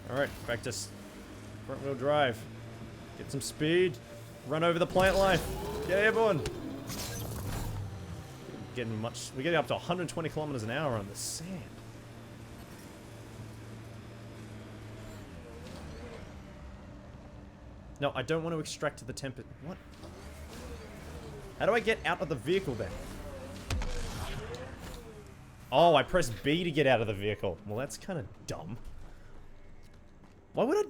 Alright, back to front wheel drive. Get some speed. Run over the plant life. Get airborne. We're getting up to 120 kilometers an hour on the sand. No, I don't want to extract to the Tempest. What? How do I get out of the vehicle then? Oh, I press B to get out of the vehicle. Well, that's kind of dumb. Why would I?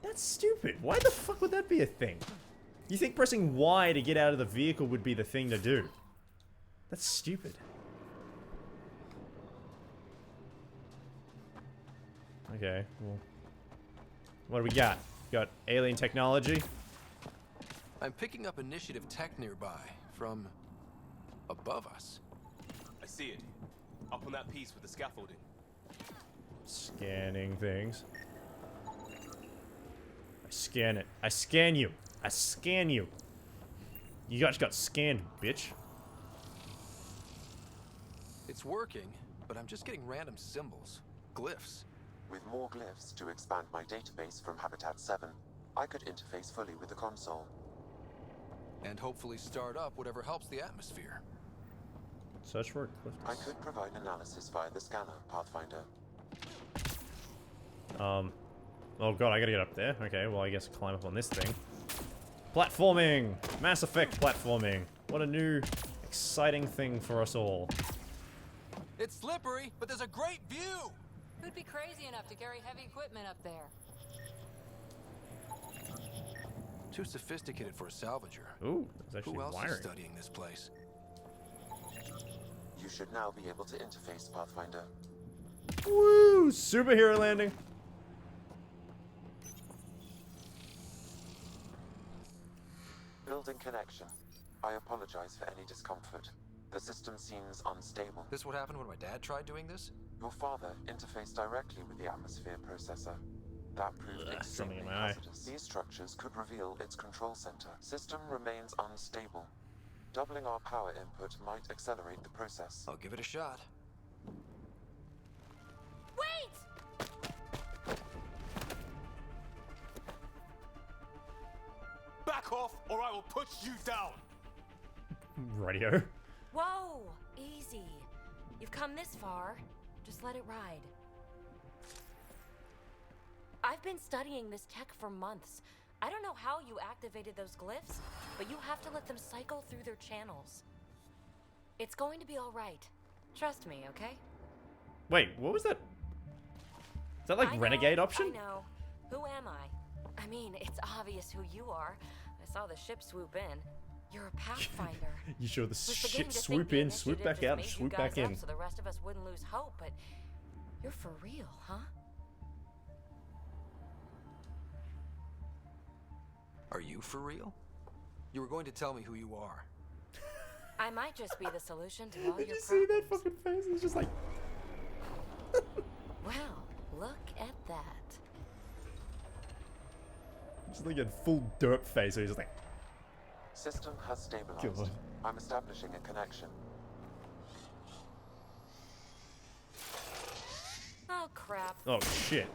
That's stupid. Why the fuck would that be a thing? You think pressing Y to get out of the vehicle would be the thing to do? That's stupid. Okay, well. What do we got? Got alien technology. I'm picking up initiative tech nearby from above us. I see it. Up on that piece with the scaffolding. Scanning things. Scan it. I scan you. I scan you. You guys got scanned, bitch. It's working, but I'm just getting random symbols. Glyphs. With more glyphs to expand my database from Habitat 7, I could interface fully with the console. And hopefully start up whatever helps the atmosphere. Search for glyphs. I could provide analysis via the scanner, Pathfinder. Oh god, I gotta get up there. Okay, well I guess climb up on this thing. Platforming! Mass Effect platforming. What a new, exciting thing for us all. It's slippery, but there's a great view! Who'd be crazy enough to carry heavy equipment up there? Too sophisticated for a salvager. Ooh, there's actually Who else wiring. is studying this place? You should now be able to interface, Pathfinder. Woo! Superhero landing. Building connection. I apologize for any discomfort. The system seems unstable. This what happened when my dad tried doing this? Your father interfaced directly with the atmosphere processor. That proved extremely something in my eye. hazardous. These structures could reveal its control center. System remains unstable. Doubling our power input might accelerate the process. I'll give it a shot. Wait! Back off, or I will push you down! Radio. Whoa! Easy. You've come this far. Just let it ride. I've been studying this tech for months. I don't know how you activated those glyphs, but you have to let them cycle through their channels. It's going to be all right. Trust me, okay? Wait, what was that? Is that like renegade option? I know. Who am I? I mean, it's obvious who you are. I saw the ship swoop in. You're a Pathfinder. You sure the Was ship beginning to swoop think the in, swoop initiative back just out, made you swoop guys back up in. so the rest of us wouldn't lose hope, but you're for real, huh? Are you for real? You were going to tell me who you are. I might just be the solution to all Did your you see problems. that fucking face? It's just like... Well, look at that. Just like a full derp face, so he's just like... System has stabilized. God. I'm establishing a connection. Oh, crap. Oh, shit.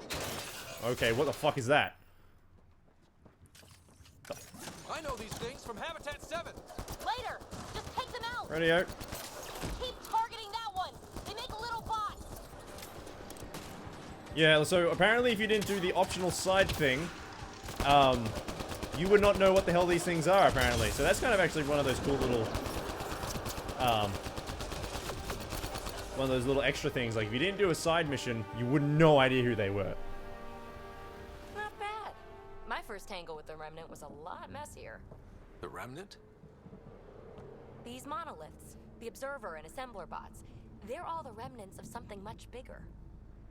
Okay, what the fuck is that? I know these things from Habitat 7! Later! Just take them out! Radio. Keep targeting that one! They make little bots! Yeah, so apparently if you didn't do the optional side thing, you would not know what the hell these things are, apparently. So that's kind of actually one of those cool little, one of those little extra things. Like, if you didn't do a side mission, you would no idea who they were. Not bad. My first tangle with the Remnant was a lot messier. The Remnant? These monoliths, the Observer and Assembler bots, they're all the remnants of something much bigger.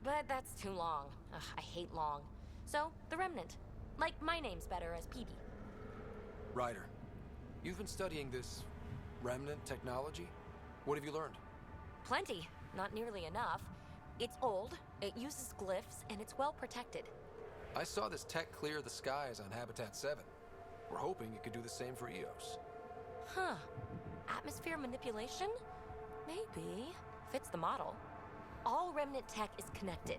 But that's too long. Ugh, I hate long. So, the Remnant. Like my name's better as PB. Ryder, you've been studying this Remnant technology? What have you learned? Plenty. Not nearly enough. It's old, it uses glyphs, and it's well protected. I saw this tech clear the skies on Habitat 7. We're hoping it could do the same for EOS. Huh. Atmosphere manipulation? Maybe. Fits the model. All Remnant tech is connected.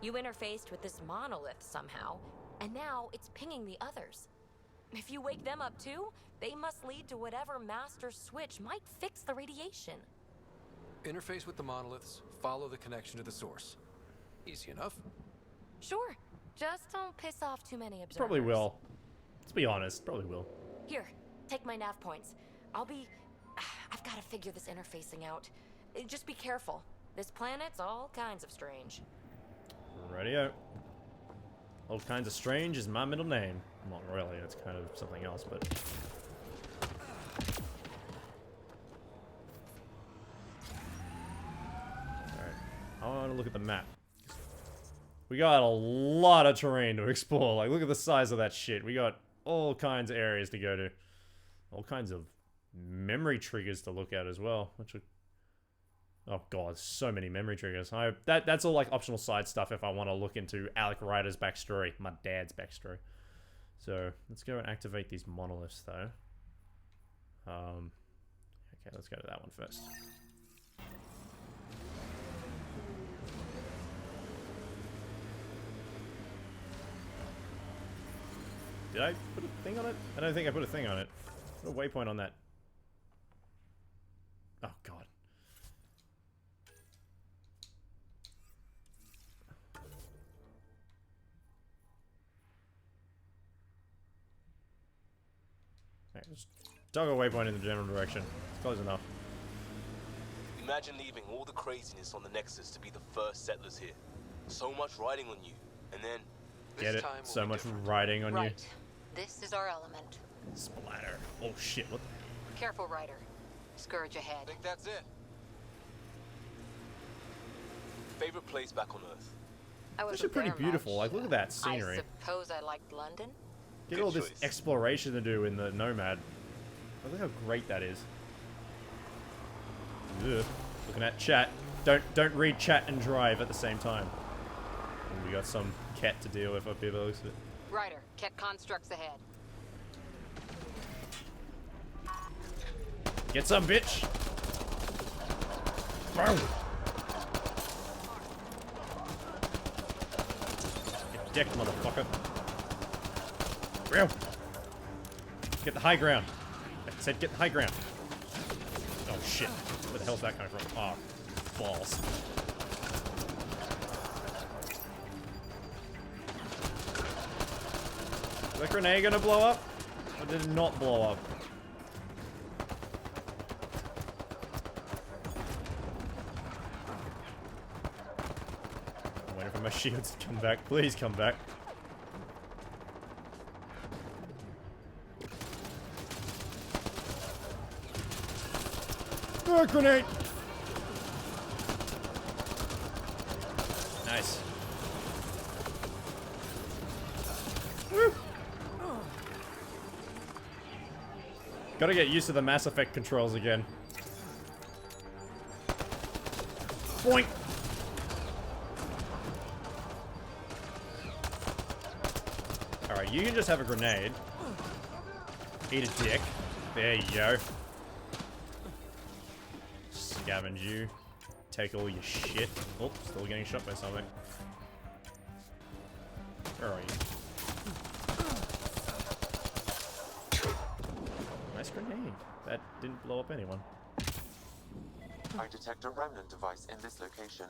You interfaced with this monolith somehow, and now it's pinging the others. If you wake them up too, they must lead to whatever master switch might fix the radiation. Interface with the monoliths, follow the connection to the source. Easy enough. Sure. Just don't piss off too many observers. Probably will. Let's be honest, probably will. Here, take my nav points. I've got to figure this interfacing out. Just be careful. This planet's all kinds of strange. Radio. All kinds of strange is my middle name. Not really, it's kind of something else, but... Alright, I want to look at the map. We got a lot of terrain to explore. Like, look at the size of that shit. We got all kinds of areas to go to. All kinds of memory triggers to look at as well. Which are... Oh god, so many memory triggers. That's all like optional side stuff if I want to look into Alec Ryder's backstory, my dad's backstory. So let's go and activate these monoliths though. Okay, let's go to that one first. Did I put a thing on it? I don't think I put a thing on it. Put a waypoint on that. Oh god. Okay, just dog a waypoint in the general direction. It's close enough. Imagine leaving all the craziness on the Nexus to be the first settlers here. So much riding on you, and then... Get it? So much riding on you. This is our element. Splatter. Oh shit, what? Careful, Ryder. Scourge ahead. I think that's it. Favorite place back on Earth? It's actually pretty beautiful. Like, look at that scenery. I suppose I liked London. Get all this exploration to do in the Nomad. Look how great that is. Ugh. Looking at chat. Don't read chat and drive at the same time. And we got some cat to deal with up here, looks it. Ryder, Ket constructs ahead. Get some, bitch! Boom! Get decked, motherfucker. Real. Get the high ground. I said get the high ground. Oh shit. Where the hell's that coming from? Oh, balls. Is that grenade gonna blow up? Or did it not blow up? I'm waiting for my shields to come back. Please come back. Oh, grenade! Nice. Woo. Gotta get used to the Mass Effect controls again. Boink! Alright, you can just have a grenade. Eat a dick. There you go. Scavenge you. Take all your shit. Oh, still getting shot by something. Where are you? Nice grenade. That didn't blow up anyone. I detect a Remnant device in this location.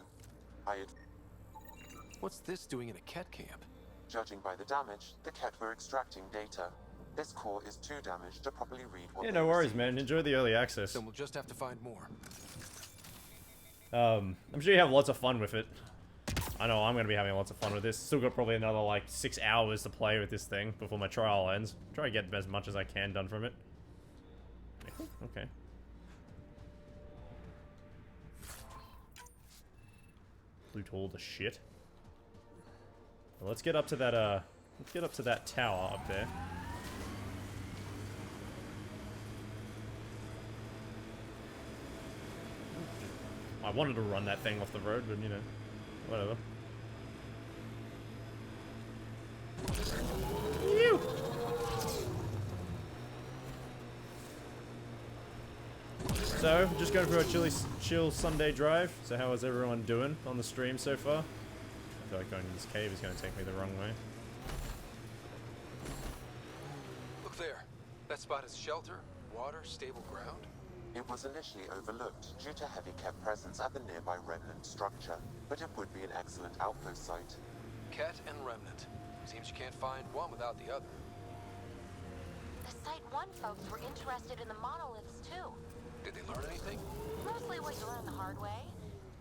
What's this doing in a Ket camp? Judging by the damage, the Ket were extracting data. This core is too damaged to properly read what Yeah, no worries, man. Enjoy the early access. Then we'll just have to find more. I'm sure you have lots of fun with it. I know I'm going to be having lots of fun with this. Still got probably another, like, 6 hours to play with this thing before my trial ends. Try to get as much as I can done from it. Okay. Loot all the shit. Well, let's get up to that, let's get up to that tower up there. I wanted to run that thing off the road, but you know, whatever. Ew. So, just going for a chill Sunday drive. So how is everyone doing on the stream so far? I feel like going to this cave is going to take me the wrong way. Look there. That spot is shelter, water, stable ground. It was initially overlooked due to heavy Ket presence at the nearby Remnant structure, but it would be an excellent outpost site. Ket and Remnant. Seems you can't find one without the other. The Site 1 folks were interested in the monoliths too. Did they learn anything? Mostly what you learn the hard way.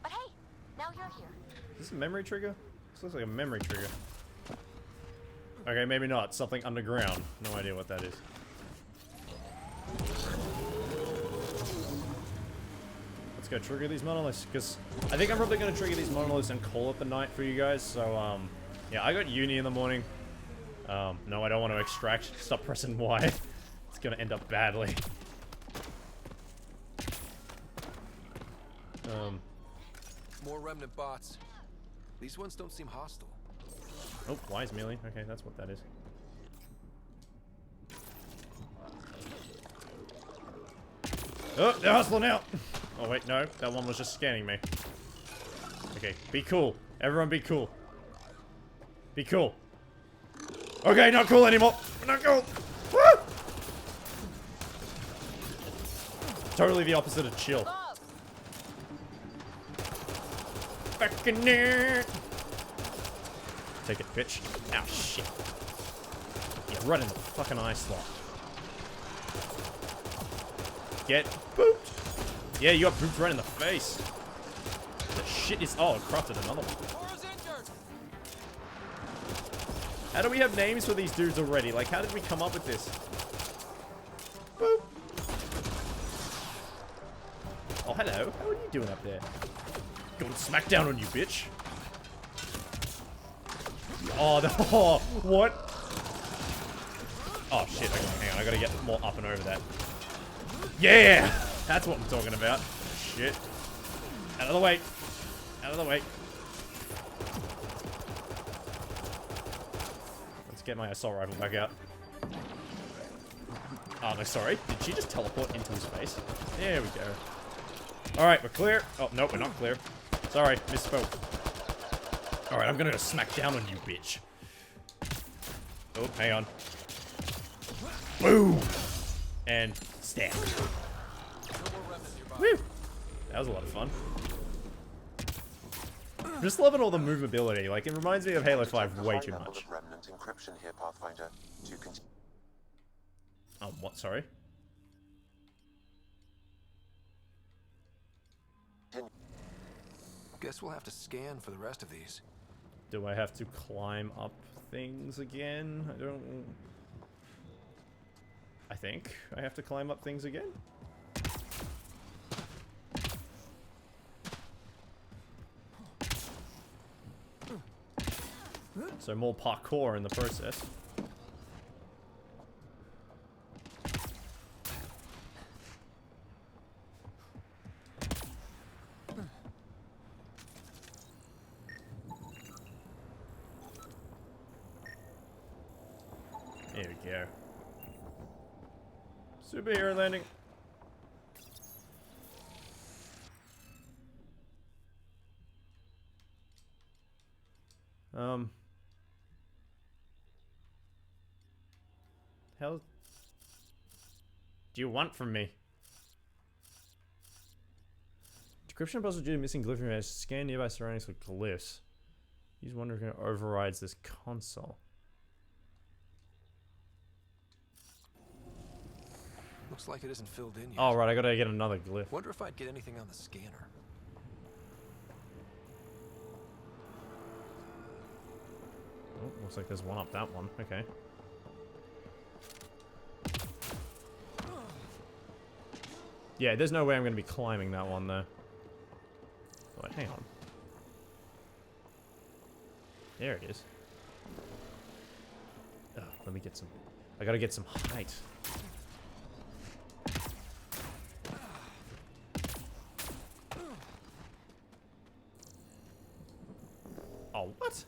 But hey, now you're here. Is this a memory trigger? This looks like a memory trigger. Okay, maybe not. Something underground. No idea what that is. Let's go trigger these monoliths, because I think I'm probably going to trigger these monoliths and call it the night for you guys. So, yeah, I got uni in the morning. No, I don't want to extract. Stop pressing Y. It's going to end up badly. More Remnant bots. These ones don't seem hostile. Oh, wise melee. Okay, that's what that is. Oh, they're hustling out. Oh, wait, no. That one was just scanning me. Okay, be cool. Everyone be cool. Be cool. Okay, not cool anymore. Not cool. Woo! Totally the opposite of chill. Back in there. Take it, bitch. Ow, shit. Yeah, right in the fucking eye slot. Get booped. Yeah, you got booped right in the face. The shit is... Oh, it crafted another one. How do we have names for these dudes already? Like, how did we come up with this? Boop. Oh, hello. How are you doing up there? Going smack down on you, bitch. Oh, the, oh, what? Oh, shit. Okay, hang on. I gotta get more up and over that. Yeah! That's what I'm talking about. Shit. Out of the way. Out of the way. Let's get my assault rifle back out. Oh, no, sorry. Did she just teleport into his face? There we go. Alright, we're clear. Oh, nope, we're not clear. Sorry, misspoke. Alright, I'm gonna go smack down on you, bitch. Oh, hang on. Boom! And stab. Woo! That was a lot of fun. I'm just loving all the movability. Like, it reminds me of Halo 5 way too much. Remnant encryption here, Pathfinder. Oh, what? Sorry? Guess we'll have to scan for the rest of these. Do I have to climb up things again? I don't... I think I have to climb up things again? So more parkour in the process. There we go. Superhero landing. Hell do you want from me? Decryption puzzle due to missing glyph information. Scan nearby surroundings for glyphs. Use wonder if it overrides this console. Looks like it isn't filled in yet. Oh, right, I gotta get another glyph. Wonder if I'd get anything on the scanner. Oh, looks like there's one up that one. Okay. Yeah, there's no way I'm gonna be climbing that one, though. Wait, hang on. There it is. Oh, let me get some... I gotta get some height. Oh, what?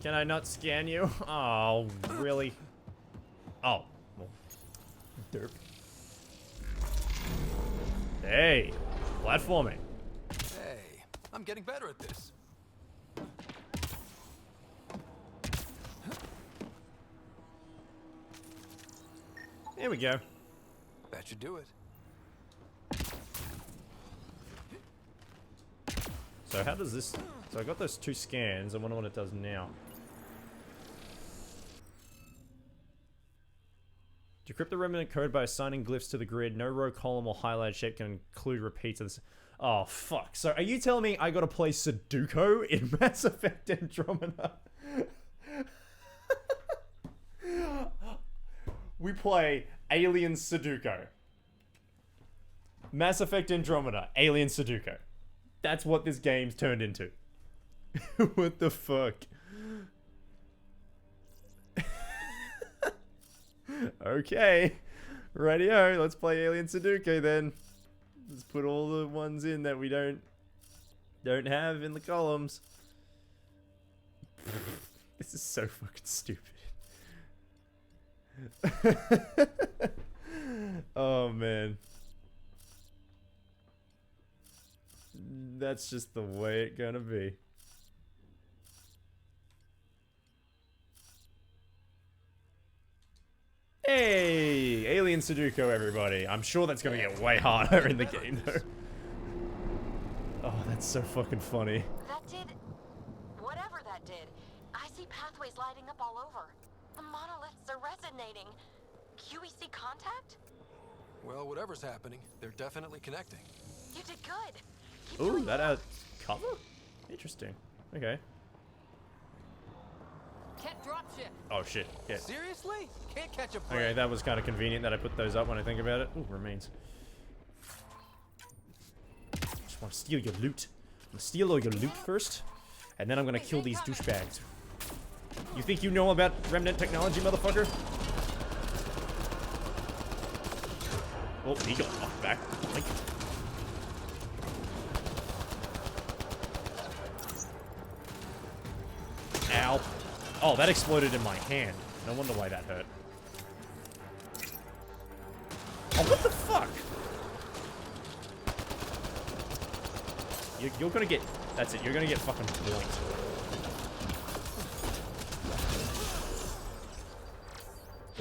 Can I not scan you? Oh, really? Oh. Well, derp. Hey, platforming. Hey, I'm getting better at this. There we go. That should do it. So how does this... So I got those two scans. I wonder what it does now. Decrypt the Remnant code by assigning glyphs to the grid. No row, column, or highlight shape can include repeats of this. Oh, fuck. So are you telling me I gotta play Sudoku in Mass Effect Andromeda? We play Alien Sudoku. Mass Effect Andromeda, Alien Sudoku. That's what this game's turned into. What the fuck? Okay. Rightio, let's play Alien Sudoku then. Let's put all the ones in that we don't have in the columns. This is so fucking stupid. Oh man. That's just the way it's gonna be. Hey! Alien Sudoku, everybody. I'm sure that's gonna get way harder in the game, though. Oh, that's so fucking funny. That did... whatever that did. I see pathways lighting up all over. The monoliths are resonating. QEC contact? Well, whatever's happening, they're definitely connecting. You did good. Keep Ooh, doing that more. cover? Interesting. Okay. Can't drop ship. Oh shit. Yeah. Seriously? Can't catch a break. Okay, that was kind of convenient that I put those up when I think about it. Ooh, remains. Just want to steal your loot. I'm gonna steal all your loot first, and then I'm gonna kill these douchebags. You think you know about Remnant technology, motherfucker? Oh, he got knocked back. Like. Ow. Oh, that exploded in my hand. No wonder why that hurt. Oh, what the fuck? You're gonna get... That's it. You're gonna get fucking boinked.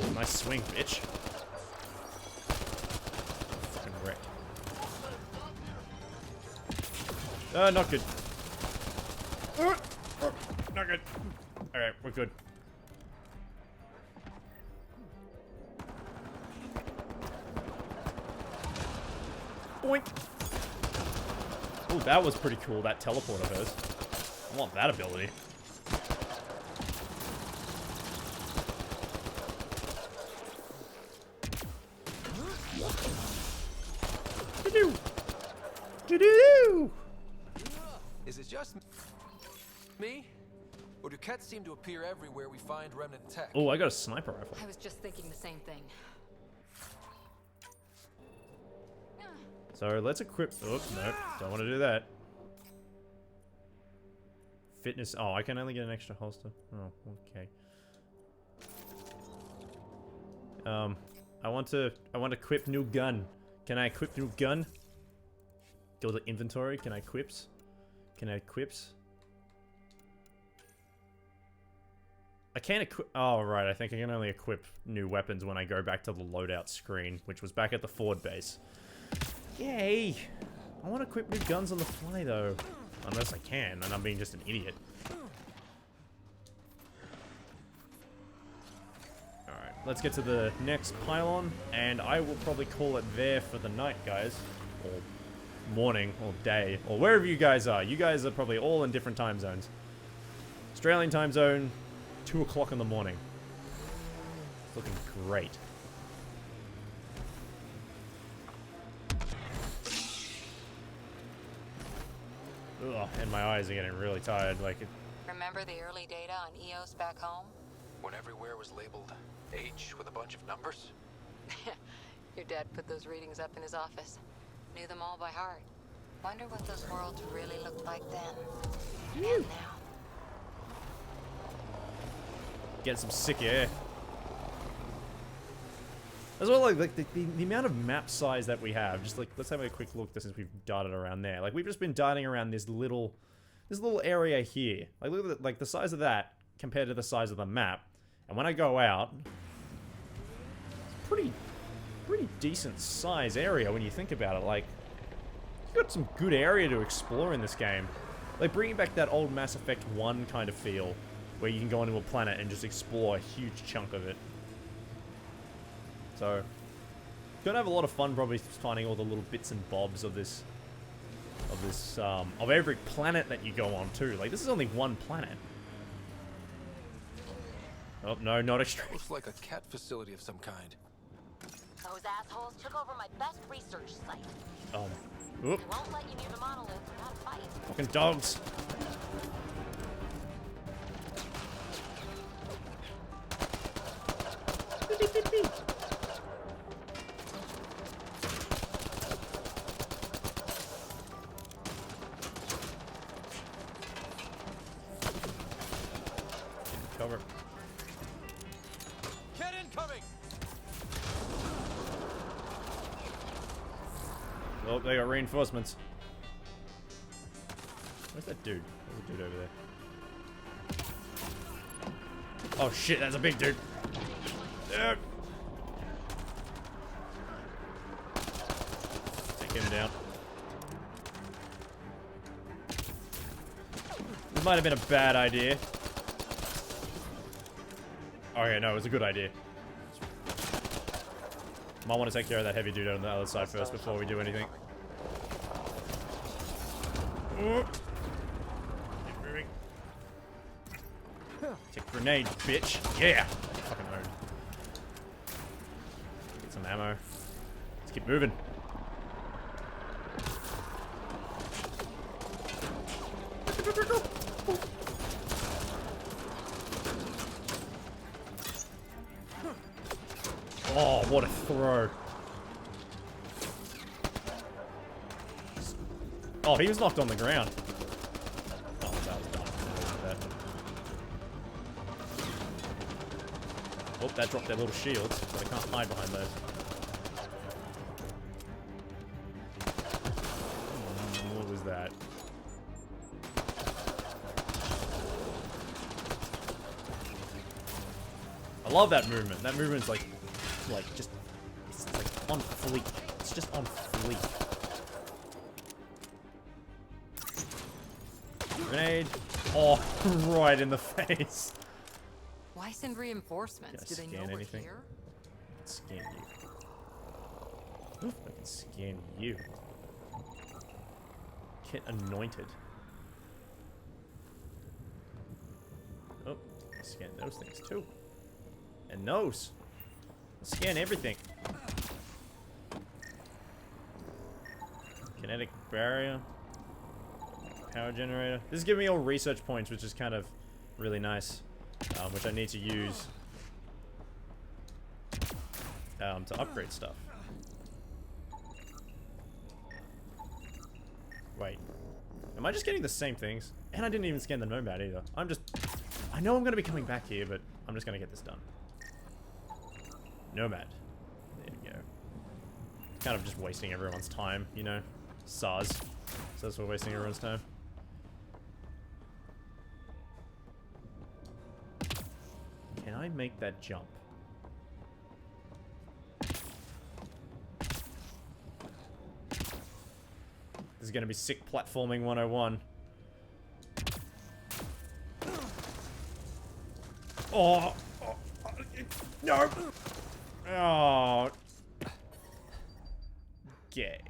Oh, nice swing, bitch. Fucking wrecked. Not good. Not good. Alright, we're good. Boink! Oh, that was pretty cool, that teleport of hers. I want that ability. Do-do! Do-do-do! Is it just me? Or do cats seem to appear everywhere we find remnant tech? Oh, I got a sniper rifle. I was just thinking the same thing. So let's equip. Oh, no. Don't want to do that. Fitness. Oh, I can only get an extra holster. Oh, okay. I want to equip new gun. Can I equip new gun? Go to inventory. Can I equips? Can I equips? I can't equip. Oh, right. I think I can only equip new weapons when I go back to the loadout screen, which was back at the Ford base. Yay! I want to equip new guns on the fly, though. Unless I can, and I'm being just an idiot. Alright, let's get to the next pylon, and I will probably call it there for the night, guys. Or morning, or day, or wherever you guys are. You guys are probably all in different time zones. Australian time zone, 2 o'clock in the morning. It's looking great. Ugh, and my eyes are getting really tired. Like, Remember the early data on EOS back home? When everywhere was labeled H with a bunch of numbers? Your dad put those readings up in his office. Knew them all by heart. Wonder what those worlds really looked like then. And now. get some sick air. As well, like the amount of map size that we have. Just like, let's have a quick look since we've darted around there. Like, we've just been darting around this little area here. Like, look at the size of that compared to the size of the map. And when I go out, it's pretty decent size area when you think about it. Like, you've got some good area to explore in this game. Like, bringing back that old Mass Effect 1 kind of feel, where you can go onto a planet and just explore a huge chunk of it. So, gonna have a lot of fun probably finding all the little bits and bobs of of every planet that you go on too. Like, this is only one planet. Oh, no, not extreme. Looks like a cat facility of some kind. Those assholes took over my best research site. Oh. They Oop. won't let you near the monolith without a fight. Fucking dogs. Get incoming! Oh, they got reinforcements. Where's that dude? There's a dude over there. Oh shit, that's a big dude. Take him down. This might have been a bad idea. Okay, no, it was a good idea. Might want to take care of that heavy dude on the other side first before we do anything. Keep moving. Take grenade, bitch. Yeah! Fucking owned. Get some ammo. Let's keep moving. Oh, what a throw. Oh, he was knocked on the ground. Oh, that was done. Oh, that dropped their little shields, but I can't hide behind those. What was that? I love that movement. That movement's like just, it's like on fleek. It's just on fleek. Grenade. Oh, right in the face. Why send reinforcements? Do they know we're anything? here? Scan you. Oof, I can scan you. Kit anointed. Oh, I scan those things too. And those. Scan everything. Kinetic barrier. Power generator. This is giving me all research points, which is kind of really nice. Which I need to use to upgrade stuff. Wait. Am I just getting the same things? And I didn't even scan the Nomad either. I know I'm going to be coming back here, but I'm just going to get this done. Nomad. There we go. Kind of just wasting everyone's time, you know? SARS. So that's we're wasting everyone's time. Can I make that jump? This is gonna be sick platforming 101. Oh! No! Oh. Gay.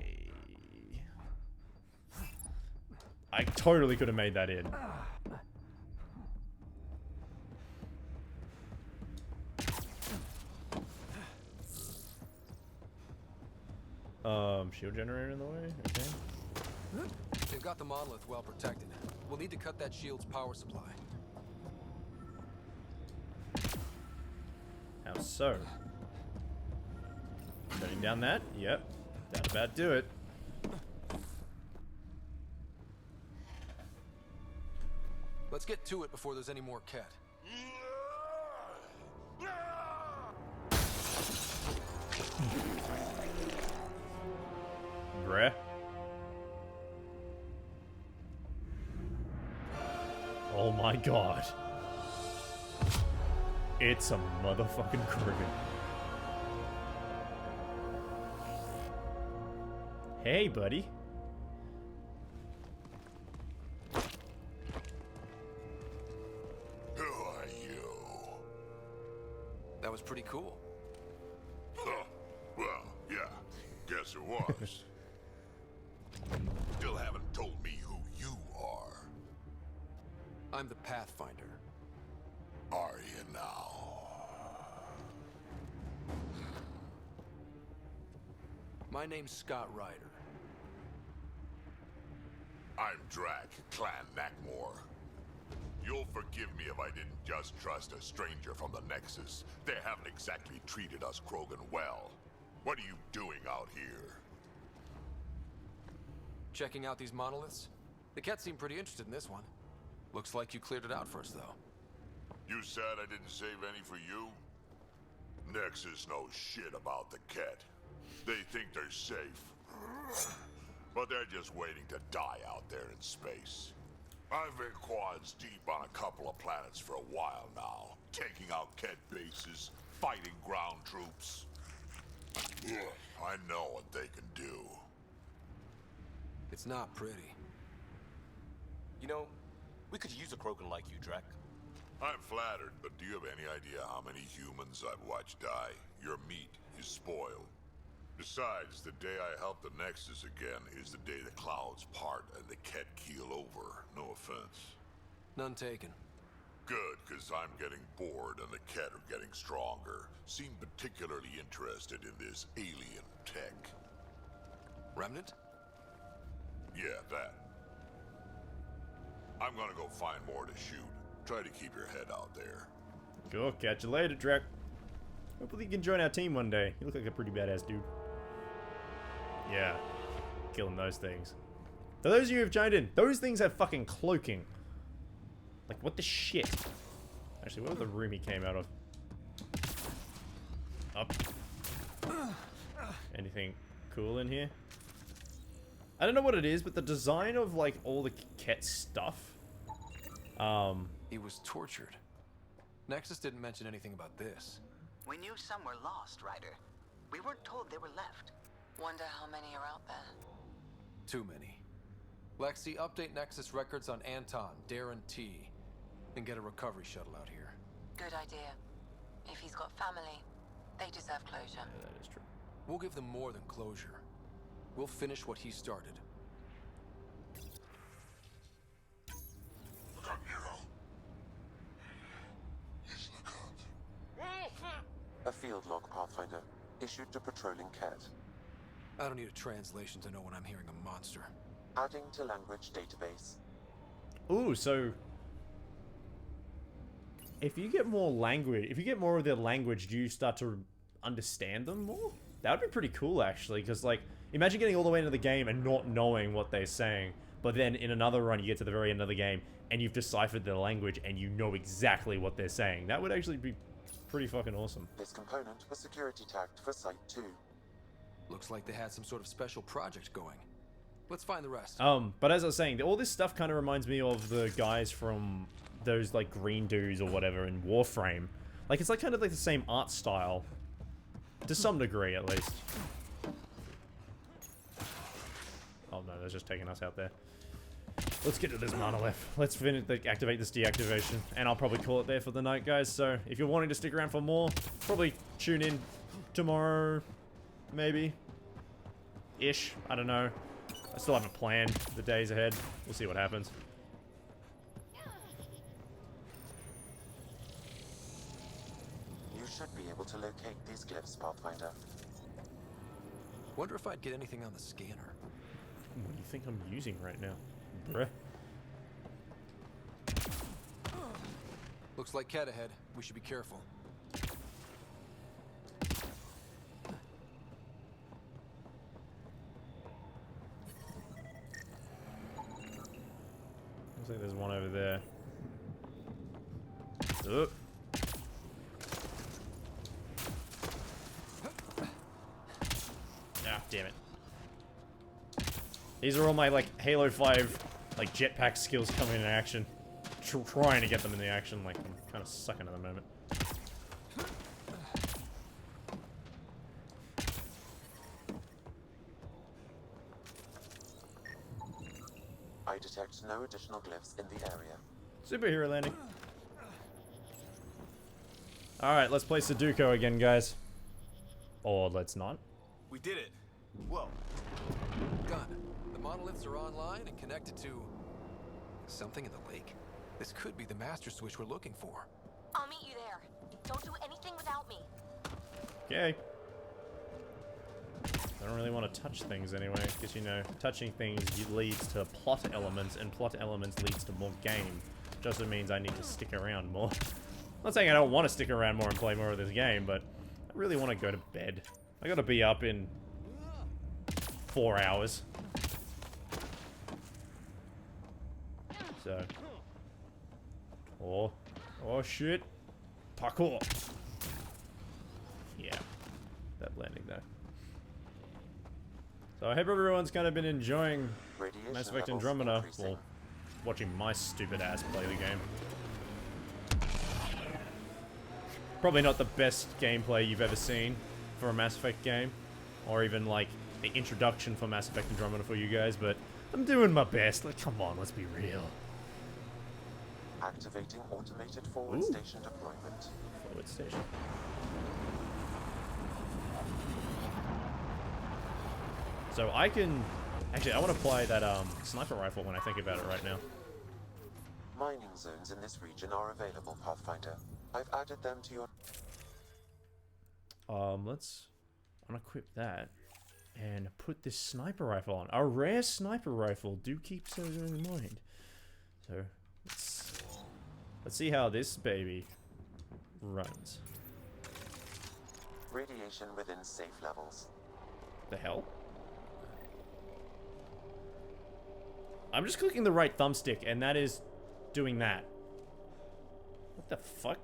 I totally could have made that in. Shield generator in the way? Okay. They've got the monolith well protected. We'll need to cut that shield's power supply. How so? Shutting down that? Yep. That about do it. Let's get to it before there's any more Ket. Bruh. Oh my god. It's a motherfucking Krogan. Hey, buddy. Who are you? That was pretty cool. Huh. Well, yeah. Guess it was. Still haven't told me who you are. I'm the Pathfinder. Are you now? My name's Scott Ryder. I'm Drac, Clan Nakmor. You'll forgive me if I didn't just trust a stranger from the Nexus. They haven't exactly treated us Krogan well. What are you doing out here? Checking out these monoliths? The Ket seem pretty interested in this one. Looks like you cleared it out first, though. You said I didn't save any for you? Nexus knows shit about the Ket. They think they're safe. But they're just waiting to die out there in space. I've been quads deep on a couple of planets for a while now, taking out Ket bases, fighting ground troops. I know what they can do. It's not pretty. You know, we could use a Krogan like you, Drac. I'm flattered, but do you have any idea how many humans I've watched die? Your meat is spoiled. Besides, the day I help the Nexus again is the day the clouds part and the Ket keel over. No offense. None taken. Good, because I'm getting bored and the Ket are getting stronger. Seem particularly interested in this alien tech. Remnant? Yeah, that. I'm gonna go find more to shoot. Try to keep your head out there. Cool, catch you later, Drac. Hopefully you can join our team one day. You look like a pretty badass dude. Yeah, killing those things. For those of you who've joined in, those things have fucking cloaking. Like, what the shit? Actually, what was the room he came out of? Up. Anything cool in here? I don't know what it is, but the design of, like, all the Ket stuff. He was tortured. Nexus didn't mention anything about this. We knew some were lost, Ryder. We weren't told they were left. Wonder how many are out there. Too many. Lexi, update Nexus records on Anton, Darren T, and get a recovery shuttle out here. Good idea. If he's got family, they deserve closure. Yeah, that is true. We'll give them more than closure. We'll finish what he started. A field log, Pathfinder, issued to patrolling Ket. I don't need a translation to know when I'm hearing a monster. Adding to language database. Ooh, so if you get more language, if you get more of their language, do you start to understand them more? That would be pretty cool, actually, because, like, imagine getting all the way into the game and not knowing what they're saying, but then in another run you get to the very end of the game and you've deciphered their language and you know exactly what they're saying. That would actually be pretty fucking awesome. This component was security tagged for Site 2. Looks like they had some sort of special project going. Let's find the rest. But as I was saying, all this stuff kind of reminds me of the guys from those, like, green dudes or whatever in Warframe. Like, it's like kind of like the same art style. To some degree, at least. Oh no, they're just taking us out there. Let's get to this monolith. Let's finish, activate this deactivation, and I'll probably call it there for the night, guys. So, if you're wanting to stick around for more, probably tune in tomorrow, maybe. Ish, I don't know. I still haven't planned the days ahead. We'll see what happens. You should be able to locate these glyphs, Pathfinder. Wonder if I'd get anything on the scanner. What do you think I'm using right now, bruh? Looks like Ket ahead. We should be careful. Looks like there's one over there. Oh. Ah, damn it. These are all my, like, Halo 5, like, jetpack skills coming into action. Trying to get them in the action, like, I'm kind of sucking at the moment. I detect no additional glyphs in the area. Superhero landing. Alright, let's play Sudoku again, guys. Or let's not. We did it. Whoa. Done. The monoliths are online and connected to something in the lake. This could be the master switch we're looking for. I'll meet you there. Don't do anything without me. Okay. I don't really want to touch things anyway, because, you know, touching things leads to plot elements, and plot elements leads to more game. Just means I need to stick around more. I'm not saying I don't want to stick around more and play more of this game, but I really want to go to bed. I gotta be up in 4 hours. So. Oh shit. Parkour. Yeah. That landing there. So I hope everyone's kind of been enjoying Mass Effect Andromeda. Well, watching my stupid ass play the game. Probably not the best gameplay you've ever seen for a Mass Effect game. Or even, like, the introduction for Mass Effect Andromeda for you guys, but I'm doing my best. Like, come on, let's be real. Activating automated forward station deployment. Forward station. So I can... Actually, I want to apply that sniper rifle when I think about it right now. Mining zones in this region are available, Pathfinder. I've added them to your... Let's unequip that and put this sniper rifle on. A rare sniper rifle. Do keep so in mind. So, let's see how this baby runs. Radiation within safe levels. The hell? I'm just clicking the right thumbstick, and that is doing that. What the fuck?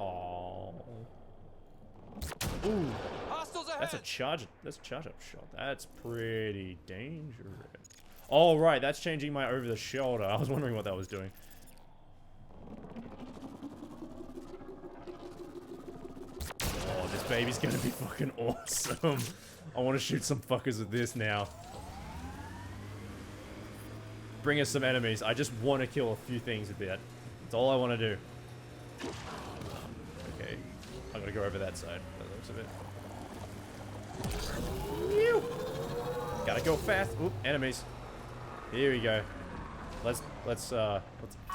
Oh. Ooh. That's a charge. That's a charge-up shot. That's pretty dangerous. Oh, right. That's changing my over-the-shoulder. I was wondering what that was doing. Oh, this baby's gonna be fucking awesome. I want to shoot some fuckers with this now. Bring us some enemies. I just want to kill a few things with that. That's all I want to do. Okay. I gotta go over that side. By the looks of it. Ew. Gotta go fast. Oop, enemies. Here we go. Let's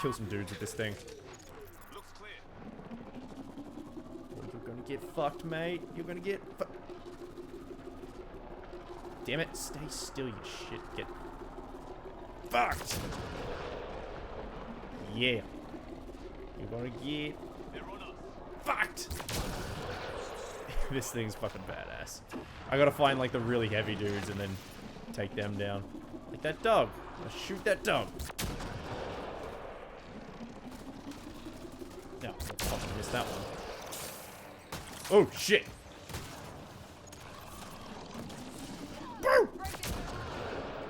kill some dudes with this thing. Looks clear. Oh, you're gonna get fucked, mate. You're gonna get fucked. Damn it, stay still, you shit. Get fucked! Yeah. You're gonna get fucked! This thing's fucking badass. I gotta find, like, the really heavy dudes and then take them down. Like that dog. Let's shoot that dog. No, I fucking missed that one. Oh, shit!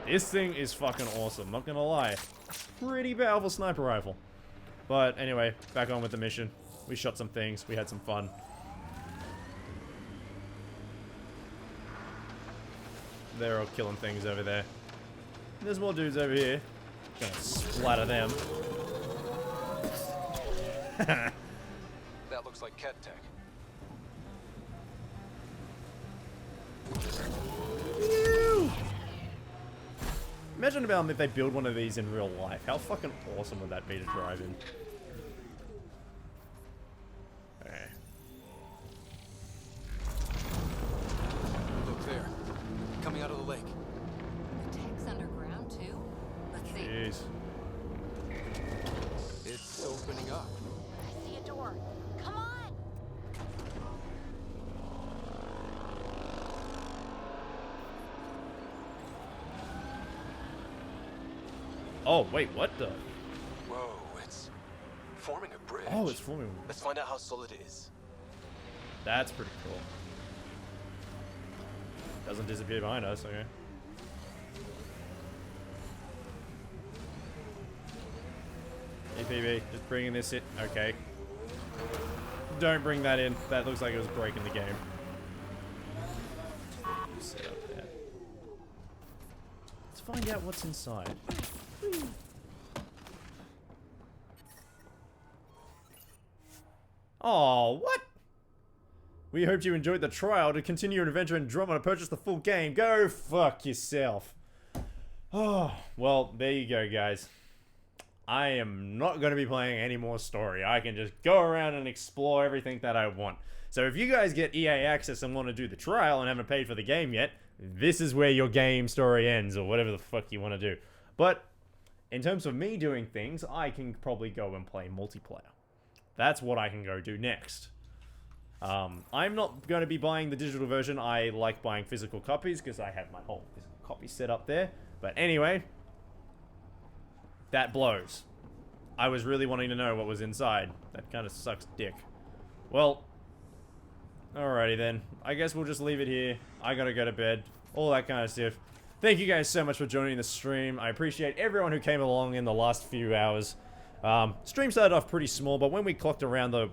This thing is fucking awesome, not gonna lie. Pretty powerful sniper rifle. But anyway, back on with the mission. We shot some things, we had some fun. They're all killing things over there. There's more dudes over here. Gonna splatter them. That looks like Ket tech. Imagine about if they build one of these in real life. How fucking awesome would that be to drive in? Okay. Look there. Coming out of the lake. The tech's underground, too? Let's see. Jeez. It's opening up. I see a door. Come on! Oh, wait, what the? Whoa, it's forming a bridge. Oh, it's forming. Let's find out how solid it is. That's pretty cool. Doesn't disappear behind us, okay. APB, just bringing this in. Okay. Don't bring that in. That looks like it was breaking the game. Set up there. Let's find out what's inside. Oh, what? We hoped you enjoyed the trial. To continue your adventure in Andromeda, purchase the full game. Go fuck yourself. Oh, well, there you go, guys. I am not going to be playing any more story. I can just go around and explore everything that I want. So if you guys get EA access and want to do the trial and haven't paid for the game yet, this is where your game story ends, or whatever the fuck you want to do. But in terms of me doing things, I can probably go and play multiplayer. That's what I can go do next. I'm not going to be buying the digital version. I like buying physical copies because I have my whole physical copy set up there. But anyway, that blows. I was really wanting to know what was inside. That kind of sucks dick. Well, alrighty then. I guess we'll just leave it here. I gotta go to bed. All that kind of stuff. Thank you guys so much for joining the stream. I appreciate everyone who came along in the last few hours. Stream started off pretty small, but when we clocked around the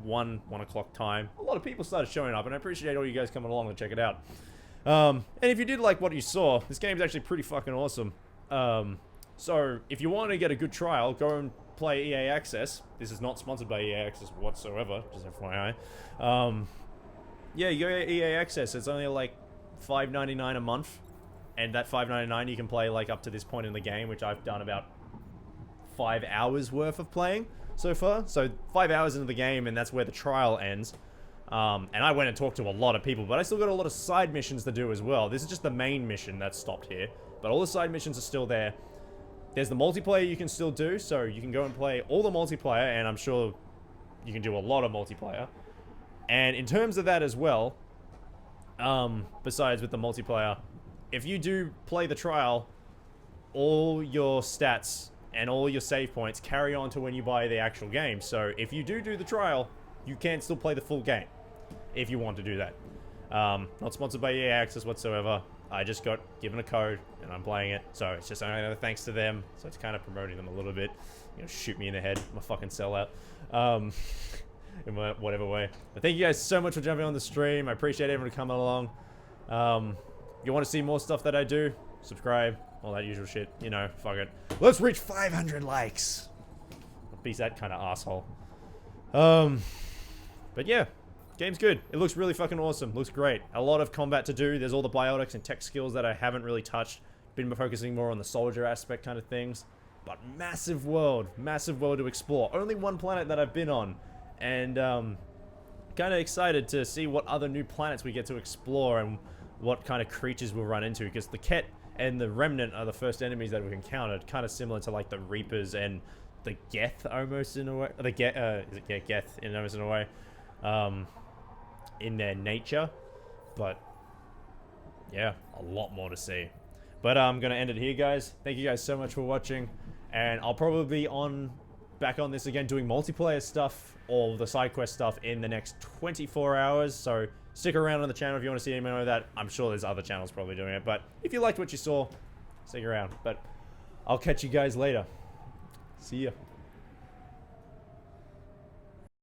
1 o'clock time, a lot of people started showing up, and I appreciate all you guys coming along to check it out. And if you did like what you saw, this game's actually pretty fucking awesome. So if you want to get a good trial, go and play EA Access. This is not sponsored by EA Access whatsoever, just FYI. Yeah, you go to EA Access. It's only like $5.99 a month, and that $5.99 you can play like up to this point in the game, which I've done about 5 hours worth of playing so far. So 5 hours into the game, and that's where the trial ends. And I went and talked to a lot of people, but I still got a lot of side missions to do as well. This is just the main mission that's stopped here, but all the side missions are still there. There's the multiplayer you can still do, so you can go and play all the multiplayer, and I'm sure you can do a lot of multiplayer. And in terms of that as well, besides with the multiplayer, if you do play the trial, all your stats and all your save points carry on to when you buy the actual game. So if you do the trial, you can still play the full game if you want to do that. Not sponsored by EA Access whatsoever. I just got given a code and I'm playing it, so it's just another thanks to them. So it's kind of promoting them a little bit. You know, shoot me in the head. I'm a fucking sellout. In whatever way. But thank you guys so much for jumping on the stream. I appreciate everyone coming along. You want to see more stuff that I do? Subscribe, all that usual shit. You know, fuck it. Let's reach 500 likes. Beats that kind of asshole. But yeah, game's good. It looks really fucking awesome. Looks great. A lot of combat to do. There's all the biotics and tech skills that I haven't really touched. Been focusing more on the soldier aspect kind of things. But massive world to explore. Only one planet that I've been on. And kind of excited to see what other new planets we get to explore and what kind of creatures we'll run into, because the Ket and the Remnant are the first enemies that we've encountered, kind of similar to like the Reapers and the Geth almost in a way. The Geth in almost in a way, in their nature. But yeah, a lot more to see. But I'm gonna end it here, guys. Thank you guys so much for watching, and I'll probably be back on this again doing multiplayer stuff or the side quest stuff in the next 24 hours. So stick around on the channel if you want to see any more of that. I'm sure there's other channels probably doing it, but if you liked what you saw, stick around. But I'll catch you guys later. See ya.